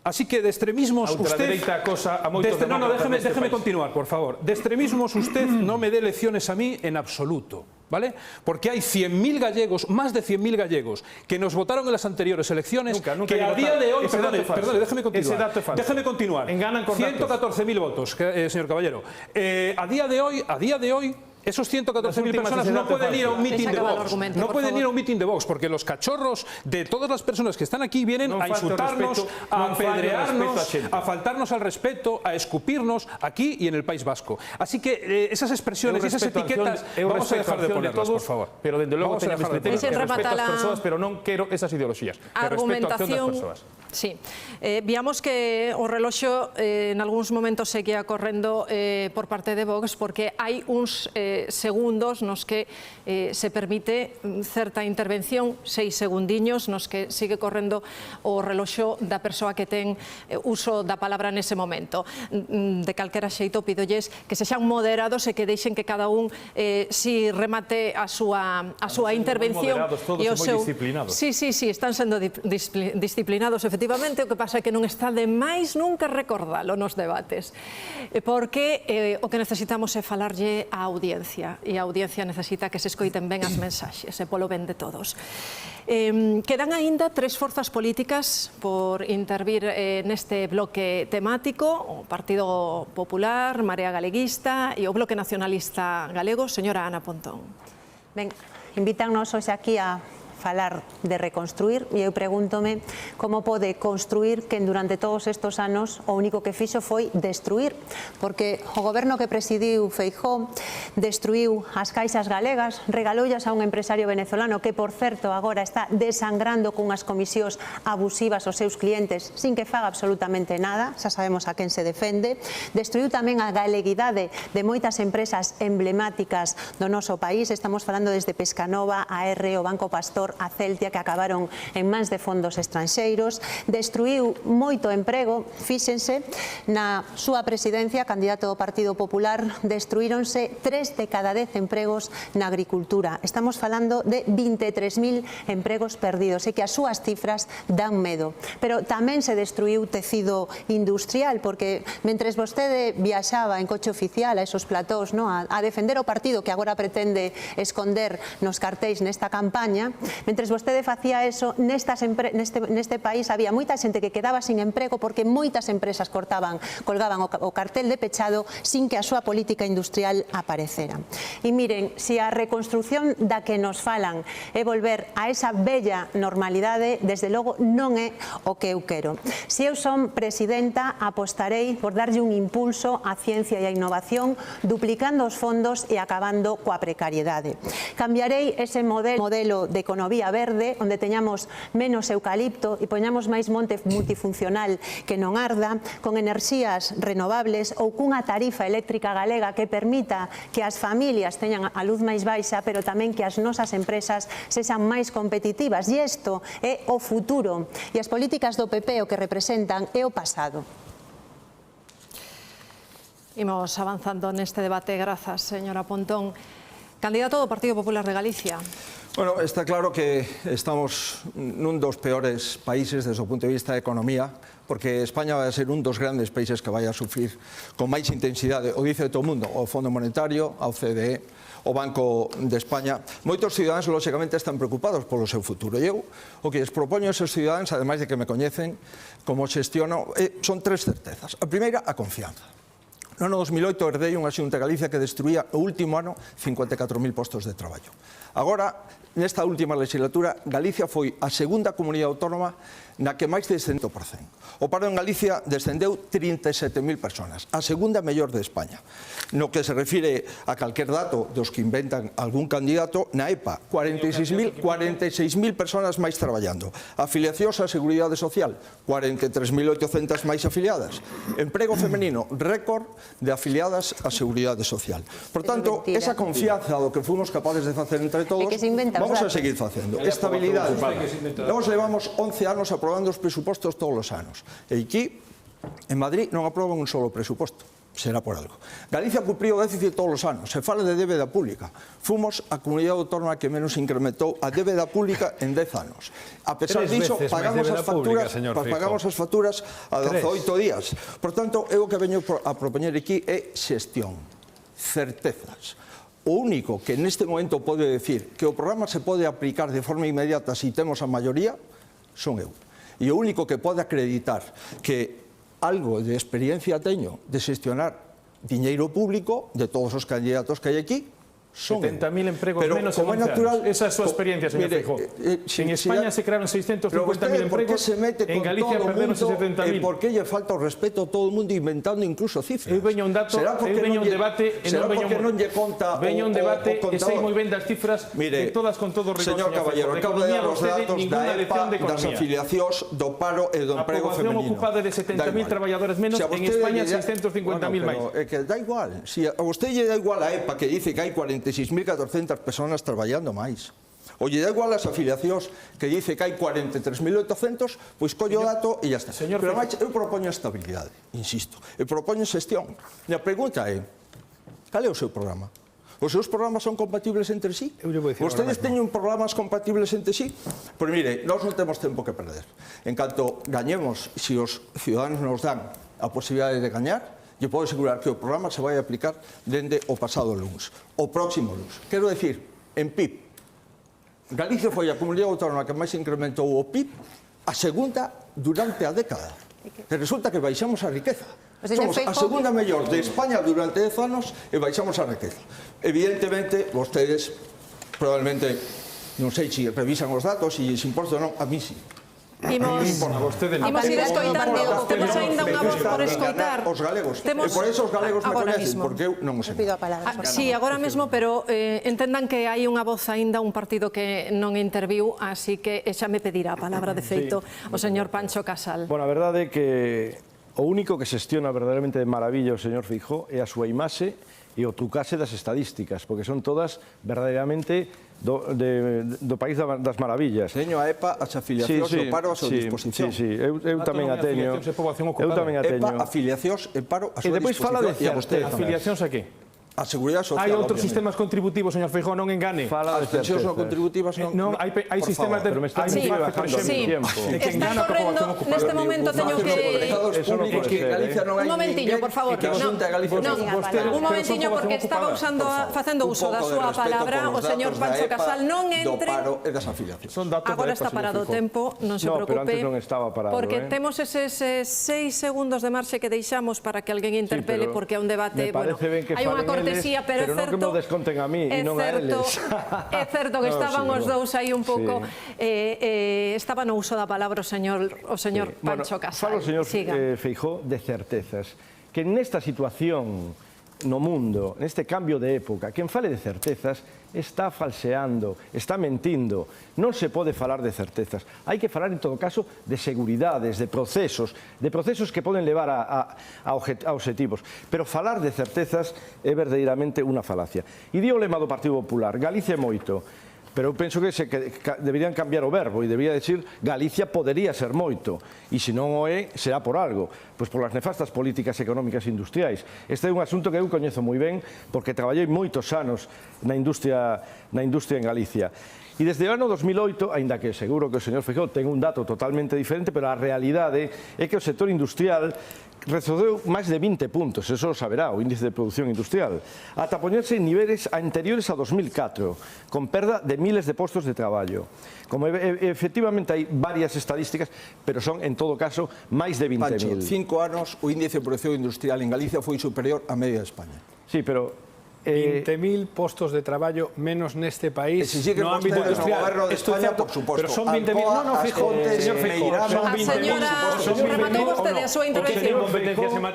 Speaker 19: Así que de extremismos usted...
Speaker 9: acosa a moitos
Speaker 19: déjeme continuar, por favor. De extremismos usted no me dé lecciones a mí en absoluto. ¿vale? Porque hay 100.000 gallegos, más de 100.000 gallegos, que nos votaron en las anteriores elecciones, que a día de hoy, perdone, déjeme continuar,
Speaker 9: Enganan con
Speaker 19: 114.000 votos, señor Caballero. A día de hoy, esos 114.000 personas no pueden ir a un mitin de Vox. No pueden ir a un mitin de Vox, porque los cachorros de todas las personas que están aquí vienen a insultarnos, a apedrearnos, a faltarnos al respeto, a escupirnos aquí y en el País Vasco. Así que esas expresiones y esas etiquetas vamos a dejar de ponerlas, por favor.
Speaker 9: Pero desde logo teño mis criterios de respeto ás persoas, pero non quero esas ideoloxías.
Speaker 13: Argumentación. Sí. Víamos que o reloxo en algúns momentos seguía correndo por parte de Vox, porque hai uns segundos nos que se permite certa intervención, 6 segundiños, nos que sigue correndo o reloxo da persoa que ten uso da palabra nese momento. De calquera xeito, pidolles que sexan moderados e que deixen que cada un si remate a súa intervención
Speaker 9: e o seu...
Speaker 13: Sí, están sendo disciplinados, efectivamente. O que pasa é que non está de máis nunca recordalo nos debates, porque o que necesitamos é falarlle á audiencia, e a audiencia necesita que se escoiten ben as mensaxes e polo ben de todos. Quedan aínda 3 forzas políticas por intervir neste bloque temático: o Partido Popular, Marea Galeguista e o Bloque Nacionalista Galego. Señora Ana Pontón.
Speaker 16: Ben, invítannos hoxe aquí a falar de reconstruir e eu pregúntome como pode construir quen durante todos estes anos o único que fixo foi destruir, porque o goberno que presidiu Feijóo destruiu as caixas galegas, regalollas a un empresario venezolano que, por certo, agora está desangrando cunhas comisións abusivas aos seus clientes sin que faga absolutamente nada, xa sabemos a quen se defende. Destruiu tamén a galeguidade de moitas empresas emblemáticas do noso país, estamos falando desde Pescanova, a R, o Banco Pastor, a Celtia, que acabaron en mans de fondos estranxeiros. Destruiu moito emprego, fíxense, na súa presidencia, candidato do Partido Popular, destruíronse 3 de cada 10 empregos na agricultura. Estamos falando de 23.000 empregos perdidos, e que as súas cifras dan medo. Pero tamén se destruiu tecido industrial, porque mentres vostede viaxaba en coche oficial a esos platós, a defender o partido que agora pretende esconder nos cartéis nesta campaña, mentres vostede facía eso, neste país había moita xente que quedaba sin emprego porque moitas empresas colgaban o cartel de pechado sin que a súa política industrial aparecera. E miren, se a reconstrucción da que nos falan é volver a esa bella normalidade, desde logo non é o que eu quero. Se eu son presidenta, apostarei por darlle un impulso á ciencia e á innovación, duplicando os fondos e acabando coa precariedade. Cambiarei ese modelo de economía verde, onde teñamos menos eucalipto e poñamos máis monte multifuncional que non arda, con enerxías renovables ou cunha tarifa eléctrica galega que permita que as familias teñan a luz máis baixa, pero tamén que as nosas empresas sexan máis competitivas. E isto é o futuro, e as políticas do PP o que representan é o pasado.
Speaker 13: Imos avanzando neste debate. Grazas, señora Pontón. Candidato do Partido Popular de Galicia.
Speaker 8: Bueno, está claro que estamos nun dos peores países desde o punto de vista da economía, porque España vai a ser un dos grandes países que vai a sufrir con máis intensidade, o dice todo o mundo, o Fondo Monetario, a OCDE, o Banco de España. Moitos cidadáns, lóxicamente, están preocupados polo seu futuro. E eu, o que les propoño a esos cidadáns, ademais de que me coñecen como xestiono, son 3 certezas. A primeira, a confianza. No ano 2008 herdei unha Xunta de Galicia que destruía o último ano 54.000 postos de traballo. Agora, nesta última legislatura, Galicia foi a segunda comunidade autónoma na que máis descendeu 100%. O paro en Galicia descendeu 37.000 personas, a segunda mellor de España. No que se refire a calquer dato dos que inventan algún candidato, na EPA, 46.000 personas máis traballando. Afiliacións á Seguridade Social, 43.800 máis afiliadas. Emprego femenino, récord de afiliadas á Seguridade Social. Por tanto, esa confianza do que fomos capaces de facer entre todos, vamos a seguir facendo. Estabilidade. Nós levamos 11 anos aprobando os presupostos todos os anos. E aquí, en Madrid, non aproban un solo presuposto. Será por algo. Galicia cumpriu o déficit todos os anos. Se fala de débeda pública. Fomos a comunidade autónoma que menos incrementou a débeda pública en 10 anos. A pesar diso, pagamos as facturas a 18 días. Por tanto, eu o que veño a propoñer aquí é xestión, certezas. o único que neste momento pode decir que o programa se pode aplicar de forma inmediata se temos a maioría, son eu. E o único que pode acreditar que algo de experiencia teño de xestionar diñeiro público de todos os candidatos que hai aquí, son
Speaker 9: 70.000 empregos menos en 11 años. Esa es su experiencia, señor Feijóo. En España se crearon 650.000 empregos, en Galicia perderon 70.000.
Speaker 8: ¿Por qué lle falta o respeto a todo o mundo inventando incluso cifras?
Speaker 9: Eu veño un dato, eu veño un debate,
Speaker 8: será porque non lle conta
Speaker 9: veño un debate e sei moi ben das cifras de todas con todo o rigor.
Speaker 8: Señor Caballero, acabo de dar os datos da EPA, das afiliacións, do paro e do emprego femenino.
Speaker 9: A poboación ocupada de 70.000 traballadores menos, en España 650.000 máis.
Speaker 8: É que da igual, si a vostede lle da igual a EPA que dice que hai 46.400 personas traballando máis. O lle da igual as afiliacións que dice que hai 43.800, pois collo o dato e ya está. Pero máis, eu propoño estabilidade, insisto. Eu propoño xestión. E a pregunta é, cal é o seu programa? Os seus programas son compatibles entre sí? Vostedes teñen programas compatibles entre sí? Pois mire, nós non temos tempo que perder. En canto gañemos, se os ciudadanos nos dan a posibilidade de gañar, lle podo asegurar que o programa se vai aplicar dende o pasado lunes, o próximo lunes. Quero decir, en PIB, Galicia foi a comunidade autónoma que máis incrementou o PIB a segunda durante a década. E resulta que baixamos a riqueza. Somos a segunda mellor de España durante 10 anos e baixamos a riqueza. Evidentemente, vostedes probablemente, non sei se revisan os datos e se importa ou non, a mí sí.
Speaker 13: Imos ir escoitando, temos ainda unha voz por escoitar.
Speaker 8: Os galegos, e por eso os galegos me coñecen, porque eu non o sei.
Speaker 13: Sí, agora mesmo, pero entendan que hai unha voz ainda, un partido que non interviu, así que xa me pedirá a palabra de feito o señor Pancho Casal.
Speaker 20: Bueno, a verdade é que o único que xestiona verdadeiramente de maravilla o señor Feijóo é a súa imaxe e o trucase das estadísticas, porque son todas verdadeiramente do país das maravillas.
Speaker 8: Teño a EPA, as afiliacións do paro a súa disposición.
Speaker 20: Sí, eu tamén a teño.
Speaker 8: EPA, afiliacións e paro a súa disposición.
Speaker 20: E depois fala de
Speaker 9: afiliacións a que?
Speaker 8: A Seguridade Social.
Speaker 9: Hai outros sistemas contributivos, señor Feijóo, non engane.
Speaker 8: As pensións non contributivas non.
Speaker 9: Hai sistemas de...
Speaker 20: Pero me está bajando el tiempo.
Speaker 13: Está correndo, neste momento teño que... Un momentiño, por favor. Un momentiño, porque estaba facendo uso da súa palabra o señor Pancho Casal. Non entre... Agora está parado o tempo, non se preocupe. Porque temos eses 6 segundos de marxe que deixamos para que alguén interpele, porque é un debate... Hai unha cortesía, pero é certo...
Speaker 20: Pero non que me desconten a mí e non a eles.
Speaker 13: É certo que estaban os dous aí un pouco... Estaba no uso da palabra o señor Pancho Casal.
Speaker 20: Fala o señor Feijóo de certezas. Que nesta situación no mundo, neste cambio de época, quen fale de certezas está falseando, está mentindo. Non se pode falar de certezas. Hai que falar, en todo caso, de seguridades, de procesos que poden levar a objetivos. Pero falar de certezas é verdadeiramente unha falacia. E di o lema do Partido Popular, Galicia é moito. Pero eu penso que deberían cambiar o verbo e debería decir Galicia podería ser moito, e se non o é, será por algo, pois polas nefastas políticas económicas e industriais. Este é un asunto que eu coñezo moi ben, porque traballei moitos anos na industria en Galicia. E desde o ano 2008, aínda que seguro que o señor Feijóo ten un dato totalmente diferente, pero a realidade é que o sector industrial retrocedeu máis de 20 puntos, eso o saberá, o índice de produción industrial, ata poñerse en niveles anteriores a 2004, con perda de miles de postos de traballo. Como efectivamente hai varias estadísticas, pero son, en todo caso, máis de 20.000.
Speaker 8: Pancho, 5 anos o índice de produción industrial en Galicia foi superior á media de España.
Speaker 20: Sí, pero...
Speaker 17: 20.000 postos de traballo menos neste país no ámbito industrial.
Speaker 8: No goberno de España, por suposto.
Speaker 17: Pero son 20.000... No, Feijóo, señor Feijóo.
Speaker 13: Rematou vostede a súa intervención.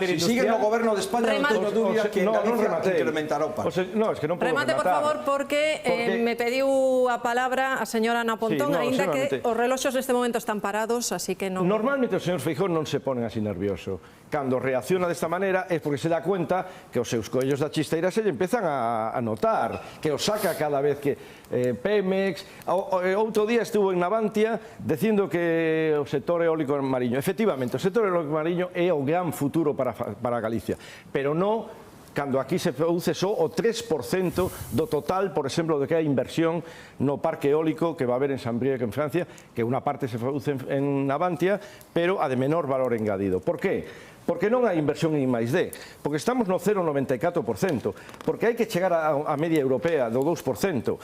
Speaker 8: Si sigue no goberno de España, non teño dúbida que en Galicia incrementará o paro.
Speaker 13: Remate, por favor, porque me pediu a palabra a señora Ana Pontón, aínda que os reloxos neste momento están parados, así que non...
Speaker 20: Normalmente o señor Feijóo non se pone así nervioso. Cando reacciona desta maneira é porque se dá cuenta que os seus collos da chisteira se lle empezan a notar, que o saca cada vez que Pemex... Outro día estuvo en Navantia dicindo que o sector eólico mariño. Efectivamente, o sector eólico mariño é o gran futuro para Galicia, pero non
Speaker 5: cando aquí se produce só o 3% do total, por exemplo, do que é a inversión no parque eólico que va a haber en Saint-Brieuc, en Francia, que unha parte se produce en Navantia, pero a de menor valor engadido. Por qué? Porque non hai inversión en I+D, porque estamos no 0,94%, porque hai que chegar á media europea do 2%.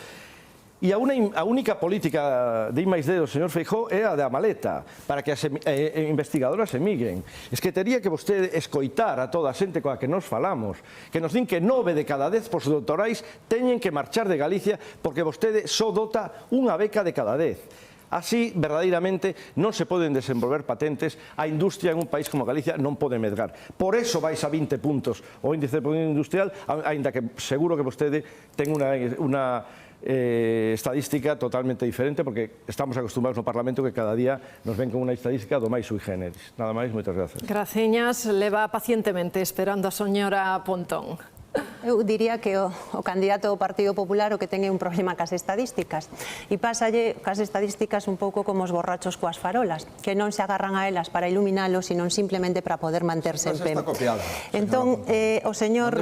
Speaker 5: E a única política de I+D do señor Feijóo é a da maleta, para que as investigadoras emigren. Es que tería que vostede escoitar a toda a xente coa que nos falamos, que nos din que 9 de cada 10 postdoctorais teñen que marchar de Galicia porque vostede só dota unha beca de cada 10. Así, verdadeiramente, non se poden desenvolver patentes, a industria en un país como Galicia non pode medrar. Por eso vais a 20 puntos o índice de producción industrial, aínda que seguro que vostede ten unha estadística totalmente diferente, porque estamos acostumbrados no Parlamento que cada día nos ven con unha estadística do máis sui generis. Nada máis, moitas gracias.
Speaker 13: Graciñas, leva pacientemente esperando a señora Pontón.
Speaker 16: Eu diría que o candidato do Partido Popular o que ten é un problema cas estadísticas e pásalle cas estadísticas un pouco como os borrachos coas farolas, que non se agarran a elas para iluminalos, sino simplemente para poder manterse en pé. Entón, o señor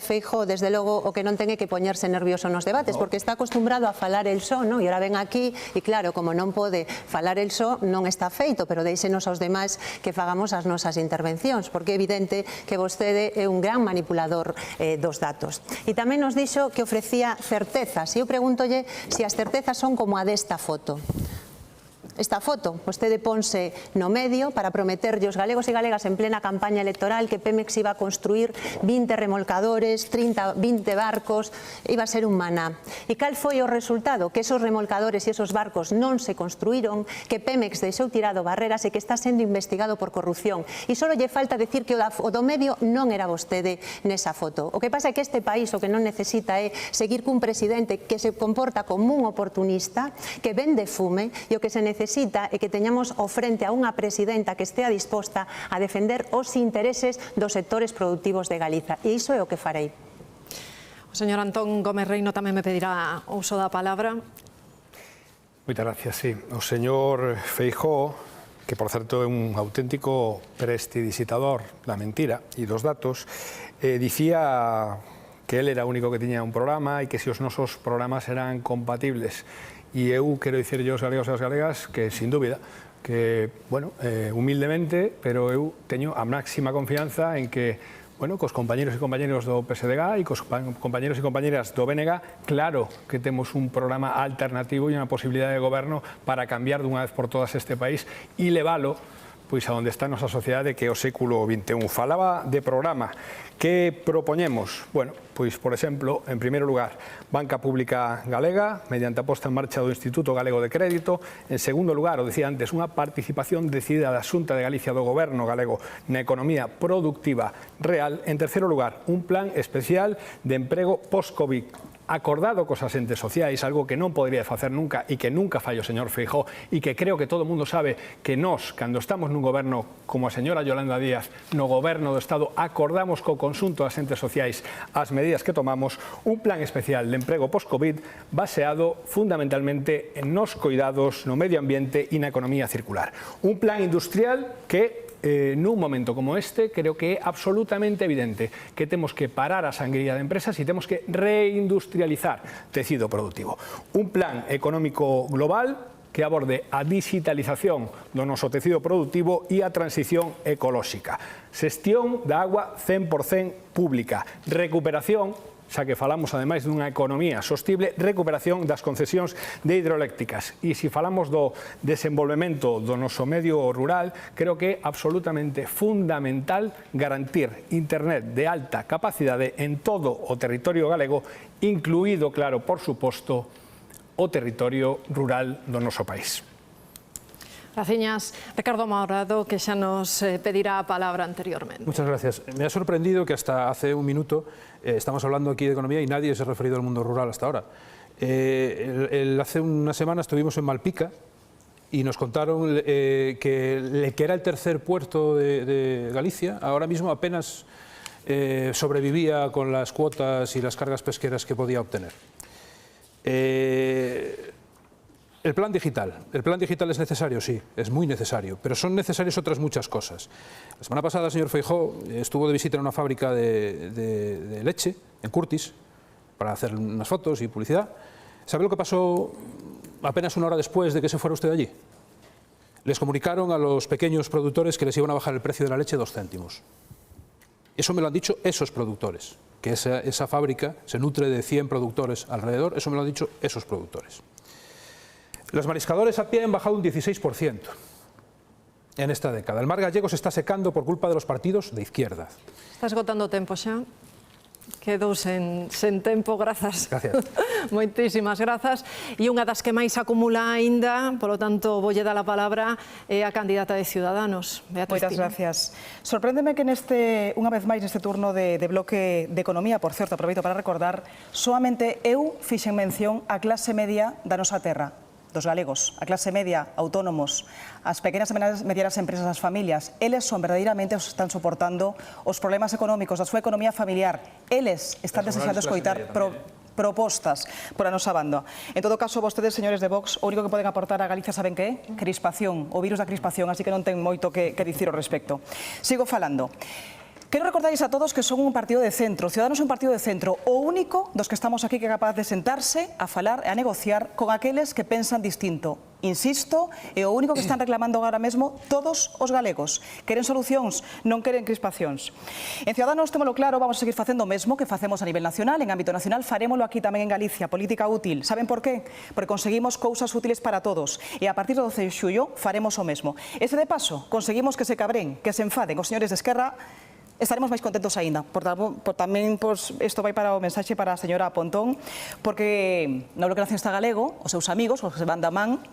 Speaker 16: Feijóo, desde logo, o que non ten é que poñerse nervioso nos debates, porque está acostumbrado a falar el só, e ora ven aquí, e claro, como non pode falar el só, non está feito, pero deixenos aos demais que fagamos as nosas intervencións, porque é evidente que vostede é un gran manipulador dos datos. E tamén nos dixo que ofrecía certezas, e eu pregúntolle se as certezas son como a desta foto. Esta foto, vostede ponse no medio para prometerlle os galegos e galegas en plena campaña electoral que Pemex iba a construir 20 remolcadores, 20 barcos, iba a ser un maná. E cal foi o resultado? Que esos remolcadores e esos barcos non se construíron, que Pemex deixou tirado barreras e que está sendo investigado por corrupción. E só lle falta decir que o do medio non era vostede nesa foto. O que pasa é que este país o que non necesita é seguir cun presidente que se comporta como un oportunista, que vende fume, e o que se necesita é que teñamos ao frente a unha presidenta que estea disposta a defender os intereses dos sectores productivos de Galiza. E iso é o que farei.
Speaker 13: O señor Antón Gómez Reino tamén me pedirá o uso da palabra.
Speaker 17: Moitas gracias, sí. O señor Feijóo, que por certo é un auténtico prestidigitador da mentira e dos datos, dicía que él era o único que tiña un programa e que se os nosos programas eran compatibles. E eu quero dicir aos galegos e as galegas que, sin dúbida, que, bueno, humildemente, pero eu teño a máxima confianza en que, bueno, cos compañeros e compañeros do PSDG e cos compañeros e compañeras do BNG, claro que temos un programa alternativo e unha posibilidade de goberno para cambiar dunha vez por todas este país e leválo pois a onde está a nosa sociedade, que é o século XXI. Falaba de programa. Que propoñemos? Bueno, pois, por exemplo, en primeiro lugar, banca pública galega, mediante a posta en marcha do Instituto Galego de Crédito. En segundo lugar, o decía antes, unha participación decidida da Xunta de Galicia do Goberno galego na economía productiva real. En terceiro lugar, un plan especial de emprego post-Covid, acordado cos asentes sociais, algo que non podería facer nunca e que nunca fai o señor Feijóo, e que creo que todo o mundo sabe que nós, cando estamos nun goberno como a señora Yolanda Díaz, no goberno do Estado, acordamos co conxunto de asentes sociais as medidas que tomamos, un plan especial de emprego post-Covid baseado fundamentalmente nos cuidados, no medio ambiente e na economía circular. Un plan industrial que nun momento como este, creo que é absolutamente evidente que temos que parar a sangría de empresas e temos que reindustrializar tecido productivo. Un plan económico global que aborde a digitalización do noso tecido productivo e a transición ecolóxica. Xestión da agua 100% pública. Recuperación, xa que falamos ademais dunha economía sostible, recuperación das concesións de hidroeléctricas. E se falamos do desenvolvemento do noso medio rural, creo que é absolutamente fundamental garantir internet de alta capacidade en todo o territorio galego, incluído, claro, por suposto, o territorio rural do noso país.
Speaker 13: Graciñas. Ricardo Maurado, que xa nos pedirá a palabra anteriormente.
Speaker 19: Muchas gracias. Me ha sorprendido que hasta hace un minuto estamos hablando aquí de economía y nadie se ha referido al mundo rural hasta ahora. Hace una semana estuvimos en Malpica y nos contaron que era el tercer puerto de Galicia. Ahora mismo apenas sobrevivía con las cuotas y las cargas pesqueras que podía obtener. El plan digital. ¿El plan digital es necesario? Sí, es muy necesario, pero son necesarias otras muchas cosas. La semana pasada el señor Feijóo estuvo de visita en una fábrica de leche, en Curtis, para hacer unas fotos y publicidad. ¿Sabe lo que pasó apenas una hora después de que se fuera usted allí? Les comunicaron a los pequeños productores que les iban a bajar el precio de la leche 2 céntimos. Eso me lo han dicho esos productores, que esa fábrica se nutre de 100 productores alrededor, eso me lo han dicho esos productores. Los mariscadores a pie han bajado un 16% en esta década. El mar gallego se está secando por culpa de los partidos de izquierda.
Speaker 13: Está esgotando o tempo xa. Quedou sen tempo, grazas.
Speaker 19: Gracias.
Speaker 13: Moitísimas grazas. E unha das que máis acumula aínda, polo tanto, voulle dar a palabra, é a candidata de Ciudadanos, Beatriz
Speaker 6: Moitas
Speaker 13: Tiño.
Speaker 6: gracias. Sorpréndeme que unha vez máis neste turno de bloque de economía, por certo, aproveito para recordar, soamente eu fixen mención á clase media da nosa terra, dos galegos, a clase media, autónomos, as pequenas e medianas empresas, as familias. Eles son verdadeiramente os que están soportando os problemas económicos da súa economía familiar. Eles están desexando escoitar propostas por a nosa banda. En todo caso, vostedes, señores de Vox, o único que poden aportar a Galicia, saben que é? Crispación, o virus da crispación, así que non ten moito que dicir ao respecto. Sigo falando. Quero recordarles a todos que son un partido de centro. Ciudadanos é un partido de centro, o único dos que estamos aquí que é capaz de sentarse a falar e a negociar con aqueles que pensan distinto. Insisto, é o único que están reclamando agora mesmo todos os galegos. Queren solucións, non queren crispacións. En Ciudadanos, témolo claro, vamos a seguir facendo o mesmo que facemos a nivel nacional. En ámbito nacional, farémolo aquí tamén en Galicia, política útil. Saben por qué? Porque conseguimos cousas útiles para todos. E a partir do 12 de xullo faremos o mesmo. E se de paso conseguimos que se cabren, que se enfaden os señores de Esquerra, estaremos máis contentos aínda. Tamén isto vai para o mensaxe para a señora Pontón, porque no Bloque Nacionalista Galego, os seus amigos, os que se van da man,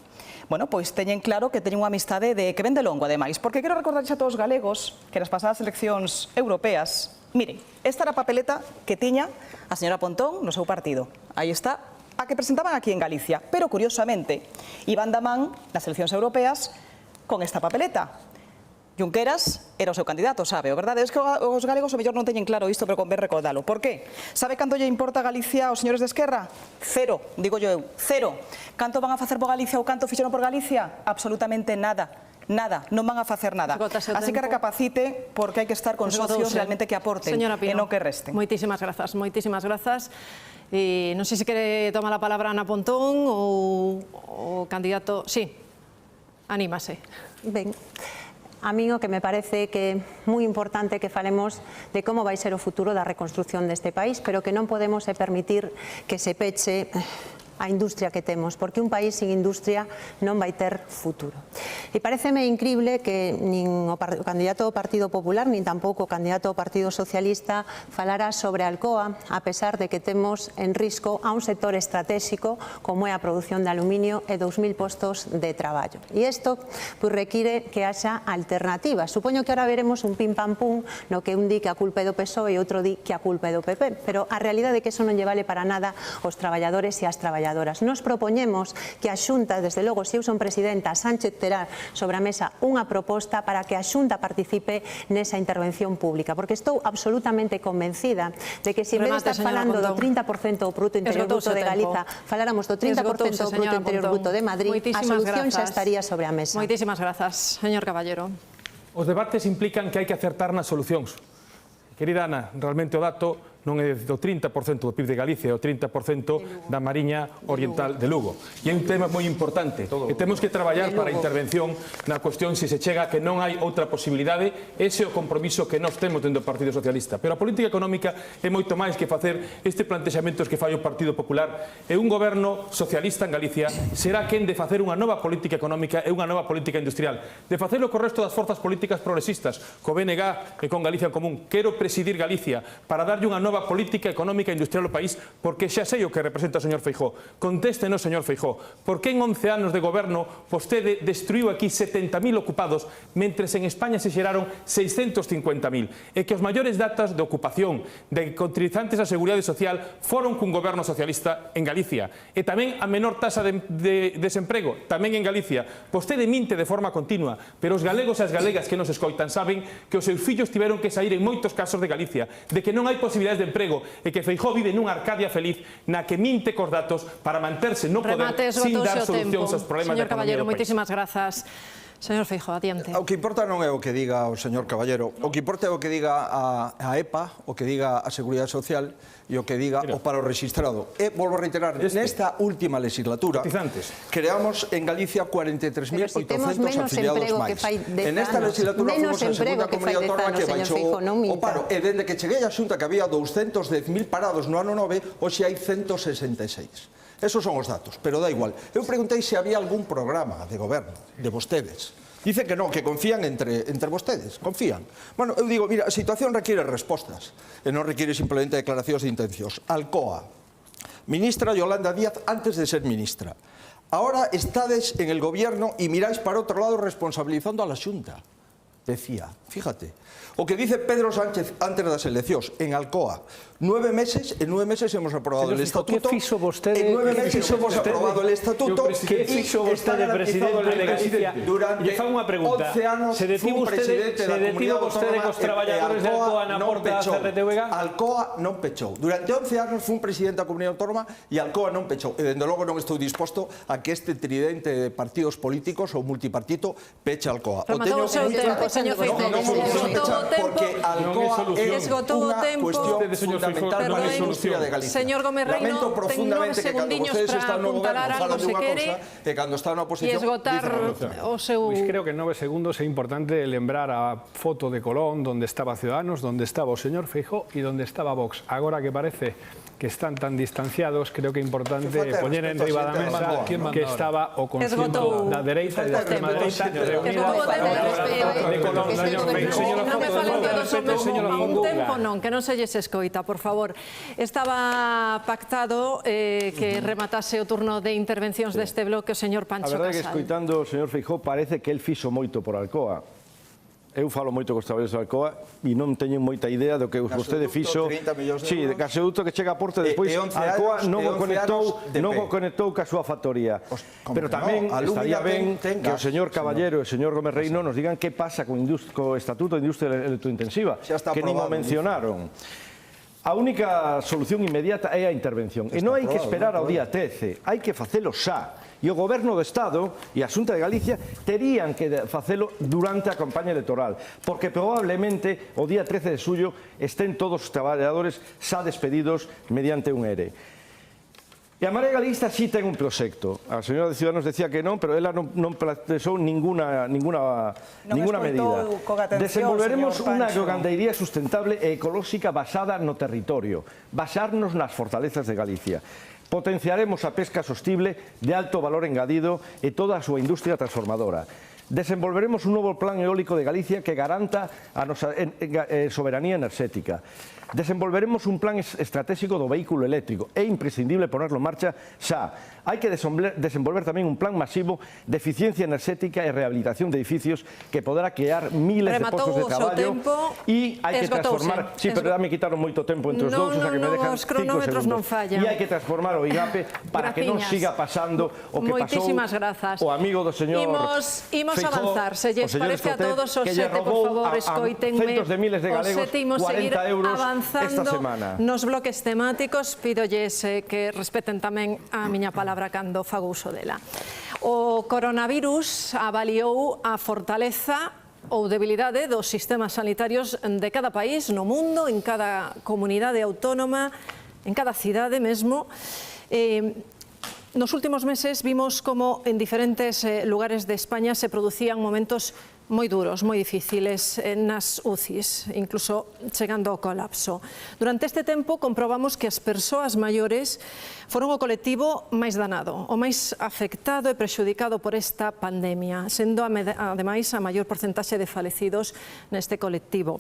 Speaker 6: bueno, pois teñen claro que teñen unha amistade que ven de longo, ademais. Porque quero recordarles a todos os galegos que nas pasadas eleccións europeas, miren, esta era a papeleta que tiña a señora Pontón no seu partido. Aí está, a que presentaban aquí en Galicia. Pero, curiosamente, iban da man nas eleccións europeas con esta papeleta. Junqueras era o seu candidato, sabe, o verdade? É que os galegos o mellor non teñen claro isto, pero convén recordalo. Por qué? Sabe canto lle importa a Galicia aos señores de Esquerra? Cero, digo eu, cero. Canto van a facer por Galicia ou canto fixeron por Galicia? Absolutamente nada. Nada, non van a facer nada. Así que recapacite, porque hai que estar con socios realmente que aporten e non que resten.
Speaker 13: Moitísimas grazas, moitísimas grazas. E non sei se quere tomar a palabra Ana Pontón ou o candidato... Sí, anímase.
Speaker 16: Ben. A mí o que me parece que é moi importante que falemos de como vai ser o futuro da reconstrucción deste país, pero que non podemos permitir que se peche a industria que temos, porque un país sin industria non vai ter futuro. E pareceme incrible que nin o candidato do Partido Popular, nin tampouco o candidato do Partido Socialista falara sobre Alcoa, a pesar de que temos en risco a un sector estratégico como é a produción de aluminio e 2.000 postos de traballo. E isto require que haxa alternativas. Supoño que ahora veremos un pim-pam-pum no que un di que a culpa é do PSOE e outro di que a culpa é do PP, pero a realidade é que eso non lle vale para nada aos traballadores e as traballadoras. Nos propoñemos que a Xunta, desde logo, se eu son presidenta, Sánchez terá sobre a mesa unha proposta para que a Xunta participe nesa intervención pública, porque estou absolutamente convencida de que se en vez de estar falando do 30% do Produto Interior Bruto de Galiza, faláramos do 30% do Produto Interior Bruto de Madrid, a solución xa estaría sobre a mesa.
Speaker 13: Moitísimas grazas, señor Caballero.
Speaker 9: Os debates implican que hai que acertar nas solucións. Querida Ana, realmente o dato non é do 30% do PIB de Galicia, é o 30% da Mariña Oriental de Lugo. E é un tema moi importante, e temos que traballar para a intervención na cuestión se se chega que non hai outra posibilidade. Ese é o compromiso que nós temos dentro do Partido Socialista. Pero a política económica é moito máis que facer este plantexamentos que fai o Partido Popular. E un goberno socialista en Galicia será quen de facer unha nova política económica e unha nova política industrial. De facelo co resto das forzas políticas progresistas, co BNG e con Galicia en Común. Quero presidir Galicia para darlle unha nova política económica e industrial ao país, porque xa sei o que representa o señor Feijóo. Contéstenos, señor Feijóo, por que en 11 anos de goberno vostede destruiu aquí 70.000 ocupados, mentres en España se xeraron 650.000, e que os maiores datas de ocupación de cotizantes á Seguridade Social foron cun goberno socialista en Galicia, e tamén a menor tasa de desemprego, tamén en Galicia. Vostede minte de forma continua, pero os galegos e as galegas que nos escoitan saben que os seus fillos tiveron que sair en moitos casos de Galicia, de que non hai posibilidades de de emprego e que Feijóo vive nunha Arcadia feliz na que minte cos datos para manterse no poder sin dar solucións aos problemas da economía do país.
Speaker 13: Moitísimas grazas. Señor Feijóo, adiante.
Speaker 8: O que importa non é o que diga o señor Caballero, o que importa é o que diga a EPA, o que diga a Seguridade Social e o que diga o paro registrado. E, volvo a reiterar, nesta última legislatura creamos en Galicia 43.800 afiliados máis. En esta legislatura fomos a segunda comunidade autónoma que baixou o paro. E dende que cheguei á Xunta que había 210.000 parados no ano 9, hoxe hai 166. Esos son os datos, pero da igual. Eu preguntei se había algún programa de goberno de vostedes. Dicen que non, que confían entre vostedes, confían. Bueno, eu digo, mira, a situación requiere respostas, e non requiere simplemente declaracións de intencións. Alcoa, ministra Yolanda Díaz antes de ser ministra. Ahora estades en el gobierno e miráis para outro lado responsabilizando a la Xunta. Decía, fíjate, o que dice Pedro Sánchez antes das eleccións en Alcoa. 9 meses, en 9 meses hemos aprobado el estatuto. En 9 meses hemos aprobado el estatuto.
Speaker 7: Que fixo vostede, presidente de Galicia? Lle fan unha pregunta. Se detivo vostede cos traballadores de Alcoa na porta da CRTVG?
Speaker 8: Alcoa non pechou. Durante 11 anos fun presidente da Comunidade Autónoma e Alcoa non pechou. E, dende logo, non estou disposto a que este tridente de partidos políticos ou multipartito peche Alcoa.
Speaker 13: Rematou o seu tempo, señor Feijóo.
Speaker 8: Porque Alcoa é unha cuestión fundamental para a industria de Galicia.
Speaker 13: Señor Gómez Reino,
Speaker 8: lamento profundamente que cando vostedes están no goberno falan dunha cousa e cando están na oposición dicen
Speaker 13: o seu...
Speaker 17: Pois creo que en 9 segundos é importante lembrar a foto de Colón donde estaba Ciudadanos, donde estaba o señor Feijóo e donde estaba Vox. Agora que parece que están tan distanciados, creo que é importante poñer en riba da mesa que estaba o conxunto da dereita e da extrema dereita reunida de Colón, señor Feijóo.
Speaker 13: Non me falen de un tempo non, que non se lles escoita, por favor. Estaba pactado que rematase o turno de intervencións deste bloque o señor Pancho Casal.
Speaker 5: A verdade é que escoitando o señor Feijóo parece que el fixo moito por Alcoa. Eu falo moito cos traballadores de Alcoa e non teño moita idea do que vostede fixo. Si, de gasoduto que chega a porta e despois Alcoa non o conectou ca súa factoría. Pero tamén estaría ben que o señor Caballero e o señor Gómez Reino nos digan que pasa co Estatuto de Industria Electrointensiva, que nin o mencionaron. A única solución inmediata é a intervención. E non hai que esperar ao día 13, hai que facelo xa. E o Goberno do Estado e a Xunta de Galicia terían que facelo durante a campaña electoral, porque probablemente o día 13 de xullo estén todos os traballadores xa despedidos mediante un ERE. E a Marea Galeguista sí ten un proxecto. A señora de Ciudadanos decía que non, pero ela non planteou ninguna medida. Desenvolveremos unha agrogandeiría sustentable e ecolóxica basada no territorio, basarnos nas fortalezas de Galicia. Potenciaremos a pesca sostible de alto valor engadido e toda a súa industria transformadora. Desenvolveremos un novo plan eólico de Galicia que garanta a nosa soberanía enerxética. Desenvolveremos un plan estratégico do vehículo eléctrico. É imprescindible ponerlo en marcha xa. Hai que desenvolver tamén un plan masivo de eficiencia enerxética e rehabilitación de edificios que poderá crear miles de postos de traballo e hai que transformar... Sí, pero me quitaron moito tempo entre os dous, o sea que me dejan 5 segundos. E hai que transformar o IGAPE para que non siga pasando o que pasou o amigo do señor
Speaker 13: Imos avanzar, se lles parece a todos os sete, por favor, escoítenme.
Speaker 5: Centos de miles de galegos 40 euros esta semana.
Speaker 13: Nos bloques temáticos, pídolles que respeten tamén a miña palabra cando fago uso dela. O coronavirus avaliou a fortaleza ou debilidade dos sistemas sanitarios de cada país no mundo, en cada comunidade autónoma, en cada cidade mesmo. Nos últimos meses vimos como en diferentes lugares de España se producían momentos moi duros, moi difíciles nas UCIs, incluso chegando ao colapso. Durante este tempo comprobamos que as persoas maiores foron o colectivo máis danado, o máis afectado e prexudicado por esta pandemia, sendo ademais a maior porcentaxe de falecidos neste colectivo.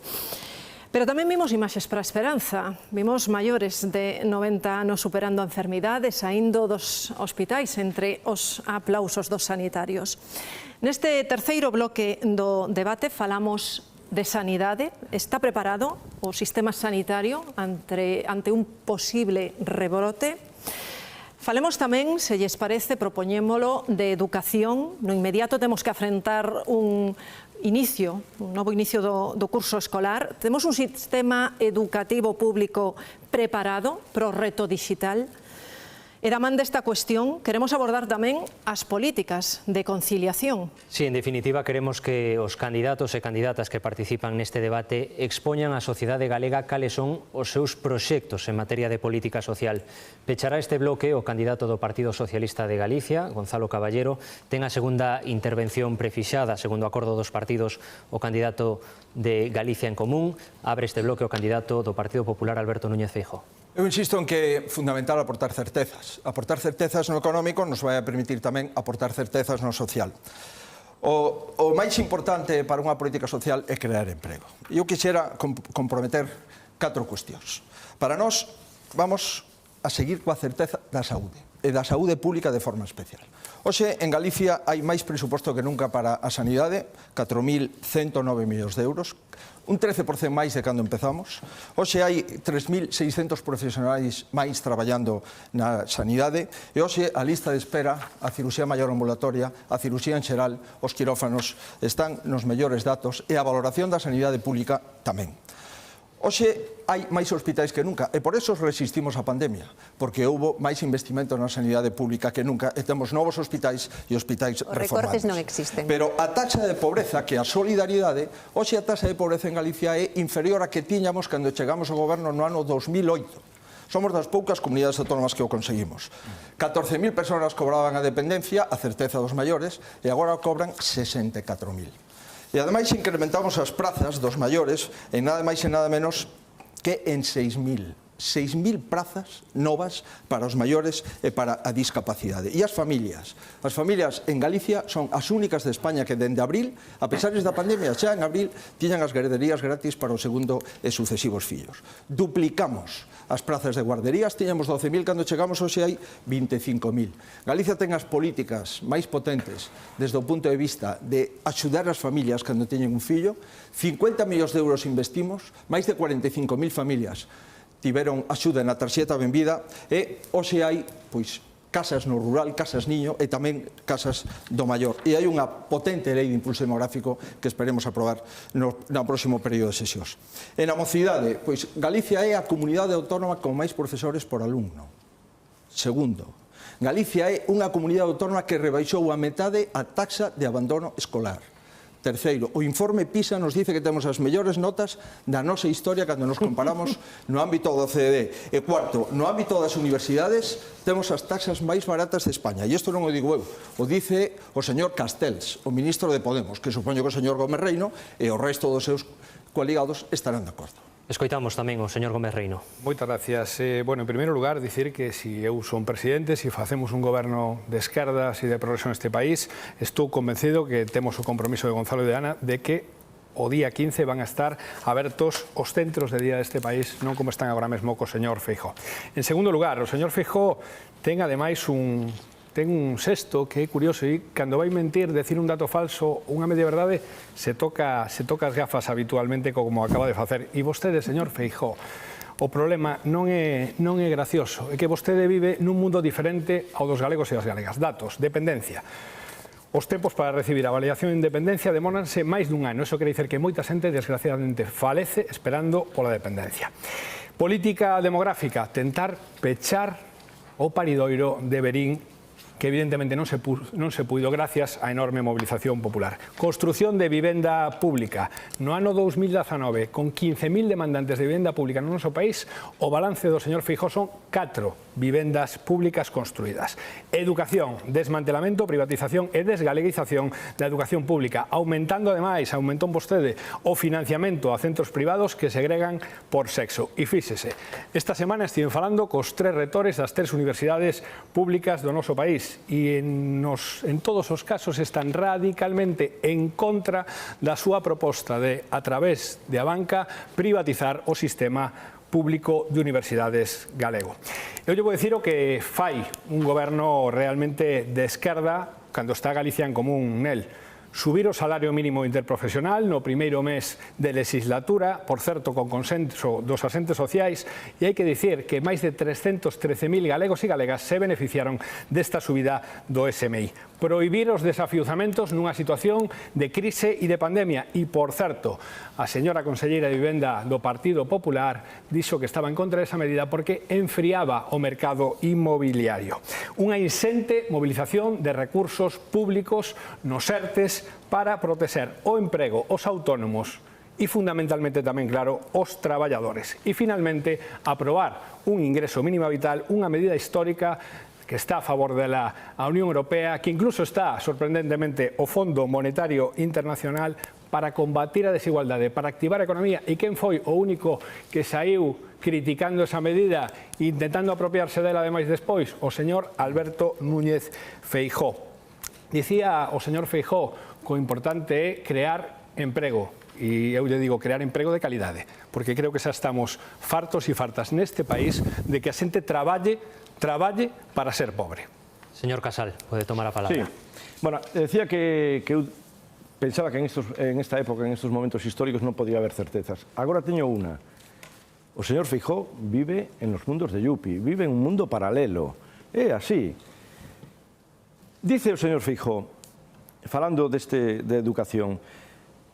Speaker 13: Pero tamén vimos imaxes para a esperanza. Vimos maiores de 90 anos superando a enfermidade, saindo dos hospitais entre os aplausos dos sanitarios. Neste terceiro bloque do debate falamos de sanidade. Está preparado o sistema sanitario ante un posible rebrote? Falemos tamén, se lles parece, propoñémolo de educación. No inmediato temos que afrontar un novo inicio do curso escolar. Temos un sistema educativo público preparado para o reto digital. E da man desta cuestión, queremos abordar tamén as políticas de conciliación.
Speaker 14: Sí, en definitiva, queremos que os candidatos e candidatas que participan neste debate expoñan á sociedade galega cales son os seus proxectos en materia de política social. Pechará este bloque o candidato do Partido Socialista de Galicia, Gonzalo Caballero, ten a segunda intervención prefixada, segundo acordo dos partidos, o candidato de Galicia en Común. Abre este bloque o candidato do Partido Popular, Alberto Núñez Feijóo.
Speaker 8: Eu insisto en que é fundamental aportar certezas. Aportar certezas no económico nos vai a permitir tamén aportar certezas no social. O máis importante para unha política social é crear emprego. Eu quixera comprometer 4 cuestións. Para nós, vamos a seguir coa certeza da saúde, e da saúde pública de forma especial. Hoxe, en Galicia, hai máis presuposto que nunca para a sanidade, 4.109 millóns de euros, un 13% máis de cando empezamos. Hoxe hai 3.600 profesionais máis traballando na sanidade e hoxe a lista de espera, a cirurxía maior ambulatoria, a cirurxía en xeral, os quirófanos están nos mellores datos e a valoración da sanidade pública tamén. Hoxe hai máis hospitais que nunca e por eso resistimos a pandemia, porque houbo máis investimento na sanidade pública que nunca e temos novos hospitais e hospitais reformados.
Speaker 16: Os recortes non existen.
Speaker 8: Pero a taxa de pobreza, que a solidaridade, hoxe a taxa de pobreza en Galicia é inferior a que tiñamos cando chegamos ao goberno no ano 2008. Somos das poucas comunidades autónomas que o conseguimos. 14.000 persoas cobraban a dependencia, a certeza dos maiores, e agora cobran 64.000. E ademais incrementamos as prazas dos maiores en nada máis e nada menos que en 6.000. 6.000 prazas novas para os maiores e para a discapacidade. E as familias? As familias en Galicia son as únicas de España que dende abril, a pesar da pandemia, xa en abril, tiñan as guarderías gratis para o segundo e sucesivos fillos. Duplicamos as prazas de guarderías, tiñamos 12.000 cando chegamos, hoxe hai 25.000. Galicia ten as políticas máis potentes desde o punto de vista de axudar as familias cando teñen un fillo. 50 millóns de euros investimos, máis de 45.000 familias tiveron axuda na tarxeta Benvida e hoxe hai casas no rural, casas niño e tamén casas do maior. E hai unha potente lei de impulso demográfico que esperemos aprobar no próximo período de sesións. E na mocidade, Galicia é a comunidade autónoma con máis profesores por alumno. Segundo, Galicia é unha comunidade autónoma que rebaixou a metade a taxa de abandono escolar. Terceiro, o informe PISA nos dice que temos as mellores notas da nosa historia cando nos comparamos no ámbito do OCDE. E cuarto, no ámbito das universidades temos as taxas máis baratas de España. E isto non o digo eu, o dice o señor Castells, o ministro de Podemos, que supoño que o señor Gómez Reino e o resto dos seus coaligados estarán de acordo.
Speaker 14: Escoitamos tamén o señor Gómez Reino.
Speaker 17: Moitas gracias. Bueno, en primeiro lugar, dicir que se eu son presidente, se facemos un goberno de esquerdas e de progreso neste país, estou convencido que temos o compromiso de Gonzalo e de Ana de que o día 15 van a estar abertos os centros de día deste país, non como están agora mesmo co señor Feijóo. En segundo lugar, o señor Feijóo ten ademais un sexto que é curioso e cando vai mentir, decir un dato falso, unha media verdade, se toca as gafas habitualmente como acaba de facer. E vostede, señor Feijóo, o problema non é gracioso, é que vostede vive nun mundo diferente ao dos galegos e das galegas. Datos, dependencia. Os tempos para recibir a avaliación de independencia demóranse máis dun ano. Eso quere dicer que moita xente, desgraciadamente, falece esperando pola dependencia. Política demográfica, tentar pechar o paridoiro de Verín, que evidentemente non se puido gracias á enorme movilización popular. Construción de vivenda pública. No ano 2019, con 15.000 demandantes de vivenda pública no noso país, o balance do señor Feijóo son 4 vivendas públicas construídas. Educación, desmantelamento, privatización e desgaleguización da educación pública, aumentando ademais, aumentou vostede, o financiamento a centros privados que segregan por sexo. E fíxese, esta semana estiven falando cos 3 retores das 3 universidades públicas do noso país e en todos os casos están radicalmente en contra da súa proposta de, a través de a banca, privatizar o sistema público de universidades galego. Eu lle vou dicir o que fai un goberno realmente de esquerda cando está Galicia en Común nel. subir o salario mínimo interprofesional no primeiro mes de legislatura, por certo, con consenso dos asentes sociais, e hai que dicir que máis de 313.000 galegos e galegas se beneficiaron desta subida do SMI. Prohibir os desafiuzamentos nunha situación de crise e de pandemia. E, por certo, a señora conselleira de Vivenda do Partido Popular dixo que estaba en contra desa medida porque enfriaba o mercado inmobiliario. Unha insente movilización de recursos públicos nos ERTEs para protexer o emprego, os autónomos e fundamentalmente tamén, claro, os traballadores. E finalmente, aprobar un ingreso mínimo vital, unha medida histórica que está a favor da Unión Europea, que incluso está, sorprendentemente, o Fondo Monetario Internacional para combatir a desigualdade, para activar a economía. E quen foi o único que saiu criticando esa medida e intentando apropiarse dela ademais despois? O señor Alberto Núñez Feijóo. Dicía o señor Feijóo que o importante é crear emprego. E eu lle digo crear emprego de calidade, porque creo que xa estamos fartos e fartas neste país de que a xente traballe para ser pobre.
Speaker 14: Señor Casal, pode tomar a palabra.
Speaker 5: Sí. Bueno, decía que eu pensaba que en esta época, en estos momentos históricos, non podía haber certezas. Agora teño unha. O señor Feijóo vive en los mundos de Yupi, vive en un mundo paralelo. É así. Dice o señor Feijóo, falando de educación,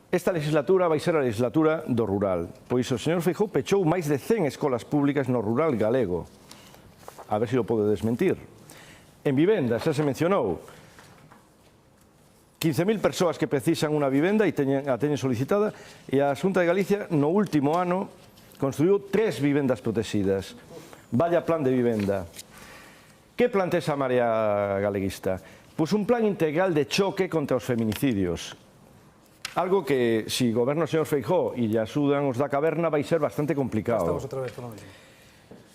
Speaker 5: esta legislatura vai ser a legislatura do rural, pois o señor Feijóo pechou máis de 100 escolas públicas no rural galego. A ver se o pode desmentir. En vivenda, xa se mencionou, 15.000 persoas que precisan unha vivenda e a teñen solicitada, e a Xunta de Galicia no último ano construiu 3 vivendas protegidas. Vaya plan de vivenda. Que plantea a Marea Galeguista? Pois un plan integral de choque contra os feminicidios. Algo que, si goberna o señor Feijóo e lle axudan os da caverna, vai ser bastante complicado.
Speaker 19: Estamos outra vez con lo mismo.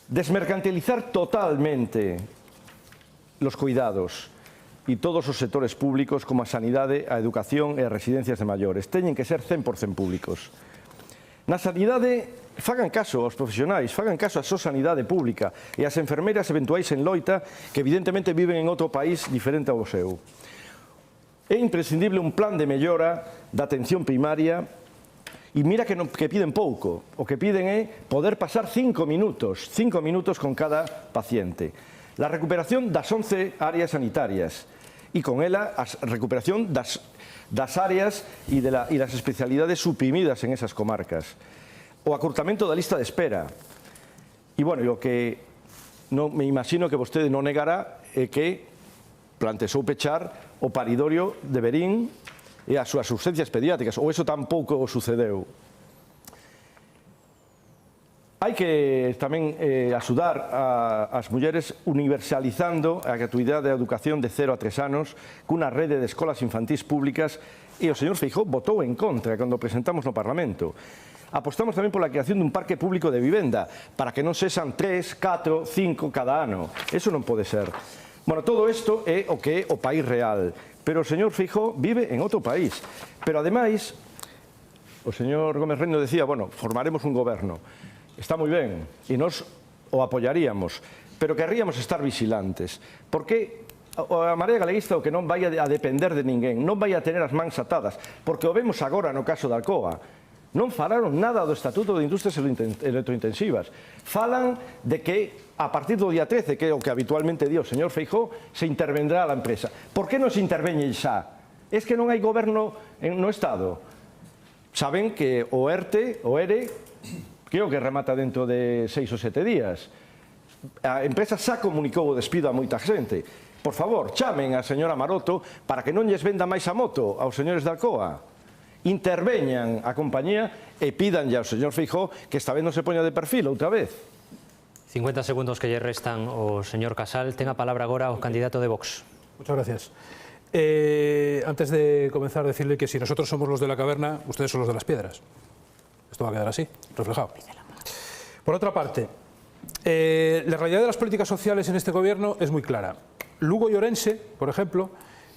Speaker 5: Desmercantilizar totalmente los cuidados e todos os sectores públicos como a sanidade, a educación e as residencias de maiores. Teñen que ser 100% públicos. Na sanidade, fagan caso aos profesionais, fagan caso á súa sanidade pública e ás enfermeiras eventuais en loita que evidentemente viven en outro país diferente ao seu. É imprescindible un plan de mellora da atención primaria. E mira que piden pouco, o que piden é poder pasar 5 minutos con cada paciente. La recuperación das 11 áreas sanitarias e con ela a recuperación das áreas e das especialidades suprimidas en esas comarcas. O acortamento da lista de espera. E, bueno, o que me imagino que vostede non negará é que plantexou pechar o paridorio de Verín e as súas urgencias pediátricas, ou eso tampouco sucedeu. Hai que tamén axudar as mulleres universalizando a gratuidade da educación de 0 a 3 anos cunha rede de escolas infantís públicas, e o señor Feijóo votou en contra cando presentamos no Parlamento. Apostamos tamén pola creación dun parque público de vivenda para que non sexan 3, 4, 5 cada ano. Eso non pode ser. Bueno, todo isto é o que é o país real. Pero o señor Feijóo vive en outro país. Pero, ademais, o señor Gómez Reino decía, bueno, formaremos un goberno. Está moi ben, e nos o apoyaríamos, pero querríamos estar vigilantes, porque a Marea Galeguista o que non vai a depender de ninguén, non vai a tener as mans atadas, porque o vemos agora no caso da Alcoa. Non falaron nada do Estatuto de Industrias Electrointensivas. Falan de que a partir do día 13, que é o que habitualmente di o señor Feijóo, se intervendrá a empresa. Por que non se interveñe xa? Es que non hai goberno no Estado. Saben que o ERTE, o ERE, creo que remata dentro de 6 ou 7 días. A empresa xa comunicou o despido a moita xente. Por favor, chamen a señora Maroto para que non lles venda máis a moto aos señores da Alcoa. Interveñan a compañía e pidanlle ao señor Feijóo que esta vez non se poña de perfil outra vez.
Speaker 14: 50 segundos que lle restan ao señor Casal. Ten a palabra agora o candidato de Vox.
Speaker 19: Muchas gracias. Antes de comenzar, decirle que si nosotros somos los de la caverna, ustedes son los de las piedras. Esto va a quedar así, reflejado. Por otra parte, la realidad de las políticas sociales en este gobierno es muy clara. Lugo y Orense, por ejemplo,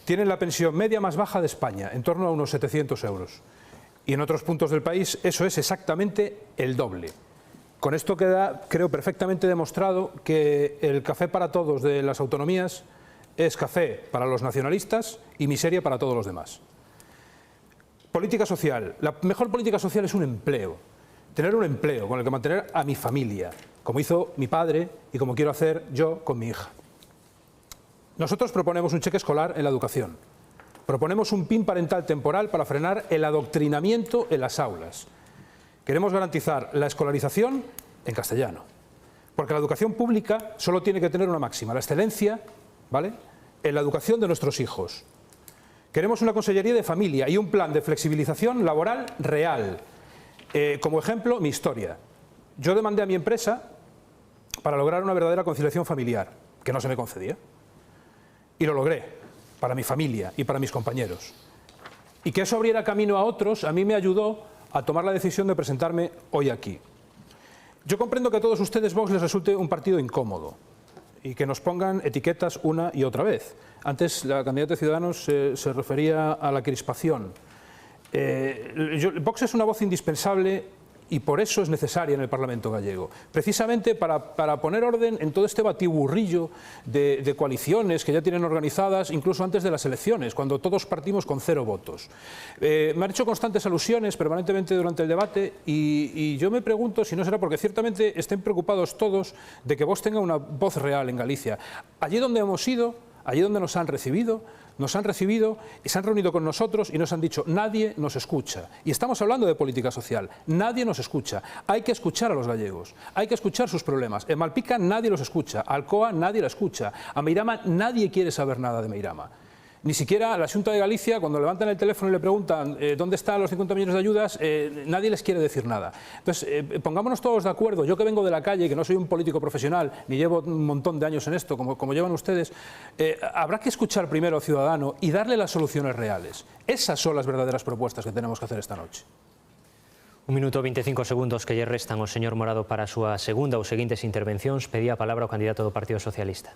Speaker 19: tienen la pensión media más baja de España, en torno a unos 700 euros. Y en otros puntos del país eso es exactamente el doble. Con esto queda, creo, perfectamente demostrado que el café para todos de las autonomías es café para los nacionalistas y miseria para todos los demás. política social. La mejor política social es un empleo. Tener un empleo con el que mantener a mi familia, como hizo mi padre y como quiero hacer yo con mi hija. Nosotros proponemos un cheque escolar en la educación. Proponemos un PIN parental temporal para frenar el adoctrinamiento en las aulas. Queremos garantizar la escolarización en castellano. Porque la educación pública solo tiene que tener una máxima, la excelencia, ¿vale?, en la educación de nuestros hijos. Queremos una Consellería de Familia y un plan de flexibilización laboral real. Como ejemplo, mi historia. Yo demandé a mi empresa para lograr una verdadera conciliación familiar, que no se me concedía. Y lo logré, para mi familia y para mis compañeros. Y que eso abriera camino a otros, a mí me ayudó a tomar la decisión de presentarme hoy aquí. Yo comprendo que a todos ustedes Vox les resulte un partido incómodo y que nos pongan etiquetas una y otra vez. Antes la candidata de Ciudadanos se refería a la crispación. Vox es una voz indispensable y por eso es necesaria en el Parlamento gallego, precisamente para poner orden en todo este batiburrillo de coaliciones que ya tienen organizadas incluso antes de las elecciones, cuando todos partimos con 0 votos. Me han hecho constantes alusiones permanentemente durante el debate y yo me pregunto si no será porque ciertamente estén preocupados todos de que Vox tenga una voz real en Galicia. Allí donde hemos ido, allí donde nos han recibido y se han reunido con nosotros y nos han dicho nadie nos escucha. Y estamos hablando de política social, nadie nos escucha. Hay que escuchar a los gallegos, hay que escuchar sus problemas. En Malpica nadie los escucha, a Alcoa nadie la escucha, a Meirama nadie quiere saber nada de Meirama. Ni siquiera a la Xunta de Galicia, cuando levantan el teléfono y le preguntan dónde están los 50 millones de ayudas, nadie les quiere decir nada. Entonces, pongámonos todos de acuerdo. Yo que vengo de la calle, que no soy un político profesional, ni llevo un montón de años en esto, como llevan ustedes, habrá que escuchar primero al ciudadano y darle las soluciones reales. Esas son las verdaderas propuestas que tenemos que hacer esta noche.
Speaker 14: 1 minuto 25 segundos que lle restan ao señor Morado para a súa segunda ou seguintes intervencións. Pedía a palabra o candidato do Partido Socialista.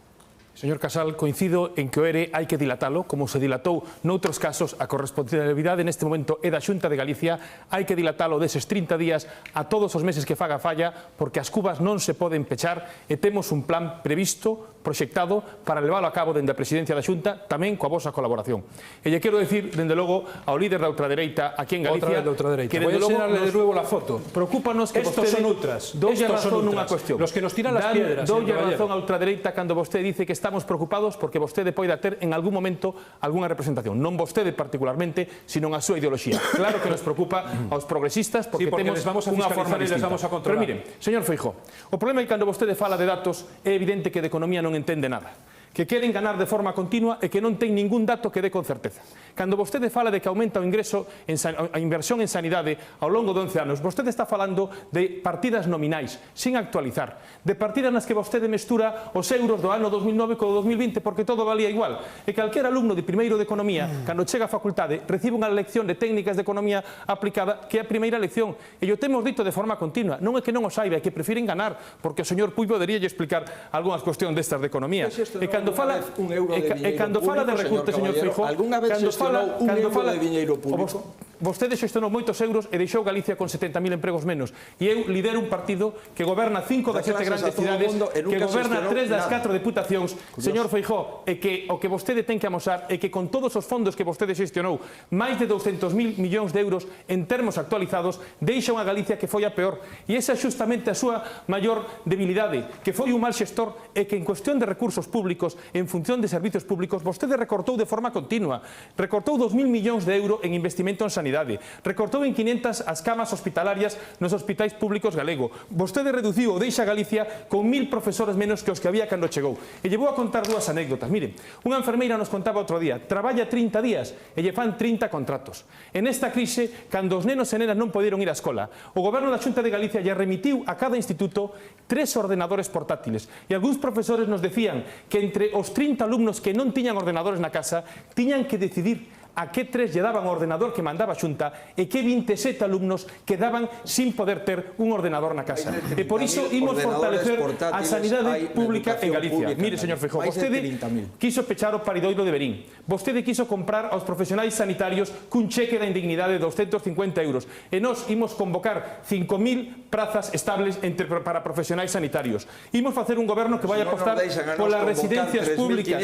Speaker 9: Señor Casal, coincido en que o ERE hai que dilatalo, como se dilatou noutros casos. A corresponsabilidade neste momento é da Xunta de Galicia. Hai que dilatalo deses 30 días a todos os meses que faga falla, porque as cubas non se poden pechar e temos un plan previsto, proxectado, para leválo a cabo dende a presidencia da Xunta, tamén coa vosa colaboración. E lle quero decir, dende logo, ao líder da ultradereita aquí en Galicia, que dende logo
Speaker 19: de nuevo la foto.
Speaker 9: Preocúpanos que
Speaker 19: estos son ultras.
Speaker 9: Doulle razón nunha cuestión.
Speaker 19: Los que nos tiran las piedras.
Speaker 9: Doulle razón a ultradereita cando vostede dice que estamos preocupados porque vostede poida ter en algún momento algunha representación. Non vostede particularmente, sino a súa ideoloxía. Claro que nos preocupa aos progresistas porque temos unha forma distinta. Pero miren, señor Feijóo, o problema é que cando vostede fala de datos é evidente que de economía non entende nada, que queren ganar de forma continua e que non ten ningún dato que dé con certeza. Cando vostede fala de que aumenta o ingreso, a inversión en sanidade ao longo de 11 anos, vostede está falando de partidas nominais, sin actualizar, de partidas nas que vostede mestura os euros do ano 2009 co do 2020 porque todo valía igual. E calquera alumno de primeiro de economía, cando chega á facultade, recibe unha lección de técnicas de economía aplicada que é a primeira lección. E o temos dito de forma continua. Non é que non o saiba, é que prefiren ganar, porque o señor Puy podería explicar algunhas cuestións destas de economía. E cando fala de recortes, señor Feijóo, cando fala de diñeiro público, vostede xestionou moitos euros e deixou Galicia con 70.000 empregos menos. E eu lidero un partido que goberna 5 das 7 grandes cidades, que goberna 3 das 4 deputacións. Señor Feijóo, é que o que vostede ten que amosar é que con todos os fondos que vostede xestionou, máis de 200.000 millóns de euros en termos actualizados, deixa unha Galicia que foi a peor. E esa é justamente a súa maior debilidade, que foi un mal xestor e que en cuestión de recursos públicos, en función de servicios públicos, vostede recortou de forma continua. Recortou 2.000 millóns de euros en investimento en sanidade. Recortou en 500 as camas hospitalarias nos hospitais públicos galego. Vostede reduciu ou deixa Galicia con 1.000 profesores menos que os que había cando chegou. E lle vou a contar dúas anécdotas. Miren, unha enfermeira nos contaba outro día, traballa 30 días e lle fan 30 contratos. En esta crise, cando os nenos e nenas non poderon ir á escola, o goberno da Xunta de Galicia lle remitiu a cada instituto 3 ordenadores portátiles. E algúns profesores nos decían que entre os 30 alumnos que non tiñan ordenadores na casa, tiñan que decidir a que 3 lle daban o ordenador que mandaba a Xunta e que 27 alumnos quedaban sin poder ter un ordenador na casa. E por iso imos fortalecer a sanidade pública en Galicia. Mire, señor Feijóo, vostede quiso pechar o paridoiro de Verín. Vostede quiso comprar aos profesionais sanitarios cun cheque da indignidade de 250 euros. E nós imos convocar 5.000 prazas estables para profesionais sanitarios. Imos facer un goberno que vai apostar polas residencias públicas,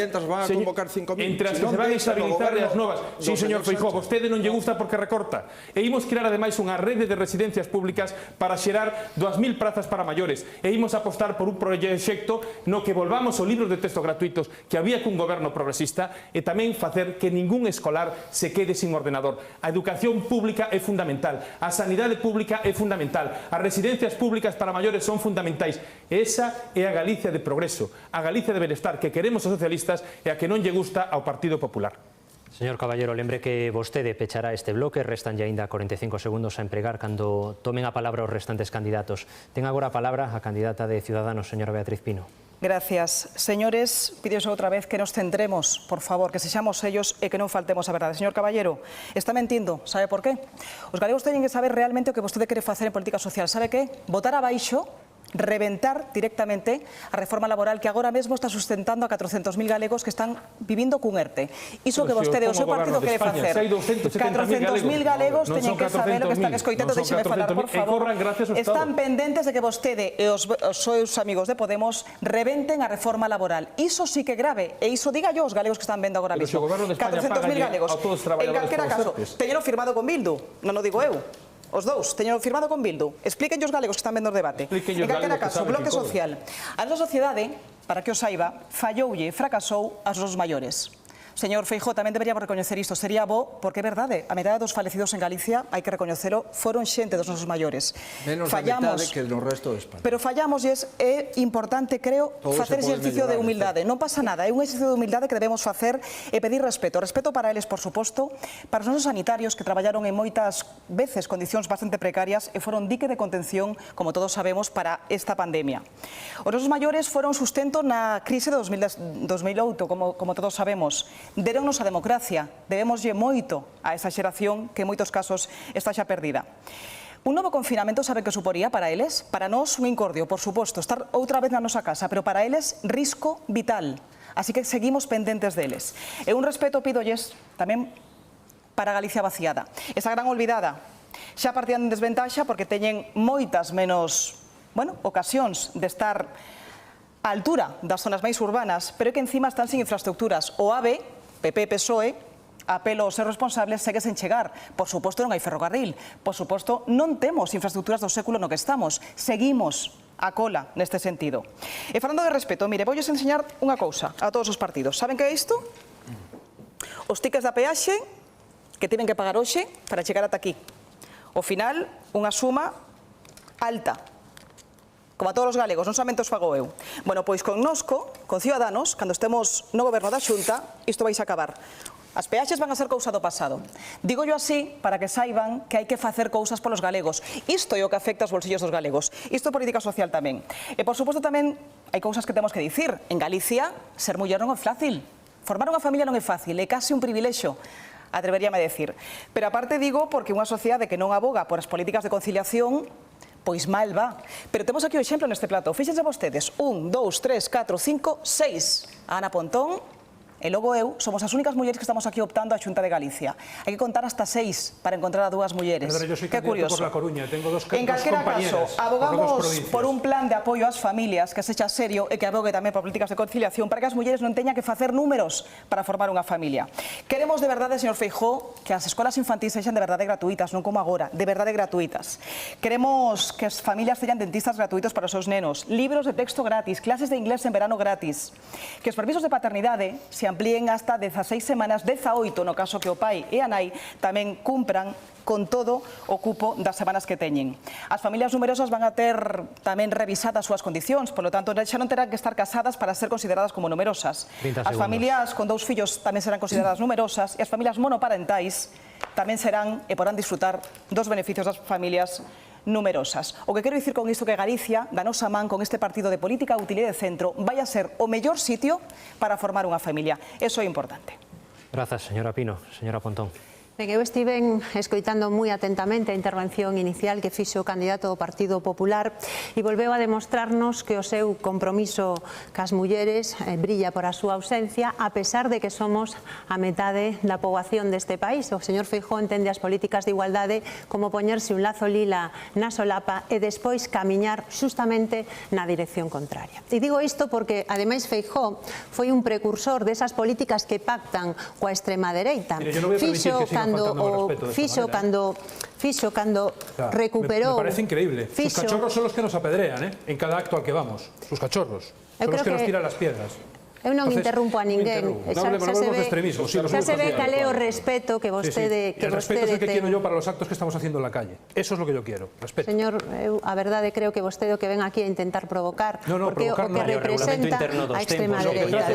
Speaker 9: entre as que se van a estabilizar e as novas. Sí, señor Feijóo, a vostede non lle gusta porque recorta. E imos crear ademais unha rede de residencias públicas para xerar 2.000 prazas para maiores. E imos apostar por un proxecto no que volvamos aos libros de texto gratuitos que había cun goberno progresista e tamén facer que ningún escolar se quede sin ordenador. A educación pública é fundamental, a sanidade pública é fundamental, as residencias públicas para maiores son fundamentais. Esa é a Galicia de progreso, a Galicia de benestar que queremos os socialistas e a que non lle gusta ao Partido Popular.
Speaker 14: Señor Caballero, lembre que vostede pechará este bloque, restan aínda 45 segundos a empregar cando tomen a palabra os restantes candidatos. Ten agora a palabra a candidata de Ciudadanos, señora Beatriz Pino.
Speaker 6: Gracias. Señores, pídese outra vez que nos centremos, por favor, que sexamos ellos e que non faltemos a verdade. Señor Caballero, está mentindo, sabe por qué? Os galegos teñen que saber realmente o que vostede quere facer en política social. Sabe que? Votar abaixo, reventar directamente a reforma laboral que agora mesmo está sustentando a 400.000 galegos que están vivindo cun ERTE. Iso que vostede e o seu partido quere facer. 400.000 galegos teñen que saber o que están escoitando. Déxeme falar, por favor. Están pendentes de que vostede e os seus amigos de Podemos rebenten a reforma laboral. Iso sí que é grave. E iso diga yo aos galegos que están vendo agora mesmo. 400.000 galegos. En calquera caso, teñeno firmado con Bildu. Non o digo eu. Os dous, teñen firmado con Bildu. Expliquen os galegos que están vendo o debate. En calquera caso, o bloque social. A nosa sociedade, para que o saiba, falloulle e fracasou aos nosos maiores. Señor Feijóo, tamén deberíamos recoñecer isto. Sería bo, porque é verdade, a metade dos falecidos en Galicia, hai que recoñecelo, foron xente dos nosos maiores.
Speaker 8: Menos a metade que no resto de España.
Speaker 6: Pero fallamos e é importante, creo, facer exercicio de humildade. Non pasa nada, é un exercicio de humildade que debemos facer e pedir respeto. Respeto para eles, por suposto, para os nosos sanitarios que traballaron en moitas veces condicións bastante precarias e foron dique de contención, como todos sabemos, para esta pandemia. Os nosos maiores foron sustento na crise de 2008, como todos sabemos. Deronnos a democracia, debemoslle moito a esa xeración que en moitos casos está xa perdida. Un novo confinamento sabe que suporía para eles? Para nós un incordio, por suposto, estar outra vez na nosa casa, pero para eles risco vital. Así que seguimos pendentes deles. E un respeto pídolles tamén para Galicia vaciada. Esa gran olvidada xa partían en desventaxa porque teñen moitas menos, ocasións de estar á altura das zonas máis urbanas, pero que encima están sin infraestructuras. O AVE, PP, PSOE, apelo aos seus responsables, segue sen chegar. Por suposto non hai ferrocarril, por suposto non temos infraestructuras do século no que estamos. Seguimos a cola neste sentido. E falando de respeto, mire, voulles enseñar unha cousa a todos os partidos. Saben que é isto? Os tickets da peaxe que tiven que pagar hoxe para chegar ata aquí. Ao final, unha suma alta, como a todos os galegos, non somente os fago eu. Bueno, pois connosco, con Ciudadanos, cando estemos no goberno da Xunta, isto vais a acabar. As peaxes van a ser cousa do pasado. Digo yo así para que saiban que hai que facer cousas polos galegos. Isto é o que afecta aos bolsillos dos galegos. Isto é política social tamén. E, por suposto, tamén hai cousas que temos que dicir. En Galicia, ser muller non é fácil. Formar unha familia non é fácil, é case un privilexio, atreveríame a decir. Pero aparte digo porque unha sociedade que non aboga por as políticas de conciliación, pois mal va. Pero temos aquí o exemplo neste plato. Fíxense vostedes, 1, 2, 3, 4, 5, 6. A Ana Pontón e logo eu somos as únicas mulleres que estamos aquí optando á Xunta de Galicia. Hai que contar hasta 6 para encontrar a 2 mulleres. Que curioso. En calquera caso, abogamos por un plan de apoio ás familias que sexa serio e que abogue tamén por políticas de conciliación para que as mulleres non teñan que facer números para formar unha familia. Queremos de verdade, señor Feijóo, que as escolas infantís sexan de verdade gratuitas, non como agora, de verdade gratuitas. Queremos que as familias teñan dentistas gratuitos para os seus nenos, libros de texto gratis, clases de inglés en verano gratis, que os permisos de paternidade se amplíen hasta 16 semanas, 18 no caso que o pai e a nai tamén cumpran con todo o cupo das semanas que teñen. As familias numerosas van a ter tamén revisadas as súas condicións, polo tanto, xa non terán que estar casadas para ser consideradas como numerosas. As familias con 2 fillos tamén serán consideradas numerosas e as familias monoparentais tamén serán e podrán disfrutar dos beneficios das familias numerosas. O que quero dicir con isto que Galicia, da nosa man con este partido de política útil e de centro, vai a ser o mellor sitio para formar unha familia. Eso é importante.
Speaker 14: Grazas, señora Pino. Señora Pontón.
Speaker 16: Ben, eu estiven escoitando moi atentamente a intervención inicial que fixo o candidato do Partido Popular e volveu a demostrarnos que o seu compromiso cas mulleres brilla por a súa ausencia, a pesar de que somos a metade da poboación deste país. O señor Feijóo entende as políticas de igualdade como poñerse un lazo lila na solapa e despois camiñar xustamente na dirección contraria. E digo isto porque, ademais, Feijóo foi un precursor desas políticas que pactan coa extrema dereita. Fixo cando recuperou...
Speaker 19: Me parece increíble. Sus cachorros son los que nos apedrean, en cada acto al que vamos. Sus cachorros. Son los que nos tiran las piedras.
Speaker 16: Eu non interrumpo a ninguén.
Speaker 19: Xa
Speaker 16: se ve cal é o respeto que vostede ten.
Speaker 19: El respeto es el que quiero yo para los actos que estamos haciendo en la calle. Eso es lo que yo quiero, respeto.
Speaker 16: Señor, eu a verdade creo que vostede o que ven aquí a intentar provocar, porque o que representa a extrema dereita.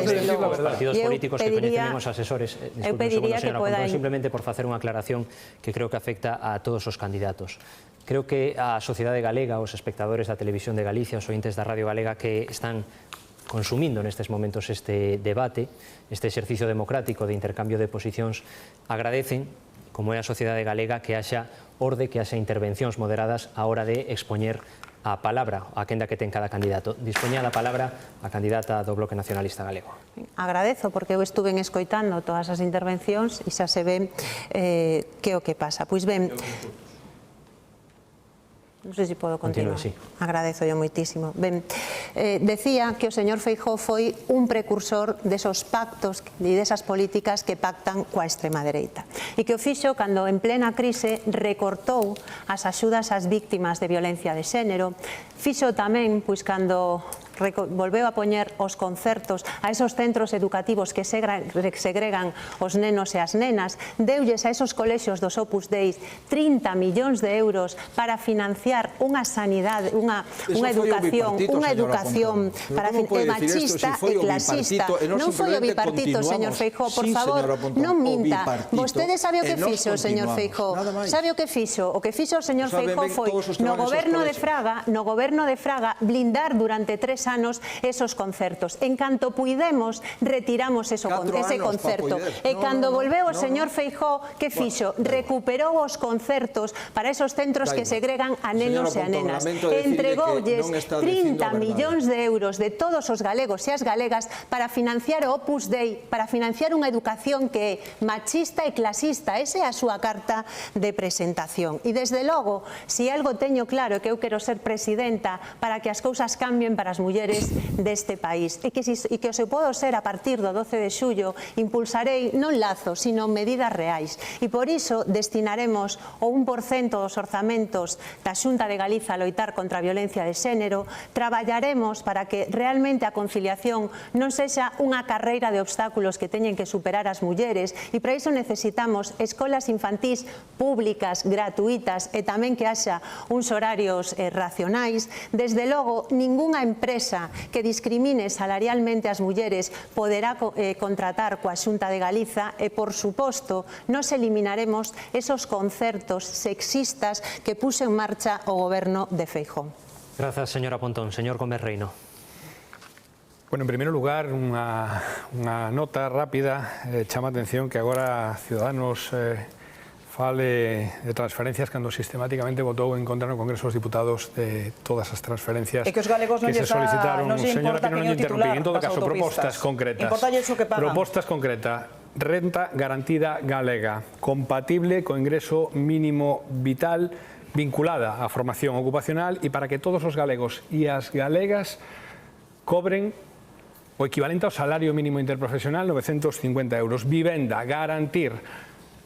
Speaker 14: Os partidos políticos que coñecen os asesores, disculpe un segundo, señora Pontón, simplemente por facer unha aclaración que creo que afecta a todos os candidatos. Creo que a sociedade galega, os espectadores da Televisión de Galicia, os ointes da Radio Galega que están consumindo nestes momentos este debate, este exercicio democrático de intercambio de posicións, agradecen, como é a sociedade galega, que haxa orde, que haxa intervencións moderadas á hora de expoñer a palabra, a quenda que ten cada candidato. Dispoña da palabra a candidata do Bloque Nacionalista Galego.
Speaker 16: Agradezo, porque eu estuve escoitando todas as intervencións e xa se ve que o que pasa. Pois ben, non sei se podo continuar. Agradezo yo moitísimo. Ben, decía que o señor Feijóo foi un precursor desos pactos e desas políticas que pactan coa extrema dereita. E que o fixo cando en plena crise recortou as axudas ás víctimas de violencia de xénero. Fixo tamén, pois, cando volveu a poñer os concertos a esos centros educativos que segregan os nenos e as nenas, deulles a esos colexios dos Opus Dei 30 millóns de euros para financiar unha sanidade, unha educación machista e clasista. Non foi o bipartito, señor Feijóo, por favor, non minta. Vostede sabe o que fixo, señor Feijóo. Sabe o que fixo? O que fixo o señor Feijóo foi no goberno de Fraga blindar durante 3 anos esos concertos. En canto puidemos, retiramos ese concerto. E cando volveu o señor Feijóo, que fixo? Recuperou os concertos para esos centros que segregan a nenos e a nenas. Entregoulles 30 millóns de euros de todos os galegos e as galegas para financiar o Opus Dei, para financiar unha educación que é machista e clasista. Esa é a súa carta de presentación. E desde logo, se algo teño claro que eu quero ser presidenta para que as cousas cambien para as mulleres deste país e que o se podo ser a partir do 12 de xullo impulsarei non lazos, sino medidas reais e por iso destinaremos o 1% dos orzamentos da Xunta de Galiza a loitar contra a violencia de xénero. Traballaremos para que realmente a conciliación non sexa unha carreira de obstáculos que teñen que superar as mulleres e para iso necesitamos escolas infantís públicas, gratuitas e tamén que haxa uns horarios racionais. Desde logo, ningunha empresa que discrimine salarialmente as mulleres poderá contratar coa Xunta de Galiza e, por suposto, nos eliminaremos esos concertos sexistas que puxo en marcha o goberno de Feijóo.
Speaker 14: Grazas, señora Pontón. Señor Gómez Reino.
Speaker 17: Bueno, en primeiro lugar, unha nota rápida. Chama a atención que agora Ciudadanos fale de transferencias cando sistemáticamente votou en contra no Congreso dos Diputados de todas as transferencias que se solicitaron. Señora, que non lle interrumpí. En todo caso, propostas concretas. Propostas concretas. Renta garantida galega, compatible co ingreso mínimo vital, vinculada á formación ocupacional e para que todos os galegos e as galegas cobren o equivalente ao salario mínimo interprofesional, 950 euros. Vivenda, garantir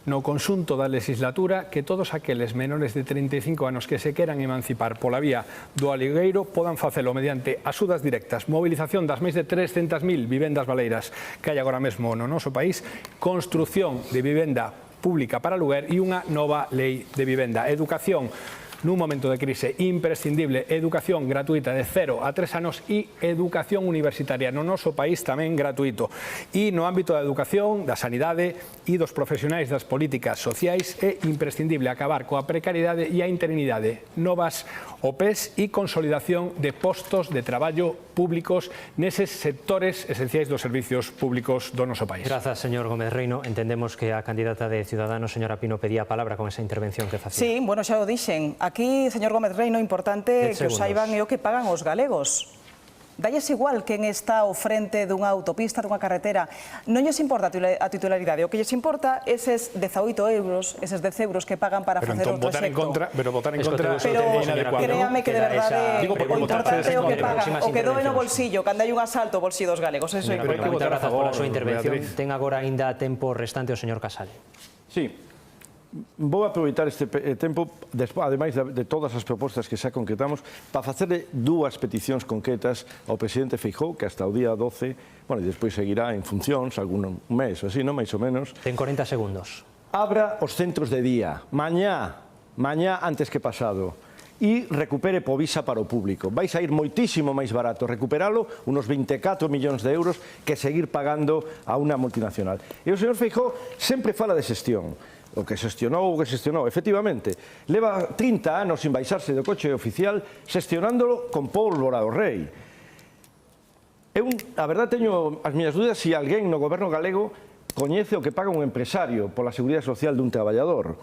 Speaker 17: no conxunto da legislatura que todos aqueles menores de 35 anos que se queran emancipar pola vía do alugueiro podan facelo mediante axudas directas, movilización das máis de 300.000 vivendas baleiras que hai agora mesmo no noso país, construción de vivenda pública para aluguer e unha nova lei de vivenda. Educación, nun momento de crise imprescindible educación gratuita de 0 a 3 anos e educación universitaria no noso país tamén gratuito. E no ámbito da educación, da sanidade e dos profesionais das políticas sociais é imprescindible acabar coa precariedade e a interinidade, novas OPEs e consolidación de postos de traballo públicos neses sectores esenciais dos servicios públicos do noso país.
Speaker 14: Grazas, señor Gómez Reino. Entendemos que a candidata de Ciudadanos, señora Pino, pedía a palabra con esa intervención que facía.
Speaker 6: Sí, bueno, xa o dixen. Aquí, señor Gómez Reino, importante que o saiban é o que pagan os galegos. Dalles igual quen está ao frente dunha autopista, dunha carretera. Non lles importa a titularidade. O que lles importa eses 18 euros, eses 10 euros que pagan para facer o traxecto.
Speaker 17: Pero votar en contra
Speaker 6: é inadecuado. Créame que de verdade o importante é o que pagan, o que doe no bolsillo, cando hai un asalto ao bolsillo dos galegos. Eso é importante.
Speaker 14: Moitas grazas pola súa intervención. Ten agora aínda tempo restante o señor Casal.
Speaker 5: Sí. Vou aproveitar este tempo, ademais de todas as propostas que xa concretamos, para facerle dúas peticións concretas ao presidente Feijóo, que hasta o día 12, bueno, e despois seguirá en funcións, algún mes ou así, non, máis ou menos.
Speaker 14: Ten 40 segundos.
Speaker 5: Abra os centros de día, mañá antes que pasado, e recupere Povisa para o público. Vais a ir moitísimo máis barato recuperalo, unos 24 millóns de euros, que seguir pagando a unha multinacional. E o señor Feijóo sempre fala de xestión. O que xestionou, efectivamente. Leva 30 anos sin baixarse do coche oficial xestionándolo con pólvora do rei. A verdade, teño as miñas dúdas se alguén no goberno galego coñece o que paga un empresario pola seguridade social dun traballador.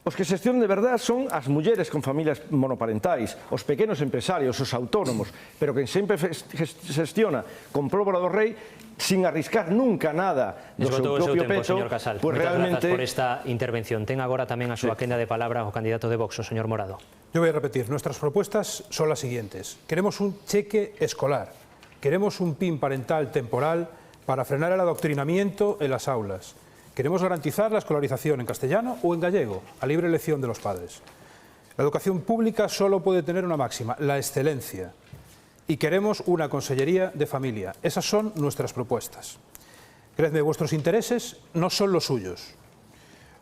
Speaker 5: Os que xestionan de verdade son as mulleres con familias monoparentais, os pequenos empresarios, os autónomos, pero quen sempre xestiona con pólvora do rei sin arriscar nunca nada do seu propio pecho,
Speaker 14: pues realmente... Moitas grazas por esta intervención. Ten agora tamén a súa quenda de palabra o candidato de Vox, o señor Morado.
Speaker 19: Yo voy a repetir, nuestras propuestas son las siguientes. Queremos un cheque escolar, queremos un PIN parental temporal para frenar el adoctrinamiento en las aulas. Queremos garantizar la escolarización en castellano o en gallego, a libre elección de los padres. La educación pública solo puede tener una máxima, la excelencia. Y queremos una consellería de familia. Esas son nuestras propuestas. Creedme, vuestros intereses no son los suyos.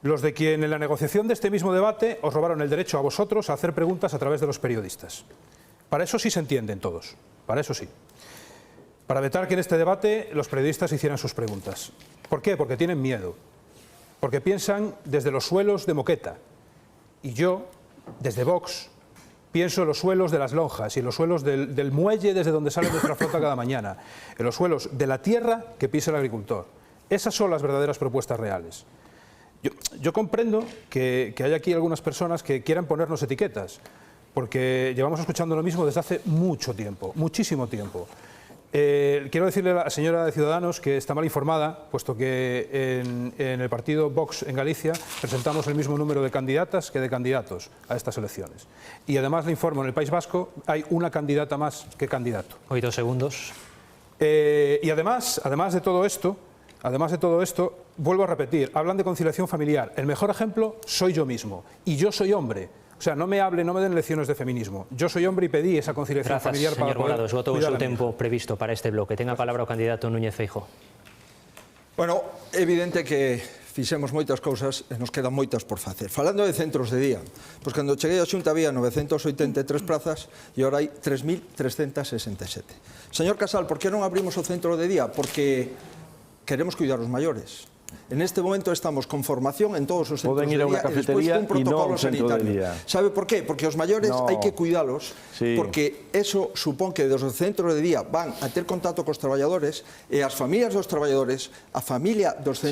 Speaker 19: Los de quien en la negociación de este mismo debate os robaron el derecho a vosotros a hacer preguntas a través de los periodistas. Para eso sí se entienden todos, para eso sí. Para evitar que en este debate los periodistas hicieran sus preguntas. ¿Por qué? Porque tienen miedo. Porque piensan desde los suelos de Moqueta. Y yo, desde Vox, pienso en los suelos de las lonjas y en los suelos del muelle desde donde sale nuestra flota cada mañana. En los suelos de la tierra que pisa el agricultor. Esas son las verdaderas propuestas reales. Yo comprendo que hay aquí algunas personas que quieran ponernos etiquetas, porque llevamos escuchando lo mismo desde hace mucho tiempo, muchísimo tiempo. Quiero decirle a la señora de Ciudadanos que está mal informada, puesto que en el partido Vox en Galicia presentamos el mismo número de candidatas que de candidatos a estas elecciones. Y además le informo, en el País Vasco hay una candidata más que candidato.
Speaker 14: 8 segundos.
Speaker 19: Y además de todo esto, vuelvo a repetir, hablan de conciliación familiar. El mejor ejemplo soy yo mismo. Y yo soy hombre. O sea, no me den lecciones de feminismo. Yo soy hombre y pedí esa conciliación familiar para poder
Speaker 14: Morado, esgotou o seu tempo previsto para este bloque. Ten a palabra o candidato Núñez Feijóo.
Speaker 8: Bueno, é evidente que fixemos moitas cousas e nos quedan moitas por facer. Falando de centros de día, pois cando cheguei a Xunta había 983 plazas e agora hai 3.367. Señor Casal, por que non abrimos o centro de día? Porque queremos cuidar os maiores. En este momento estamos con formación en todos os centros de día e despois un protocolo sanitario. ¿Sabe por qué? Porque os maiores hai que cuidalos, porque eso supón que dos centros de día van a ter contacto cos traballadores e as familias dos traballadores, a familia dos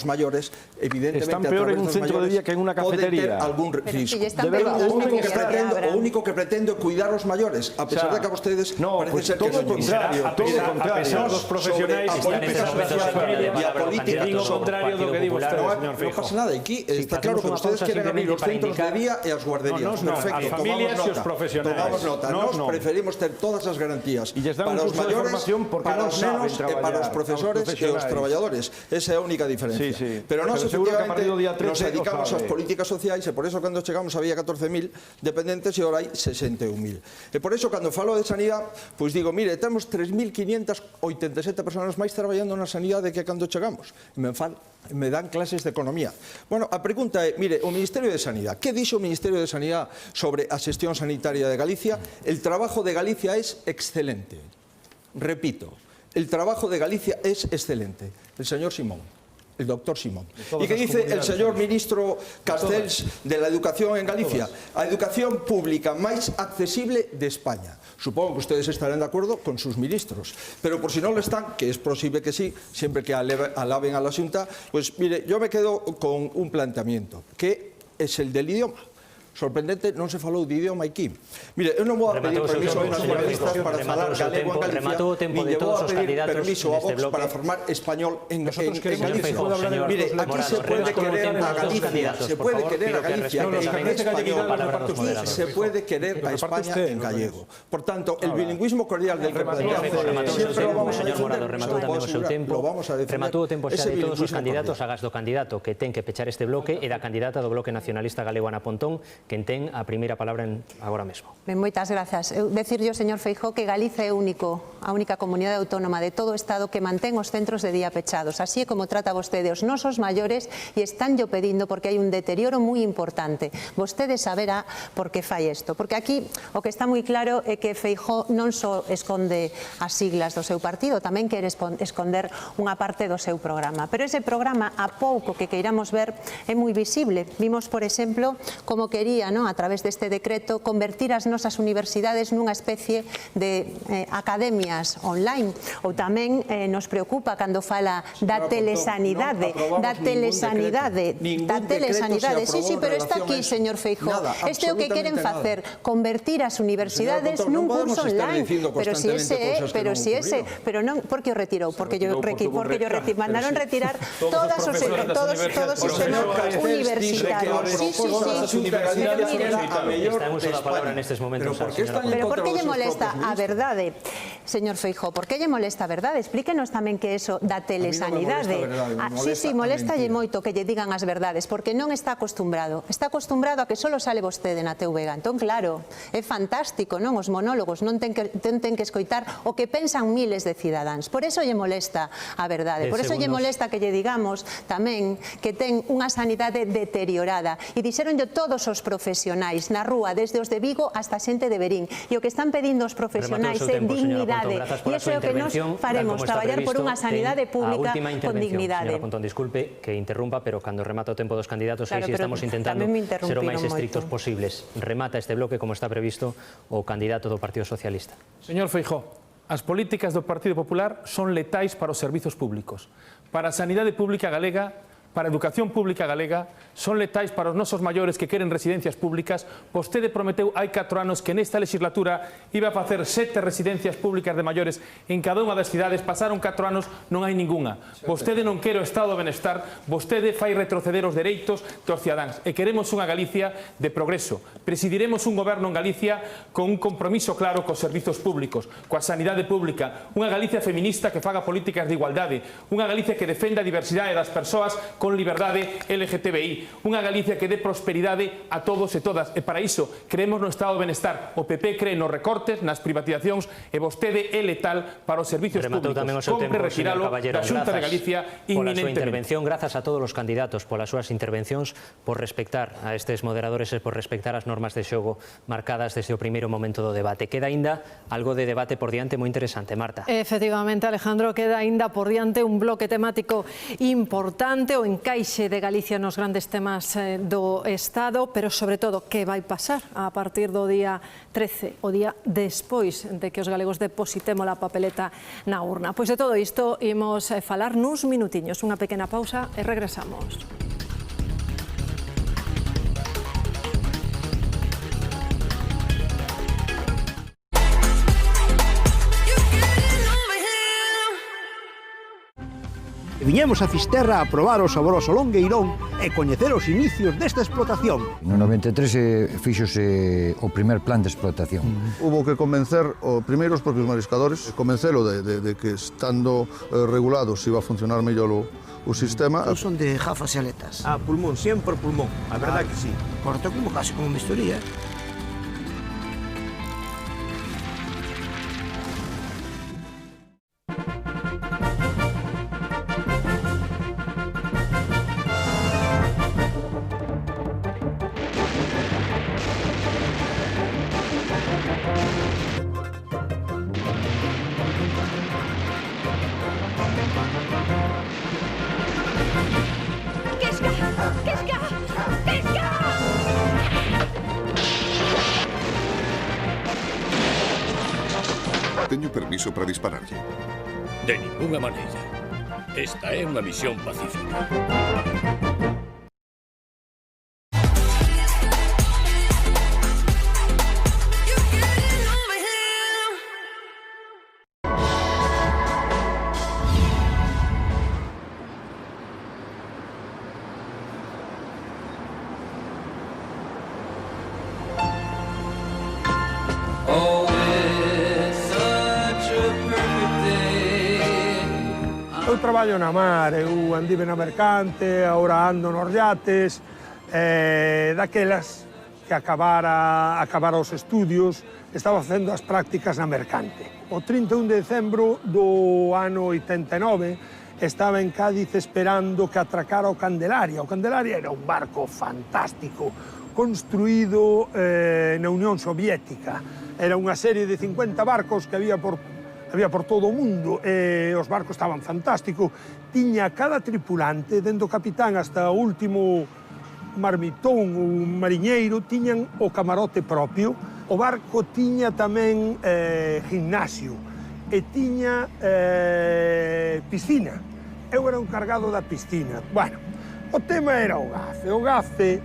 Speaker 8: maiores, evidentemente
Speaker 5: están peor en un centro de día que en unha cafetería.
Speaker 8: Pode ter algún risco. O único que pretendo é cuidar os maiores, a pesar de que a vostedes parece ser que
Speaker 5: todo o contrario,
Speaker 7: a pesar dos profesionais
Speaker 8: e a política
Speaker 7: do que di vostede, señor Feijóo.
Speaker 8: Non pasa nada, aquí está claro que ustedes queren abrir os centros de día e as guarderías.
Speaker 7: As familias e os profesionais.
Speaker 8: Tomamos nota, nós preferimos ter todas as garantías para os maiores, para os nenos e para os profesores e os traballadores. Esa é a única diferencia. Pero nós, efectivamente, nos dedicamos ás políticas sociais e por eso, cando chegamos, había 14.000 dependentes e agora hai 61.000. E por eso, cando falo de sanidade, pois digo, mire, temos 3.587 personas máis traballando na sanidade que cando chegamos. E me falo clases de economía. Bueno, a pregunta é, mire, o Ministerio de Sanidade, que dixo o Ministerio de Sanidade sobre a xestión sanitaria de Galicia? El trabajo de Galicia es excelente. Repito, el trabajo de Galicia es excelente. El señor Simón, el doctor Simón. ¿Y qué dice el señor ministro Castells de la educación en Galicia? A educación pública máis accesible de España. Supongo que ustedes estarán de acuerdo con sus ministros, pero por si no lo están, que es posible que sí, siempre que alaben a la Xunta, pues mire, yo me quedo con un planteamiento, que es el del idioma. Sorprendente, non se falou de idioma aquí. Mire, eu non vou a pedir permiso aos nacionalistas para falar galego en Galicia, nin lle vou a pedir permiso a Vox para formar español en Galicia. Mire, aquí se puede querer a Galicia, se puede querer a Galicia en español y se puede querer a España en gallego. Por tanto, el bilingüismo cordial del que siempre lo vamos a defender, lo vamos a defender.
Speaker 14: Rematou o tempo xa de todos os candidatos, agás do candidato que ten que pechar este bloque e da candidata do Bloque Nacionalista Galego, Ana Pontón, quen ten a primeira palabra agora mesmo.
Speaker 16: Ben, moitas grazas. Eu decirlle, señor Feijóo, que Galicia é a única comunidade autónoma de todo o Estado que mantén os centros de día pechados. Así é como trata vostede os nosos maiores e están yo pedindo porque hai un deterioro moi importante. Vostede saberá por que fai isto. Porque aquí o que está moi claro é que Feijóo non só esconde as siglas do seu partido, tamén quere esconder unha parte do seu programa. Pero ese programa, a pouco que queiramos ver, é moi visible. Vimos, por exemplo, como quería, a través deste decreto, convertir as nosas universidades nunha especie de academias online. Ou tamén nos preocupa cando fala da telesanidade, sí, pero está aquí, señor Feijóo. Este é o que queren facer, convertir as universidades nun curso online. Pero si ese, non, por que o retirou? Porque mandaron retirar todos os senos universitarios. Sí.
Speaker 14: Está en uso da palabra nestes momentos.
Speaker 16: Pero por que lle molesta a verdade, señor Feijóo? Por que lle molesta a verdade? Explíquenos tamén que eso da telesanidade. Sí, moléstalle moito que lle digan as verdades, porque non está acostumbrado. Está acostumbrado a que só sale vostede na TVG. Entón, claro, é fantástico, non? Os monólogos non ten que escoitar o que pensan miles de cidadáns. Por eso lle molesta a verdade. Por eso lle molesta que lle digamos tamén que ten unha sanidade deteriorada. E dixeronlle todos os profesionais na rúa, desde os de Vigo hasta a xente de Verín. E o que están pedindo os profesionais é dignidade. E iso é o que nos faremos, traballar por unha sanidade pública con dignidade.
Speaker 14: Señora Pontón, disculpe que interrumpa, pero cando remata o tempo dos candidatos, estamos intentando ser o máis estrictos posibles. Remata este bloque como está previsto o candidato do Partido Socialista.
Speaker 9: Señor Feijóo, as políticas do Partido Popular son letais para os servizos públicos, para a sanidade pública galega, para a educación pública galega, son letais para os nosos maiores que queren residencias públicas. Vostede prometeu hai 4 anos que nesta legislatura iba a facer 7 residencias públicas de maiores en cada unha das cidades. Pasaron 4 anos, non hai ningunha. Vostede non quere o Estado do Benestar, vostede fai retroceder os dereitos dos cidadáns. E queremos unha Galicia de progreso. Presidiremos un goberno en Galicia con un compromiso claro cos servizos públicos, coa sanidade pública, unha Galicia feminista que faga políticas de igualdade, unha Galicia que defenda a diversidade das persoas con liberdade LGTBI, unha Galicia que dé prosperidade a todos e todas. E para iso creemos no Estado do Benestar. O PP cree nos recortes, nas privatizacións, e vostede é letal para os servizos públicos. Compre retiralo da Xunta de Galicia inminentemente.
Speaker 14: Intervención, grazas a todos os candidatos polas súas intervencións, por respectar a estes moderadores e por respectar as normas de xogo marcadas desde o primeiro momento do debate. Queda aínda algo de debate por diante moi interesante, Marta.
Speaker 13: Efectivamente, Alejandro, queda aínda por diante un bloque temático importante, o encaixe de Galicia nos grandes temas do Estado, pero sobre todo que vai pasar a partir do día 13, o día despois de que os galegos depositemos a papeleta na urna. Pois de todo isto imos falar nuns minutiños, unha pequena pausa e regresamos.
Speaker 10: Viñemos a Fisterra a probar o saboroso longueirón e coñecer os inicios desta explotación.
Speaker 11: No 93 fíxose o primer plan de explotación.
Speaker 12: Hubo que convencer primeiro os propios mariscadores, convencelo de que estando regulados iba a funcionar mellor o sistema.
Speaker 10: Son de jafas e aletas.
Speaker 15: Pulmón, sempre pulmón, a verdade que sí.
Speaker 10: Corta como casi como misturía.
Speaker 18: Teño permiso para dispararlle?
Speaker 21: De ningunha maneira. Esta é unha misión pacífica.
Speaker 15: Eu traballo na mar, eu andive na mercante, agora ando nos yates, daquelas que acabara os estudios, estaba facendo as prácticas na mercante. O 31 de decembro do ano 89 estaba en Cádiz esperando que atracara o Candelaria. O Candelaria era un barco fantástico, construído na Unión Soviética. Era unha serie de 50 barcos que había por todo o mundo, e os barcos estaban fantásticos. Tiña cada tripulante, dende o capitán hasta o último marmitón ou mariñeiro, tiñan o camarote propio. O barco tiña tamén gimnasio e tiña piscina. Eu era un cargado da piscina. Bueno, o tema era o gafe. O gafe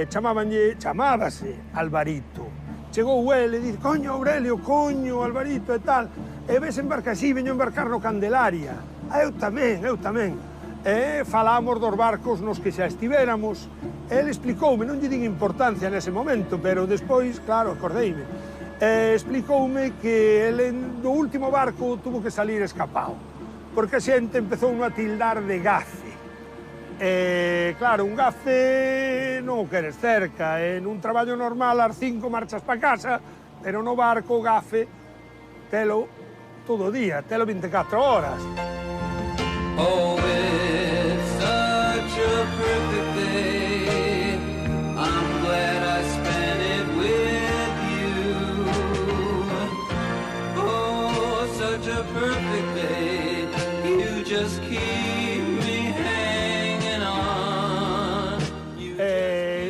Speaker 15: chamábase Alvarito. Chegou ele e dice, coño, Aurelio, coño, Alvarito e tal, e ves embarca así, veño embarcar no Candelaria. Eu tamén. E falamos dos barcos nos que xa estivéramos. Ele explicoume, non lle din importancia nese momento, pero despois, claro, acordeime, explicoume que ele do último barco tuvo que salir escapado, porque a xente empezou a tildar de gafe. Claro, un gafe non o queres cerca, nun traballo normal as 5 marchas pa casa, pero no barco o gafe telo todo o día, telo 24 horas.
Speaker 22: Oh, it's such a perfect day. I'm glad I spent it with you. Oh, such a perfect day. You just keep me hanging on.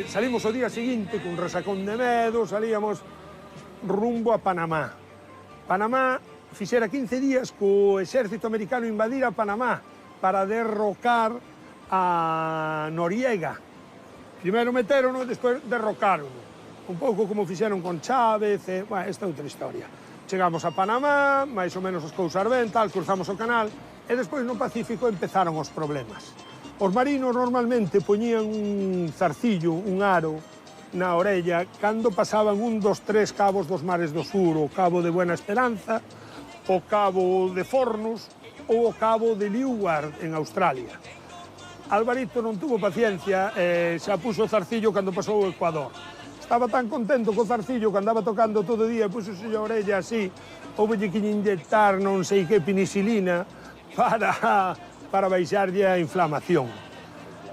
Speaker 15: Salimos o día seguinte cun resacón de medo, salíamos rumbo a Panamá. Panamá fixera 15 días co exército americano invadira Panamá para derrocar a Noriega. Primeiro meterono e despois derrocaron. Un pouco como fixeron con Chávez, esta é outra historia. Chegamos a Panamá, máis ou menos as cousas ben, tal, cruzamos o canal, e despois no Pacífico empezaron os problemas. Os marinos normalmente poñían un zarcillo, un aro, na orella, cando pasaban un dos tres cabos dos mares do sur, o cabo de Buena Esperanza, o cabo de Fornos ou o cabo de Leeward, en Australia. Alvarito non tuvo paciencia e xa puxo o zarcillo cando pasou o Ecuador. Estaba tan contento co zarcillo que andaba tocando todo o día, puxo a orella así, houve que inyectar non sei que penicilina para baixarlle a inflamación.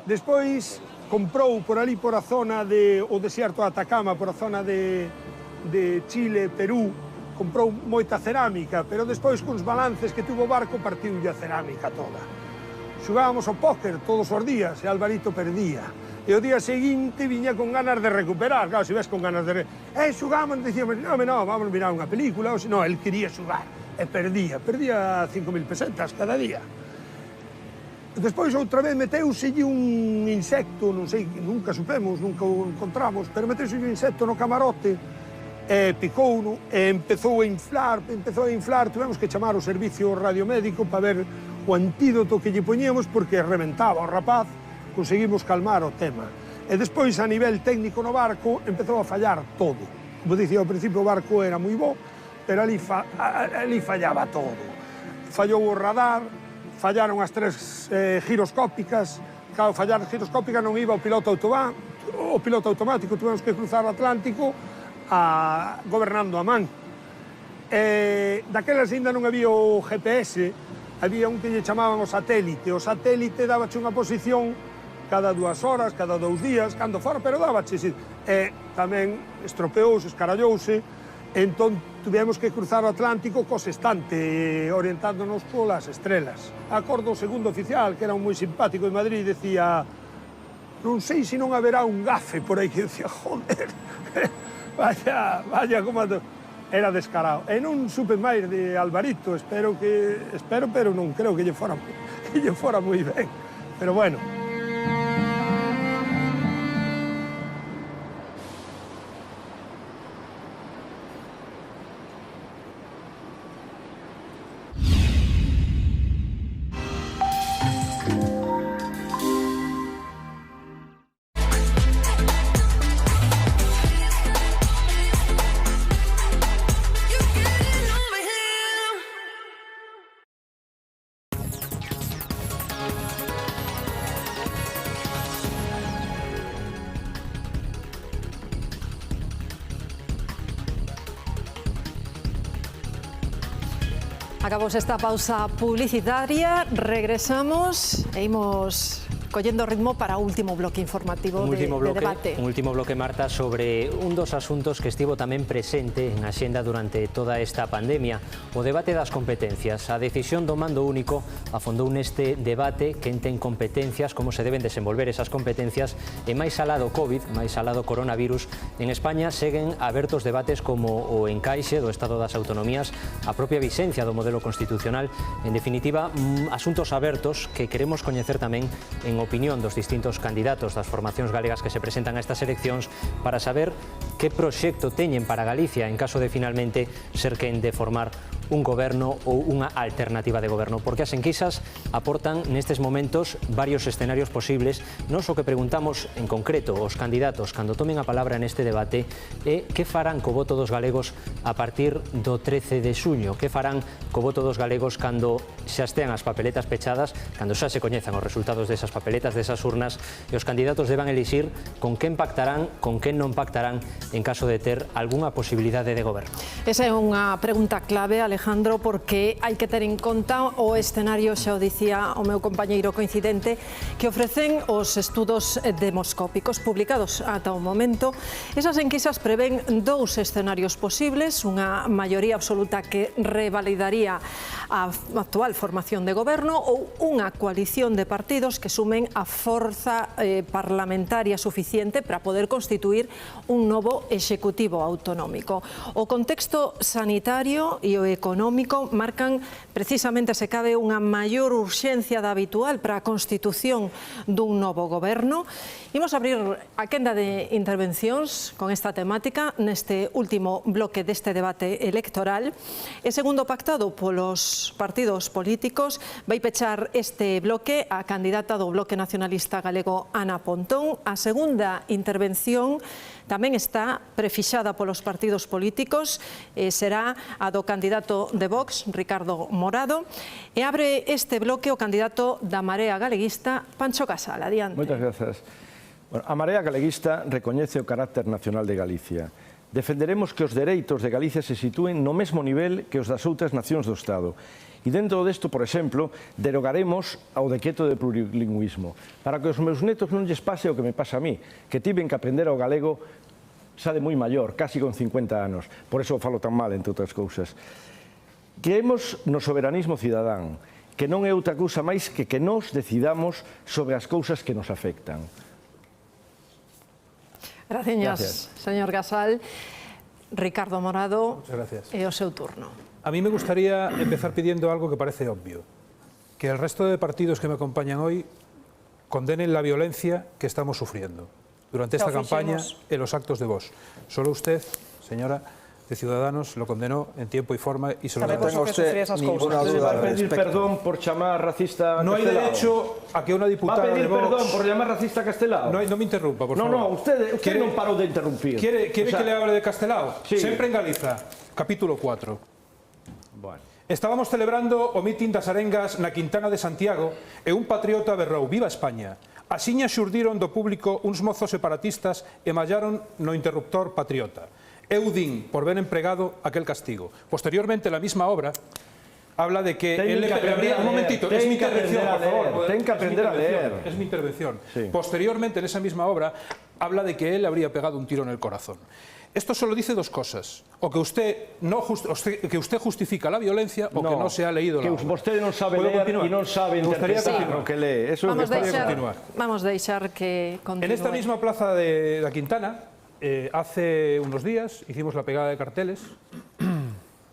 Speaker 15: Despois comprou por ali, por a zona do desierto de Atacama, por a zona de Chile, Perú, comprou moita cerámica, pero despois, cuns balances que tuvo o barco, partiulle a cerámica toda. Xugábamos ao póker todos os días e Alvarito perdía. E o día seguinte viña con ganas de recuperar. Claro, se ves con ganas de... xugamos, dicíamos, no, vamos a mirar unha película. No, el quería xugar e perdía 5.000 pesetas cada día. Despois, outra vez, meteuselle un insecto, non sei, nunca supemos, nunca o encontramos, pero meteuselle un insecto no camarote, e picouno, e empezou a inflar, tuvemos que chamar o servicio radiomédico para ver o antídoto que lle poñíamos, porque reventaba o rapaz, conseguimos calmar o tema. E despois, a nivel técnico no barco, empezou a fallar todo. Como dicía ao principio, o barco era moi bo, pero ali fallaba todo. Fallou o radar, fallaron as 3 giroscópicas. Claro, fallar giroscópica non iba o piloto automático, tuvemos que cruzar o Atlántico gobernando a man. Daquelas ainda non había o GPS, había un que lle chamaban o satélite. O satélite dábache unha posición cada 2 horas, cada 2 días, cando fora, pero dábache. Tamén estropeouse, escarallouse, entón tuvemos que cruzar o Atlántico co sextante, orientándonos polas estrelas. Acordo o segundo oficial, que era un moi simpático de Madrid, decía, non sei se non haberá un gafe por aí, que decía, joder, vaya como... era descarado. E non supe máis de Alvarito, espero, pero non creo que lle fora moi ben. Pero bueno.
Speaker 13: Acabamos esta pausa publicitaria, regresamos e imos collendo ritmo para o último bloque informativo de debate.
Speaker 14: Un último bloque, Marta, sobre un dos asuntos que estivo tamén presente en a xenda durante toda esta pandemia, o debate das competencias. A decisión do mando único afondou neste debate quen ten competencias, como se deben desenvolver esas competencias, e máis alá do COVID, máis alá do coronavirus, en España seguen abertos debates como o encaixe do Estado das Autonomías, a propia vixencia do modelo constitucional, en definitiva, asuntos abertos que queremos coñecer tamén en opinión dos distintos candidatos das formacións galegas que se presentan a estas eleccións para saber que proxecto teñen para Galicia en caso de finalmente ser quen de formar un goberno ou unha alternativa de goberno, porque as enquisas aportan nestes momentos varios escenarios posibles. Nos o que preguntamos en concreto aos candidatos cando tomen a palabra neste debate é que farán co voto dos galegos a partir do 13 de xuño, que farán co voto dos galegos cando xa estean as papeletas pechadas, cando xa se coñezan os resultados desas papeletas, desas urnas, e os candidatos deban elixir con quen pactarán, con quen non pactarán en caso de ter algunha posibilidade de goberno.
Speaker 13: Esa é unha pregunta clave, Alejandro, porque hai que ter en conta o escenario, xa o dicía o meu compañeiro coincidente, que ofrecen os estudos demoscópicos publicados ata o momento. Esas enquisas prevén dous escenarios posibles, unha maioría absoluta que revalidaría a actual formación de goberno ou unha coalición de partidos que sumen a forza parlamentaria suficiente para poder constituir un novo executivo autonómico. O contexto sanitario e o económico marcan precisamente, se cabe, unha maior urxencia da habitual para a constitución dun novo goberno. Imos abrir a quenda de intervencións con esta temática neste último bloque deste debate electoral. E segundo pactado polos partidos políticos, vai pechar este bloque a candidata do Bloque Nacionalista Galego, Ana Pontón. A segunda intervención tamén está prefixada polos partidos políticos, será a do candidato de Vox, Ricardo Morado, e abre este bloque o candidato da Marea Galeguista, Pancho Casal. Adiante.
Speaker 5: Moitas grazas. Bueno, a Marea Galeguista recoñece o carácter nacional de Galicia. Defenderemos que os dereitos de Galicia se sitúen no mesmo nivel que os das outras nacións do Estado. E dentro desto, por exemplo, derogaremos ao decreto de plurilingüismo, para que os meus netos non lles pase o que me pasa a mí, que tiven que aprender o galego xa de moi maior, casi con 50 anos. Por eso falo tan mal, entre outras cousas. Creemos no soberanismo cidadán, que non é outra cousa máis que nos decidamos sobre as cousas que nos afectan.
Speaker 13: Gracias, señor Casal. Ricardo Morado, é o seu turno.
Speaker 19: A mí me gustaría empezar pidiendo algo que parece obvio, que el resto de partidos que me acompañan hoy condenen la violencia que estamos sufriendo durante esta campaña en los actos de Vox. Solo usted, señora de Ciudadanos, lo condenó en tiempo y forma y se lo
Speaker 8: tengo usted ninguna duda al respecto.
Speaker 5: Perdón por llamar racista a
Speaker 19: No hay derecho a que una diputada de Vox...
Speaker 5: ¿Va a pedir perdón por llamar racista a Castelao?
Speaker 19: No me interrumpa, por favor.
Speaker 5: No, usted non parou de interrumpir.
Speaker 19: ¿Quiere que le hable de Castelao?
Speaker 5: Sí.
Speaker 19: Sempre en Galiza, capítulo 4.
Speaker 5: Bueno.
Speaker 19: Estábamos celebrando o mitin das arengas na Quintana de Santiago e un patriota berrou Viva España. Asiña xurdiron do público uns mozos separatistas e mallaron no interruptor patriota. Eu din, por ben empregado, aquel castigo. Posteriormente, la misma obra habla de que él le habría... Un momentito, es mi intervención, por favor.
Speaker 5: Ten que aprender a leer.
Speaker 19: Es mi intervención.
Speaker 5: Sí.
Speaker 19: Posteriormente, en esa misma obra, habla de que él le habría pegado un tiro en el corazón. Esto solo dice dos cosas. O que usted justifica la violencia o que no se ha leído la obra.
Speaker 5: Que usted non sabe ler e non sabe interpretar o que lee. Eso é o que
Speaker 19: gustaría continuar.
Speaker 13: Vamos a deixar que continúe.
Speaker 19: En esta misma plaza de la Quintana, hace unos días hicimos la pegada de carteles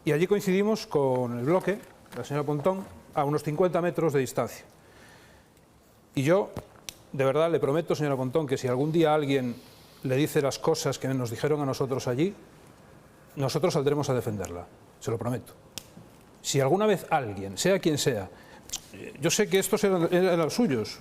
Speaker 19: Y allí coincidimos con el bloque, la señora Pontón, a unos 50 metros de distancia. Y yo, de verdad, le prometo, señora Pontón, que si algún día alguien le dice las cosas que nos dijeron a nosotros allí, nosotros saldremos a defenderla, se lo prometo. Si alguna vez alguien, sea quien sea, yo sé que estos eran los suyos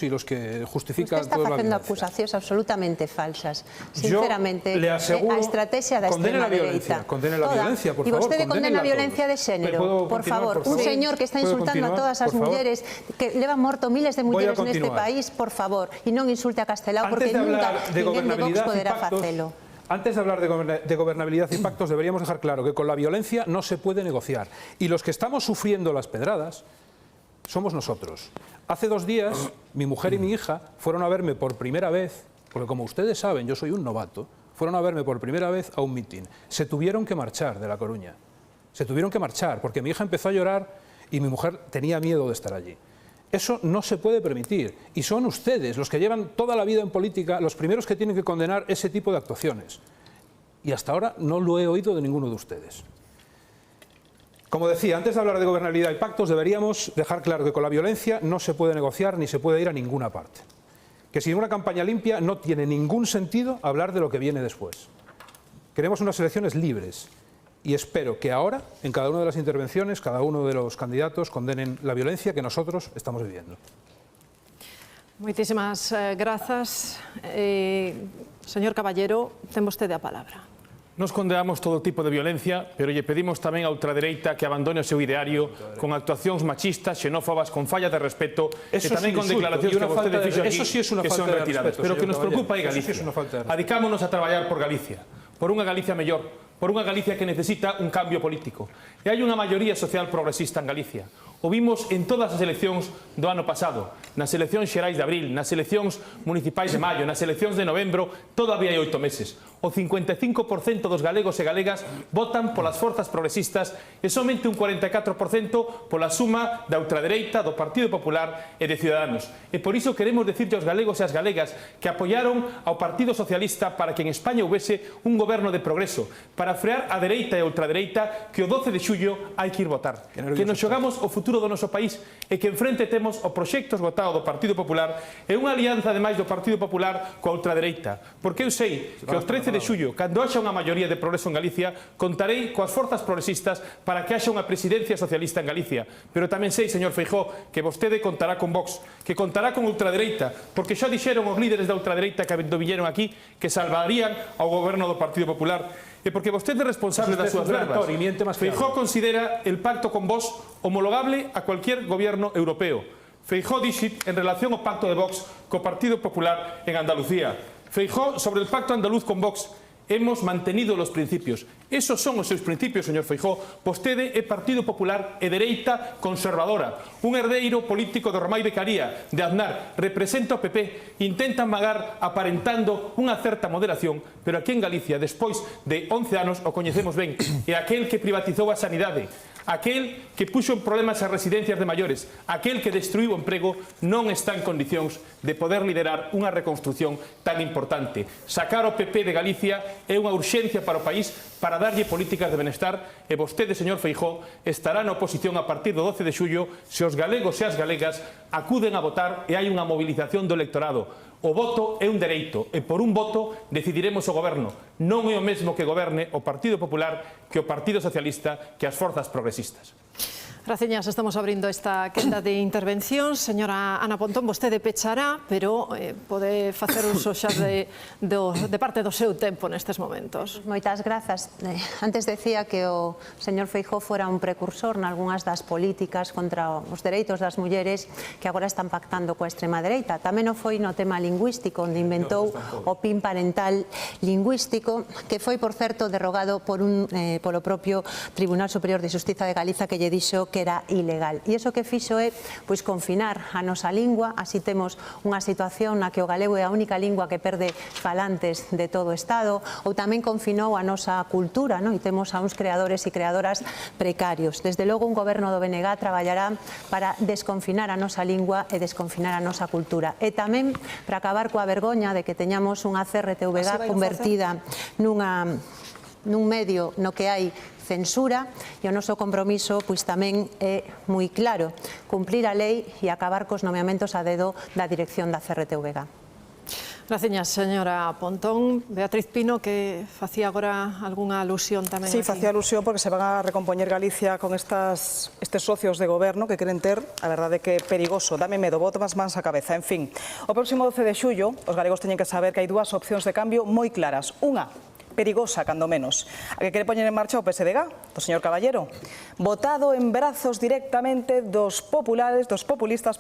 Speaker 19: y los que justifican
Speaker 16: toda la violencia. Usted está facendo acusacións absolutamente falsas. Sinceramente,
Speaker 19: le aseguro,
Speaker 16: a estrategia da extrema dereita.
Speaker 19: Condene la violencia, por
Speaker 16: favor.
Speaker 19: E
Speaker 16: vostede condena a violencia de xénero, por favor. Un señor que está insultando a todas as mulleres, que levan morto miles de mulleres neste país, por favor, e non insulte a Castelao, porque nunca ninguén de Vox poderá facelo.
Speaker 19: Antes de hablar de gobernabilidad y pactos, deberíamos dejar claro que con la violencia no se puede negociar. Y los que estamos sufriendo las pedradas somos nosotros. Hace 2 días, mi mujer y mi hija fueron a verme por primera vez, porque como ustedes saben, yo soy un novato, fueron a verme por primera vez a un mitin. Se tuvieron que marchar de La Coruña. Se tuvieron que marchar, porque mi hija empezó a llorar y mi mujer tenía miedo de estar allí. Eso no se puede permitir. Y son ustedes, los que llevan toda la vida en política, los primeros que tienen que condenar ese tipo de actuaciones. Y hasta ahora no lo he oído de ninguno de ustedes. Como decía, antes de hablar de gobernabilidad y pactos, deberíamos dejar claro que con la violencia no se puede negociar ni se puede ir a ninguna parte. Que sin una campaña limpia no tiene ningún sentido hablar de lo que viene después. Queremos unas elecciones libres y espero que ahora, en cada una de las intervenciones, cada uno de los candidatos condenen la violencia que nosotros estamos viviendo.
Speaker 13: Moitísimas grazas. Señor Caballero, ten vostede a palabra.
Speaker 9: Nos condenamos todo tipo de violencia, pero lle pedimos tamén a ultradereita que abandone o seu ideario con actuacións machistas, xenófobas, con falla de respeto e tamén con declaracións que vostede fixo aquí que son retiradas. Pero o que nos preocupa é Galicia. Adicámonos a traballar por Galicia, por unha Galicia mellor, por unha Galicia que necesita un cambio político. E hai unha maioría social progresista en Galicia. O vimos en todas as eleccións do ano pasado, nas eleccións xerais de abril, nas eleccións municipais de maio, nas eleccións de novembro, todavía hai 8 meses. O 55% dos galegos e galegas votan polas forzas progresistas e somente un 44% pola suma da ultradereita, do Partido Popular e de Ciudadanos. E por iso queremos decirle aos galegos e as galegas que apoyaron ao Partido Socialista para que en España houvese un goberno de progreso, para frear a dereita e a ultradereita, que o 12 de xullo hai que ir votar. Que nos xogamos o futuro do noso país e que enfrente temos o proxecto esgotado do Partido Popular e unha alianza ademais do Partido Popular coa ultradereita. Porque eu sei que o 13 de xullo, cando haxa unha maioría de progreso en Galicia, contarei coas forzas progresistas para que haxa unha presidencia socialista en Galicia. Pero tamén sei, señor Feijóo, que vostede contará con Vox, que contará con ultradereita, porque xa dixeron os líderes da ultradereita que viñeron aquí que salvarían ao goberno do Partido Popular. E porque vostede é responsable das súas verbas. Feijóo considera el pacto con Vox homologable a cualquier gobierno europeo. Feijóo dixe en relación ao pacto de Vox co Partido Popular en Andalucía. Feijóo sobre el pacto andaluz con Vox. Hemos mantenido los principios. Esos son os seus principios, señor Feijóo. Vostede é Partido Popular e dereita conservadora. Un herdeiro político do Romai Becaría, de Aznar, representa o PP, intenta amagar aparentando unha certa moderación, pero aquí en Galicia, despois de 11 anos, o coñecemos ben, é aquel que privatizou a sanidade, aquel que puxo en problemas as residencias de maiores, aquel que destruiu o emprego, non está en condicións de poder liderar unha reconstrucción tan importante. Sacar o PP de Galicia é unha urxencia para o país para darlle políticas de benestar e vostede, señor Feijóo, estará na oposición a partir do 12 de xullo se os galegos e as galegas acuden a votar e hai unha movilización do electorado. O voto é un dereito e por un voto decidiremos o goberno. Non é o mesmo que goberne o Partido Popular que o Partido Socialista que as forzas progresistas.
Speaker 13: Graciñas, estamos abrindo esta quenda de intervención. Señora Ana Pontón, vostede pechará, pero pode facer uso xa de parte do seu tempo nestes momentos.
Speaker 16: Moitas grazas. Antes decía que o señor Feijóo fora un precursor nalgúnas das políticas contra os dereitos das mulleres que agora están pactando coa extrema dereita. Tamén o foi no tema lingüístico, onde inventou o PIN parental lingüístico, que foi, por certo, derrogado polo propio Tribunal Superior de Xustiza de Galiza, que lle dixo que era ilegal. E iso que fixo é confinar a nosa lingua, así temos unha situación na que o galego é a única lingua que perde falantes de todo o Estado, ou tamén confinou a nosa cultura, e temos a uns creadores e creadoras precarios. Desde logo, un goberno do BNG traballará para desconfinar a nosa lingua e desconfinar a nosa cultura. E tamén para acabar coa vergoña de que teñamos unha CRTVG convertida nun medio no que hai censura, e o noso compromiso pois tamén é moi claro, cumplir a lei e acabar cos nomeamentos a dedo da dirección da CRTVG.
Speaker 13: Graciñas, señora Pontón. Beatriz Pino, que facía agora algunha alusión tamén
Speaker 6: Sí,
Speaker 13: aquí.
Speaker 6: facía alusión porque se van a recompoñer Galicia con estes socios de goberno que queren ter, a verdade que é perigoso, dame medo, boto as mans á cabeza. En fin, o próximo 12 de xullo, os galegos teñen que saber que hai dúas opcións de cambio moi claras. Unha, perigosa, cando menos, a que quere poñer en marcha o PSDG, do señor Caballero, votado en brazos directamente dos populistas,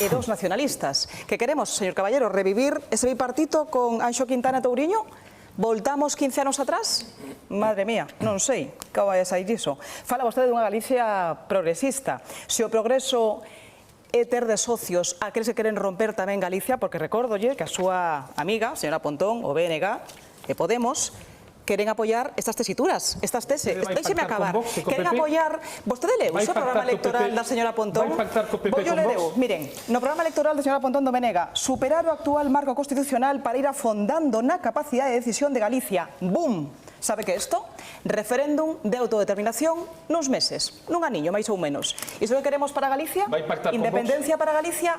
Speaker 6: e dos nacionalistas. Que queremos, señor Caballero, revivir ese bipartito con Anxo Quintana e Touriño? Voltamos 15 anos atrás? Madre mía, non sei, que vai a sair iso. Fala vostede dunha Galicia progresista. Se o progreso é ter de socios aqueles que queren romper tamén Galicia, porque recórdolle que a súa amiga, señora Pontón, o BNG e Podemos, queren apoiar estas tesituras, estas teses. Deixeme acabar. Queren apoiar... Vostede leu o programa electoral da señora Pontón? Vou yo leu. Miren, no programa electoral da señora Pontón do Menega, superar o actual marco constitucional para ir afondando na capacidade de decisión de Galicia. Bum! Sabe que isto? Referéndum de autodeterminación nuns meses, nun aniño, máis ou menos. Iso que queremos para Galicia? Independencia para Galicia?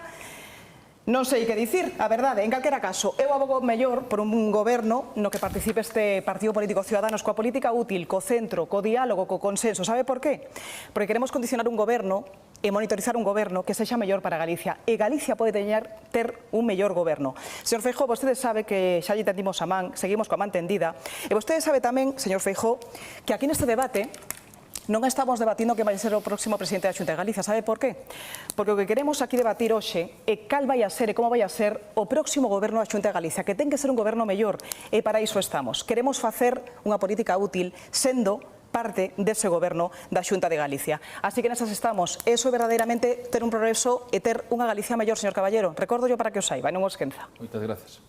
Speaker 6: Non sei que dicir, a verdade, en calquera caso, eu abogo mellor por un goberno no que participe este Partido Político Ciudadanos coa política útil, co centro, co diálogo, co consenso. Sabe por qué? Porque queremos condicionar un goberno e monitorizar un goberno que sexa mellor para Galicia. E Galicia pode ter un mellor goberno. Señor Feijóo, vostede sabe que xa lle tendimos a man, seguimos coa man tendida. E vostede sabe tamén, señor Feijóo, que aquí neste debate non estamos debatindo que vai ser o próximo presidente da Xunta de Galicia. Sabe por qué? Porque o que queremos aquí debatir hoxe é cal vai a ser e como vai a ser o próximo goberno da Xunta de Galicia, que ten que ser un goberno mellor, e para iso estamos. Queremos facer unha política útil sendo parte dese goberno da Xunta de Galicia. Así que nesas estamos. Eso é verdadeiramente ter un progreso e ter unha Galicia mellor, señor Caballero. Recordo yo para que o saiba, non o esquenza.
Speaker 5: Moitas gracias.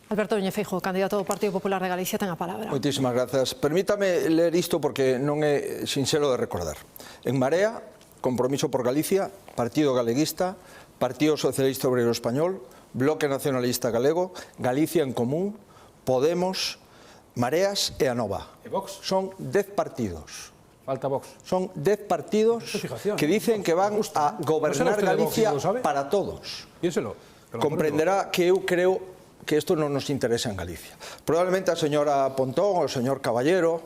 Speaker 13: Alberto Núñez Feijóo, candidato do Partido Popular de Galicia, ten a palabra.
Speaker 8: Moitísimas grazas. Permítame ler isto porque non é sinxelo de recordar. En Marea, Compromiso por Galicia, Partido Galeguista, Partido Socialista Obrero Español, Bloque Nacionalista Galego, Galicia en Común, Podemos, Mareas e Anova.
Speaker 5: E Vox?
Speaker 8: Son 10 partidos.
Speaker 5: Falta Vox.
Speaker 8: Son 10 partidos que dicen que van a gobernar Galicia para todos. Comprenderá que eu creo que isto non nos interesa en Galicia. Probablemente a señora Pontón, o señor Caballero,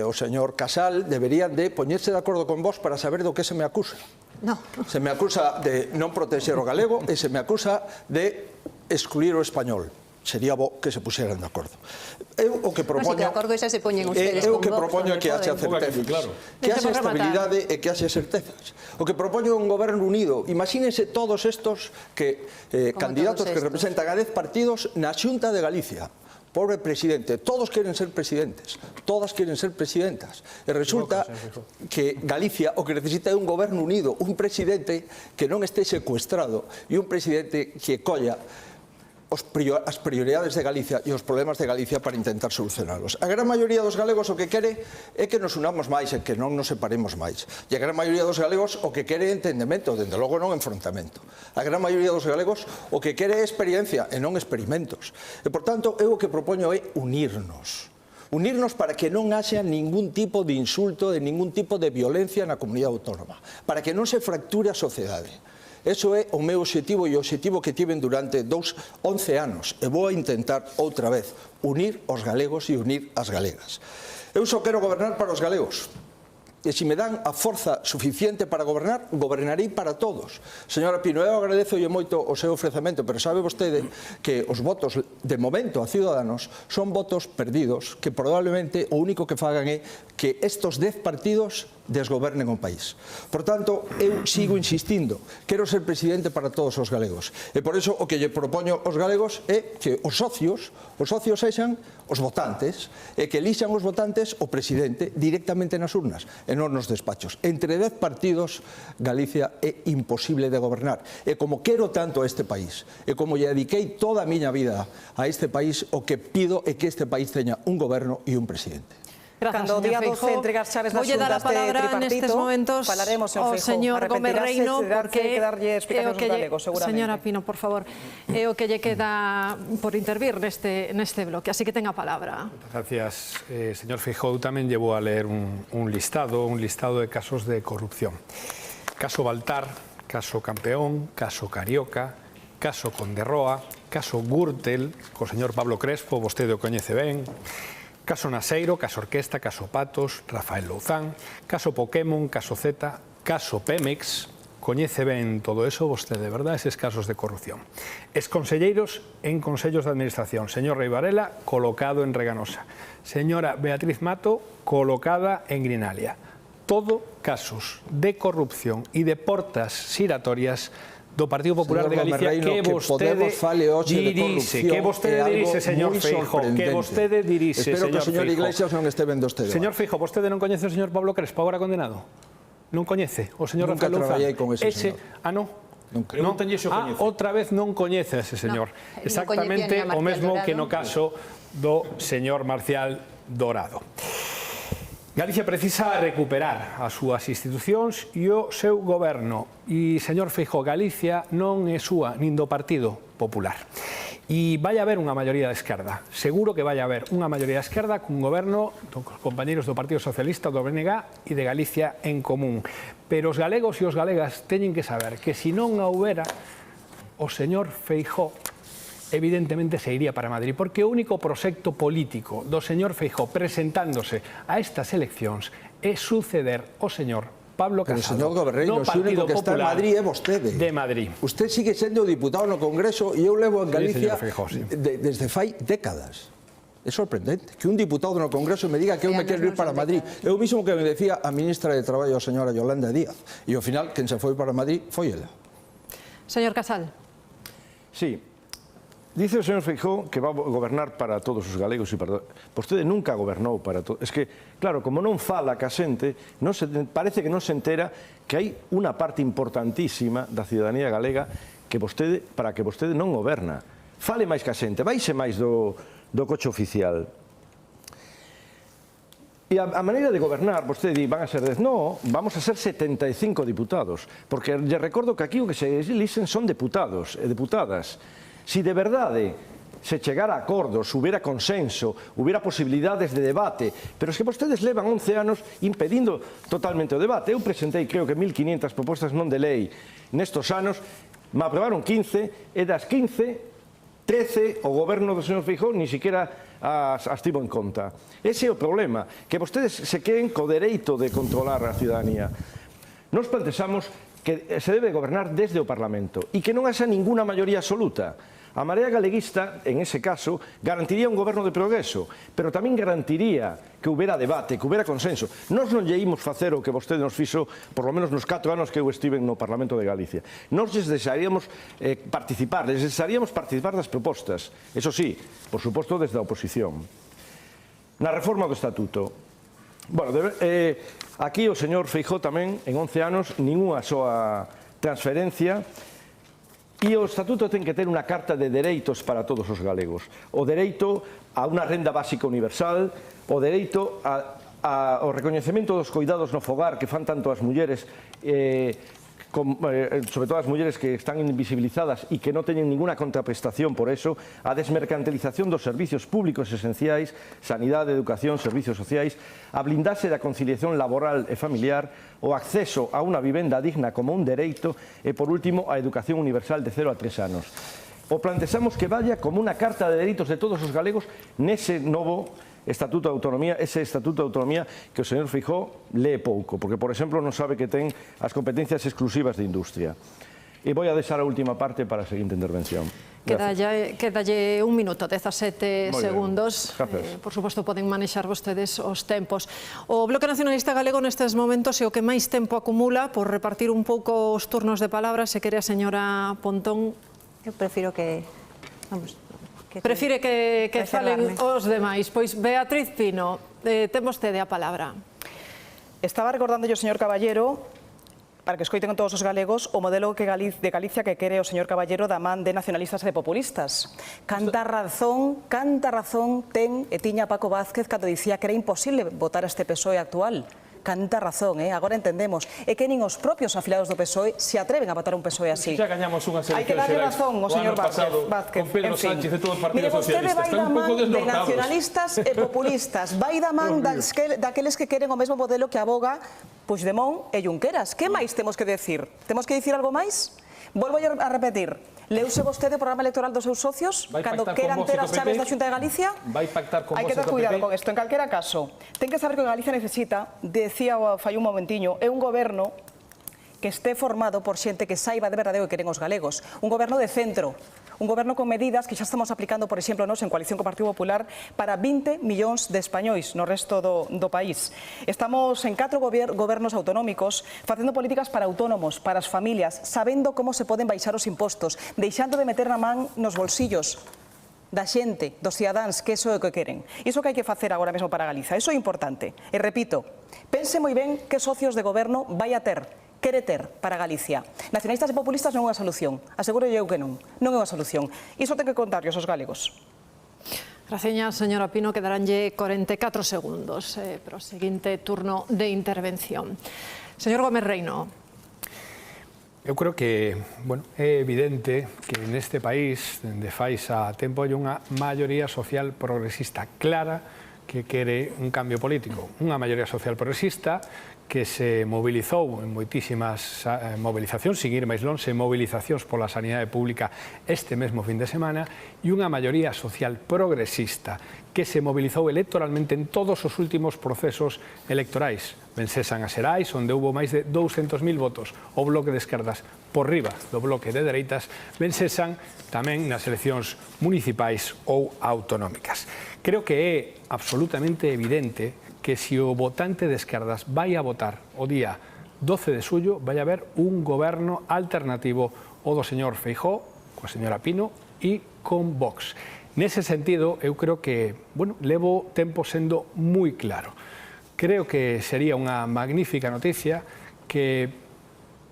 Speaker 8: o señor Casal deberían de poñerse de acordo con vos para saber do que se me acusa.
Speaker 16: No.
Speaker 8: Se me acusa de non protexer o galego e se me acusa de excluir o español. Sería bo que se puxeran de acordo. Eu o que propoño...
Speaker 16: de acordo xa se poñen ustedes con
Speaker 8: o que propoño é que haxa certezas. Que haxa estabilidade e que haxa certezas. O que propoño é un goberno unido. Imagínense todos estos candidatos que representan a 10 partidos na Xunta de Galicia. Pobre presidente, todos queren ser presidentes, todas queren ser presidentas. E resulta que Galicia o que necesita é un goberno unido, un presidente que non este secuestrado e un presidente que colla as prioridades de Galicia e os problemas de Galicia para intentar solucionalos. A gran maioría dos galegos o que quere é que nos unamos máis e que non nos separemos máis. E a gran maioría dos galegos o que quere é entendemento, dende logo non enfrontamento. A gran maioría dos galegos o que quere é experiencia e non experimentos. E, por tanto, eu o que propoño é unirnos. Unirnos para que non haxa ningún tipo de insulto, de ningún tipo de violencia na comunidade autónoma. Para que non se fracture a sociedade. Eso é o meu obxectivo e o obxectivo que tiven durante 11 anos. E vou a intentar outra vez unir os galegos e unir as galegas. Eu só quero gobernar para os galegos. E se me dan a forza suficiente para gobernar, gobernarei para todos. Señora Pino, eu agradezolle moito o seu ofrecemento, pero sabe vostede que os votos, de momento, a Ciudadanos, son votos perdidos, que probablemente o único que fagan é que estos 10 partidos desgobernen o país. Por tanto, eu sigo insistindo, quero ser presidente para todos os galegos. E por iso o que lle propoño aos galegos é que os socios sexan os votantes, e que elixan os votantes o presidente directamente nas urnas, e non nos despachos. Entre 10 partidos, Galicia é imposible de gobernar. E como quero tanto a este país, e como lle dediquei toda a miña vida a este país, o que pido é que este país teña un goberno e un presidente.
Speaker 6: Cando o día 12 entrega as chaves das xuntas de tripartito, falaremos
Speaker 13: ao señor Gómez Reino, porque
Speaker 6: que darlle explicacións aos galegos, seguramente.
Speaker 13: Señora Pino, por favor, é o que lle queda por intervir neste bloque, así que ten a palabra.
Speaker 17: Gracias, señor Feijóo. Tamén llevou a leer un listado de casos de corrupción. Caso Baltar, caso Campeón, caso Carioca, caso Conderroa, caso Gürtel, co señor Pablo Crespo, vostede o coñece ben, caso Naseiro, caso Orquesta, caso Patos, Rafael Louzán, caso Pokémon, caso Z, caso Pemex, coñece ben todo eso vostede, verdad, eses casos de corrupción. Exconselleiros en consellos de administración, señor Rei Varela, colocado en Reganosa, señora Beatriz Mato, colocada en Grinalia. Todo casos de corrupción e de portas xiratorias do Partido Popular de Galicia que vostede dirixe, señor Feijóo, que vostede dirixe,
Speaker 8: señor Feijóo. Espero que o señor Iglesias non este vendo este debate.
Speaker 17: Señor Feijóo, vostede non coñece o señor Pablo Crespo, agora condenado? Non coñece o señor
Speaker 8: Rafael Louzán? Nunca traballei con ese señor.
Speaker 17: Non? Outra vez non coñece a ese señor. Exactamente o mesmo que no caso do señor Marcial Dorado. Galicia precisa recuperar as súas institucións e o seu goberno. E, señor Feijóo, Galicia non é súa nin do Partido Popular. E vai haber unha maioría de esquerda. Seguro que vai haber unha maioría de esquerda cun goberno dos compañeros do Partido Socialista, do BNG e de Galicia en común. Pero os galegos e os galegas teñen que saber que se non a houbera, o señor Feijóo evidentemente se iría para Madrid, porque o único proxecto político do señor Feijóo presentándose a estas eleccións é suceder ao señor Pablo Casado.
Speaker 8: Pero, señor Goberreiro, o único que está en Madrid é vostede.
Speaker 17: De Madrid.
Speaker 8: Usted sigue sendo diputado no Congreso e eu levo en Galicia desde fai décadas. É sorprendente que un diputado no Congreso me diga que eu me quero ir para Madrid. É o mismo que me decía a ministra de Traballo, a señora Yolanda Díaz. E ao final, quen se foi para Madrid foi ela.
Speaker 13: Señor Casal.
Speaker 5: Sí. Dice o señor Feijóo que va a gobernar para todos os galegos e para... Vostede nunca gobernou para todos. Es que, claro, como non fala ca xente, parece que non se entera que hai unha parte importantísima da ciudadanía galega para que vostede non goberna. Fale máis ca xente, vaixe máis do coche oficial. E a maneira de gobernar, vostede di, van a ser 10, no, vamos a ser 75 diputados, porque lle recordo que aquí o que se elixen son deputados e deputadas. Si de verdade se chegara a acordos, hubiera consenso, hubiera posibilidades de debate, pero es que vostedes levan 11 anos impedindo totalmente o debate. Eu presentei, creo que 1.500 propostas non de lei nestos anos, me aprobaron 15, e das 15, 13, o goberno do señor Feijóo ni siquiera as tivo en conta. Ese é o problema, que vostedes se queden co dereito de controlar a ciudadanía. Nos plantexamos que se debe gobernar desde o Parlamento e que non haxa ninguna maioría absoluta. A Marea Galeguista, en ese caso, garantiría un goberno de progreso, pero tamén garantiría que houbera debate, que houbera consenso. Nos non lle imos facer o que vostede nos fixo, por lo menos nos 4 anos que eu estive no Parlamento de Galicia. Nos desearíamos participar das propostas, eso sí, por suposto desde a oposición. Na reforma do Estatuto, bueno, aquí o señor Feijóo tamén, en 11 anos, ninguna soa transferencia. E o Estatuto ten que ter unha carta de dereitos para todos os galegos. O dereito a unha renda básica universal, o dereito ao recoñecemento dos cuidados no fogar que fan tanto as mulleres, sobre todo as mulleres que están invisibilizadas e que non teñen ninguna contraprestación por eso, a desmercantilización dos servicios públicos esenciais, sanidade, educación, servicios sociais, a blindarse da conciliación laboral e familiar, o acceso a unha vivenda digna como un dereito e, por último, a educación universal de 0 a 3 anos. O plantexamos que vaya como unha carta de dereitos de todos os galegos nese novo Estatuto de Autonomía, ese Estatuto de Autonomía que o señor Feijóo lee pouco, porque, por exemplo, non sabe que ten as competencias exclusivas de industria. E vou a deixar a última parte para a seguinte intervención.
Speaker 13: Quedalle un minuto, 17 segundos. Por suposto, poden manexar vostedes os tempos. O Bloque Nacionalista Galego nestes momentos é o que máis tempo acumula por repartir un pouco os turnos de palabras. Se quere a señora Pontón.
Speaker 16: Eu prefiro que...
Speaker 13: Prefire que falen os demais. Pois, Beatriz Pino, ten vostede a palabra.
Speaker 6: Estaba recordando o señor Caballero para que escoiten todos os galegos o modelo de Galicia que quere o señor Caballero da man de nacionalistas e de populistas. Canta razón ten e tiña Paco Vázquez cando dicía que era imposible votar a este PSOE actual. Canta razón, agora entendemos. É que nin os propios afilados do PSOE se atreven a votar un PSOE así.
Speaker 9: Xa gañamos unhas
Speaker 6: Hai que darle razón ao señor Vázquez.
Speaker 9: Con Pedro Sánchez e todo o Partido
Speaker 6: Mire, vostede
Speaker 9: Socialista.
Speaker 6: vai da man de nacionalistas e populistas, vai da man daqueles que queren o mesmo modelo que aboga Puigdemont e Junqueras. Que máis temos que decir? Temos que dicir algo máis? Volvo a repetir. Leuse vostede o programa electoral dos seus socios cando queran ter as chaves da Xunta de Galicia?
Speaker 9: Vai pactar con vos e co PP?
Speaker 6: Hai que ter cuidado con isto. En calquera caso, ten que saber que Galicia necesita, decía fai un momentiño, é un goberno que este formado por xente que saiba de verdade o que queren os galegos. Un goberno de centro, un goberno con medidas que xa estamos aplicando, por exemplo, nos en coalición co Partido Popular para 20 millóns de españois no resto do país. Estamos en 4 gobernos autonómicos facendo políticas para autónomos, para as familias, sabendo como se poden baixar os impostos, deixando de meter na man nos bolsillos da xente, dos cidadáns, que iso é o que queren. Iso que hai que facer agora mesmo para Galiza, iso é importante. E repito, pense moi ben que socios de goberno vai a ter, quere ter para Galicia. Nacionalistas e populistas non é unha solución. Aseguro eu que non. Non é unha solución. Iso ten que contarlle aos galegos.
Speaker 13: Graciñas, señora Pino. Quedaranlle 44 segundos para o seguinte turno de intervención. Señor Gómez Reino.
Speaker 17: Eu creo que, bueno, é evidente que neste país, dende fai xa tempo, hai unha maioría social progresista clara que quere un cambio político. Unha maioría social progresista que se mobilizou en moitísimas movilizacións, sin ir máis lonxe, movilizacións pola sanidade pública este mesmo fin de semana, e unha maioría social progresista que se mobilizou electoralmente en todos os últimos procesos electorais. Vencesan as Xerais, onde houve máis de 200.000 votos, o bloque de esquerdas por riba do bloque de dereitas, vencesan tamén nas eleccións municipais ou autonómicas. Creo que é absolutamente evidente que se o votante de esquerdas vai a votar o día 12 de xullo, vai a haber un goberno alternativo ao do señor Feijóo, coa señora Pino e con Vox. Nese sentido, eu creo que, bueno, levo tempo sendo moi claro. Creo que sería unha magnífica noticia que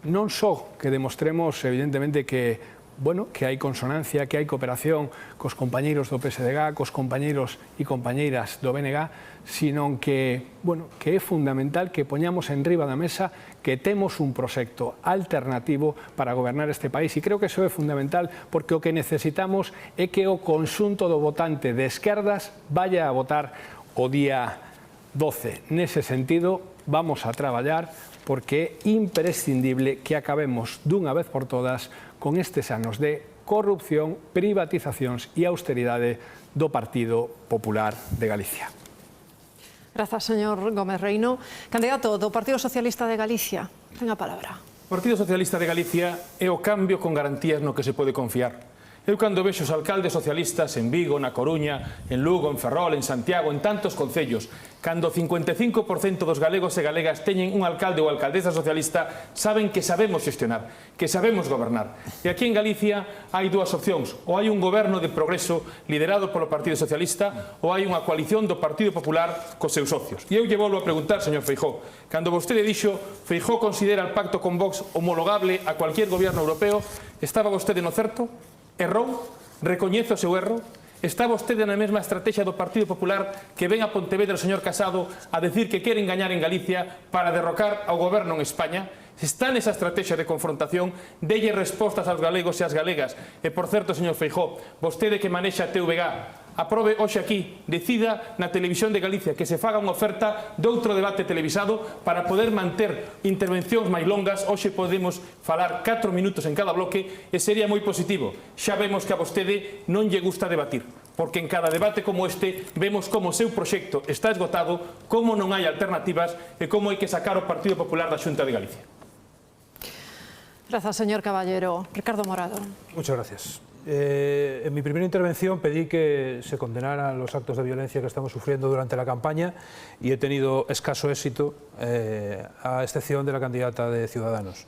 Speaker 17: non só que demostremos, evidentemente, que bueno, que hai consonancia, que hai cooperación cos compañeiros do PSDG, cos compañeiros e compañeiras do BNG, sino que, bueno, que é fundamental que poñamos en riba da mesa que temos un proxecto alternativo para gobernar este país, e creo que iso é fundamental porque o que necesitamos é que o conxunto do votante de esquerdas vaya a votar o día 12. Nese sentido, vamos a traballar porque é imprescindible que acabemos dunha vez por todas con estes anos de corrupción, privatizacións e austeridade do Partido Popular de Galicia.
Speaker 13: Grazas, señor Gómez Reino. Candidato do Partido Socialista de Galicia, ten a palabra.
Speaker 9: O Partido Socialista de Galicia é o cambio con garantías no que se pode confiar. Eu cando vexo os alcaldes socialistas en Vigo, na Coruña, en Lugo, en Ferrol, en Santiago, en tantos concellos, cando o 55% dos galegos e galegas teñen un alcalde ou alcaldesa socialista, saben que sabemos xestionar, que sabemos gobernar. E aquí en Galicia hai dúas opcións. Ou hai un goberno de progreso liderado polo Partido Socialista ou hai unha coalición do Partido Popular cos seus socios. E eu lle volvo a preguntar, señor Feijóo, cando vostede dixo Feijóo considera o pacto con Vox homologable a cualquier goberno europeo, estaba vostede no certo? Errou? Recoñece o seu erro? Está vostede na mesma estrategia do Partido Popular que ven a Pontevedra o señor Casado a decir que queren gañar en Galicia para derrocar ao goberno en España? Está nesa estrategia de confrontación, delle respostas aos galegos e ás galegas. E, por certo, señor Feijóo, vostede que manexa a TVG, aprobe hoxe aquí, decida na Televisión de Galicia que se faga unha oferta de outro debate televisado para poder manter intervencións máis longas. Hoxe podemos falar 4 minutos en cada bloque e sería moi positivo. Xa vemos que a vostede non lle gusta debatir, porque en cada debate como este vemos como o seu proxecto está esgotado, como non hai alternativas e como hai que sacar o Partido Popular da Xunta de Galicia.
Speaker 13: Gracias, señor Caballero. Ricardo Morado.
Speaker 19: Muchas gracias. En mi primera intervención pedí que se condenaran los actos de violencia que estamos sufriendo durante la campaña y he tenido escaso éxito, a excepción de la candidata de Ciudadanos.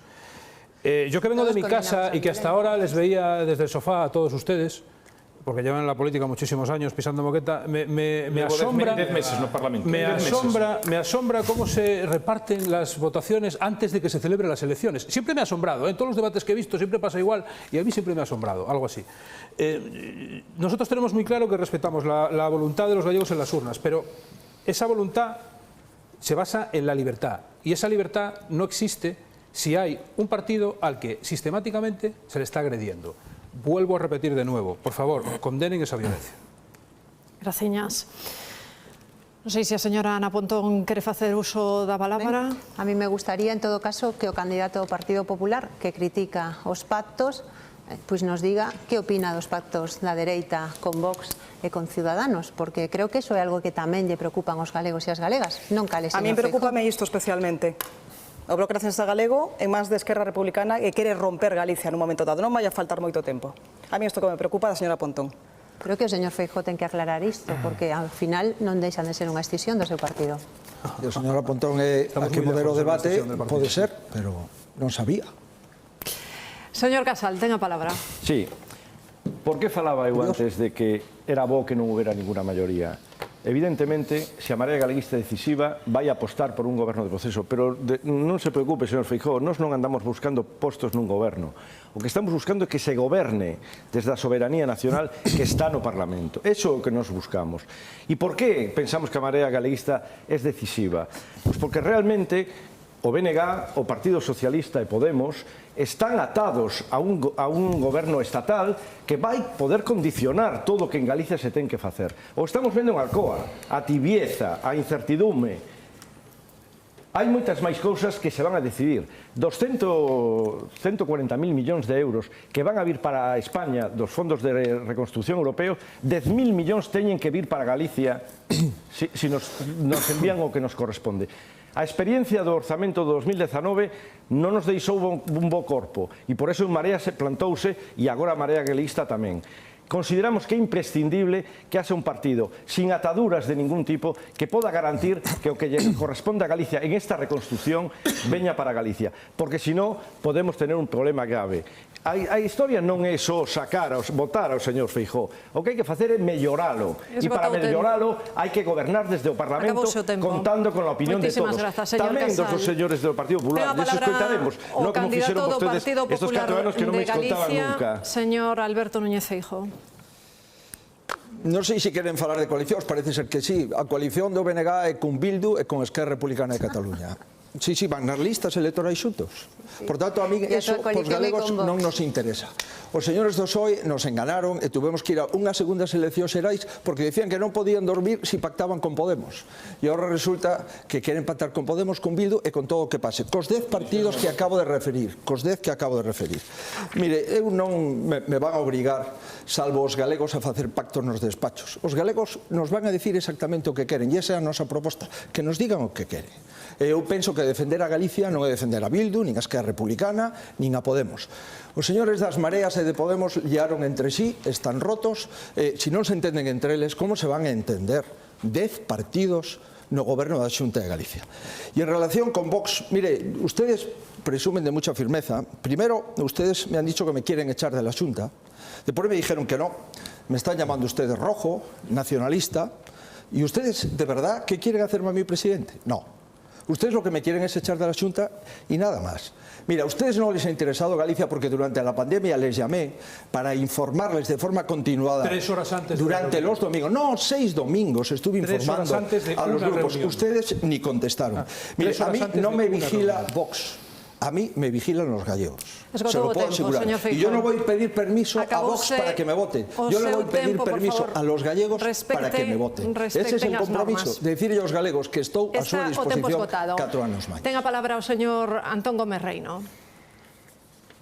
Speaker 19: Yo que vengo de mi casa y que hasta ahora les veía desde el sofá a todos ustedes, porque llevan en la política muchísimos años pisando moqueta, me asombra...
Speaker 9: 10 meses no Parlamento.
Speaker 19: Me asombra cómo se reparten las votaciones antes de que se celebren las elecciones. Siempre me ha asombrado, en todos los debates que he visto siempre pasa igual y a mí siempre me ha asombrado, algo así. Nosotros tenemos muy claro que respetamos la voluntad de los gallegos en las urnas, pero esa voluntad se basa en la libertad y esa libertad no existe si hay un partido al que sistemáticamente se le está agrediendo. Vuelvo a repetir de nuevo, por favor, condenen esa violencia.
Speaker 13: Graciñas. Non sei se a señora Ana Pontón quere facer uso da palabra.
Speaker 16: A mí me gustaría, en todo caso, que o candidato do Partido Popular, que critica os pactos, pois nos diga que opina dos pactos da dereita con Vox e con Ciudadanos, porque creo que iso é algo que tamén lle preocupan os galegos e as galegas. Non cale, señor
Speaker 6: A mí
Speaker 16: Feijóo.
Speaker 6: preocúpame isto especialmente. O Bloque Nacionalista Galego é máis de Esquerra Republicana e quere romper Galicia nun momento dado. Non vai a faltar moito tempo. A mí isto que me preocupa da señora Pontón.
Speaker 16: Creo que o señor Feijóo ten que aclarar isto, porque ao final non deixan de ser unha escisión do seu partido.
Speaker 8: E a señora Pontón é a que modera o debate, pode ser, pero non sabía.
Speaker 13: Señor Casal, ten a palabra.
Speaker 5: Sí. Por que falaba eu antes de que era bo que non houbera ninguna maioría? Evidentemente, se a Marea Galeguista é decisiva, vai apostar por un goberno de proceso, pero non se preocupe, señor Feijóo, nós non andamos buscando postos nun goberno. O que estamos buscando é que se goberne desde a soberanía nacional que está no Parlamento. Eso é o que nos buscamos. E por que pensamos que a Marea Galeguista é decisiva? Pois porque realmente o BNG, o Partido Socialista e Podemos están atados a un goberno estatal que vai poder condicionar todo o que en Galicia se ten que facer. O estamos vendo en Alcoa, a tibieza, a incertidume. Hai moitas máis cousas que se van a decidir. 140.000 millóns de euros que van a vir para España dos fondos de reconstrucción europeos, 10.000 millóns teñen que vir para Galicia se nos envían o que nos corresponde. A experiencia do orzamento do 2019 non nos deixou un bo corpo e por eso en Marea se plantouse e agora a Marea Galeguista tamén. Consideramos que é imprescindible que haxa un partido sin ataduras de ningún tipo que poda garantir que o que lle corresponde a Galicia en esta reconstrucción veña para Galicia, porque senón podemos tener un problema grave. A historia non é só votar ao señor Feijóo. O que hai que facer é melloralo. E para melloralo hai que gobernar desde o Parlamento contando con a opinión de todos. Tamén dos señores do Partido Popular. Les escoitaremos. Non como fixeron vostedes estos 4 anos que non me escoitaban nunca.
Speaker 13: Señor Alberto Núñez Feijóo.
Speaker 8: Non sei se queren falar de coalicións, parece ser que sí. A coalición do BNG é con Bildu e con Esquerra Republicana de Cataluña. Sí, van nas listas electorais xuntos. Por tanto, a mí eso, os galegos, non nos interesa. Os señores do PSOE nos enganaron e tuvemos que ir a unhas segundas eleccións xerais porque decían que non podían dormir se pactaban con Podemos. E agora resulta que queren pactar con Podemos, con Bildu e con todo o que pase. Cos 10 partidos que acabo de referir. Mire, eu non me van a obrigar, salvo os galegos, a facer pactos nos despachos. Os galegos nos van a decir exactamente o que queren e esa é a nosa proposta, que nos digan o que queren. Eu penso que defender a Galicia non é defender a Bildu, nin a Esquerra Republicana, nin a Podemos. Os señores das Mareas e de Podemos liaron entre sí, están rotos, se non se entenden entre eles, como se van a entender 10 partidos no goberno da Xunta de Galicia? E en relación con Vox, mire, ustedes presumen de mucha firmeza. Primero, ustedes me han dicho que me quieren echar de la Xunta, después me dijeron que no, me están llamando ustedes rojo, nacionalista, y ustedes, ¿de verdad, qué quieren hacerme a mí presidente? No. Ustedes lo que me quieren es echar de la Xunta y nada más. Mira, a ustedes no les ha interesado Galicia porque durante la pandemia les llamé para informarles de forma continuada.
Speaker 19: 3 horas antes.
Speaker 8: Durante los domingos. No, 6 domingos estuve informando a los grupos. Ustedes ni contestaron. Mire, a mí no me vigila Vox. A mí me vigilan los gallegos. Se lo puedo asegurar. Y yo no voy a pedir permiso a Vox para que me voten. Yo le voy a pedir permiso a los gallegos para que me voten. Ese es el compromiso. Decirle aos galegos que estou a súa disposición 4 anos máis.
Speaker 13: Ten a palabra o señor Antón Gómez Reino.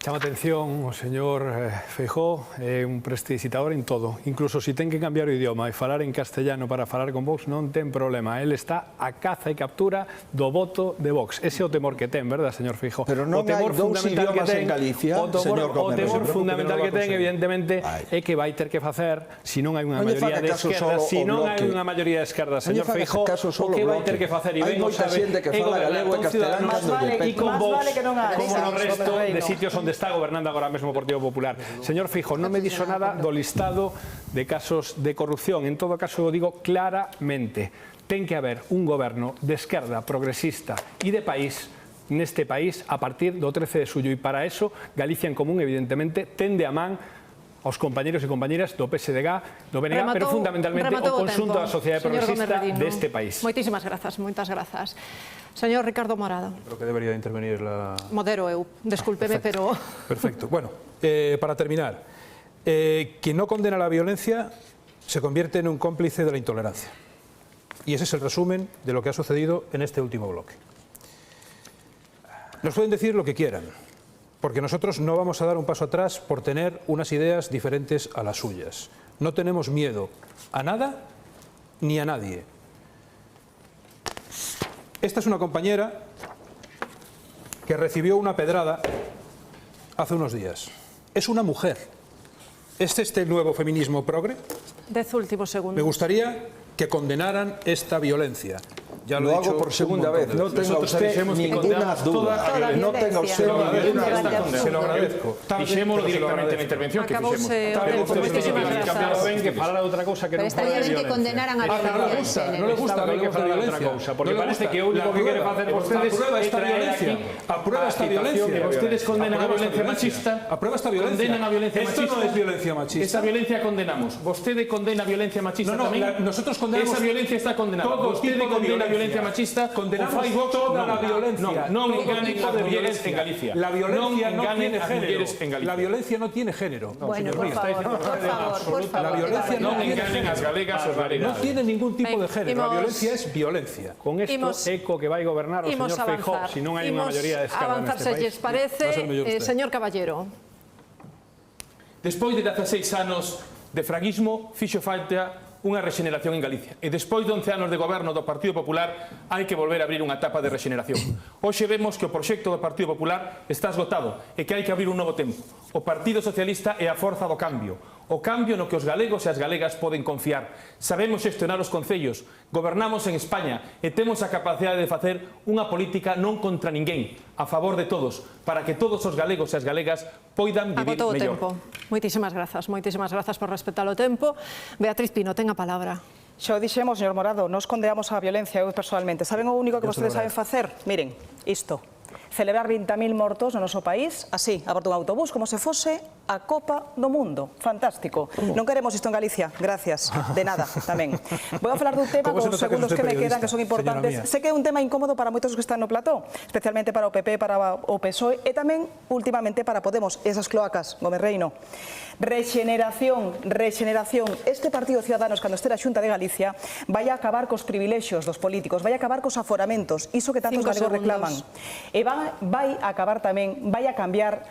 Speaker 17: Chama atención o señor Feijóo, é un prestidigitador en todo. Incluso se ten que cambiar o idioma e falar en castellano para falar con Vox non ten problema. El está a caza e captura do voto de Vox. Ese é o temor que ten, verdad, señor Feijóo?
Speaker 8: Pero non hai dous idiomas en Galicia, señor Gómez.
Speaker 17: O temor fundamental que ten, evidentemente, é que vai ter que facer, se non hai unha maioría de esquerda, se non hai unha maioría de esquerda, señor Feijóo, o que vai ter que facer, e ben o sabe, é gobernar con Ciudadanos e con Vox, como no resto de sitios onde
Speaker 9: onde está gobernando agora mesmo o Partido Popular. Señor Feijóo, non me dixo nada do listado de casos de corrupción. En todo caso, o digo claramente. Ten que haber un goberno de esquerda, progresista e de país neste país a partir do 13 de xullo. E para eso, Galicia en Común, evidentemente, tende a man aos compañeros e compañeras do PSDG, do BNG, pero fundamentalmente o conxunto da sociedade progresista deste país.
Speaker 13: Moitísimas grazas, moitas grazas. Señor Ricardo Morado.
Speaker 19: Creo que debería intervenir la...
Speaker 13: Modero eu, descúlpeme, pero...
Speaker 19: Perfecto. Bueno, para terminar, quien no condena la violencia se convierte en un cómplice de la intolerancia. Y ese es el resumen de lo que ha sucedido en este último bloque. Nos pueden decir lo que quieran, porque nosotros no vamos a dar un paso atrás por tener unas ideas diferentes a las suyas. No tenemos miedo a nada ni a nadie. Esta es una compañera que recibió una pedrada hace unos días. Es una mujer. ¿Es este el nuevo feminismo progre?
Speaker 13: 10 últimos segundos.
Speaker 19: Me gustaría que condenaran esta violencia. Ya
Speaker 8: lo hago por segunda vez. No tenga usted ninguna duda. No tenga usted ninguna duda.
Speaker 19: Se lo agradezco.
Speaker 9: Dixémolo directamente na intervención que fixemos. Que falara outra cousa que non
Speaker 16: fora de violencia. Que condenaran a violencia.
Speaker 19: Non le gusta que falara outra cousa,
Speaker 9: porque parece que o único que quere facer vostedes é traer aquí
Speaker 19: aprueba esta violencia.
Speaker 9: Que vostedes condenan a violencia machista.
Speaker 19: Aprueba esta violencia.
Speaker 9: Condenan a violencia machista.
Speaker 19: Esto no es violencia machista.
Speaker 9: Esta violencia condenamos. Vostede condena a violencia machista tamén.
Speaker 19: Nosotros condenamos.
Speaker 9: Esa violencia está condenada. Vostede condena a violencia machista.
Speaker 19: Condenamos toda la violencia.
Speaker 9: Non enganen a mulleres en Galicia.
Speaker 19: La violencia no tiene género.
Speaker 9: En
Speaker 19: la violencia no tiene género.
Speaker 16: Bueno, por favor.
Speaker 19: La violencia
Speaker 9: non enganen as galegas os galegos.
Speaker 19: No tiene ningún tipo de género. La violencia es violencia.
Speaker 9: Con esto eco que vai gobernar o señor Feijóo, si non hai unha maioría de esquerda neste país.
Speaker 13: Parece, señor Caballero.
Speaker 9: Despois de 16 anos de fraguismo, fixo falta unha rexeneración en Galicia. E despois de 11 anos de goberno do Partido Popular, hai que volver a abrir unha etapa de rexeneración. Hoxe vemos que o proxecto do Partido Popular está esgotado e que hai que abrir un novo tempo. O Partido Socialista é a forza do cambio. O cambio no que os galegos e as galegas poden confiar. Sabemos xestionar os concellos, gobernamos en España e temos a capacidade de facer unha política non contra ninguén, a favor de todos, para que todos os galegos e as galegas poidan vivir
Speaker 13: mellor.
Speaker 9: Tempo.
Speaker 13: Moitísimas grazas por respetar o tempo. Beatriz Pino, ten a palabra.
Speaker 6: Xa o dixemos, señor Morado, nos condenamos a violencia, eu personalmente. Saben o único que vostedes saben facer? Miren, isto. Celebrar 20.000 mortos no noso país, así, a bordo dun autobús, como se fose a Copa do Mundo. Fantástico. Non queremos isto en Galicia, gracias. De nada, tamén. Vou a falar dun tema cos segundos que me quedan, que son importantes. Sé que é un tema incómodo para moitos que están no plató, especialmente para o PP, para o PSOE, e tamén, últimamente, para Podemos, esas cloacas, Gómez Reino. Rexeneración. Este Partido Ciudadanos, cando estea a Xunta de Galicia, vai a acabar cos privilexios dos políticos, vai a acabar cos aforamentos, iso que tantos galegos reclaman. E vai a acabar tamén, vai a cambiar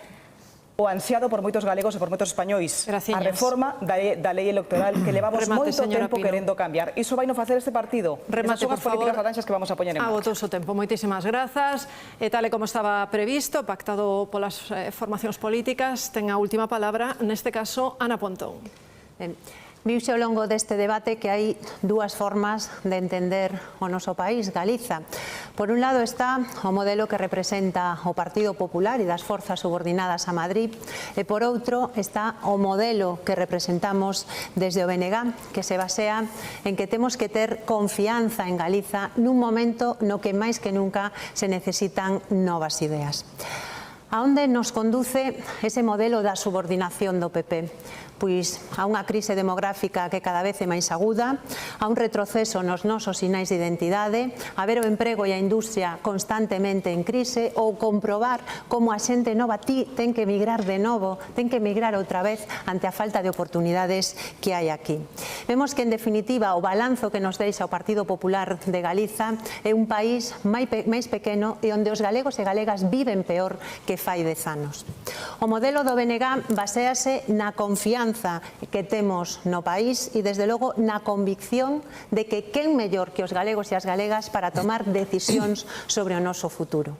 Speaker 6: o ansiado por moitos galegos e por moitos españois. A reforma da lei electoral que levamos moito tempo querendo cambiar. Iso vai non facer este partido. Esas son as políticas laranxas que vamos a poñer en marcha.
Speaker 13: Agotou o tempo. Moitísimas grazas. E tal e como estaba previsto, pactado polas formacións políticas, ten a última palabra, neste caso, Ana Pontón.
Speaker 16: Viuse ao longo deste debate que hai dúas formas de entender o noso país, Galiza. Por un lado está o modelo que representa o Partido Popular e das forzas subordinadas a Madrid, e por outro está o modelo que representamos desde o BNG, que se basea en que temos que ter confianza en Galiza nun momento no que máis que nunca se necesitan novas ideas. A onde nos conduce ese modelo da subordinación do PP? Pois a unha crise demográfica que cada vez é máis aguda, a un retroceso nos nosos sinais de identidade, a ver o emprego e a industria constantemente en crise, ou comprobar como a xente nova ten que emigrar de novo, ten que emigrar outra vez ante a falta de oportunidades que hai aquí. Vemos que, en definitiva, o balanzo que nos deixa o Partido Popular de Galiza é un país máis pequeno e onde os galegos e galegas viven peor que fai 10 anos. O modelo do BNG baséase na confianza que temos no país e, desde logo, na convicción de que quen mellor que os galegos e as galegas para tomar decisións sobre o noso futuro.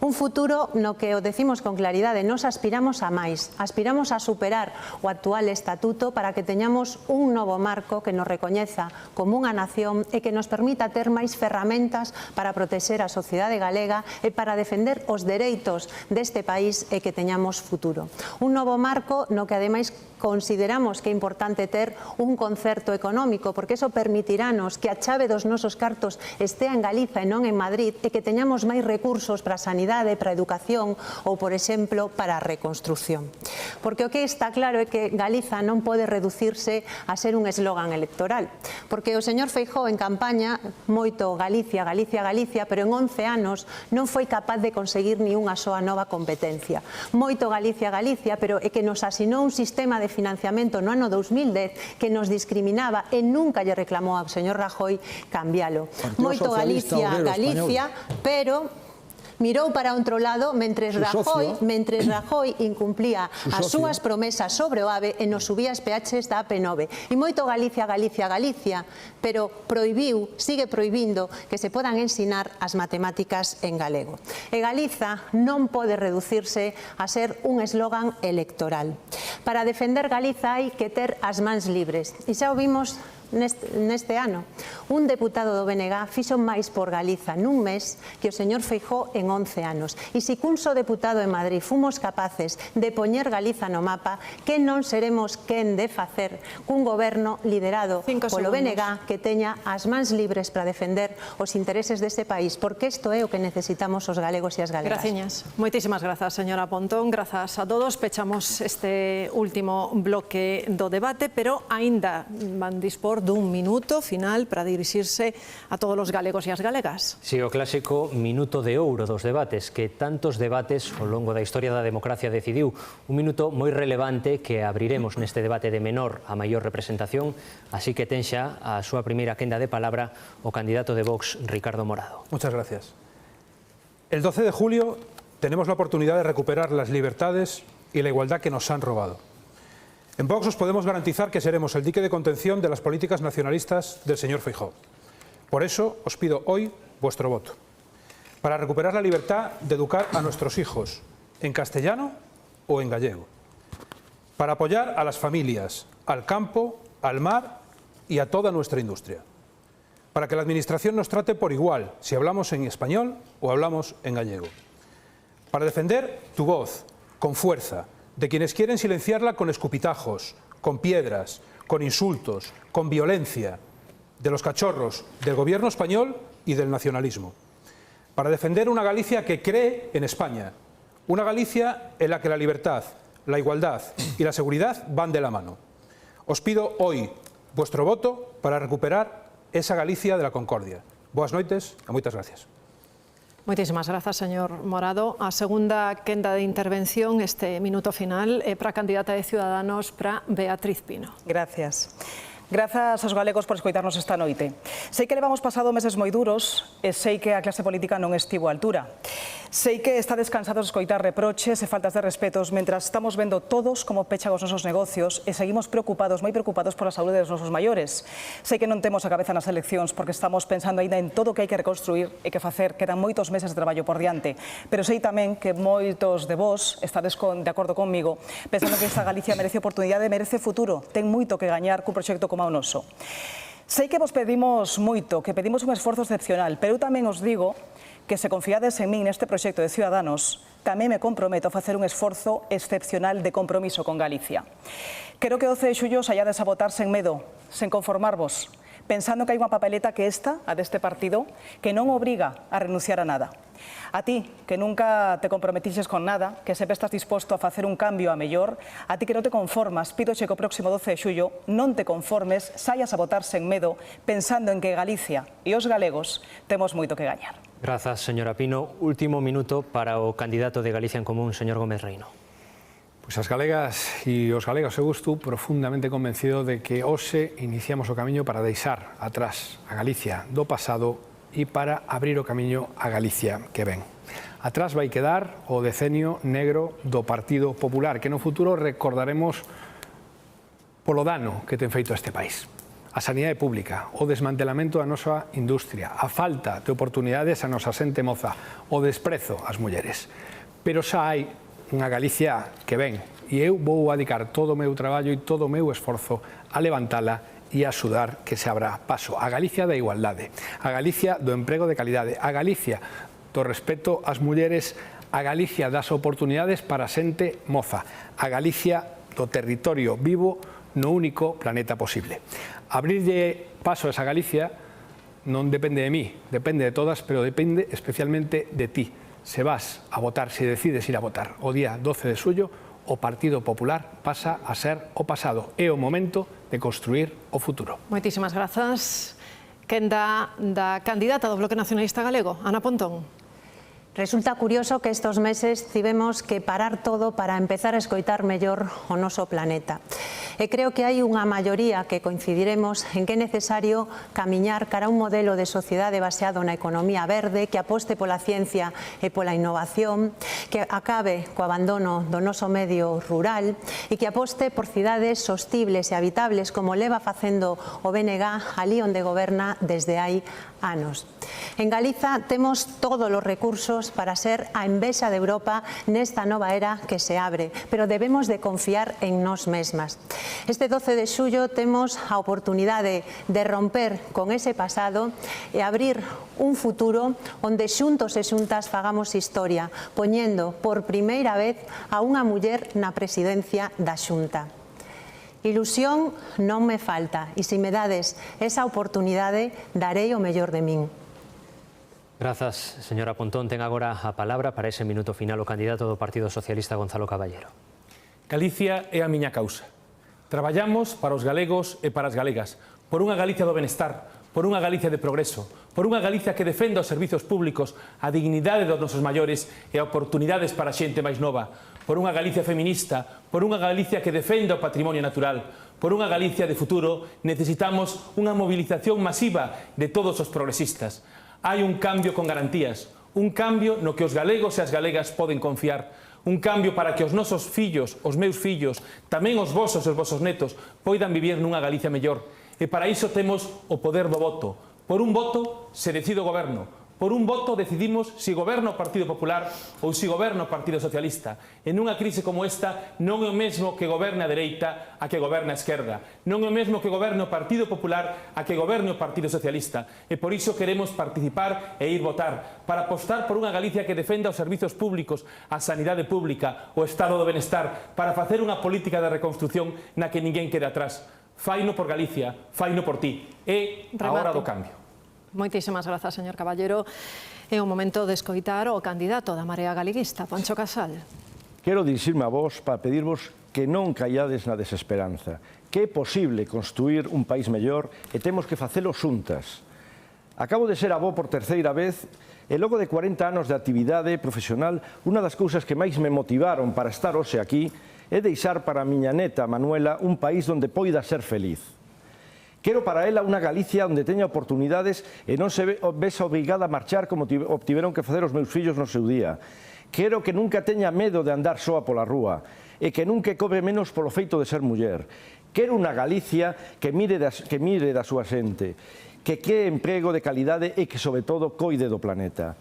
Speaker 16: Un futuro no que o decimos con claridade, nos aspiramos a máis, aspiramos a superar o actual estatuto para que teñamos un novo marco que nos recoñeza como unha nación e que nos permita ter máis ferramentas para protexer a sociedade galega e para defender os dereitos deste país e que teñamos futuro. Un novo marco no que ademais consideramos que é importante ter un concerto económico, porque iso permitirános que a chave dos nosos cartos estea en Galiza e non en Madrid e que teñamos máis recursos para a sanidade, para a educación ou, por exemplo, para a reconstrucción. Porque o que está claro é que Galiza non pode reducirse a ser un eslogan electoral, porque o señor Feijóo en campaña moito Galicia, Galicia, Galicia, pero en 11 anos non foi capaz de conseguir ni unha soa nova competencia. Moito Galicia, Galicia, pero é que nos asinou un sistema de financiamento no ano 2010 que nos discriminaba e nunca lle reclamou ao señor Rajoy cambialo. Moito Galicia, Galicia, pero mirou para outro lado mentres Rajoy incumplía as súas promesas sobre o AVE e nos subía as peaches da AP9. E moito Galicia, Galicia, Galicia, pero proibiu, sigue proibindo que se podan ensinar as matemáticas en galego. E Galiza non pode reducirse a ser un eslogan electoral. Para defender Galiza hai que ter as mans libres. E xa o vimos neste ano. Un deputado do BNG fixo máis por Galiza nun mes que o señor Feijóo en 11 anos. E se cun só deputado en Madrid fomos capaces de poñer Galiza no mapa, que non seremos quen de facer cun goberno liderado polo BNG que teña as mans libres para defender os intereses deste país, porque isto é o que necesitamos os galegos e as galegas.
Speaker 13: Graciñas. Moitísimas grazas, señora Pontón. Grazas a todos. Pechamos este último bloque do debate, pero aínda van dispor dun minuto final para dirixirse a todos os galegos e as galegas.
Speaker 14: Si, o clásico minuto de ouro dos debates, que tantos debates ao longo da historia da democracia decidiu. Un minuto moi relevante que abriremos neste debate de menor a maior representación, así que ten xa a súa primeira quenda de palabra o candidato de Vox, Ricardo Morado.
Speaker 19: Muchas gracias. El 12 de julio tenemos la oportunidad de recuperar las libertades y la igualdad que nos han robado. En Vox os podemos garantizar que seremos el dique de contención de las políticas nacionalistas del señor Feijóo. Por eso os pido hoy vuestro voto, para recuperar la libertad de educar a nuestros hijos en castellano o en gallego, para apoyar a las familias, al campo, al mar y a toda nuestra industria, para que la Administración nos trate por igual si hablamos en español o hablamos en gallego, para defender tu voz con fuerza, de quienes quieren silenciarla con escupitajos, con piedras, con insultos, con violencia, de los cachorros del gobierno español y del nacionalismo. Para defender una Galicia que cree en España, una Galicia en la que la libertad, la igualdad y la seguridad van de la mano. Os pido hoy vuestro voto para recuperar esa Galicia de la concordia. Boas noites e moitas gracias.
Speaker 13: Moitísimas grazas, señor Morado. A segunda quenda de intervención, este minuto final, é para a candidata de Ciudadanos, para Beatriz Pino.
Speaker 6: Gracias. Grazas aos galegos por escoitarnos esta noite. Sei que levamos pasado meses moi duros e sei que a clase política non estivo á altura. Sei que estades cansados de escoitar reproches e faltas de respetos mentras estamos vendo todos como pechan os nosos negocios e seguimos preocupados, moi preocupados por a saúde dos nosos maiores. Sei que non temos a cabeza nas eleccións porque estamos pensando ainda en todo o que hai que reconstruir e que facer. Quedan moitos meses de traballo por diante. Pero sei tamén que moitos de vós estades de acordo conmigo pensando que esta Galicia merece oportunidade, merece futuro, ten moito que gañar cun proxecto como o noso. Sei que vos pedimos moito, que pedimos un esforzo excepcional, pero eu tamén os digo que se confiades en min neste proxecto de Ciudadanos, tamén me comprometo a facer un esforzo excepcional de compromiso con Galicia. Quero que o 12 de xullo saiades a votar sen medo, sen conformarvos, pensando que hai unha papeleta que esta, a deste partido, que non obriga a renunciar a nada. A ti, que nunca te comprometixes con nada, que sempre estás disposto a facer un cambio a mellor, a ti que non te conformas, pídoche que o próximo 12 de xullo non te conformes, saias a votar sen medo, pensando en que Galicia e os galegos temos moito que gañar.
Speaker 14: Grazas, señora Pino. Último minuto para o candidato de Galicia en Común, señor Gómez Reino.
Speaker 17: Pois as galegas e os galegos eu estou profundamente convencido de que hoxe iniciamos o camiño para deixar atrás a Galicia do pasado e para abrir o camiño a Galicia que ven. Atrás vai quedar o decenio negro do Partido Popular, que no futuro recordaremos polo dano que ten feito a este país. a sanidade pública, o desmantelamento da nosa industria, a falta de oportunidades a nosa xente moza, o desprezo ás mulleres. Pero xa hai unha Galicia que ven, e eu vou dedicar todo o meu traballo e todo o meu esforzo a levantala e a axudar que se abra paso. A Galicia da igualdade, a Galicia do emprego de calidade, a Galicia do respeto ás mulleres, a Galicia das oportunidades para a xente moza, a Galicia do territorio vivo no único planeta posible. Abrirlle paso a esa Galicia non depende de mí, depende de todas, pero depende especialmente de ti. Se vas a votar, se decides ir a votar o día 12 de xullo, o Partido Popular pasa a ser o pasado. É o momento de construir o futuro.
Speaker 13: Moitísimas grazas. Quen da candidata do Bloque Nacionalista Galego, Ana Pontón.
Speaker 16: Resulta curioso que estes meses tivemos que parar todo para empezar a escoitar mellor o noso planeta. E creo que hai unha maioría que coincidiremos en que é necesario camiñar cara a un modelo de sociedade baseado na economía verde, que aposte pola ciencia e pola innovación, que acabe co abandono do noso medio rural e que aposte por cidades sostibles e habitables como leva facendo o BNG ali onde goberna desde hai anos. En Galiza temos todos os recursos para ser a envexa de Europa nesta nova era que se abre, pero debemos de confiar en nós mesmas. Este 12 de xullo temos a oportunidade de romper con ese pasado e abrir un futuro onde xuntos e xuntas fagamos historia, poñendo por primeira vez a unha muller na presidencia da Xunta. Ilusión non me falta e se me dades esa oportunidade darei o mellor de min.
Speaker 14: Grazas, señora Pontón. Ten agora a palabra para ese minuto final o candidato do Partido Socialista, Gonzalo Caballero.
Speaker 9: Galicia é a miña causa. Traballamos para os galegos e para as galegas, por unha Galicia do benestar, por unha Galicia de progreso, por unha Galicia que defenda os servizos públicos, a dignidade dos nosos maiores e a oportunidades para a xente máis nova, por unha Galicia feminista, por unha Galicia que defenda o patrimonio natural, por unha Galicia de futuro, necesitamos unha movilización masiva de todos os progresistas. Hai un cambio con garantías, un cambio no que os galegos e as galegas poden confiar, un cambio para que os nosos fillos, os meus fillos, tamén os vosos e os vosos netos, poidan vivir nunha Galicia mellor. E para iso temos o poder do voto. Por un voto se decide o goberno. Por un voto decidimos se goberna o Partido Popular ou se goberna o Partido Socialista. En unha crise como esta non é o mesmo que goberne a dereita a que goberne a esquerda. Non é o mesmo que goberne o Partido Popular a que goberne o Partido Socialista. E por iso queremos participar e ir votar para apostar por unha Galicia que defenda os servizos públicos, a sanidade pública, o estado do benestar, para facer unha política de reconstrucción na que ninguén quede atrás. Faino por Galicia, faino por ti. É a hora do cambio.
Speaker 13: Moitísimas grazas, señor Caballero. É o momento de escoitar o candidato da Marea Galeguista, Pancho Casal.
Speaker 5: Quero dirixirme a vos para pedirvos que non callades na desesperanza, que é posible construir un país mellor e temos que facelo xuntas. Acabo de ser avó por terceira vez e logo de 40 anos de actividade profesional, unha das cousas que máis me motivaron para estar hoxe aquí é deixar para a miña neta Manuela un país onde poida ser feliz. Quero para ela unha Galicia onde teña oportunidades e non se vexa obrigada a marchar como obtiveron que facer os meus fillos no seu día. Quero que nunca teña medo de andar soa pola rúa e que nunca cobre menos polo feito de ser muller. Quero unha Galicia que mire da súa xente, que quere emprego de calidade e que, sobre todo, coide do planeta.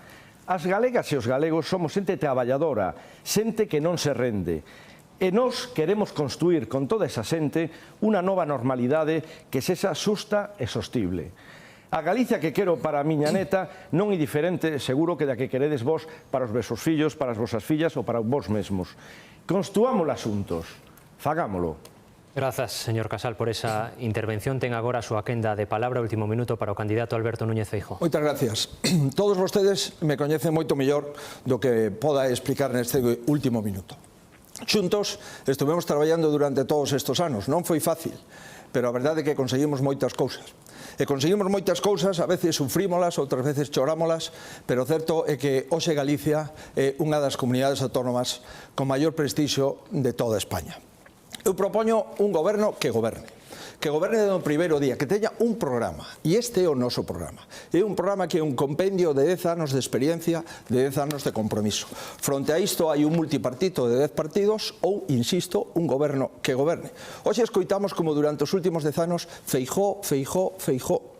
Speaker 5: As galegas e os galegos somos xente traballadora, xente que non se rende. E nós queremos construir con toda esa xente unha nova normalidade que sexa xusta e sostible. A Galicia que quero para a miña neta non é diferente, seguro, que da que queredes vos para os vosos fillos, para as vosas fillas ou para vos mesmos. Construámola xuntos, fagámolo.
Speaker 14: Grazas, señor Casal, por esa intervención. Ten agora a súa quenda de palabra, último minuto, para o candidato Alberto Núñez Feijóo.
Speaker 8: Moitas gracias. Todos vostedes me coñecen moito mellor do que poda explicar neste último minuto. Xuntos estivemos traballando durante todos estes anos. Non foi fácil, pero a verdade é que conseguimos moitas cousas. E conseguimos moitas cousas, a veces sufrímolas, outras veces chorámolas, pero o certo é que hoxe Galicia é unha das comunidades autónomas con maior prestixio de toda España. Eu propoño un goberno que goberne. que goberne do primeiro día, que teña un programa, e este é o noso programa. É un programa que é un compendio de 10 anos de experiencia, de 10 anos de compromiso. Fronte a isto hai un multipartito de 10 partidos ou, insisto, un goberno que goberne. Hoxe escoitamos como durante os últimos 10 anos Feijóo, Feijóo, Feijóo.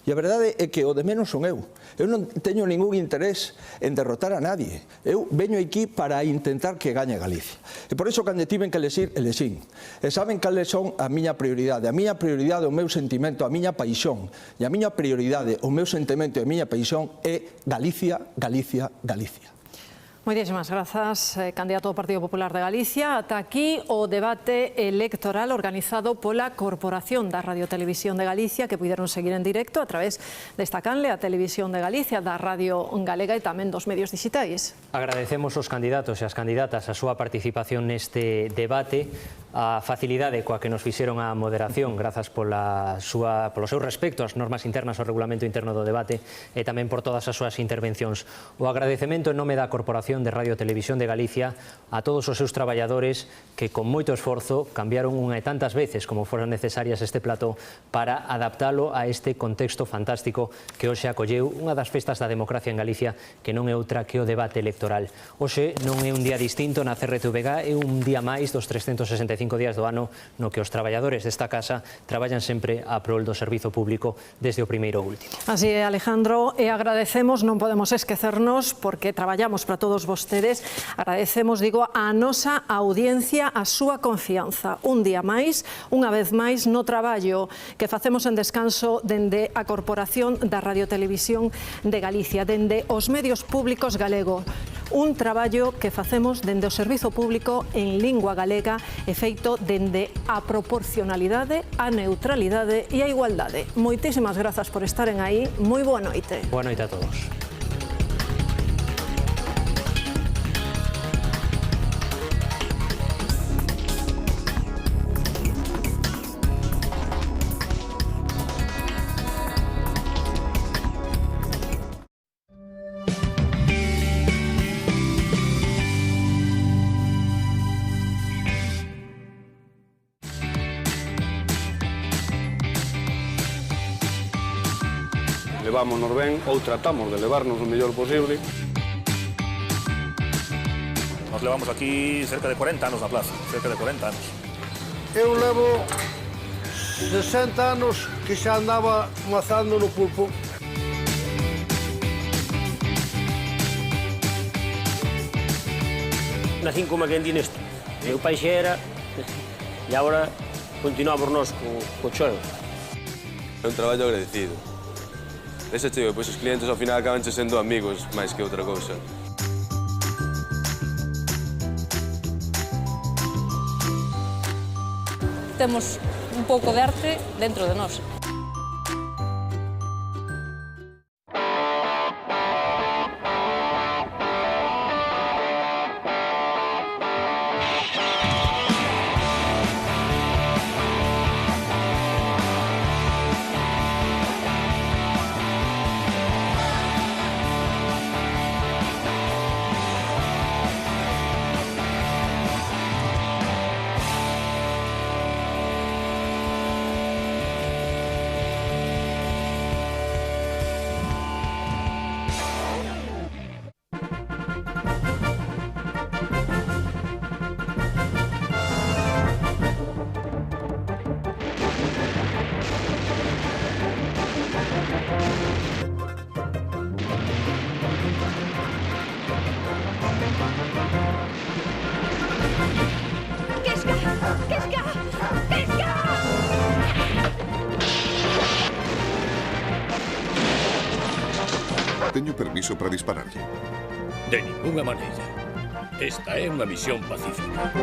Speaker 8: E a verdade é que o de menos son eu. Eu non teño ningún interés en derrotar a nadie. Eu veño aquí para intentar que gañe Galicia. E por iso, cando tiven que elexir, elexín. E saben cales son a miña prioridade? A miña prioridade, o meu sentimento, a miña paixón. E a miña prioridade, o meu sentimento e a miña paixón é Galicia, Galicia, Galicia.
Speaker 13: Moitísimas grazas, candidato do Partido Popular de Galicia. Ata aquí o debate electoral organizado pola Corporación da Radio Televisión de Galicia, que puderon seguir en directo a través desta canle, a Televisión de Galicia, da Radio Galega e tamén dos medios digitais.
Speaker 14: Agradecemos aos candidatos e as candidatas a súa participación neste debate, a facilidade coa que nos fixeron a moderación, grazas polo seu respecto ás normas internas ao regulamento interno do debate e tamén por todas as súas intervencións. O agradecemento en nome da Corporación de Radio Televisión de Galicia a todos os seus traballadores que con moito esforzo cambiaron unha e tantas veces como foran necesarias este plató para adaptalo a este contexto fantástico que hoxe acolleu unha das festas da democracia en Galicia, que non é outra que o debate electoral. Hoxe non é un día distinto na CRTVG, é un día máis dos 365 días do ano no que os traballadores desta casa traballan sempre a prol do servizo público desde o primeiro ao último.
Speaker 13: Así é, Alejandro, e agradecemos, non podemos esquecernos, porque traballamos para todos vostedes, agradecemos, digo, a nosa audiencia, a súa confianza. Un día máis, unha vez máis, no traballo que facemos en descanso dende a Corporación da Radio Televisión de Galicia, dende os medios públicos galegos. Un traballo que facemos dende o servizo público en lingua galega e feito dende a proporcionalidade, a neutralidade e a igualdade. Moitísimas grazas por estaren aí. Moi boa noite.
Speaker 14: Boa noite a todos.
Speaker 2: Levámonos ben ou tratamos de levarnos o mellor posible.
Speaker 18: Nos levamos aquí cerca de 40 anos na plaza, cerca de 40 anos.
Speaker 15: Eu levo 60 anos que xa andaba mazando no pulpo.
Speaker 23: Nacín como quen di nesto. Meu pai xa era e agora continuamos nós co choio.
Speaker 2: É un traballo agradecido. Ese cheo, pois os clientes ao final acaban sendo amigos máis que outra cousa.
Speaker 24: Temos un pouco de arte dentro de nós.
Speaker 25: Teño permiso para dispararlle.
Speaker 21: De ninguna maneira. Esta é unha misión pacífica.